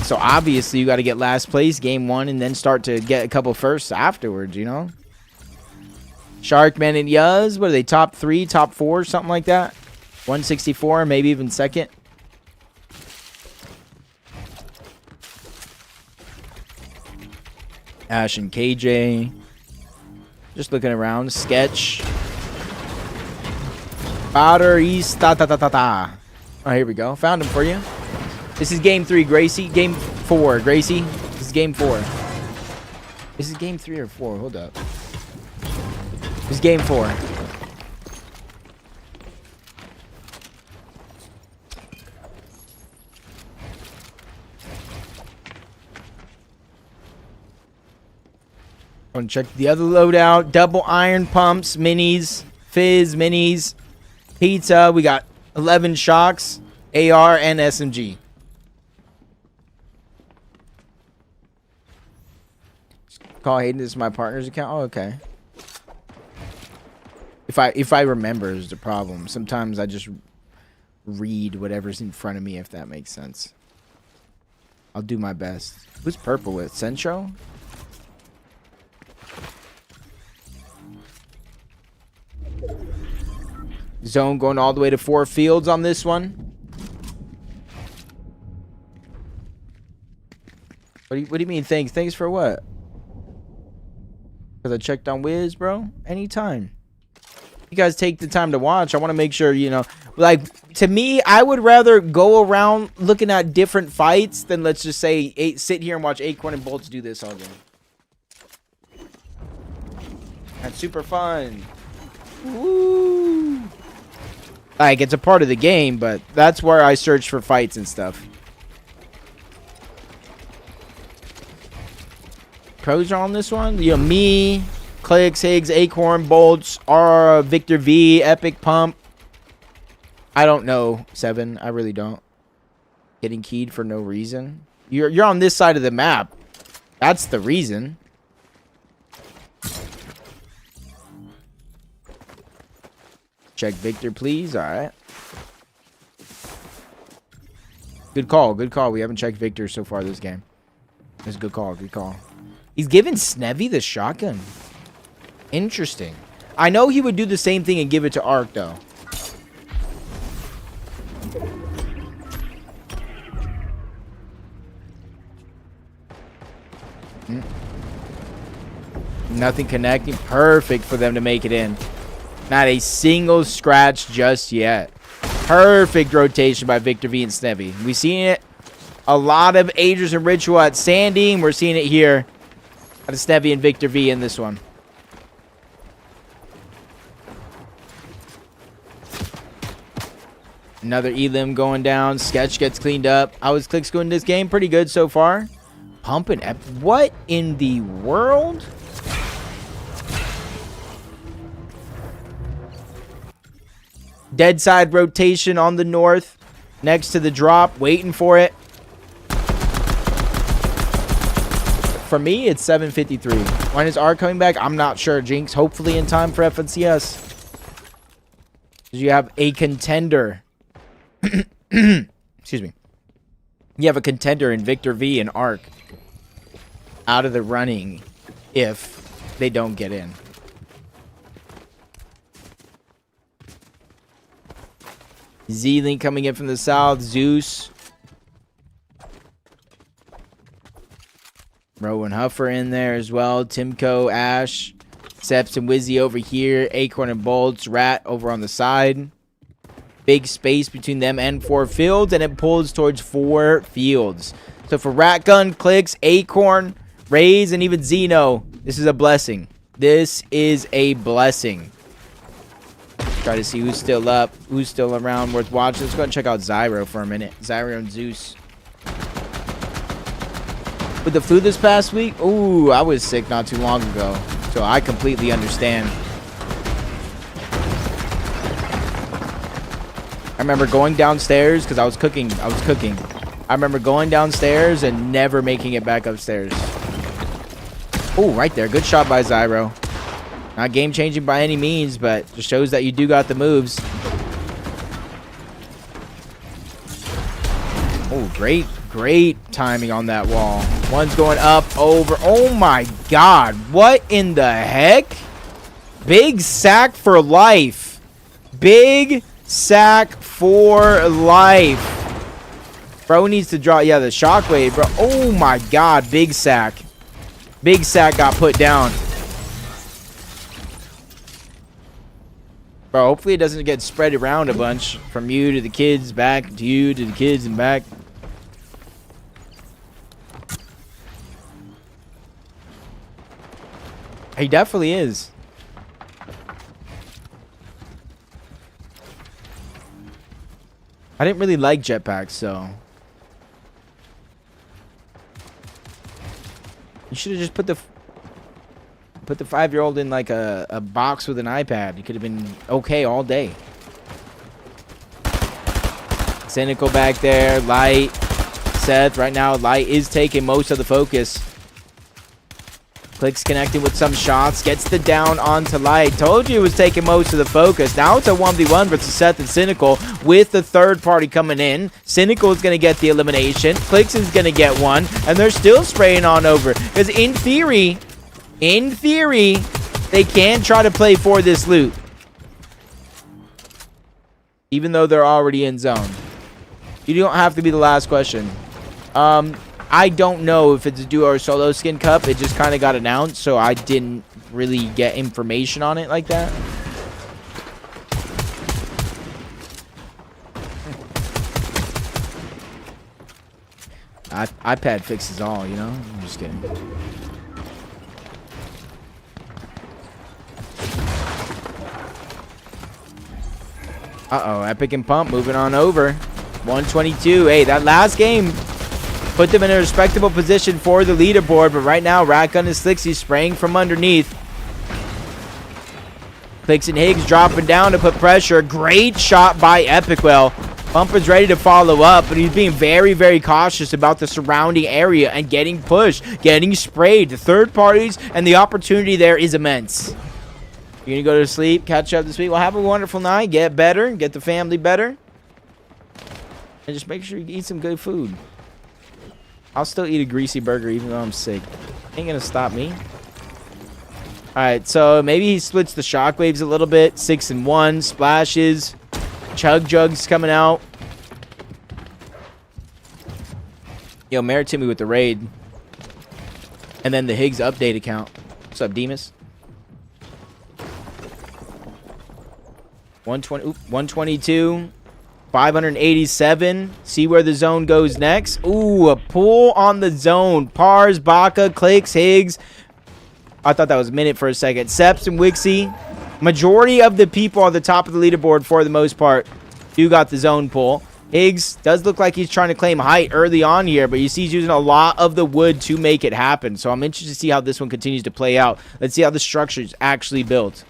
So obviously you got to get last place, game one, and then start to get a couple firsts afterwards, you know? Sharkman and Yuz, what are they, top 3, top 4, something like that? 164, maybe even second. Ash and KJ. Just looking around. Sketch. Powder East. Ta ta ta ta ta. Oh, here we go. Found him for you. This is game 3, Gracie. Game 4, Gracie. This is game 4. This is game 3 or 4. Hold up. This is game 4. Going to check the other loadout. Double iron pumps, minis, fizz, minis, pizza. We got 11 shocks, AR, and SMG. Call Hayden, this is my partner's account. Oh, okay. If I remember is the problem. Sometimes I just read whatever's in front of me, if that makes sense. I'll do my best. Who's purple with? Centro? Zone going all the way to 4 fields on this one. What do you mean thanks? Thanks for what? Because I checked on Wiz, bro. Anytime. You guys take the time to watch. I want to make sure, you know, like, to me, I would rather go around looking at different fights than, let's just say, sit here and watch Acorn and Bolts do this all game. That's super fun. Woo! Like, it's a part of the game, but that's where I search for fights and stuff. Pros are on this one. You know, me, Clicks, Higgs, Acorn, Bolts, R, Victor V, Epic Pump. I don't know, 7. I really don't. Getting keyed for no reason. You're on this side of the map. That's the reason. Check Victor, please. All right. Good call. Good call. We haven't checked Victor so far this game. That's a good call. Good call. He's giving Snevy the shotgun. Interesting. I know he would do the same thing and give it to Ark, though. Nothing connecting. Perfect for them to make it in. Not a single scratch just yet. Perfect rotation by Victor V and Snevy. We've seen it a lot of Aegis and Ritual at Sandy, and we're seeing it here at Snevy and Victor V in this one. Another Elim going down. Sketch gets cleaned up. How is Clicks going this game? Pretty good so far. Pumping. What in the world? Dead side rotation on the north. Next to the drop. Waiting for it. For me, it's 7:53. When is R coming back? I'm not sure, Jinx. Hopefully in time for FNCS. You have a contender. Excuse me. You have a contender in Victor V and Arc out of the running if they don't get in. Z-Link coming in from the south. Zeus. Rowan Huffer in there as well. Timko, Ash, Seps and Wizzy over here. Acorn and Bolts. Rat over on the side. Big space between them and 4 fields, and it pulls towards 4 fields. So for Rat Gun, Clicks, Acorn, Raze, and even Zeno, this is a blessing. This is a blessing. Try to see who's still up, who's still around, worth watching. Let's go and check out Zyro for a minute. Zyro and Zeus. With the flu this past week, ooh, I was sick not too long ago, so I completely understand. I remember going downstairs because I was cooking. I remember going downstairs and never making it back upstairs. Oh, right there. Good shot by Zyro. Not game-changing by any means, but just shows that you do got the moves. Oh, great timing on that wall. One's going up, over. Oh, my God. What in the heck? Big sack for life. Big sack for life. Bro needs to draw. Yeah, the shockwave, bro. Oh, my God. Big sack. Big sack got put down. Bro, hopefully it doesn't get spread around a bunch. From you to the kids, back to you to the kids and back. He definitely is. I didn't really like jetpacks, so. You should have just put the 5-year-old in like a box with an iPad. He could have been okay all day. Cynical back there. Light. Seth. Right now, Light is taking most of the focus. Clicks connecting with some shots. Gets the down onto Light. Told you it was taking most of the focus. Now it's a 1v1 versus Seth and Cynical with the third party coming in. Cynical is going to get the elimination. Clicks is going to get one. And they're still spraying on over. Because in theory, they can try to play for this loot. Even though they're already in zone. You don't have to be the last question. I don't know if it's a duo or solo skin cup. It just kind of got announced, so I didn't really get information on it like that. iPad fixes all, you know? I'm just kidding. Uh-oh, Epic and Pump moving on over. 122. Hey, that last game put them in a respectable position for the leaderboard, but right now, Ratgun and Slixy spraying from underneath. Clicks and Higgs dropping down to put pressure. Great shot by Epicwell. Pump is ready to follow up, but he's being very, very cautious about the surrounding area and getting pushed, getting sprayed. The third parties and the opportunity there is immense. You're going to go to sleep, catch up this week. Well, have a wonderful night. Get better. Get the family better. And just make sure you eat some good food. I'll still eat a greasy burger even though I'm sick. Ain't going to stop me. Alright, so maybe he splits the shockwaves a little bit. 6 and 1. Splashes. Chug Jugs coming out. Yo, Merritt hit me with the raid. And then the Higgs update account. What's up, Demas? 122. 587. See where the zone goes next. Ooh, a pull on the zone. Pars, Baca, Clicks, Higgs. I thought that was Minute for a second. Seps and Wixie. Majority of the people on the top of the leaderboard, for the most part, do got the zone pull. Higgs does look like he's trying to claim height early on here, but you see he's using a lot of the wood to make it happen. So I'm interested to see how this one continues to play out. Let's see how the structure is actually built.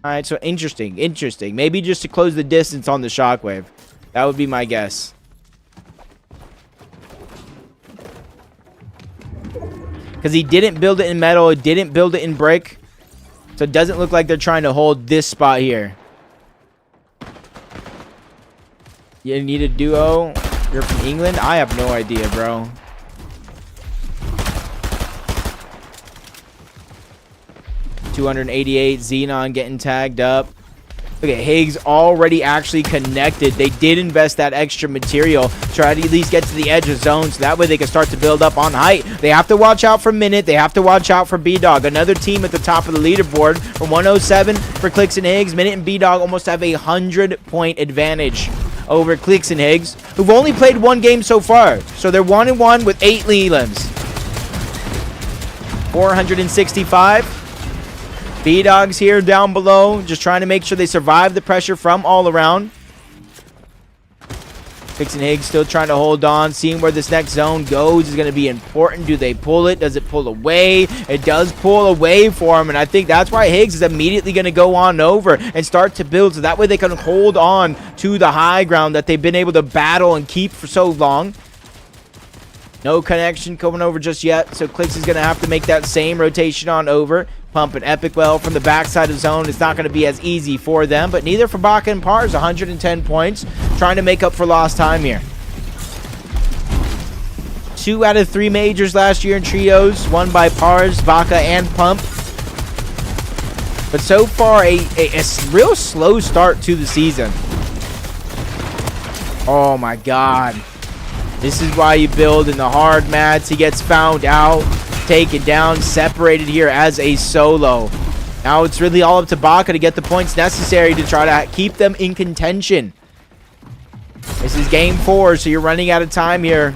All right, so interesting. Maybe just to close the distance on the shockwave. That would be my guess. Because he didn't build it in metal. He didn't build it in brick. So it doesn't look like they're trying to hold this spot here. You need a duo? You're from England? I have no idea, bro. $288. Xenon getting tagged up. Look at Higgs already actually connected. They did invest that extra material. Try to at least get to the edge of zone so that way they can start to build up on height. They have to watch out for Minute. They have to watch out for B-Dog. Another team at the top of the leaderboard from 107 for Clicks and Higgs. Minute and B-Dog almost have a 100-point advantage over Clicks and Higgs, who've only played one game so far. So they're 1-1 with 8 elims. 465. B-Dogs here down below, just trying to make sure they survive the pressure from all around. Clicks and Higgs still trying to hold on. Seeing where this next zone goes is going to be important. Do they pull it? Does it pull away? It does pull away for him, and I think that's why Higgs is immediately going to go on over and start to build, so that way they can hold on to the high ground that they've been able to battle and keep for so long. No connection coming over just yet, so Clicks is going to have to make that same rotation on over. Pump an Epic Well from the backside of zone. It's not going to be as easy for them, but neither for Baka and Pars. 110 points, trying to make up for lost time here. 2 out of 3 majors last year in trios, won by Pars, Baka, and Pump. But so far, a real slow start to the season. Oh my God. This is why you build in the hard mats. He gets found out, taken down, separated here as a solo. Now it's really all up to Baka to get the points necessary to try to keep them in contention. This is game 4, so you're running out of time here.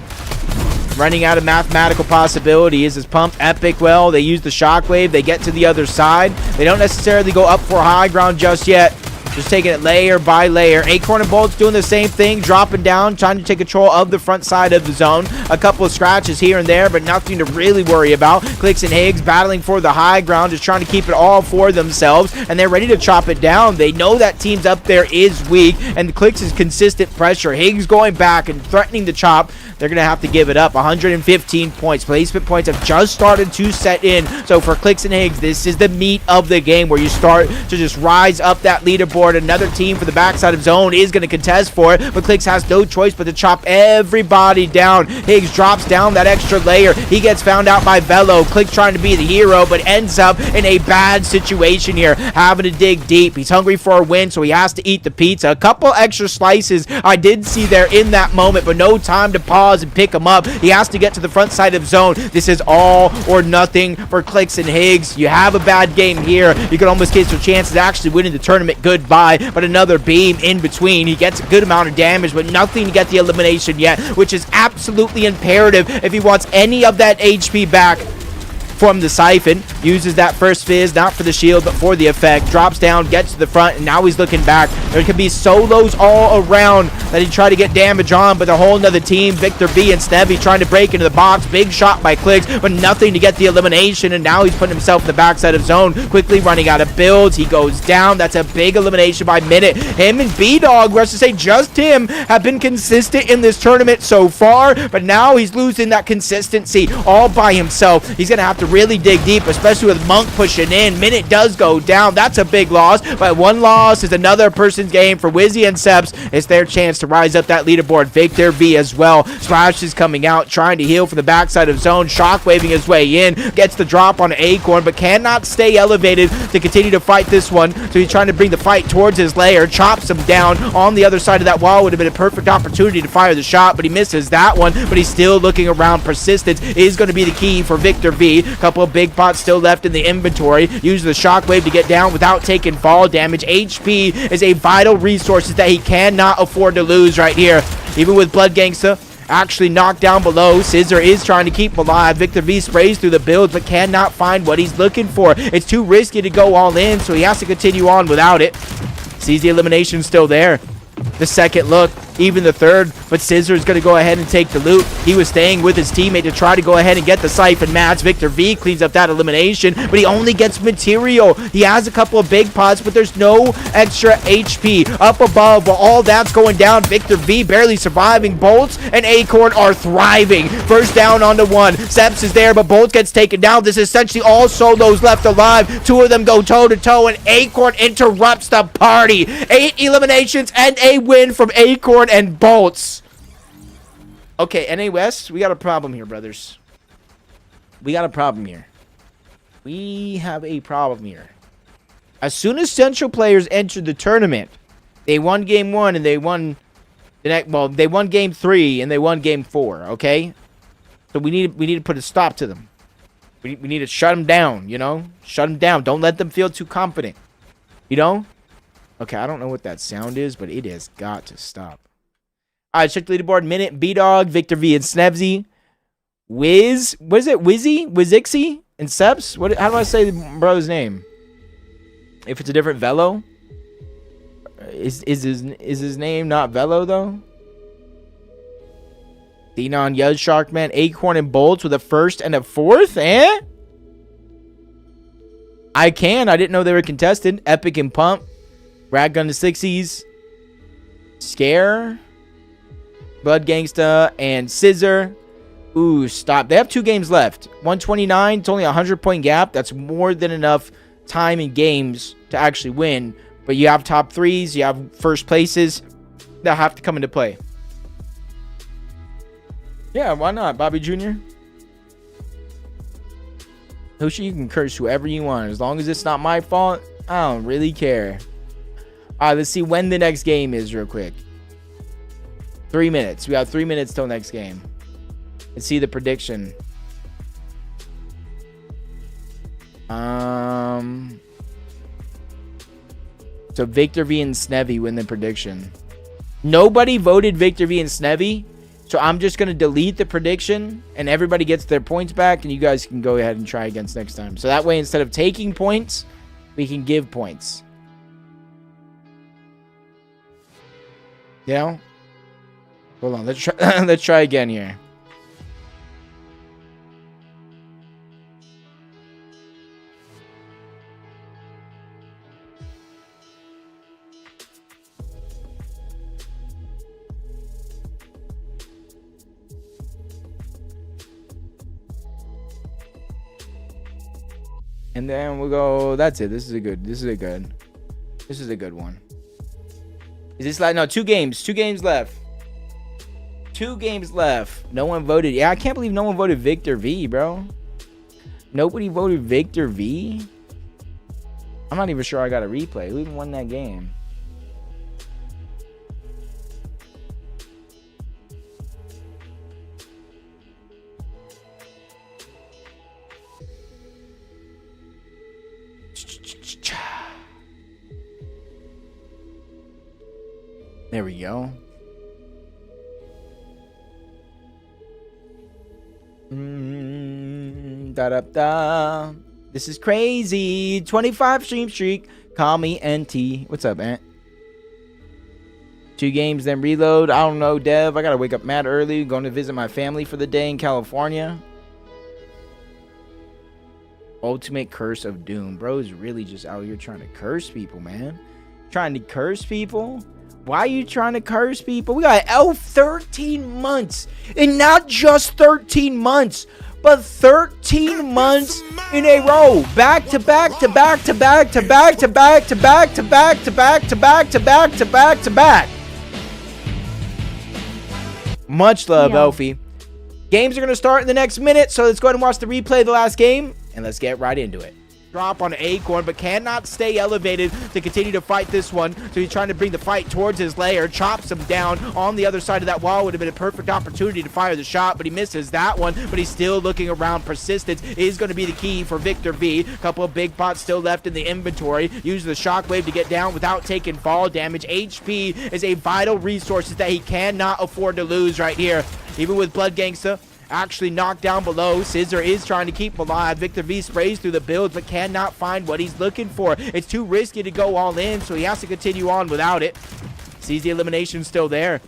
Running out of mathematical possibilities. As Pump Epic Well, they use the shockwave, they get to the other side. They don't necessarily go up for high ground just yet. Just taking it layer by layer. Acorn and Bolt's doing the same thing, dropping down, trying to take control of the front side of the zone. A couple of scratches here and there, but nothing to really worry about. Clicks and Higgs battling for the high ground, just trying to keep it all for themselves, and they're ready to chop it down. They know that team's up there is weak, and Clicks is consistent pressure. Higgs going back and threatening to chop. They're going to have to give it up. 115 points. Placement points have just started to set in. So for Clicks and Higgs, this is the meat of the game where you start to just rise up that leaderboard. Another team for the backside of zone is going to contest for it, but Clicks has no choice but to chop everybody down. Higgs drops down that extra layer. He gets found out by Velo. Clicks trying to be the hero, but ends up in a bad situation here, having to dig deep. He's hungry for a win, so he has to eat the pizza. A couple extra slices I did see there in that moment, but no time to pause and pick him up. He has to get to the front side of zone. This is all or nothing for Clicks and Higgs. You have a bad game here, you can almost get your chances of actually winning the tournament goodbye, but another beam in between. He gets a good amount of damage, but nothing to get the elimination yet, which is absolutely imperative if he wants any of that HP back from the Siphon. Uses that first fizz, not for the shield, but for the effect. Drops down, gets to the front, and now he's looking back. There can be solos all around that he tried to get damage on, but a whole nother team, Victor V and Snevy, trying to break into the box. Big shot by Clicks, but nothing to get the elimination, and now he's putting himself in the backside of zone. Quickly running out of builds. He goes down. That's a big elimination by Minute. Him and B-Dog, or I should say just him, have been consistent in this tournament so far, but now he's losing that consistency all by himself. He's going to have to really dig deep, especially with Monk pushing in. Minute does go down. That's a big loss, but one loss is another person's game. For Wizzy and Seps, it's their chance to rise up that leaderboard. Victor V as well. Splash is coming out, trying to heal from the backside of zone, shockwaving his way in, gets the drop on Acorn, but cannot stay elevated to continue to fight this one, so he's trying to bring the fight towards his lair, chops him down on the other side of that wall. Would have been a perfect opportunity to fire the shot, but he misses that one, but he's still looking around. Persistence is going to be the key for Victor V. Couple of big pots still left in the inventory. Use the shockwave to get down without taking fall damage. HP is a vital resource that he cannot afford to lose right here. Even with Blood Gangsta actually knocked down below, Scissor is trying to keep him alive. Victor V sprays through the builds, but cannot find what he's looking for. It's too risky to go all in, so he has to continue on without it. Sees the elimination still there. The second look, even the third, but Scissor is going to go ahead and take the loot. He was staying with his teammate to try to go ahead and get the siphon match. Victor V cleans up that elimination, but he only gets material. He has a couple of big pots, but there's no extra HP up above. While all that's going down, Victor V barely surviving. Bolts and Acorn are thriving. First down onto one. Seps is there, but Bolts gets taken down. This is essentially all solos left alive. Two of them go toe-to-toe, and Acorn interrupts the party. 8 eliminations and a win from Acorn and Bolts. Okay, NA West, we got a problem here, brothers. We got a problem here. We have a problem here. As soon as Central players entered the tournament, they won game 1 and they won the next. Well, they won game 3 and they won game 4. Okay, so we need to put a stop to them. We need to shut them down. You know, shut them down. Don't let them feel too confident. You know. Okay, I don't know what that sound is, but it has got to stop. All right, check the leaderboard. Minute, B-Dog, Victor V, and Snevzy. Wiz, what is it? Wizzy, Wizixie, and Seps. What? How do I say the bro's name? If it's a different Velo, is his name not Velo though? Denon, Yud, Sharkman, Acorn, and Bolts with a first and a fourth. Eh? I didn't know they were contested. Epic and Pump, Rag Gun to 60s, Scare, Blood Gangsta, and Scissor. Ooh, stop. They have 2 games left. 129. It's only a 100-point gap. That's more than enough time in games to actually win. But you have top 3s. You have first places that have to come into play. Yeah, why not? Bobby Jr.? Husha, you can curse whoever you want. As long as it's not my fault, I don't really care. All right, let's see when the next game is real quick. 3 minutes. We have 3 minutes till next game. Let's see the prediction. So Victor V and Snevy win the prediction. Nobody voted Victor V and Snevy, so I'm just going to delete the prediction, and everybody gets their points back, and you guys can go ahead and try against next time. So that way, instead of taking points, we can give points. You know? Hold on, let's try let's try again here. And then we'll go, that's it. This is a good one. Is this like, no, 2 games. 2 games left. 2 games left. No one voted. Yeah, I can't believe no one voted Victor V, bro. Nobody voted Victor V? I'm not even sure I got a replay. Who even won that game? There we go. Da-da-da. This is crazy. 25 stream streak. Call me NT. What's up, Ant? 2 games, then reload. I don't know, Dev. I gotta wake up mad early. Going to visit my family for the day in California. Ultimate Curse of Doom. Bro's really just out here trying to curse people, man. Trying to curse people? Why are you trying to curse people? We got 13 months. And not just 13 months, but 13 months in a row. Back to back to back to back to back to back to back to back to back to back to back to back to back. Much love, Elfie. Games are going to start in the next minute, so let's go ahead and watch the replay of the last game, and let's get right into it. Drop on Acorn, but cannot stay elevated to continue to fight this one. So he's trying to bring the fight towards his lair, chops him down on the other side of that wall. Would have been a perfect opportunity to fire the shot, but he misses that one. But he's still looking around. Persistence is going to be the key for Victor V. Couple of big pots still left in the inventory. Use the shockwave to get down without taking fall damage. HP is a vital resource that he cannot afford to lose right here. Even with Blood Gangsta actually knocked down below. Scissor is trying to keep him alive. Victor V sprays through the builds but cannot find what he's looking for. It's too risky to go all in, so he has to continue on without it. Sees the elimination still there.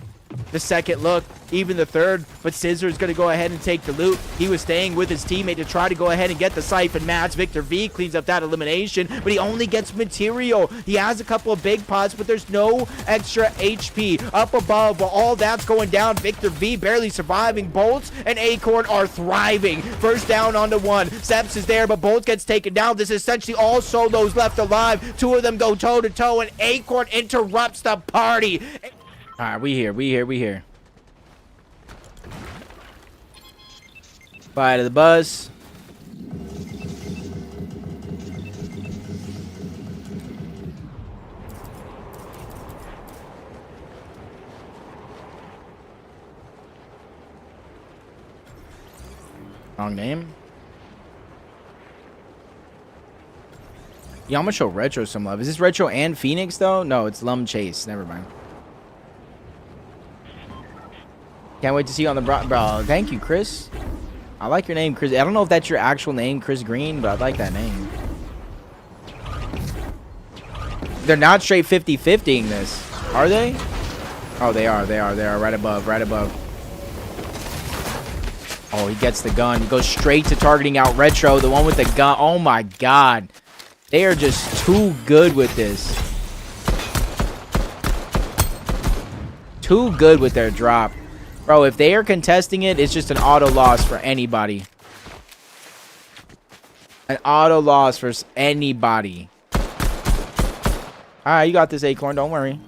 The second look, even the third, but Scissor's going to go ahead and take the loot. He was staying with his teammate to try to go ahead and get the siphon match. Victor V cleans up that elimination, but he only gets material. He has a couple of big pots, but there's no extra HP. Up above, while all that's going down, Victor V barely surviving. Bolts and Acorn are thriving. First down onto one. Seps is there, but Bolts gets taken down. This is essentially all solos left alive. Two of them go toe-to-toe, and Acorn interrupts the party. All right, we here. Bye to the bus. Wrong name. Yeah, I'm gonna show Retro some love. Is this Retro and Phoenix though? No, it's Lum Chase. Never mind. Can't wait to see you on the bro. Thank you, Chris. I like your name, Chris. I don't know if that's your actual name, Chris Green, but I like that name. They're not straight 50-50ing this, are they? Oh, they are. Right above. Oh, he gets the gun. He goes straight to targeting out Retro, the one with the gun. Oh, my God. They are just too good with this. Too good with their drop. Bro, if they are contesting it, it's just an auto loss for anybody. An auto loss for anybody. Alright, you got this, Acorn. Don't worry.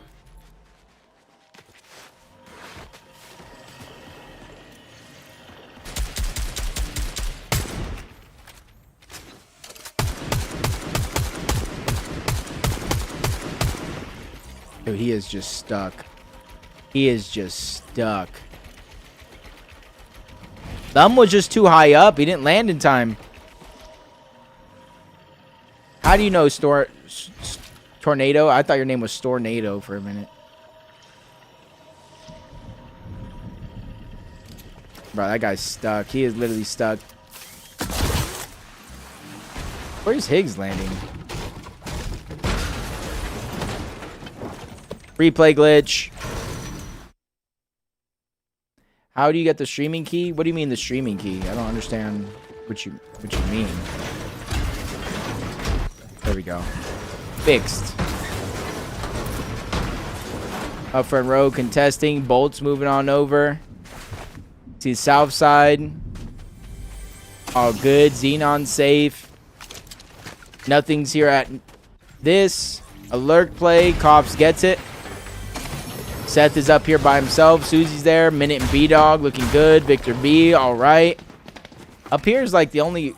Dude, he is just stuck. He is just stuck. Thumb was just too high up. He didn't land in time. How do you know Tornado? I thought your name was Stornado for a minute. Bro, that guy's stuck. He is literally stuck. Where's Higgs landing? Replay glitch. How do you get the streaming key? What do you mean the streaming key? I don't understand what you mean. There we go. Fixed. Up front row contesting. Bolts moving on over. See south side. All good. Xenon safe. Nothing's here at this. Alert play. Cops gets it. Seth is up here by himself. Susie's there. Minute and B-Dog looking good. Victor B, all right. Up here is like the only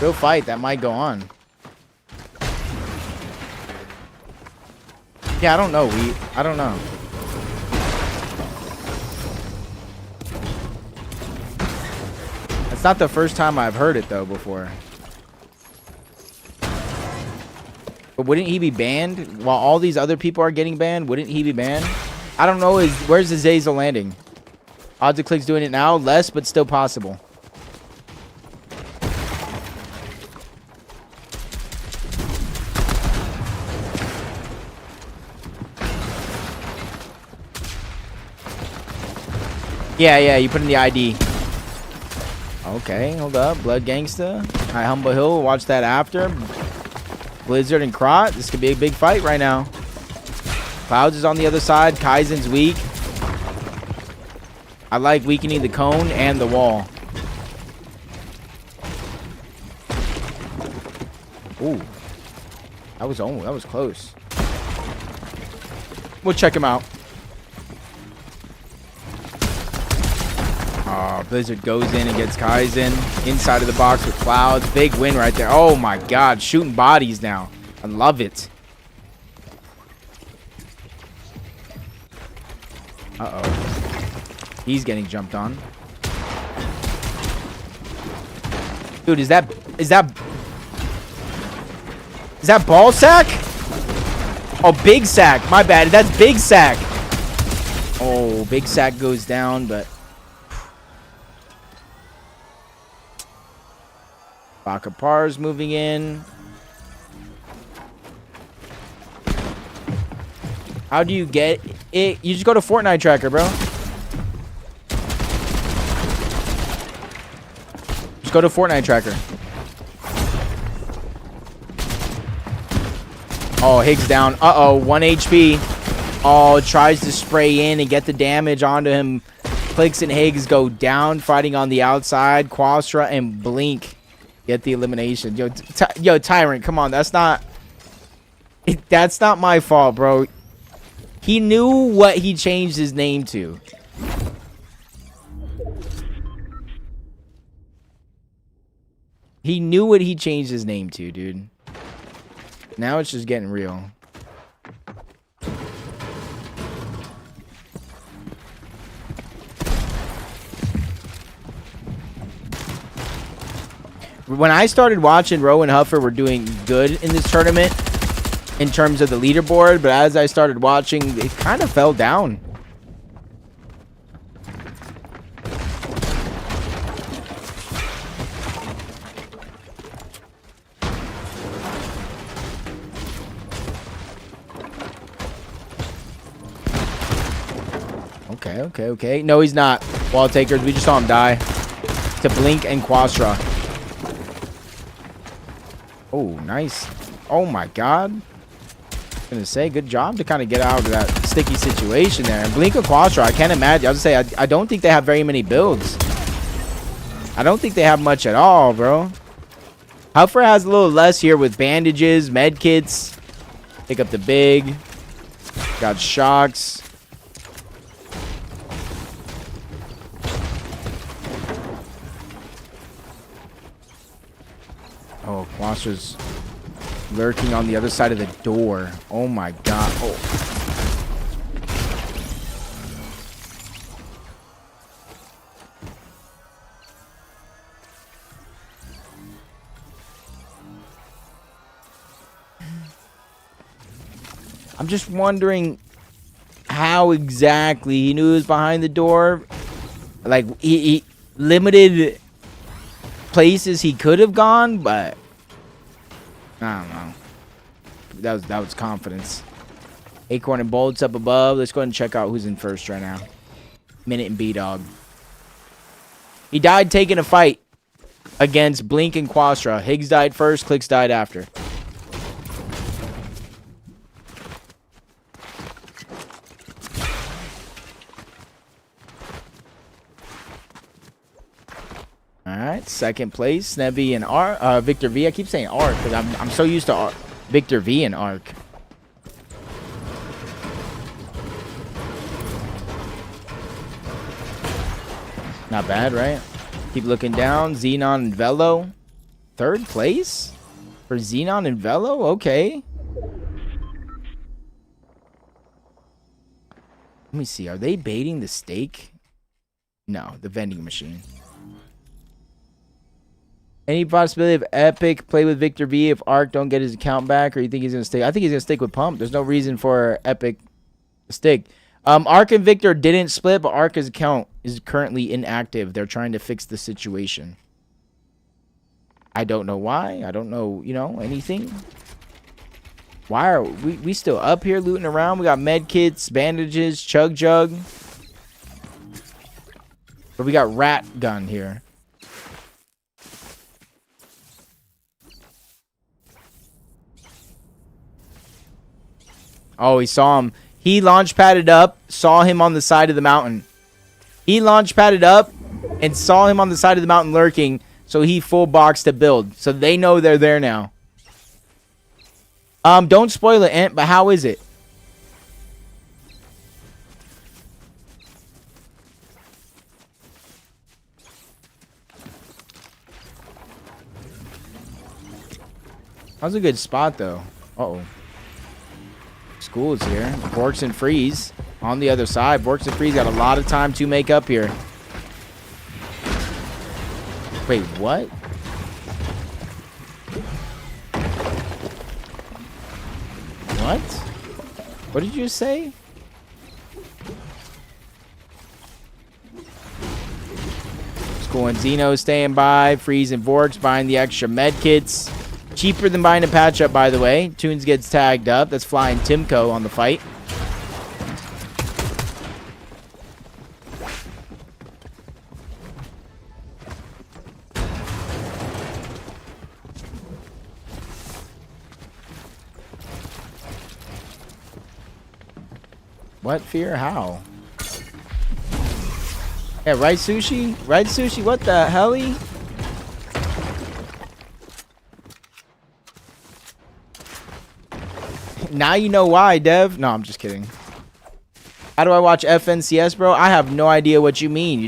real fight that might go on. Yeah, I don't know. I don't know. It's not the first time I've heard it, though, before. But wouldn't he be banned? While all these other people are getting banned, wouldn't he be banned? I don't know. Where's the Zazel landing? Odds of clicks doing it now. Less, but still possible. Yeah, you put in the ID. Okay, hold up. Blood Gangsta. Hi, Humble Hill. We'll watch that after. Blizzard and Krot. This could be a big fight right now. Clouds is on the other side. Kaizen's weak. I like weakening the cone and the wall. Ooh. That was close. We'll check him out. Blizzard goes in and gets Kaizen. Inside of the box with Clouds. Big win right there. Oh my God. Shooting bodies now. I love it. Uh-oh. He's getting jumped on. Dude, is that ball sack? Oh, big sack. My bad. That's big sack. Oh, big sack goes down, but Baka Par's moving in. How do you get it? You just go to Fortnite tracker, bro. Just go to Fortnite tracker. Oh, Higgs down. Uh-oh, 1 HP. Oh, tries to spray in and get the damage onto him. Clicks and Higgs go down, fighting on the outside. Quastra and Blink get the elimination. Yo, Tyrant, come on. That's not my fault, bro. He knew what he changed his name to. He knew what he changed his name to, dude. Now it's just getting real. When I started watching, Roe and Huffer were doing good in this tournament in terms of the leaderboard, but as I started watching, it kind of fell down. Okay. No, he's not. Wall takers. We just saw him die to Blink and Quastra. Oh, nice. Oh my God. I'm gonna say good job to kind of get out of that sticky situation there. And Blink and Quastra, I can't imagine. I was gonna say I don't think they have very many builds. I don't think they have much at all, bro. Huffer has a little less here with bandages, med kits. Pick up the big. Got shocks. Oh, Quastra's lurking on the other side of the door. Oh my God. Oh. I'm just wondering how exactly he knew he was behind the door. Like, he limited places he could have gone, but I don't know. That was confidence. Acorn and Bolts up above. Let's go ahead and check out who's in first right now. Minute and B-Dog. He died taking a fight against Blink and Quastra. Higgs died first, Clicks died after. Alright, second place, Snevy and Victor V. I keep saying Ark because I'm so used to Victor V and Ark. Not bad, right? Keep looking down. Xenon and Velo. Third place for Xenon and Velo? Okay. Let me see. Are they baiting the stake? No, the vending machine. Any possibility of Epic play with Victor V if Ark don't get his account back, or you think he's gonna stick? I think he's gonna stick with Pump. There's no reason for Epic to stick. Ark and Victor didn't split, but Ark's account is currently inactive. They're trying to fix the situation. I don't know why. I don't know, anything. Why are we still up here looting around? We got med kits, bandages, chug jug. But we got rat gun here. Oh, he saw him. He launch padded up, saw him on the side of the mountain. He launch padded up and saw him on the side of the mountain lurking, so he full boxed to build. So they know they're there now. Don't spoil it, Ant, but how is it? That was a good spot, though. Uh-oh. School is here. Vorks and Freeze on the other side. Vorks and Freeze got a lot of time to make up here. Wait, what? What? What did you say? School and Zeno staying by. Freeze and Vorks buying the extra med kits. Cheaper than buying a patch up, by the way. Tunes gets tagged up. That's flying Timco on the fight. What fear? How? Yeah, right sushi? Right sushi? What the helly? Now you know why, Dev. No, I'm just kidding. How do I watch FNCS, bro? I have no idea what you mean.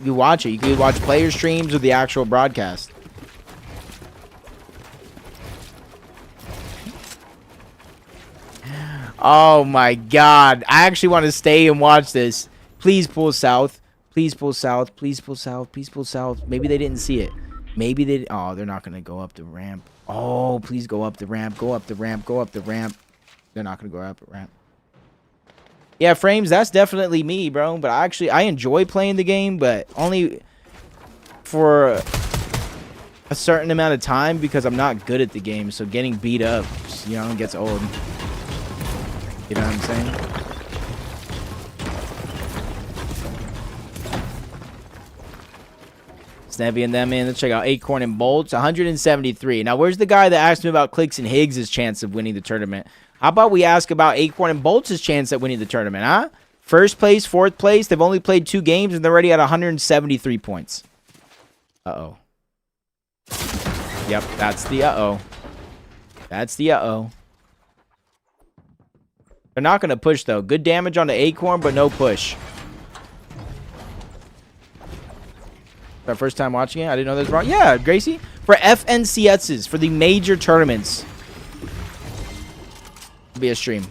You watch it. You can watch player streams or the actual broadcast. Oh my god. I actually want to stay and watch this. Please pull south. Please pull south. Please pull south. Please pull south. Maybe they didn't see it. Maybe they... Oh, they're not going to go up the ramp. Oh, please go up the ramp. Go up the ramp. Go up the ramp. They're not going to go up the ramp. Yeah, Frames, that's definitely me, bro. But I enjoy playing the game, but only for a certain amount of time because I'm not good at the game. So getting beat up, you know, gets old. You know what I'm saying? Snevy and them in. Let's check out Acorn and Bolts. 173. Now, where's the guy that asked me about Clicks and Higgs' chance of winning the tournament? How about we ask about Acorn and Bolts' chance at winning the tournament, huh? First place, fourth place. They've only played 2 games, and they're already at 173 points. Uh-oh. Yep, that's the uh-oh. That's the uh-oh. They're not going to push, though. Good damage on the Acorn, but no push. Our first time watching it? I didn't know that was wrong. Yeah, Gracie. For FNCSs, for the major tournaments. Be a stream.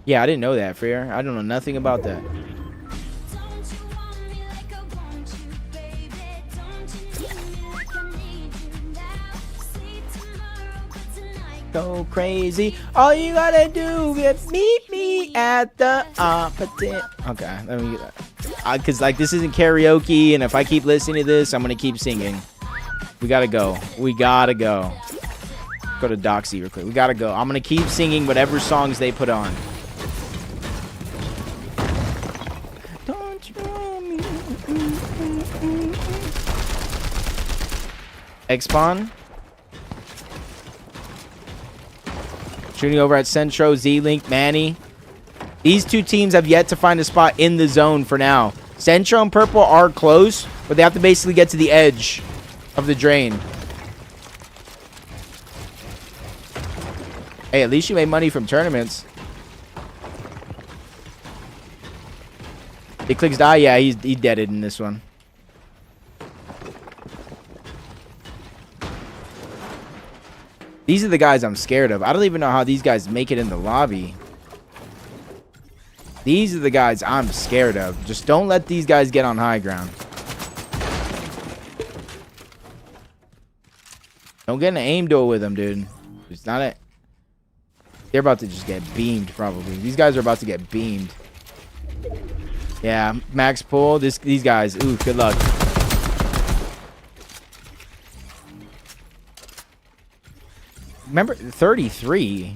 Yeah, I didn't know that, Freer. I don't know nothing about that. Go crazy. All you gotta do is meet me at the opposite. Okay, let me get that. Because, like, this isn't karaoke, and if I keep listening to this, I'm gonna keep singing. We gotta go. We gotta go. Go to Doxy real quick. We gotta go. I'm gonna keep singing whatever songs they put on. Don't you want me? X-Spawn. Shooting over at Centro, Z-Link, Manny. These 2 teams have yet to find a spot in the zone for now. Centro and Purple are close, but they have to basically get to the edge of the drain. Hey, at least you made money from tournaments. He clicks die. Yeah, he deaded in this one. These are the guys I'm scared of. I don't even know how these guys make it in the lobby. These are the guys I'm scared of. Just don't let these guys get on high ground. Don't get in an aim duel with them, dude. It's not it. They're about to just get beamed, probably. These guys are about to get beamed. Yeah, max pull. These guys. Ooh, good luck. Remember, 33.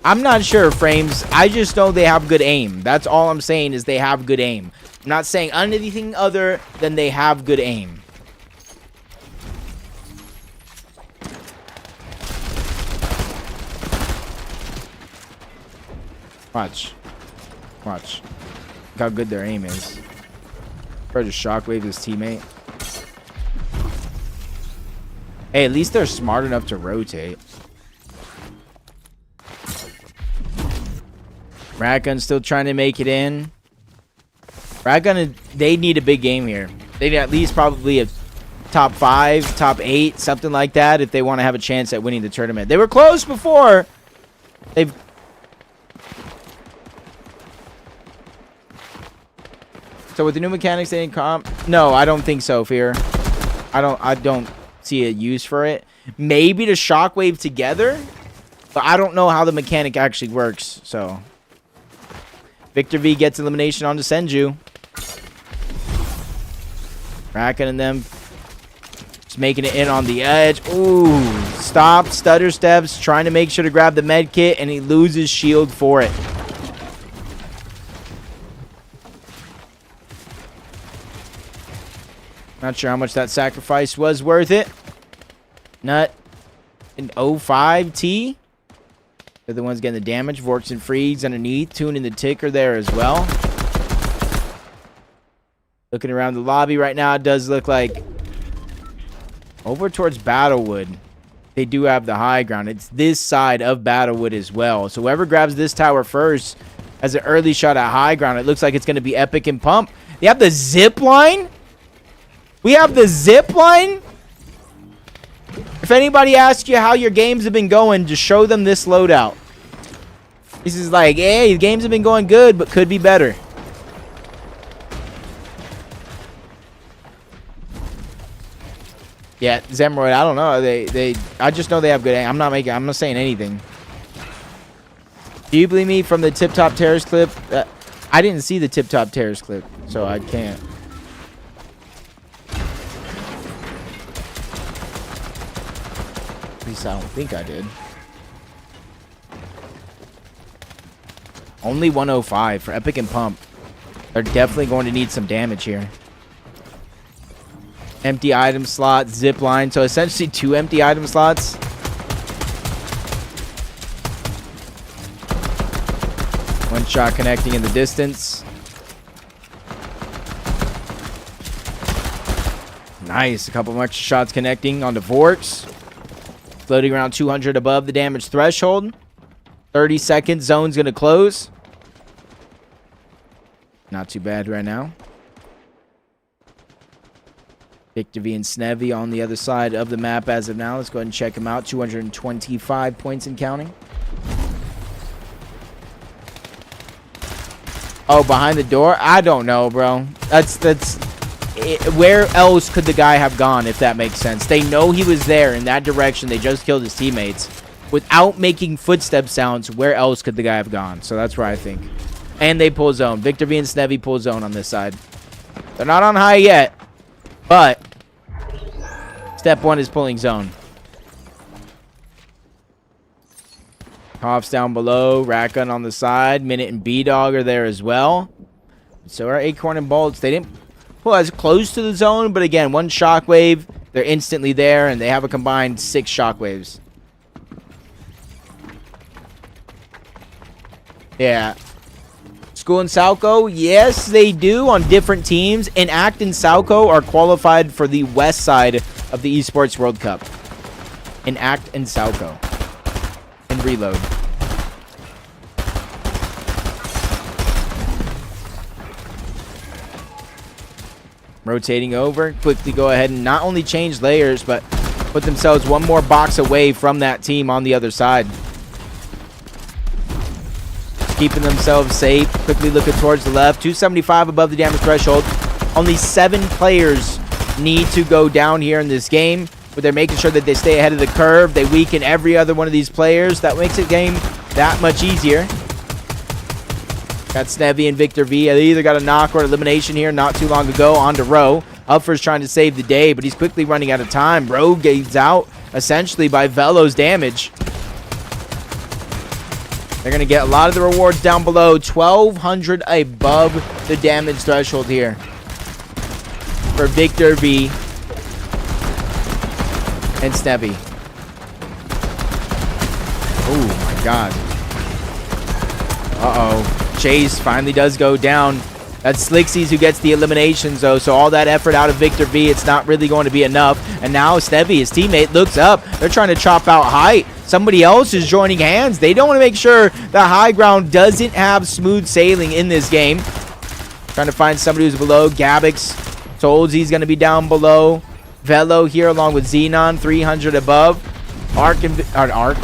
I'm not sure, Frames. I just know they have good aim. That's all I'm saying is they have good aim. I'm not saying anything other than they have good aim. Watch. Watch. Look how good their aim is. Or just shockwave his teammate. Hey, at least they're smart enough to rotate. Ratgun still trying to make it in. Ratgun, they need a big game here. They need at least probably a top 5, top 8, something like that if they want to have a chance at winning the tournament. They were close before. They've... So with the new mechanics, they didn't comp? No, I don't think so, Fear. I don't see a use for it. Maybe to shockwave together, but I don't know how the mechanic actually works. So Victor V gets elimination on to Senju. Racking and them just making it in on the edge. Ooh, stop, stutter steps, trying to make sure to grab the med kit, and he loses shield for it. Not sure how much that sacrifice was worth it. Nut. an 05T. They're the ones getting the damage. Vorks and Freeze underneath, tuning the ticker there as well. Looking around the lobby right now, it does look like over towards Battlewood, they do have the high ground. It's this side of Battlewood as well. So whoever grabs this tower first as an early shot at high ground, it looks like it's going to be Epic and Pump. They have the zip line. We have the zip line. If anybody asks you how your games have been going, just show them this loadout. This is like, hey, the games have been going good, but could be better. Yeah, Zemroid, I don't know. I just know they have good aim. I'm not saying anything. Do you believe me from the Tip Top Terrace clip? I didn't see the Tip Top Terrace clip, so I can't. At least I don't think I did. Only 105 for Epic and Pump. They're definitely going to need some damage here. Empty item slot, zip line. So essentially 2 empty item slots. One shot connecting in the distance. Nice. A couple of extra shots connecting onto Vorks. Floating around 200 above the damage threshold. 30 seconds. Zone's going to close. Not too bad right now. Victor V and Snevy on the other side of the map as of now. Let's go ahead and check them out. 225 points and counting. Oh, behind the door? I don't know, bro. That's where else could the guy have gone, if that makes sense? They know he was there in that direction. They just killed his teammates. Without making footstep sounds, where else could the guy have gone? So that's where I think. And they pull zone. Victor V and Snevy pull zone on this side. They're not on high yet, but step 1 is pulling zone. Coughs down below. Rat gun on the side. Minute and B-Dog are there as well. So are Acorn and Bolts. They didn't pull as close to the zone, but again, 1 shockwave. They're instantly there, and they have a combined 6 shockwaves. Yeah. School and Salco, yes, they do on different teams. And Act and Salco are qualified for the west side of the Esports World Cup. In Act and Salco. And Reload. Rotating over. Quickly go ahead and not only change layers, but put themselves 1 more box away from that team on the other side. Keeping themselves safe. Quickly looking towards the left. 275 above the damage threshold. Only 7 players need to go down here in this game, but they're making sure that they stay ahead of the curve. They weaken every other one of these players. That makes the game that much easier. Got Snevy and Victor V. They either got a knock or elimination here not too long ago. On to Roe. Upford's trying to save the day, but he's quickly running out of time. Roe gets out essentially by Velo's damage. They're going to get a lot of the rewards down below. 1,200 above the damage threshold here for Victor V and Snevy. Oh, my God. Uh-oh. Chase finally does go down. That's Slixies who gets the eliminations, though. So all that effort out of Victor V, it's not really going to be enough. And now Snevy, his teammate, looks up. They're trying to chop out height. Somebody else is joining hands. They don't want to make sure the high ground doesn't have smooth sailing in this game. Trying to find somebody who's below. Gabix told he's going to be down below. Velo here along with Xenon, 300 above.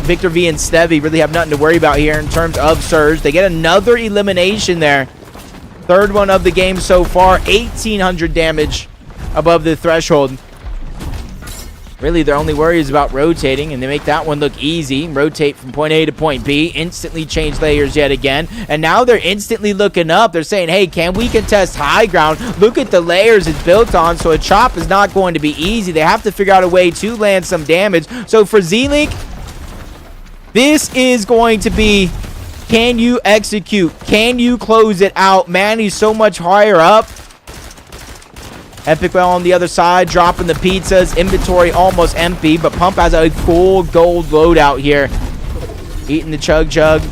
Victor V and Snevy really have nothing to worry about here in terms of Surge. They get another elimination there. 3rd one of the game so far. 1,800 damage above the threshold. Really, their only worry is about rotating, and they make that one look easy. Rotate from point A to point B. Instantly change layers yet again. And now they're instantly looking up. They're saying, hey, can we contest high ground? Look at the layers it's built on, so a chop is not going to be easy. They have to figure out a way to land some damage. So for Z-Link, this is going to be, can you execute? Can you close it out? Man, he's so much higher up. Epic Well on the other side, dropping the pizzas. Inventory almost empty, but Pump has a full gold loadout here. Eating the Chug Jug.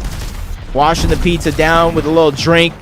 Washing the pizza down with a little drink.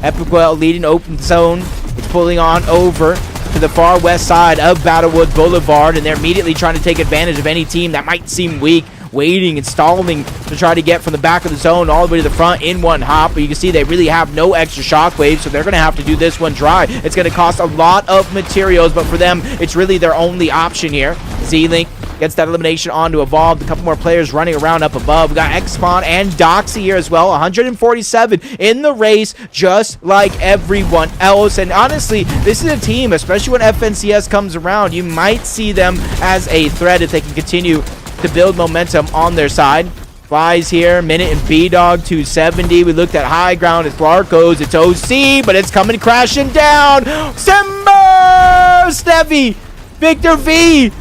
Epic Well leading open zone. It's pulling on over to the far west side of Battlewood Boulevard, and they're immediately trying to take advantage of any team that might seem weak. Waiting and stalling to try to get from the back of the zone all the way to the front in one hop. But you can see they really have no extra shockwaves, so they're going to have to do this one dry. It's going to cost a lot of materials, but for them, it's really their only option here. Z-Link gets that elimination on to Evolve. A couple more players running around up above. We got X-Spawn and Doxy here as well. 147 in the race, just like everyone else. And honestly, this is a team, especially when FNCS comes around, you might see them as a threat if they can continue to build momentum on their side. Flies here, Minute and B-Dog 270. We looked at high ground. It's Larkos, it's OC, but it's coming crashing down. Simber! Steffi! Victor V!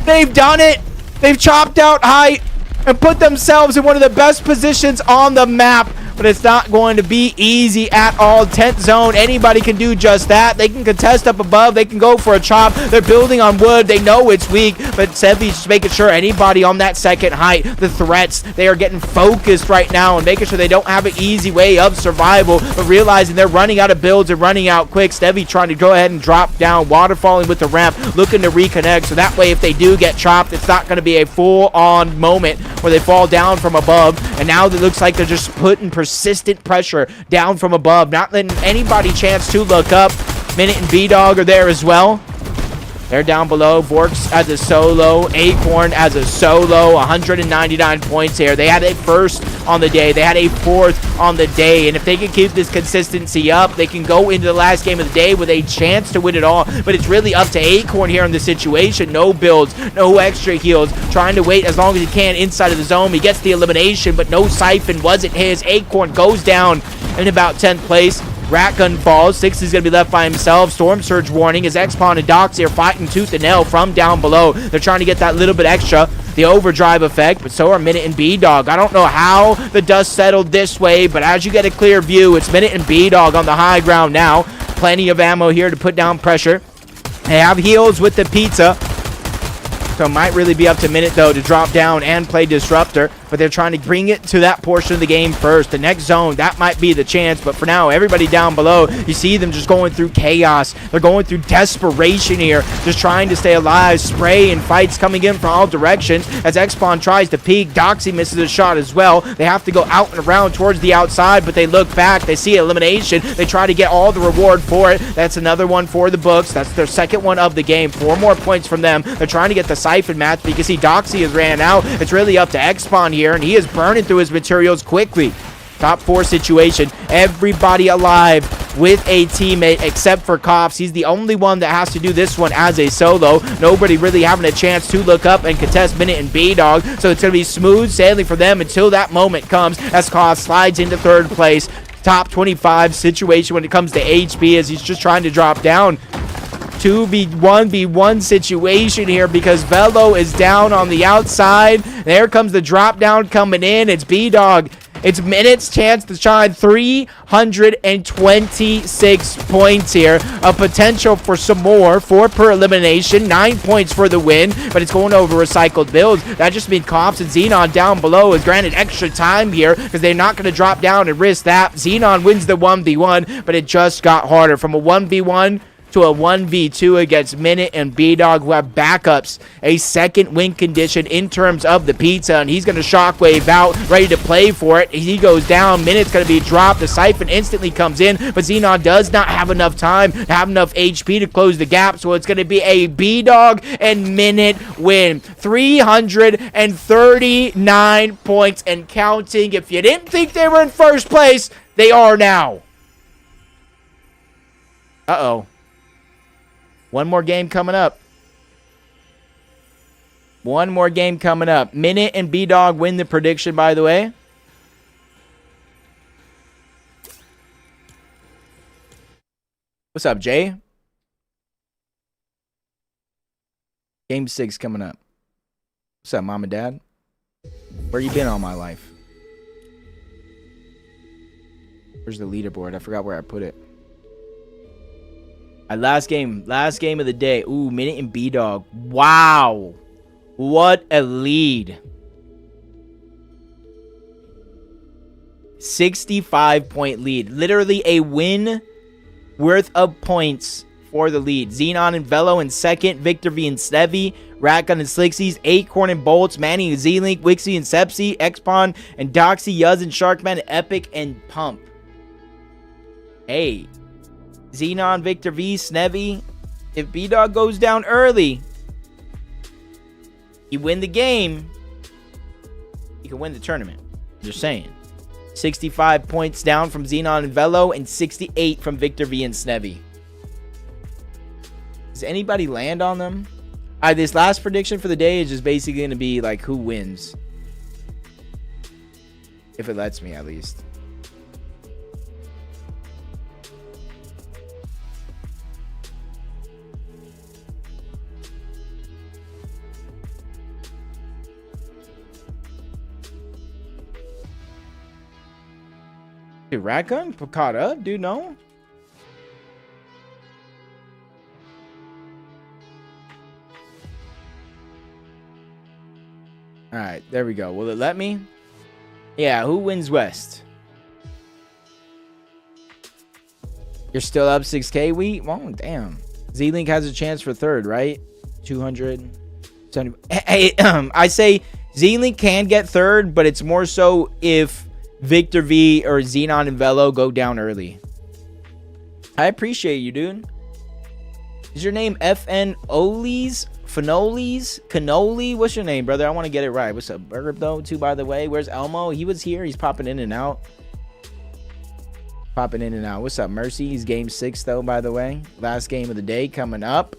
They've done it! They've chopped out height and put themselves in one of the best positions on the map. But it's not going to be easy at all. 10th zone, anybody can do just that. They can contest up above. They can go for a chop. They're building on wood. They know it's weak, but Sevi's just making sure anybody on that second height, the threats, they are getting focused right now and making sure they don't have an easy way of survival, but realizing they're running out of builds and running out quick. Stevie trying to go ahead and drop down, waterfalling with the ramp, looking to reconnect, so that way if they do get chopped, it's not going to be a full-on moment where they fall down from above. And now it looks like they're just putting persistent pressure down from above, not letting anybody chance to look up. Minute and B-Dog are there as well. They're down below. Vorks as a solo. Acorn as a solo. 199 points here. They had a first on the day. They had a fourth on the day. And if they can keep this consistency up, they can go into the last game of the day with a chance to win it all. But it's really up to Acorn here in the situation. No builds, no extra heals. Trying to wait as long as he can inside of the zone. He gets the elimination, but no siphon wasn't his. Acorn goes down in about 10th place. Ratgun falls. Six is going to be left by himself. Storm Surge warning as X-Pawn and Doxy are fighting tooth and nail from down below. They're trying to get that little bit extra, the overdrive effect, but so are Minute and B-Dog. I don't know how the dust settled this way, but as you get a clear view, it's Minute and B-Dog on the high ground now. Plenty of ammo here to put down pressure. They have heals with the pizza. So it might really be up to Minute, though, to drop down and play Disruptor. But they're trying to bring it to that portion of the game first. The next zone, that might be the chance. But for now, everybody down below, you see them just going through chaos. They're going through desperation here, just trying to stay alive. Spray and fights coming in from all directions. As X-Spawn tries to peek, Doxy misses a shot as well. They have to go out and around towards the outside, but they look back. They see elimination. They try to get all the reward for it. That's another one for the books. That's their second one of the game. 4 more points from them. They're trying to get the siphon match, but you can see Doxy has ran out. It's really up to X-Spawn here, and he is burning through his materials quickly. Top 4 situation. Everybody alive with a teammate except for Cops. He's the only one that has to do this one as a solo. Nobody really having a chance to look up and contest Minute and B-Dog. So it's going to be smooth sailing for them until that moment comes as Cops slides into 3rd place. Top 25 situation when it comes to HP as he's just trying to drop down. 2v1v1 situation here because Velo is down on the outside. There comes the drop down coming in. It's B-Dog. It's Minute's chance to shine. 326 points here. A potential for some more. 4 per elimination. 9 points for the win. But it's going over recycled builds. That just means Cops and Xenon down below is granted extra time here because they're not going to drop down and risk that. Xenon wins the 1v1, but it just got harder from a 1v1 to a 1v2 against Minute and B-Dog, who have backups, a second win condition in terms of the pizza, and he's going to shockwave out, ready to play for it. He goes down. Minute's going to be dropped. The siphon instantly comes in, but Xenon does not have enough time, have enough HP to close the gap, so it's going to be a B-Dog and Minute win. 339 points and counting. If you didn't think they were in first place, they are now. Uh-oh. One more game coming up. One more game coming up. Minute and B-Dog win the prediction, by the way. What's up, Jay? Game 6 coming up. What's up, Mom and Dad? Where you been all my life? Where's the leaderboard? I forgot where I put it. Last game of the day. Ooh, Minute and B-Dog. Wow. What a lead. 65-point lead. Literally a win worth of points for the lead. Xenon and Velo in second. Victor V and Snevi. Ratgun and Slixies. Acorn and Bolts. Manny and Z-Link. Wixie and Sepsi. Xpon and Doxy. Yuz and Sharkman. Epic and Pump. Hey. Xenon, Victor V, Snevi. If B-Dog goes down early, you win the game, you can win the tournament. Just saying. 65 points down from Xenon and Velo and 68 from Victor V and Snevi. Does anybody land on them? This last prediction for the day is just basically going to be like who wins. If it lets me, at least. Dude, Ratgun caught up? Dude, no? Alright, there we go. Will it let me? Yeah, who wins West? You're still up 6K, Wheat? Oh, damn. Z-Link has a chance for third, right? 270. Hey, I say Z-Link can get third, but it's more so if Victor V or Xenon and Velo go down early. I appreciate you, dude. Is your name FN Olis? Fanolis? Cannoli? What's your name, brother? I want to get it right. What's up, Burger, though, too, by the way? Where's Elmo? He was here. He's popping in and out. Popping in and out. What's up, Mercy? He's game 6, though, by the way. Last game of the day coming up.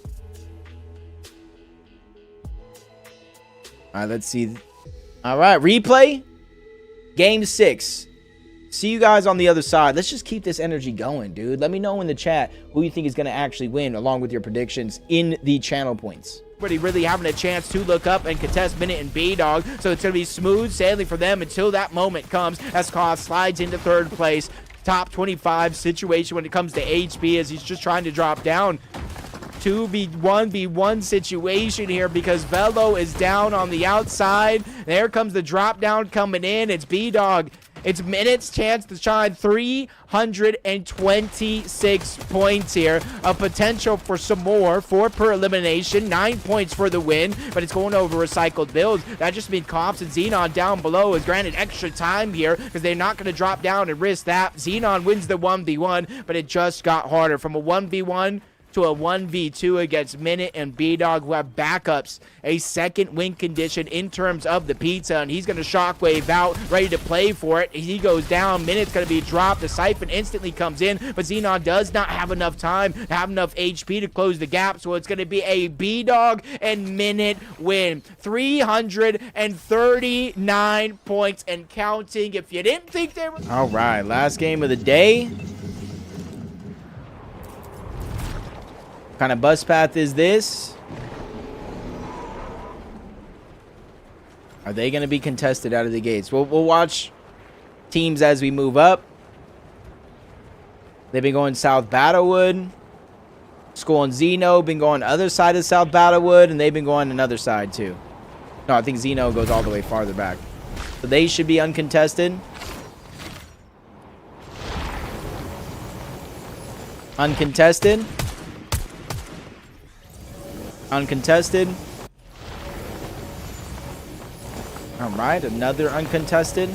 All right, let's see. All right, replay. Game 6. See you guys on the other side. Let's just keep this energy going, dude. Let me know in the chat who you think is going to actually win, along with your predictions in the channel points. Everybody really having a chance to look up and contest Minute and B-Dog, so it's going to be smooth sailing for them until that moment comes as Koss slides into third place. Top 25 situation when it comes to HP as he's just trying to drop down. 2v1v1 situation here because Velo is down on the outside. There comes the drop down coming in. It's B-Dog. It's Minute's chance to shine. 326 points here. A potential for some more. 4 per elimination. 9 points for the win. But it's going over recycled builds. That just means Cops and Xenon down below is granted extra time here because they're not going to drop down and risk that. Xenon wins the 1v1, but it just got harder. From a 1v1 to a 1v2 against Minute and B-Dog, who have backups, a second win condition in terms of the pizza, and he's going to shockwave out, ready to play for it. He goes down. Minute's going to be dropped. The Siphon instantly comes in, but Xenon does not have enough time, have enough HP to close the gap, so it's going to be a B-Dog and Minute win. 339 points and counting. If you didn't think they were... All right, last game of the day. What kind of bus path is this? Are they going to be contested out of the gates? We'll watch teams as we move up. They've been going South Battlewood. School and Zeno been going other side of South Battlewood, and they've been going another side too. No, I think Zeno goes all the way farther back. So they should be uncontested. Uncontested. Uncontested. All right, another uncontested.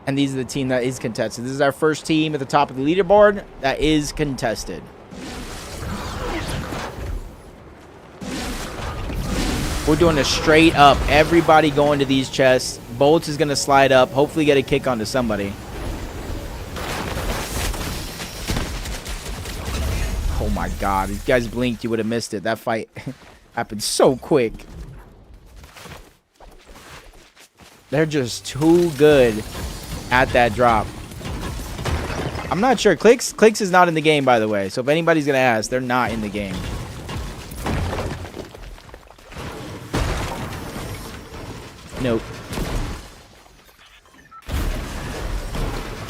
And these are the team that is contested. This is our first team at the top of the leaderboard that is contested. We're doing a straight up. Everybody going to these chests. Bolts is going to slide up. Hopefully get a kick onto somebody. Oh my god, if you guys blinked, you would have missed it. That fight happened so quick. They're just too good at that drop. I'm not sure. Clicks is not in the game, by the way. So if anybody's going to ask, they're not in the game. Nope.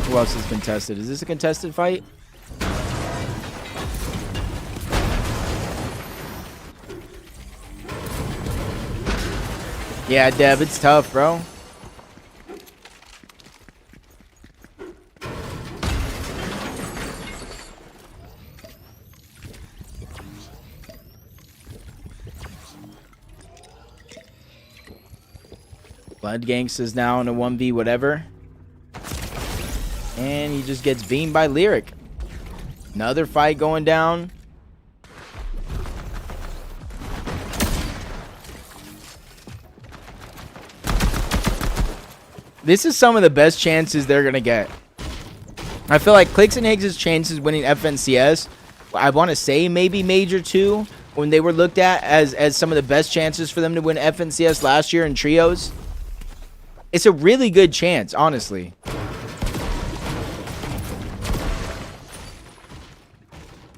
Who else is contested? Is this a contested fight? Yeah, Dev, it's tough, bro. Blood Gangsta's now in a 1v whatever. And he just gets beamed by Lyric. Another fight going down. This is some of the best chances they're going to get. I feel like Clix and Higgs' chances winning FNCS, I want to say maybe Major 2, when they were looked at as some of the best chances for them to win FNCS last year in trios. It's a really good chance, honestly.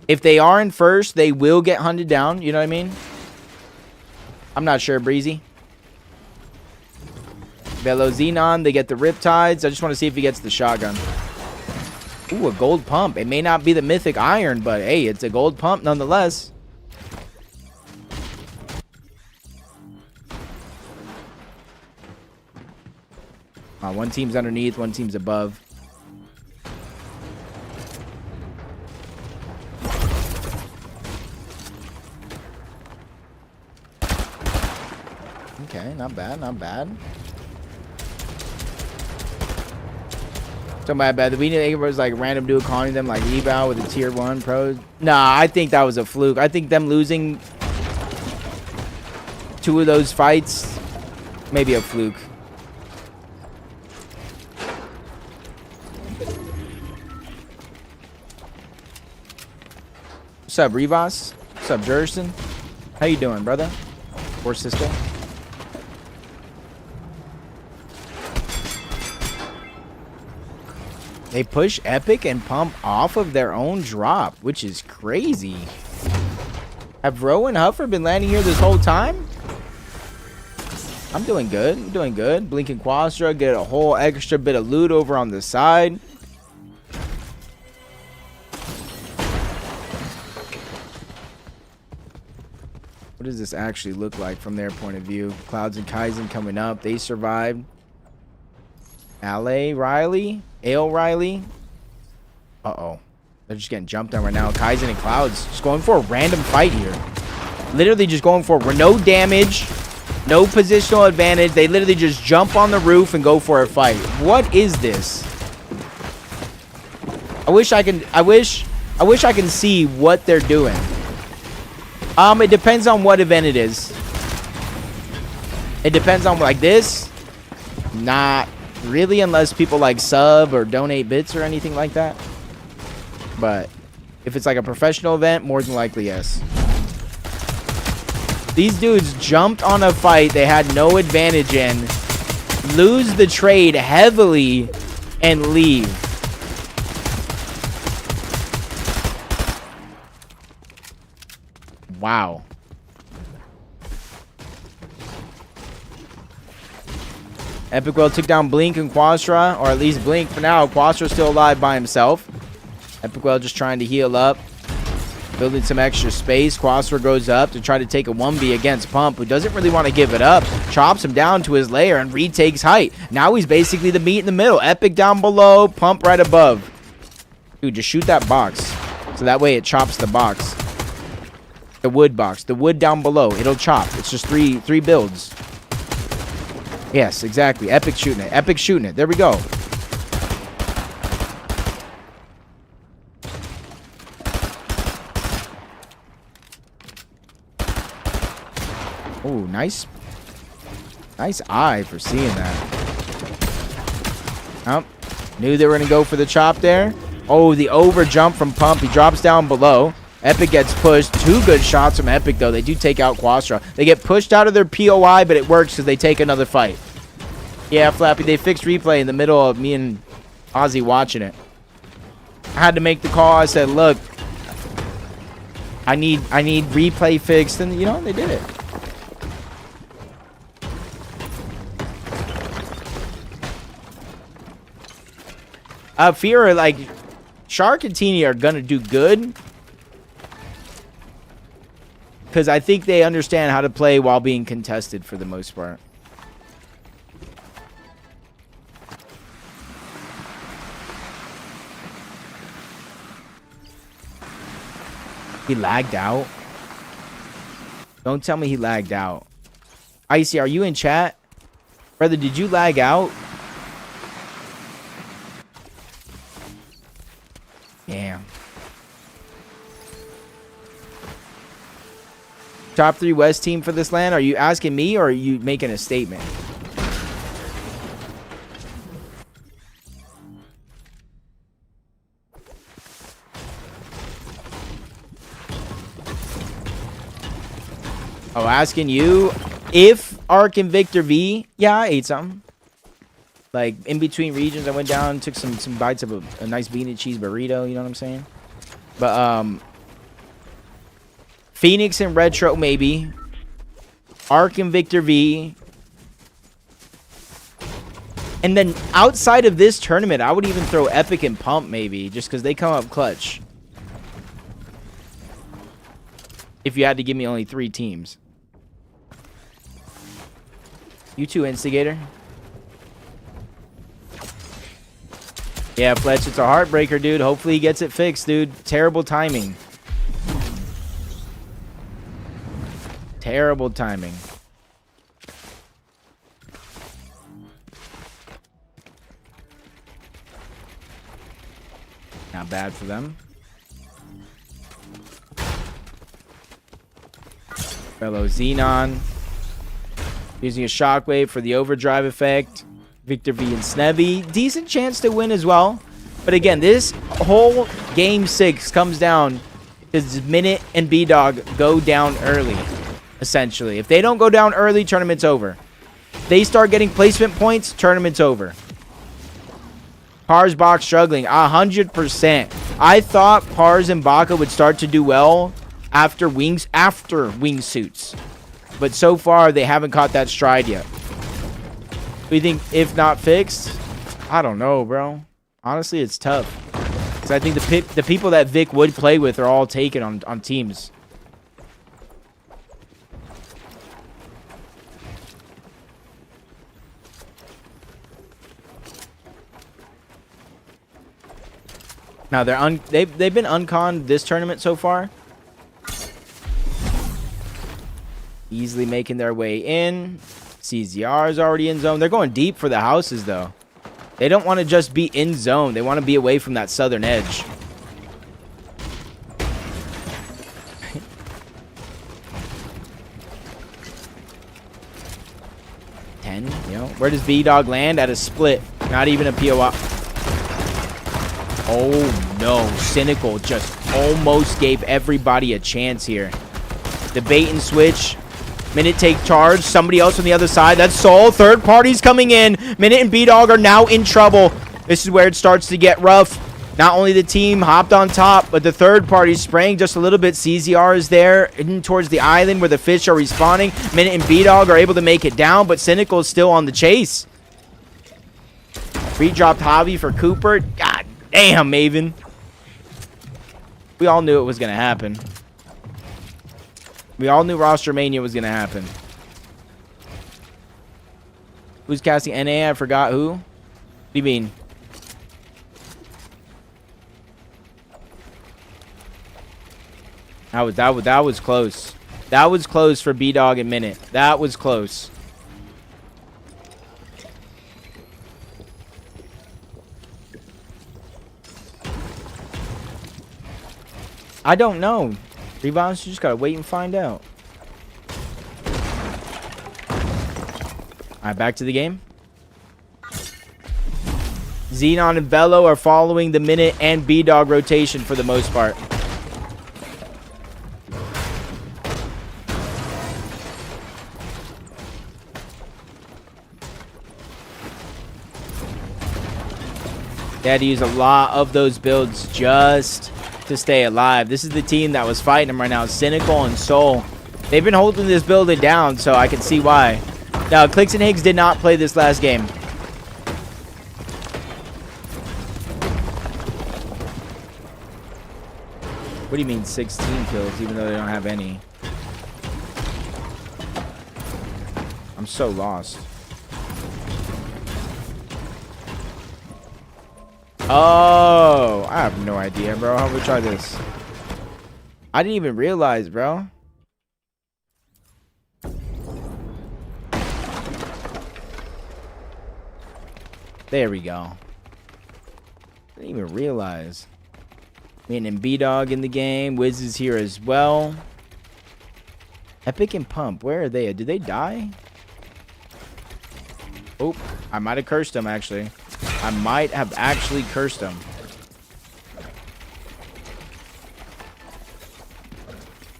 If they are in first, they will get hunted down. You know what I mean? I'm not sure, Breezy. Velo Xenon, they get the Riptides. I just want to see if he gets the shotgun. Ooh, a gold pump. It may not be the mythic iron, but hey, it's a gold pump nonetheless. One team's underneath, one team's above. Okay, not bad, not bad. So my bad. We think it was like random dude calling them like eval with a tier 1 pros. Nah, I think that was a fluke. I think them losing 2 of those fights, maybe a fluke. What's up, Rivas? What's up, Jerson? How you doing, brother? Or sister? They push Epic and Pump off of their own drop, which is crazy. Have Ro and Huffer been landing here this whole time? I'm doing good. I'm doing good. Blinking Quastra, get a whole extra bit of loot over on the side. What does this actually look like from their point of view? Clouds and Kaizen coming up. They survived. Ale Riley? Ale Riley? Uh-oh. They're just getting jumped on right now. Kaizen and Clouds just going for a random fight here. Literally just going for no damage, no positional advantage. They literally just jump on the roof and go for a fight. What is this? I wish I can see what they're doing. It depends on what event it is. It depends on like this. Not really, unless people like sub or donate bits or anything like that. But if it's like a professional event, more than likely, yes. These dudes jumped on a fight they had no advantage in, lose the trade heavily, and leave. Wow. Epic World took down Blink and Quastra, or at least Blink for now. Quastra's still alive by himself. Epic World just trying to heal up, building some extra space. Quastra goes up to try to take a 1v against Pump, who doesn't really want to give it up. Chops him down to his lair and retakes height. Now he's basically the meat in the middle. Epic down below, Pump right above. Dude, just shoot that box, so that way it chops the box. The wood box. The wood down below. It'll chop. It's just three builds. Yes, exactly. Epic shooting it. Epic shooting it. There we go. Oh, nice. Nice eye for seeing that. Oh, knew they were going to go for the chop there. Oh, the over jump from Pump. He drops down below. Epic gets pushed. 2 good shots from Epic, though. They do take out Quastra. They get pushed out of their POI, but it works because they take another fight. Yeah, Flappy, they fixed replay in the middle of me and Ozzy watching it. I had to make the call. I said, look, I need replay fixed. And, you know, they did it. Fear, like, Shark and Teeny are going to do good. Because I think they understand how to play while being contested for the most part. He lagged out. Don't tell me he lagged out. Icy, are you in chat? Brother, did you lag out? Damn. Top 3 West team for this land? Are you asking me or are you making a statement? Oh, asking you if Ark and Victor V. Yeah, I ate something. Like, in between regions, I went down, took some bites of a nice bean and cheese burrito, you know what I'm saying? But, Phoenix and Retro, maybe. Ark and Victor V. And then, outside of this tournament, I would even throw Epic and Pump, maybe, just because they come up clutch. If you had to give me only 3 teams. You too, Instigator. Yeah, Fletch, it's a heartbreaker, dude. Hopefully he gets it fixed, dude. Terrible timing. Terrible timing. Not bad for them. Fellow Xenon. Using a shockwave for the overdrive effect. Victor V and Snevy. Decent chance to win as well. But again, this whole game 6 comes down to Minute and B-Dog go down early, essentially. If they don't go down early, tournament's over. If they start getting placement points, tournament's over. Pars Bach struggling 100%. I thought Pars and Baka would start to do well after wingsuits. But so far, they haven't caught that stride yet. We think if not fixed, I don't know, bro. Honestly, it's tough. Because I think the people that Vic would play with are all taken on teams. Now they've been unconned this tournament so far. Easily making their way in. CZR is already in zone. They're going deep for the houses, though. They don't want to just be in zone. They want to be away from that southern edge. You know, where does B-Dog land? At a split. Not even a POI. Oh, no. Cynical just almost gave everybody a chance here. The bait and switch. Minute take charge. Somebody else on the other side. That's Soul. Third party's coming in. Minute and B-Dog are now in trouble. This is where it starts to get rough. Not only the team hopped on top, but the third party's spraying just a little bit. CZR is there, heading towards the island where the fish are respawning. Minute and B-Dog are able to make it down, but Cynical is still on the chase. Re-dropped Javi for Cooper. God damn, Maven. We all knew it was going to happen. We all knew Roster Mania was going to happen. Who's casting NA? I forgot who. What do you mean? That was close. That was close for B-Dog and Minute. That was close. I don't know. Rebounds, you just gotta wait and find out. Alright, back to the game. Xenon and Velo are following the Minute and B-Dog rotation for the most part. They had to use a lot of those builds just to stay alive. This is the team that was fighting them right now. Cynical and Soul. They've been holding this building down, so I can see why. Now, Clicks and Higgs did not play this last game. What do you mean 16 kills, even though they don't have any? I'm so lost. Oh, I have no idea, bro. How about we try this? I didn't even realize, bro. There we go. Didn't even realize. Me and B-Dog in the game. Wiz is here as well. Epic and Pump. Where are they? Did they die? Oh, I might have cursed them, actually. I might have actually cursed them.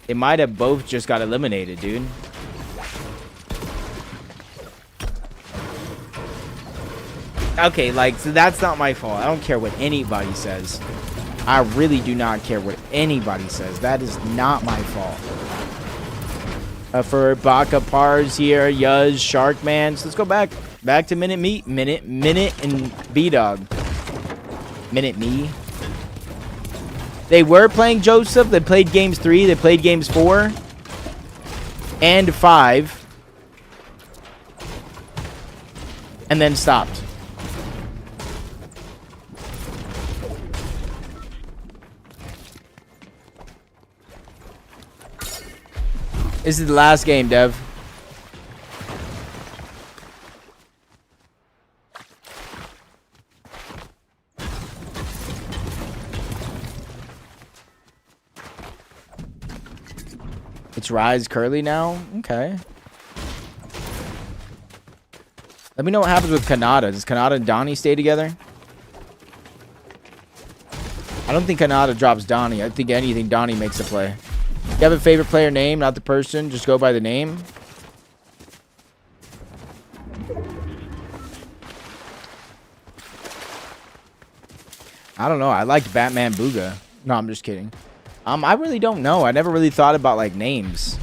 They might have both just got eliminated, dude. Okay, like, so that's not my fault. I don't care what anybody says. I really do not care what anybody says. That is not my fault. For Baka Pars here, Yuz, Sharkman. So let's go back to Minute and B-Dog. Minute Me. They were playing Joseph. They played games 3. They played games 4 and 5, and then stopped. This is the last game, Dev. It's Rise Curly now? Okay. Let me know what happens with Kanata. Does Kanata and Donnie stay together? I don't think Kanata drops Donnie. I think anything Donnie makes a play. You have a favorite player name, not the person. Just go by the name. I don't know. I liked Batman Booga. No, I'm just kidding. I really don't know. I never really thought about like names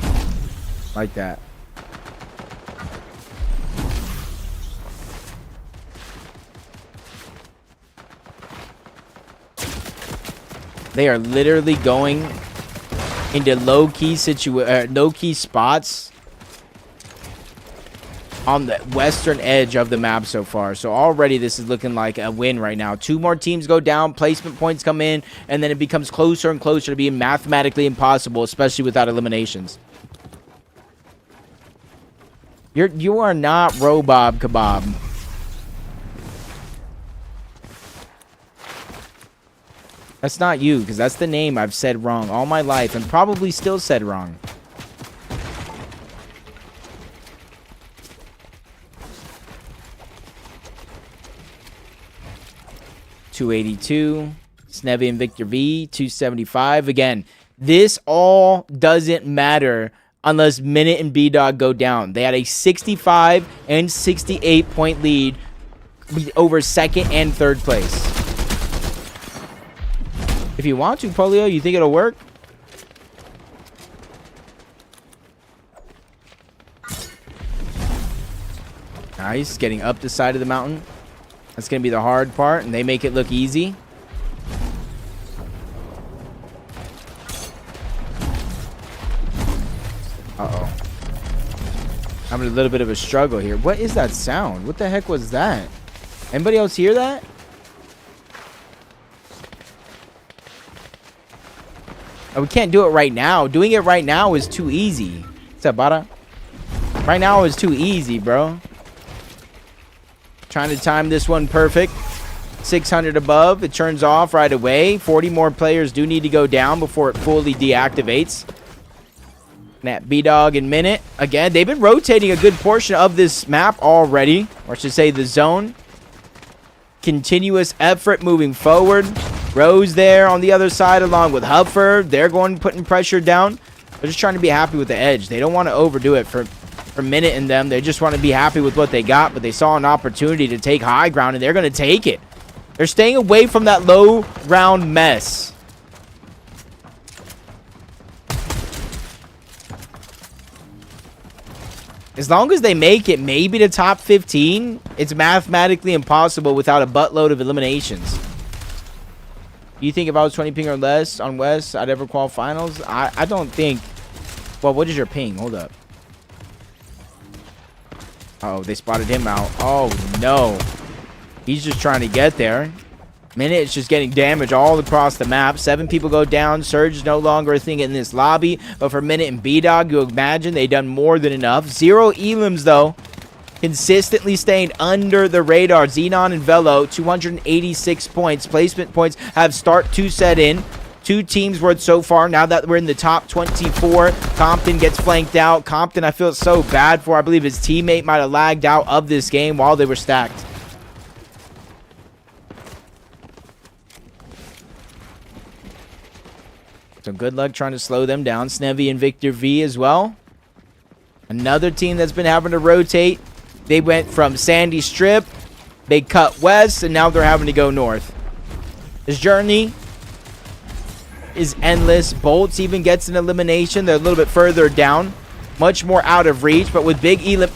like that. They are literally going into low-key spots on the western edge of the map so far. So already this is looking like a win right now. 2 more teams go down, placement points come in, and then it becomes closer and closer to being mathematically impossible, especially without eliminations. You are not Robob Kebab. That's not you, because that's the name I've said wrong all my life and probably still said wrong. $282. Snevy and Victor V, 275. Again, this all doesn't matter unless Minute and B-Dog go down. They had a 65 and 68 point lead over second and third place. If you want to, Polio, you think it'll work? Nice, getting up the side of the mountain. That's going to be the hard part, and they make it look easy. Uh-oh. Having a little bit of a struggle here. What is that sound? What the heck was that? Anybody else hear that? Oh, we can't do it right now. Doing it right now is too easy. What's up, Bada? Right now is too easy, bro. Trying to time this one perfect. 600 above. It turns off right away. 40 more players do need to go down before it fully deactivates. That B-Dog and Minute. Again, they've been rotating a good portion of this map already. Or I should say the zone. Continuous effort moving forward. Rose there on the other side along with Huffer. They're going putting pressure down. They're just trying to be happy with the edge. They don't want to overdo it for Minute in them. They just want to be happy with what they got, but they saw an opportunity to take high ground, and they're going to take it. They're staying away from that low round mess. As long as they make it maybe to top 15, it's mathematically impossible without a buttload of eliminations. You think if I was 20 ping or less on West, I'd ever qualify finals? I don't think. Well, what is your ping? Hold up. Oh, they spotted him out. Oh, no. He's just trying to get there. Minute is just getting damage all across the map. 7 people go down. Surge is no longer a thing in this lobby. But for Minute and B-Dog, you imagine they've done more than enough. 0 elims, though. Consistently staying under the radar. Xenon and Velo, 286 points. Placement points have start to set in. 2 teams worth so far. Now that we're in the top 24, Compton gets flanked out. Compton, I feel so bad for. I believe his teammate might have lagged out of this game while they were stacked. So good luck trying to slow them down. Snevy and Victor V as well. Another team that's been having to rotate. They went from Sandy Strip. They cut west, and now they're having to go north. This journey is endless. Bolts even gets an elimination. They're a little bit further down. Much more out of reach, but with big elim...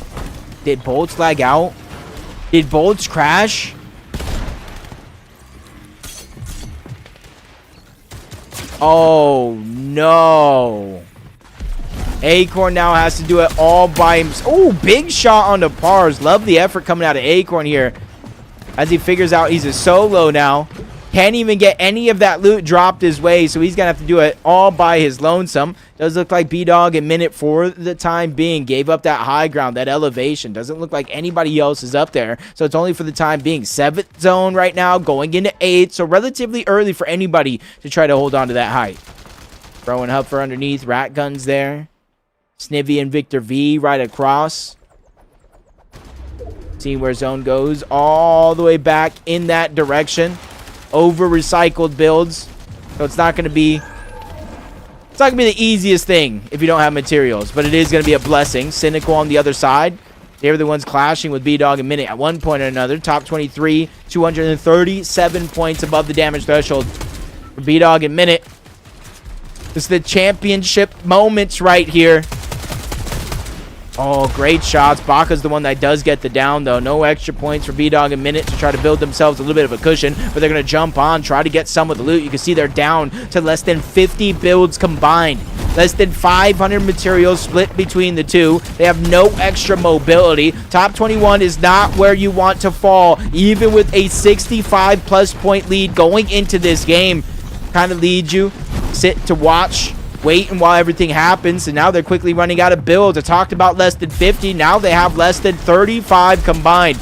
Did Bolts lag out? Did Bolts crash? Oh, no. Acorn now has to do it all by himself. Oh, big shot on the Pars. Love the effort coming out of Acorn here. As he figures out he's a solo now. Can't even get any of that loot dropped his way, so he's going to have to do it all by his lonesome. Does look like B-Dog and Minute for the time being gave up that high ground, that elevation. Doesn't look like anybody else is up there, so it's only for the time being. 7th zone right now, going into 8th, so relatively early for anybody to try to hold on to that height. Throwing Hupfer underneath, Rat Guns there. Snivy and Victor V right across. Seeing where zone goes, all the way back in that direction. Over recycled builds, so it's not going to be the easiest thing if you don't have materials, but it is going to be a blessing. Cynical on the other side. They're the ones clashing with B-Dog and Minute at one point or another. Top 23, 237 points above the damage threshold for B-Dog and Minute. This is the championship moments right here. Oh, great shots. Baka's the one that does get the down, though. No extra points for B-Dog and Minute to try to build themselves a little bit of a cushion, but they're going to jump on, try to get some of the loot. You can see they're down to less than 50 builds combined. Less than 500 materials split between the two. They have no extra mobility. Top 21 is not where you want to fall, even with a 65-plus point lead going into this game. Kind of leads you, sit to watch, waiting while everything happens, and now they're quickly running out of builds. I talked about less than 50. Now they have less than 35 combined.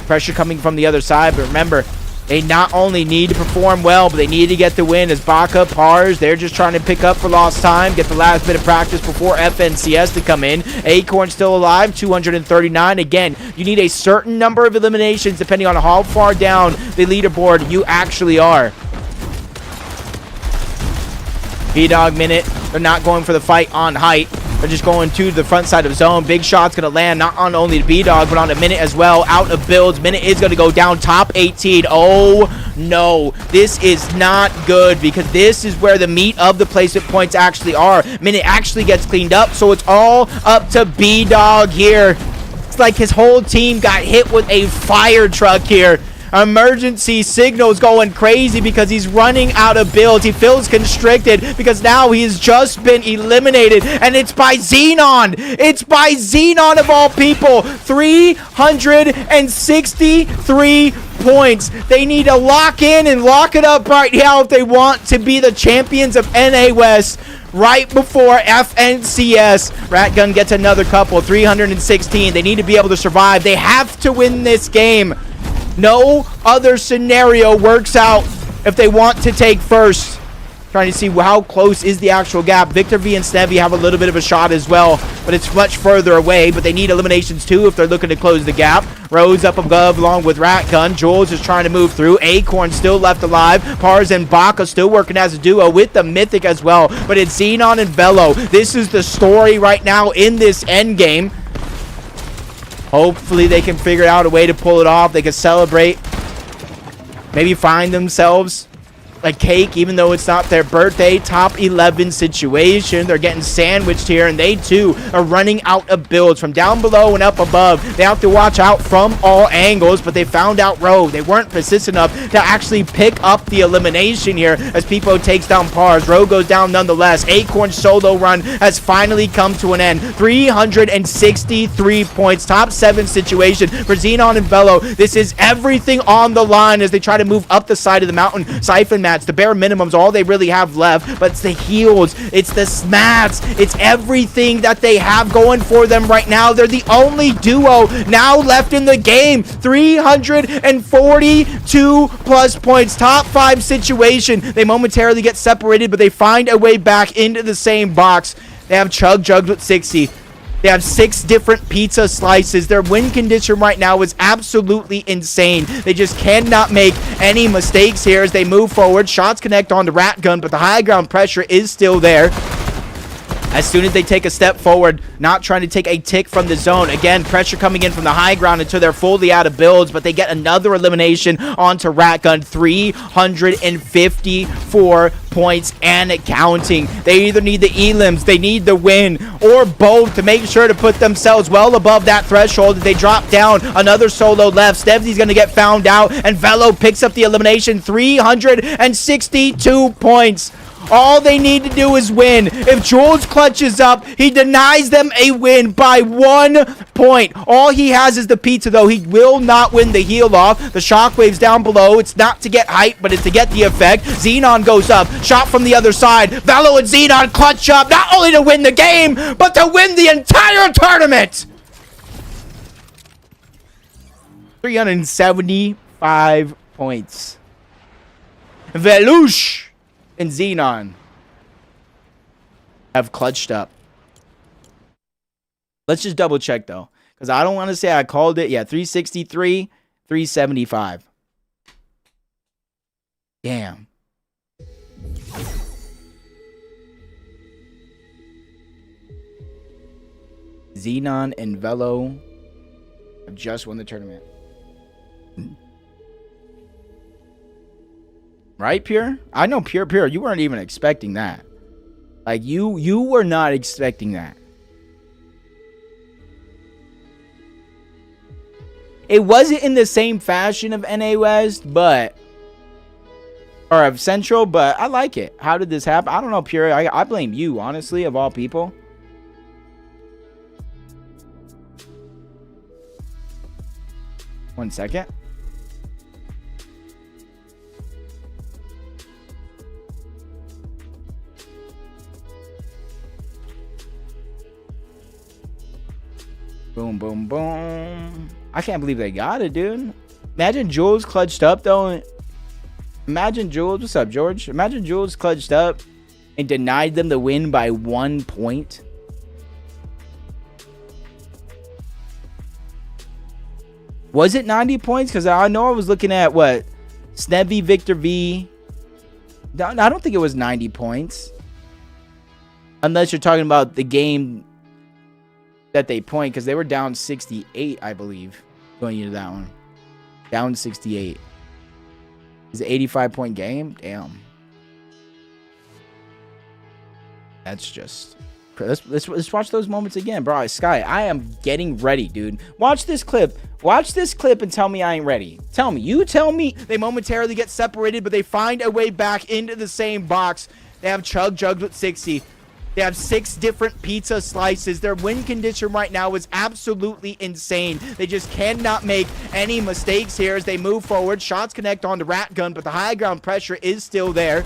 Pressure coming from the other side, but remember, they not only need to perform well, but they need to get the win. As Baka, Pars, they're just trying to pick up for lost time, get the last bit of practice before FNCS to come in. Acorn still alive, 239. Again, you need a certain number of eliminations depending on how far down the leaderboard you actually are. B-Dog, Minute, they're not going for the fight on height. They're just going to the front side of zone. Big shot's going to land not on only the B-Dog, but on the Minute as well. Out of builds. Minute is going to go down top 18. Oh, no. This is not good because this is where the meat of the placement points actually are. Minute actually gets cleaned up, so it's all up to B-Dog here. It's like his whole team got hit with a fire truck here. Emergency signals going crazy because he's running out of builds. He feels constricted because now he's just been eliminated, and it's by Xenon. It's by Xenon of all people. 363 points. They need to lock in and lock it up right now if they want to be the champions of NA West right before FNCS. Ratgun gets another couple. 316. They need to be able to survive. They have to win this game. No other scenario works out if they want to take first. Trying to see how close is the actual gap. Victor V and Snevy have a little bit of a shot as well, but it's much further away. But they need eliminations too if they're looking to close the gap. Rose up above along with Ratgun. Jules is trying to move through. Acorn still left alive. Pars and Baka still working as a duo with the Mythic as well. But it's Xenon and Velo. This is the story right now in this end game. Hopefully they can figure out a way to pull it off. They can celebrate. Maybe find themselves a cake, even though it's not their birthday. Top 11 situation. They're getting sandwiched here, and they too are running out of builds from down below and up above. They have to watch out from all angles, but they found out Rogue. They weren't persistent enough to actually pick up the elimination here as Peepo takes down Pars. Rogue goes down nonetheless. Acorn's solo run has finally come to an end. 363 points. Top 7 situation for Xenon and Velo. This is everything on the line as they try to move up the side of the mountain. Siphon mats, the bare minimums, all they really have left, but it's the heals, it's the smats, it's everything that they have going for them right now. They're the only duo now left in the game. 342 plus points. Top 5 situation. They momentarily get separated, but they find a way back into the same box. They have Chug Jugged with 60. They have 6 different pizza slices. Their win condition right now is absolutely insane. They just cannot make any mistakes here as they move forward. Shots connect on the rat gun, but the high ground pressure is still there. As soon as they take a step forward, not trying to take a tick from the zone. Again, pressure coming in from the high ground until they're fully out of builds, but they get another elimination onto Rat Gun. 354 points and counting. They either need the elims, they need the win, or both to make sure to put themselves well above that threshold. They drop down. Another solo left. Stevzy's going to get found out, and Velo picks up the elimination. 362 points. All they need to do is win. If Jules clutches up, he denies them a win by 1 point. All he has is the pizza, though. He will not win the heal off. The shockwaves down below. It's not to get hype, but it's to get the effect. Xenon goes up. Shot from the other side. Velo and Xenon clutch up, not only to win the game, but to win the entire tournament. 375 points. Velush and Xenon have clutched up. Let's just double check though, because I don't want to say I called it. Yeah, 363, 375. Damn. Xenon and Velo have just won the tournament. Right, Pure? I know, Pure, you weren't even expecting that. Like, you were not expecting that. It wasn't in the same fashion of NA West, but... or of Central, but I like it. How did this happen? I don't know, Pure. I blame you, honestly, of all people. One second. Boom, boom, boom. I can't believe they got it, dude. Imagine Jules clutched up, though. Imagine Jules. What's up, George? Imagine Jules clutched up and denied them the win by 1 point. Was it 90 points? Because I know I was looking at, what? Snevy, Victor V. I don't think it was 90 points. Unless you're talking about the game that they point, because they were down 68, I believe, going into that one. Down 68. Is it 85-point game? Damn. That's just... Let's watch those moments again, bro. Sky, I am getting ready, dude. Watch this clip. Watch this clip and tell me I ain't ready. Tell me. You tell me. They momentarily get separated, but they find a way back into the same box. They have Chug Jugged with 60. They have 6 different pizza slices. Their win condition right now is absolutely insane. They just cannot make any mistakes here as they move forward. Shots connect on the rat gun, but the high ground pressure is still there.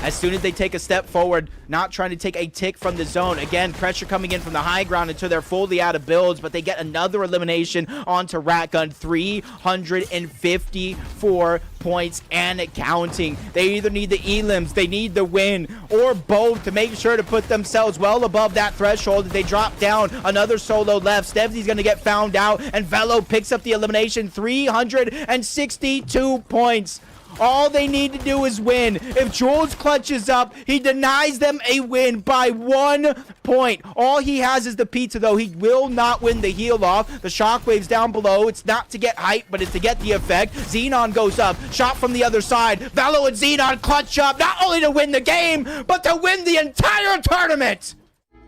As soon as they take a step forward, not trying to take a tick from the zone. Again, pressure coming in from the high ground until they're fully out of builds, but they get another elimination onto Rat Gun. 354 points and counting. They either need the elims, they need the win, or both to make sure to put themselves well above that threshold. They drop down. Another solo left. Stevzy's going to get found out, and Velo picks up the elimination. 362 points. All they need to do is win. If Jules clutches up, he denies them a win by 1 point. All he has is the pizza, though. He will not win the heal off. The shockwave's down below. It's not to get hype, but it's to get the effect. Xenon goes up. Shot from the other side. Velo and Xenon clutch up, not only to win the game, but to win the entire tournament.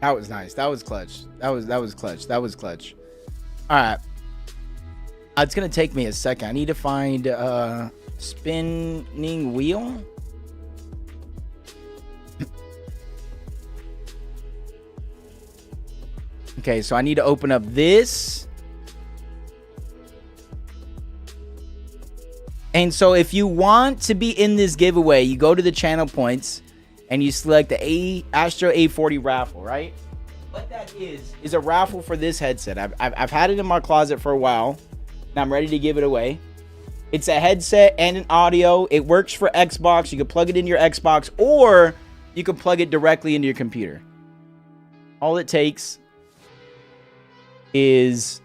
That was nice. That was clutch. That was clutch. That was clutch. All right. It's going to take me a second. I need to find spinning wheel. Okay, so I need to open up this. And so if you want to be in this giveaway, you go to the channel points and you select the Astro A40 raffle, right? What that is a raffle for this headset. I've had it in my closet for a while, and I'm ready to give it away. It's a headset and an audio. It works for Xbox. You can plug it in your Xbox, or you can plug it directly into your computer. All it takes is,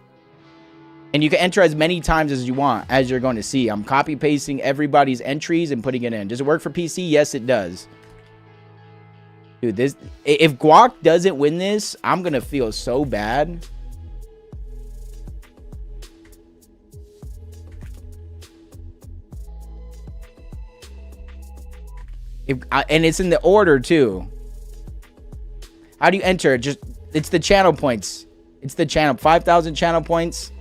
and you can enter as many times as you want, as you're going to see. I'm copy pasting everybody's entries and putting it in. Does it work for PC? Yes, it does. Dude, this, if Guac doesn't win this, I'm gonna feel so bad. And it's in the order too. How do you enter it? Just, it's the channel points. It's the channel, 5,000 channel points.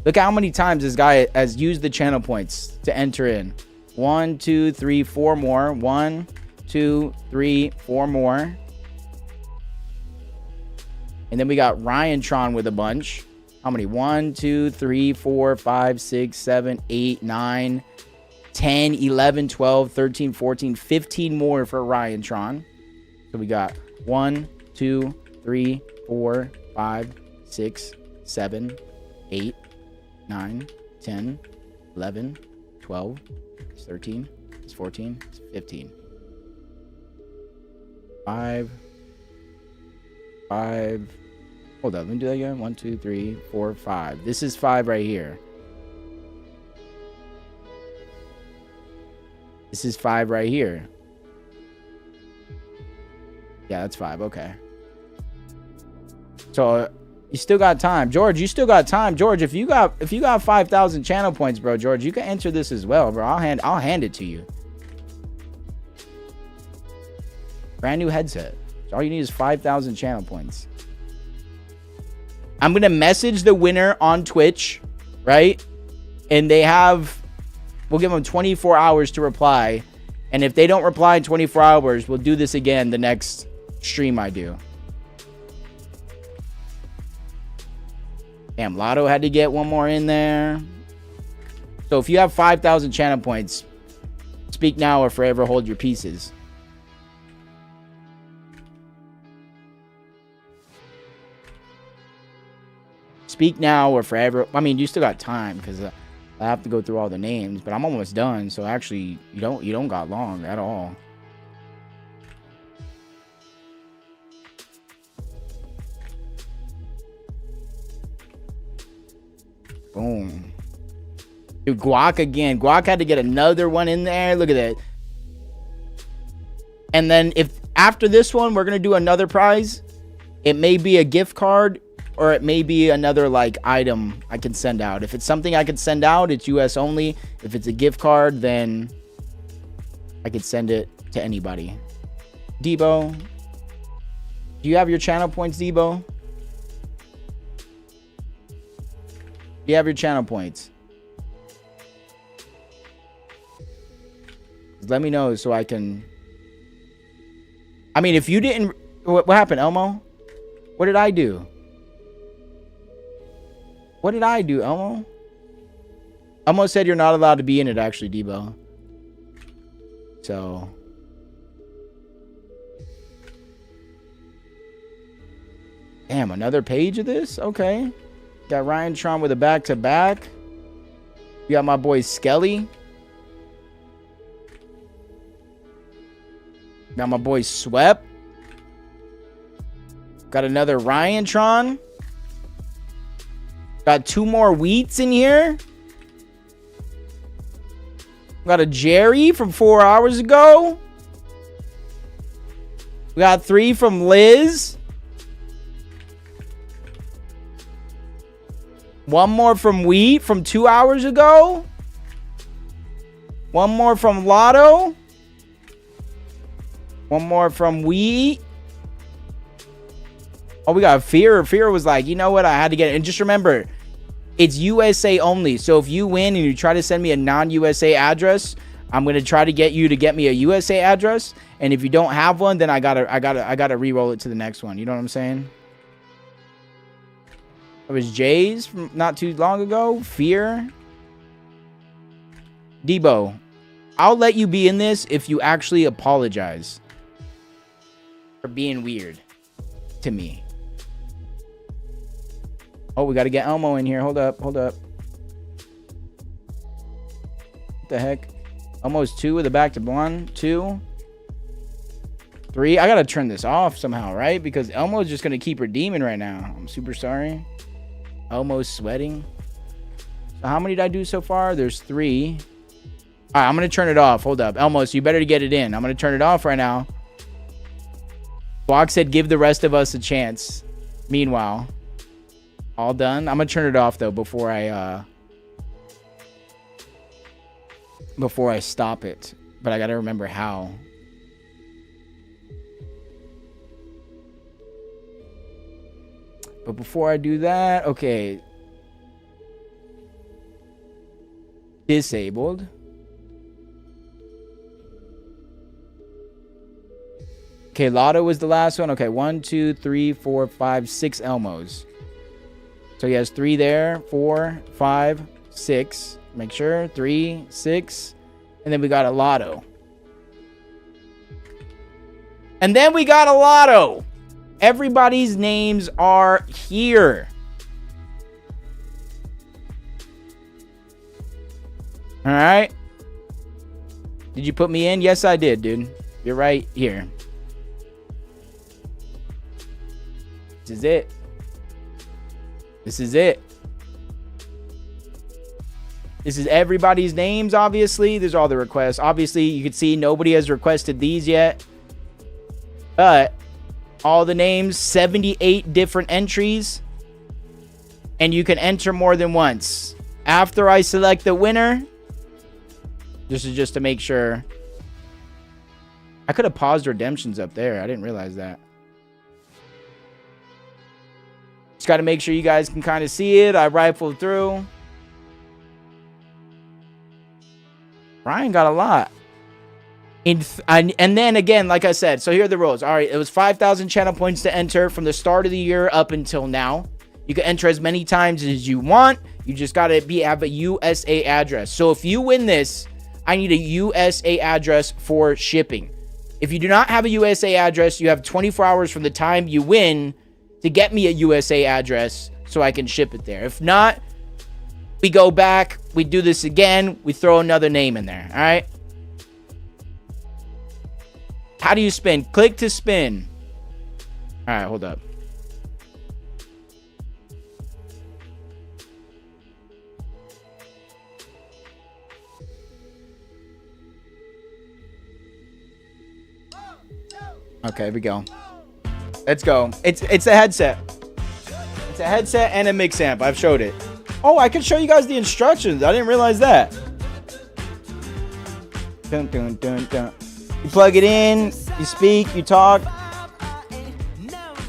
Look how many times this guy has used the channel points to enter in. 1, 2, 3, 4 more. 1, 2, 3, 4 more. And then we got Ryan Tron with a bunch. How many? 1, 2, 3, 4, 5, 6, 7, 8, 9, 10, 11, 12, 13, 14, 15 more for Ryan Tron. So we got 1, 2, 3, 4, 5, 6, 7, 8, 9, 10, 11, 12, 13, 14, 15. 5. Hold up, let me do that again. 1, 2, 3, 4, 5. This is 5 right here. This is 5 right here. Yeah, that's 5. Okay. So you still got time, George. You still got time, George. If you got 5,000 channel points, bro, George, you can enter this as well, bro. I'll hand it to you. Brand new headset. So all you need is 5,000 channel points. I'm gonna message the winner on Twitch, right? And we'll give them 24 hours to reply. And if they don't reply in 24 hours, we'll do this again the next stream I do. Damn, Lotto had to get one more in there. So if you have 5,000 channel points, speak now or forever hold your pieces. Speak now or forever. I mean, you still got time because I have to go through all the names, but I'm almost done. So actually, you don't got long at all. Boom. Dude, Guac again. Guac had to get another one in there. Look at that. And then if after this one, we're going to do another prize. It may be a gift card or it may be another like item I can send out. If it's something I can send out, it's US only. If it's a gift card, then I could send it to anybody. Debo, do you have your channel points, Debo? Do you have your channel points? Let me know so I can. I mean, if you didn't, what happened, Elmo? What did I do? What did I do, Elmo? Elmo said you're not allowed to be in it, actually, Debo. So. Damn, another page of this? Okay. Got Ryan Tron with a back-to-back. You got my boy Skelly. Got my boy Swept. Got another Ryan Tron. Got 2 more Wheats in here. got a Jerry from 4 hours ago. We got 3 from Liz. 1 more from Wheat from 2 hours ago. 1 more from Lotto. 1 more from Wheat. Oh, we got Fear. Fear was like, you know what? I had to get it. And just remember, it's USA only. So if you win and you try to send me a non-USA address, I'm going to try to get you to get me a USA address. And if you don't have one, then I gotta re-roll it to the next one. You know what I'm saying? It was Jay's from not too long ago. Fear. Debo, I'll let you be in this if you actually apologize for being weird to me. Oh, we got to get Elmo in here. Hold up. Hold up. What the heck? Almost 2 with a back to 1, 2, 3. I got to turn this off somehow, right? Because Elmo's just going to keep redeeming right now. I'm super sorry. Elmo's sweating. So how many did I do so far? There's 3. All right, I'm going to turn it off. Hold up. Elmo, so you better get it in. I'm going to turn it off right now. Block said give the rest of us a chance. Meanwhile, all done. I'm going to turn it off, though, before I stop it. But I got to remember how. But before I do that, okay. Disabled. Okay, Lotto was the last one. Okay, 1, 2, 3, 4, 5, 6 Elmos. So he has 3 there. 4, 5, 6. Make sure. 3, 6. And then we got a Lotto. And then we got a Lotto. Everybody's names are here. All right. Did you put me in? Yes, I did, dude. You're right here. This is it. This is it. This is everybody's names, obviously. There's all the requests. Obviously, you can see nobody has requested these yet. But all the names, 78 different entries. And you can enter more than once. After I select the winner, this is just to make sure. I could have paused redemptions up there. I didn't realize that. Just got to make sure you guys can kind of see it. I rifled through. Ryan got a lot. And then again, like I said, so here are the rules. All right, it was 5,000 channel points to enter from the start of the year up until now. You can enter as many times as you want. You just got to have a USA address. So if you win this, I need a USA address for shipping. If you do not have a USA address, you have 24 hours from the time you win to get me a USA address so I can ship it there. If not, we go back, we do this again, we throw another name in there, all right? How do you spin? Click to spin. All right, hold up. Okay, here we go. Let's go. It's a headset. It's a headset and a mix amp. I've showed it. Oh, I can show you guys the instructions. I didn't realize that. Dun, dun, dun, dun. You plug it in, you speak, you talk.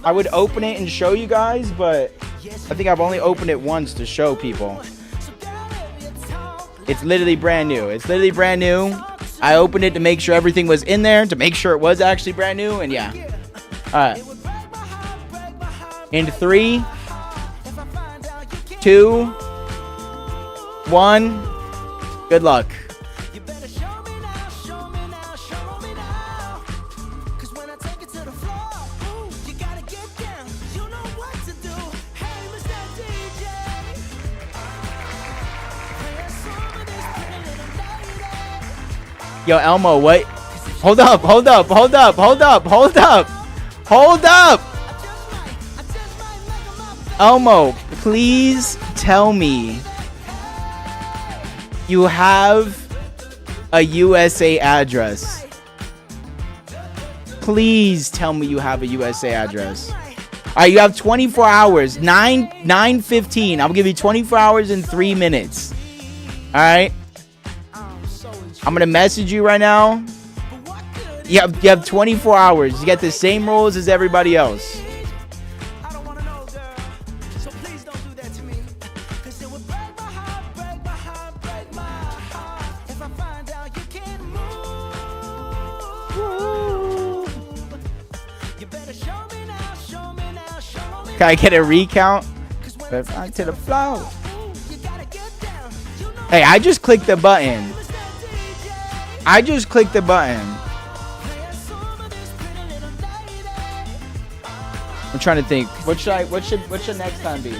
I would open it and show you guys, but I think I've only opened it once to show people. It's literally brand new. It's literally brand new. I opened it to make sure everything was in there, to make sure it was actually brand new, and yeah. All right. In 3, 2, 1. Good luck. Yo, Elmo, what? Hold up, hold up, hold up, hold up, hold up. Hold up. Elmo, please tell me you have a USA address. Please tell me you have a USA address. All right, you have 24 hours. 9:15. I'll give you 24 hours and 3 minutes. All right. I'm gonna message you right now. You have 24 hours. You get the same rules as everybody else. Can I get a recount? To the flow. Hey, I just clicked the button. I just clicked the button. I'm trying to think. What should next time be?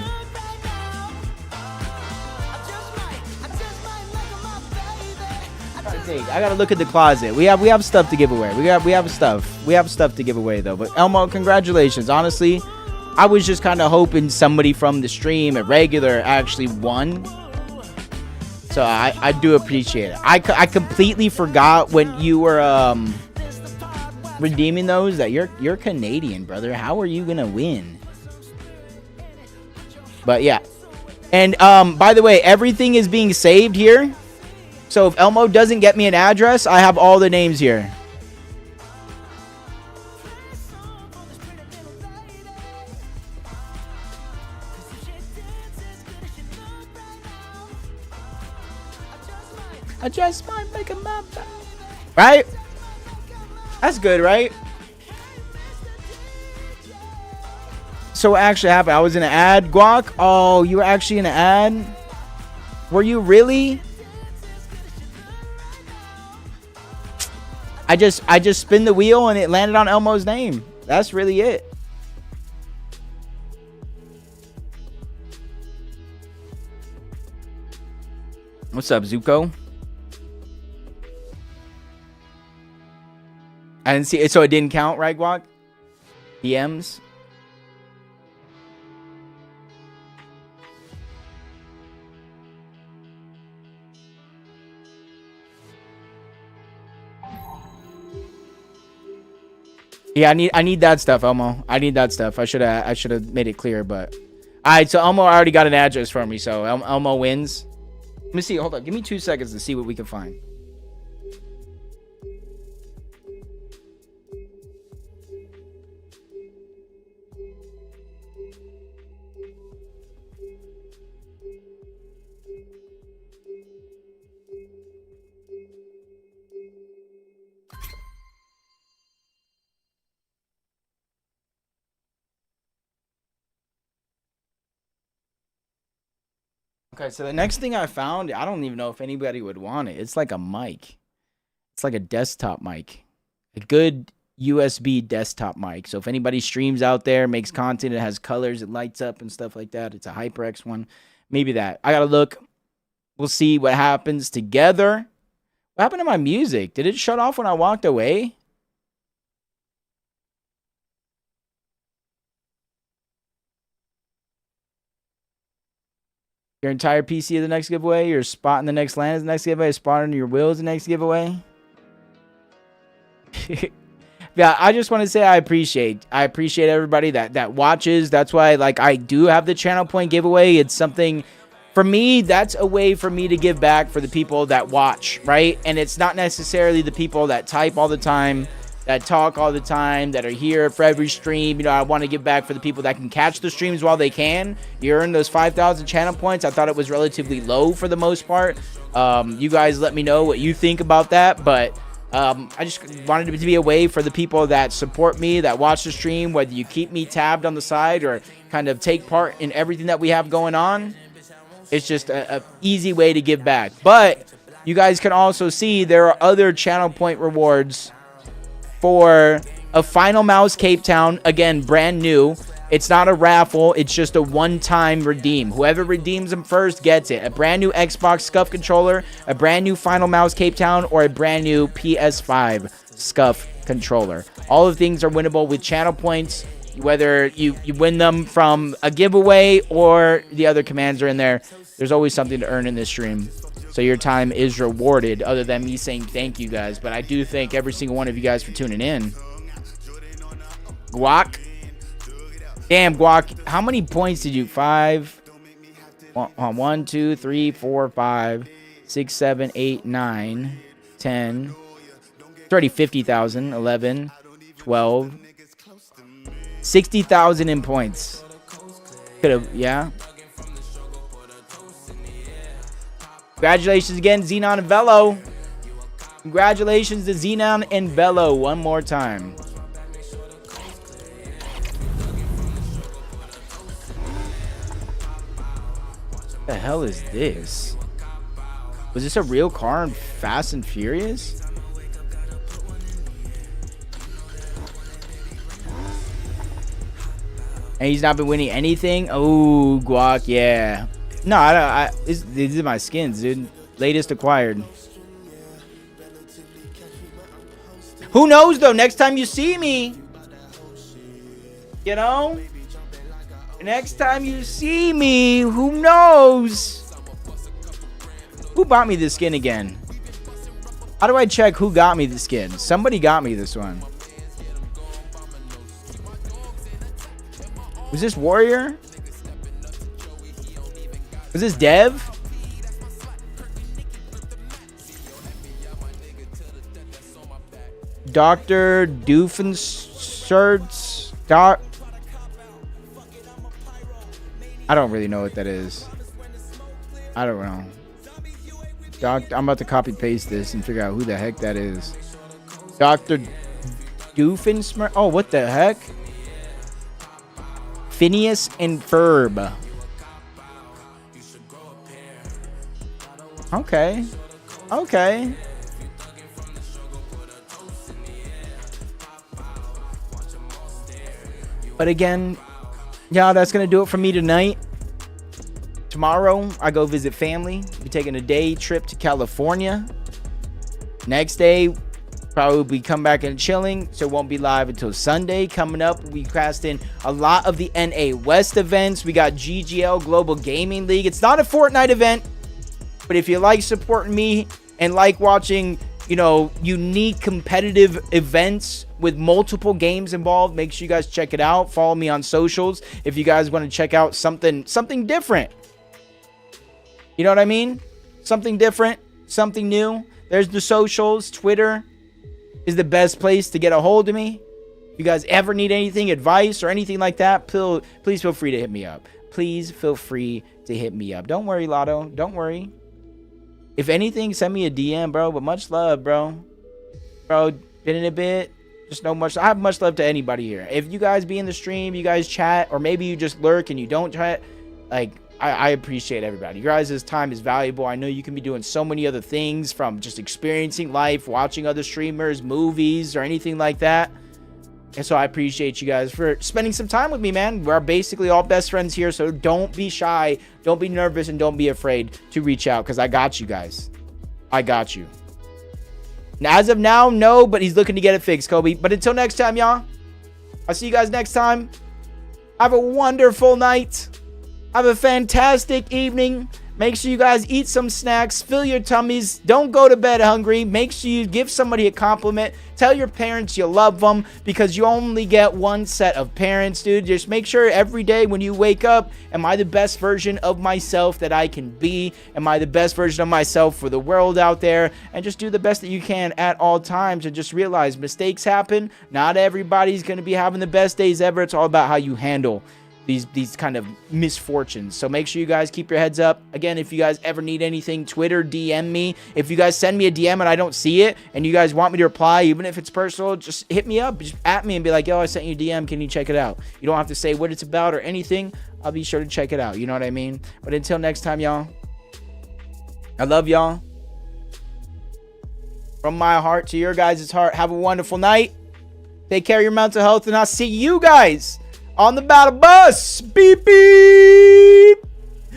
I gotta look at the closet. We have stuff to give away. We have stuff to give away though. But Elmo, congratulations. Honestly, I was just kind of hoping somebody from the stream, a regular, actually won. So I do appreciate it. I completely forgot when you were redeeming those that you're Canadian, brother. How are you gonna win? But yeah. And by the way, everything is being saved here. So if Elmo doesn't get me an address, I have all the names here. I just might make a map. Right? That's good, right? So what actually happened? I was in an ad, Guac. Oh, you were actually in an ad? Were you really? I just spin the wheel and it landed on Elmo's name. That's really it. What's up, Zuko? I didn't see it, so it didn't count, right, Guac? DMs. Yeah, I need that stuff, Elmo. I need that stuff. I should have made it clear, but all right. So Elmo already got an address for me, so Elmo wins. Let me see. Hold up. Give me 2 seconds to see what we can find. Okay, so the next thing I found, I don't even know if anybody would want it. It's like a mic. It's like a desktop mic. A good USB desktop mic. So if anybody streams out there, makes content, it has colors, it lights up and stuff like that. It's a HyperX one. Maybe that. I gotta look. We'll see what happens together. What happened to my music? Did it shut off when I walked away? Your entire PC is the next giveaway. Your spot in the next land is the next giveaway. A spot under your will is the next giveaway. Yeah, I just want to say I appreciate everybody that watches. That's why, like, I do have the channel point giveaway. It's something for me. That's a way for me to give back for the people that watch, right? And it's not necessarily the people that type all the time, that talk all the time, that are here for every stream. You know, I want to give back for the people that can catch the streams while they can. You earn those 5,000 channel points. I thought it was relatively low for the most part. You guys let me know what you think about that. But I just wanted it to be a way for the people that support me, that watch the stream, whether you keep me tabbed on the side or kind of take part in everything that we have going on. It's just a easy way to give back. But you guys can also see there are other channel point rewards for a Final Mouse Cape Town, again, brand new. It's not a raffle, it's just a one-time redeem. Whoever redeems them first gets it. A brand new Xbox Scuff controller, a brand new Final Mouse Cape Town, or a brand new PS5 Scuff controller. All of the things are winnable with channel points, whether you win them from a giveaway or the other commands are in there. There's always something to earn in this stream. So your time is rewarded, other than me saying thank you guys. But I do thank every single one of you guys for tuning in. Guac. Damn, Guac. How many points did you? 5. 1, 2, 3, 4, 5, 6, 7, 8, 9, 10. It's already 50,000. 11, 12. 60,000 in points. Could have, yeah. Congratulations again, Xenon and Velo. Congratulations to Xenon and Velo one more time. What the hell is this? Was this a real car in Fast and Furious? And he's not been winning anything? Oh, Guac, yeah. No, these are my skins, dude. Latest acquired. Who knows, though? Next time you see me, you know? Next time you see me, who knows? Who bought me this skin again? How do I check who got me the skin? Somebody got me this one. Was this Warrior? Was this Dev? Dr. Doofenshirts? I don't really know what that is. I don't know. I'm about to copy paste this and figure out who the heck that is. Dr. Doofenshmirtz? Oh, what the heck? Phineas and Ferb. Okay. Okay. But again, yeah, that's going to do it for me tonight. Tomorrow, I go visit family. Be taking a day trip to California. Next day, probably come back and chilling, so it won't be live until Sunday. Coming up, we cast in a lot of the NA West events. We got GGL Global Gaming League. It's not a Fortnite event, but if you like supporting me and like watching, you know, unique competitive events with multiple games involved, make sure you guys check it out. Follow me on socials if you guys want to check out something different. You know what I mean? Something different, something new. There's the socials. Twitter is the best place to get a hold of me. If you guys ever need anything, advice or anything like that, please feel free to hit me up. Please feel free to hit me up. Don't worry, Lotto. Don't worry. If anything, send me a DM, bro. But much love, bro. Bro, been in a bit. Just no much. I have much love to anybody here. If you guys be in the stream, you guys chat, or maybe you just lurk and you don't chat, like, I appreciate everybody. Your guys' time is valuable. I know you can be doing so many other things, from just experiencing life, watching other streamers, movies, or anything like that. And so I appreciate you guys for spending some time with me, man. We're basically all best friends here, so don't be shy, don't be nervous, and don't be afraid to reach out, because I got you guys. I got you. Now, as of now, no, but he's looking to get it fixed, Kobe. But until next time, y'all, I'll see you guys next time. Have a wonderful night. Have a fantastic evening. Make sure you guys eat some snacks. Fill your tummies. Don't go to bed hungry. Make sure you give somebody a compliment. Tell your parents you love them, because you only get one set of parents, dude. Just make sure every day when you wake up, am I the best version of myself that I can be? Am I the best version of myself for the world out there? And just do the best that you can at all times, and just realize mistakes happen. Not everybody's going to be having the best days ever. It's all about how you handle these kind of misfortunes. So make sure you guys keep your heads up. Again, if you guys ever need anything, Twitter, DM me. If you guys send me a DM and I don't see it, and you guys want me to reply, even if it's personal, just hit me up, just at me and be like, yo, I sent you a DM, can you check it out? You don't have to say what it's about or anything. I'll be sure to check it out. You know what I mean? But until next time, y'all, I love y'all. From my heart to your guys' heart, have a wonderful night. Take care of your mental health, and I'll see you guys on the battle bus. Beep, beep.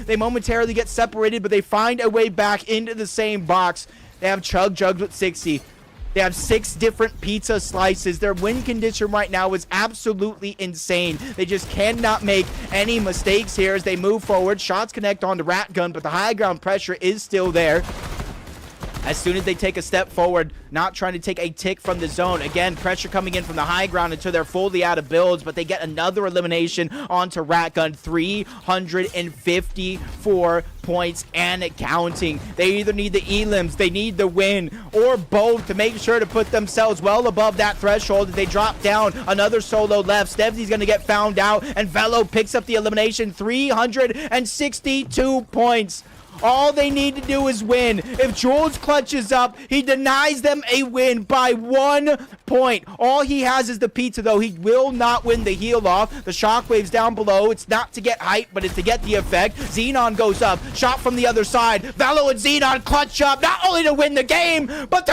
They momentarily get separated, but they find a way back into the same box. They have Chug Jugs with 60. They have 6 different pizza slices. Their win condition right now is absolutely insane. They just cannot make any mistakes here as they move forward. Shots connect on the rat gun, but the high ground pressure is still there. As soon as they take a step forward, not trying to take a tick from the zone. Again, pressure coming in from the high ground until they're fully out of builds, but they get another elimination onto Ratgun. 354 points and counting. They either need the elims, they need the win, or both to make sure to put themselves well above that threshold. They drop down, another solo left. Stevzy's going to get found out, and Velo picks up the elimination. 362 points. All they need to do is win. If Jules clutches up, he denies them a win by 1 point. All he has is the pizza, though. He will not win the heal off. The shockwave's down below. It's not to get hype, but it's to get the effect. Xenon goes up. Shot from the other side. Velo and Xenon clutch up, not only to win the game, but to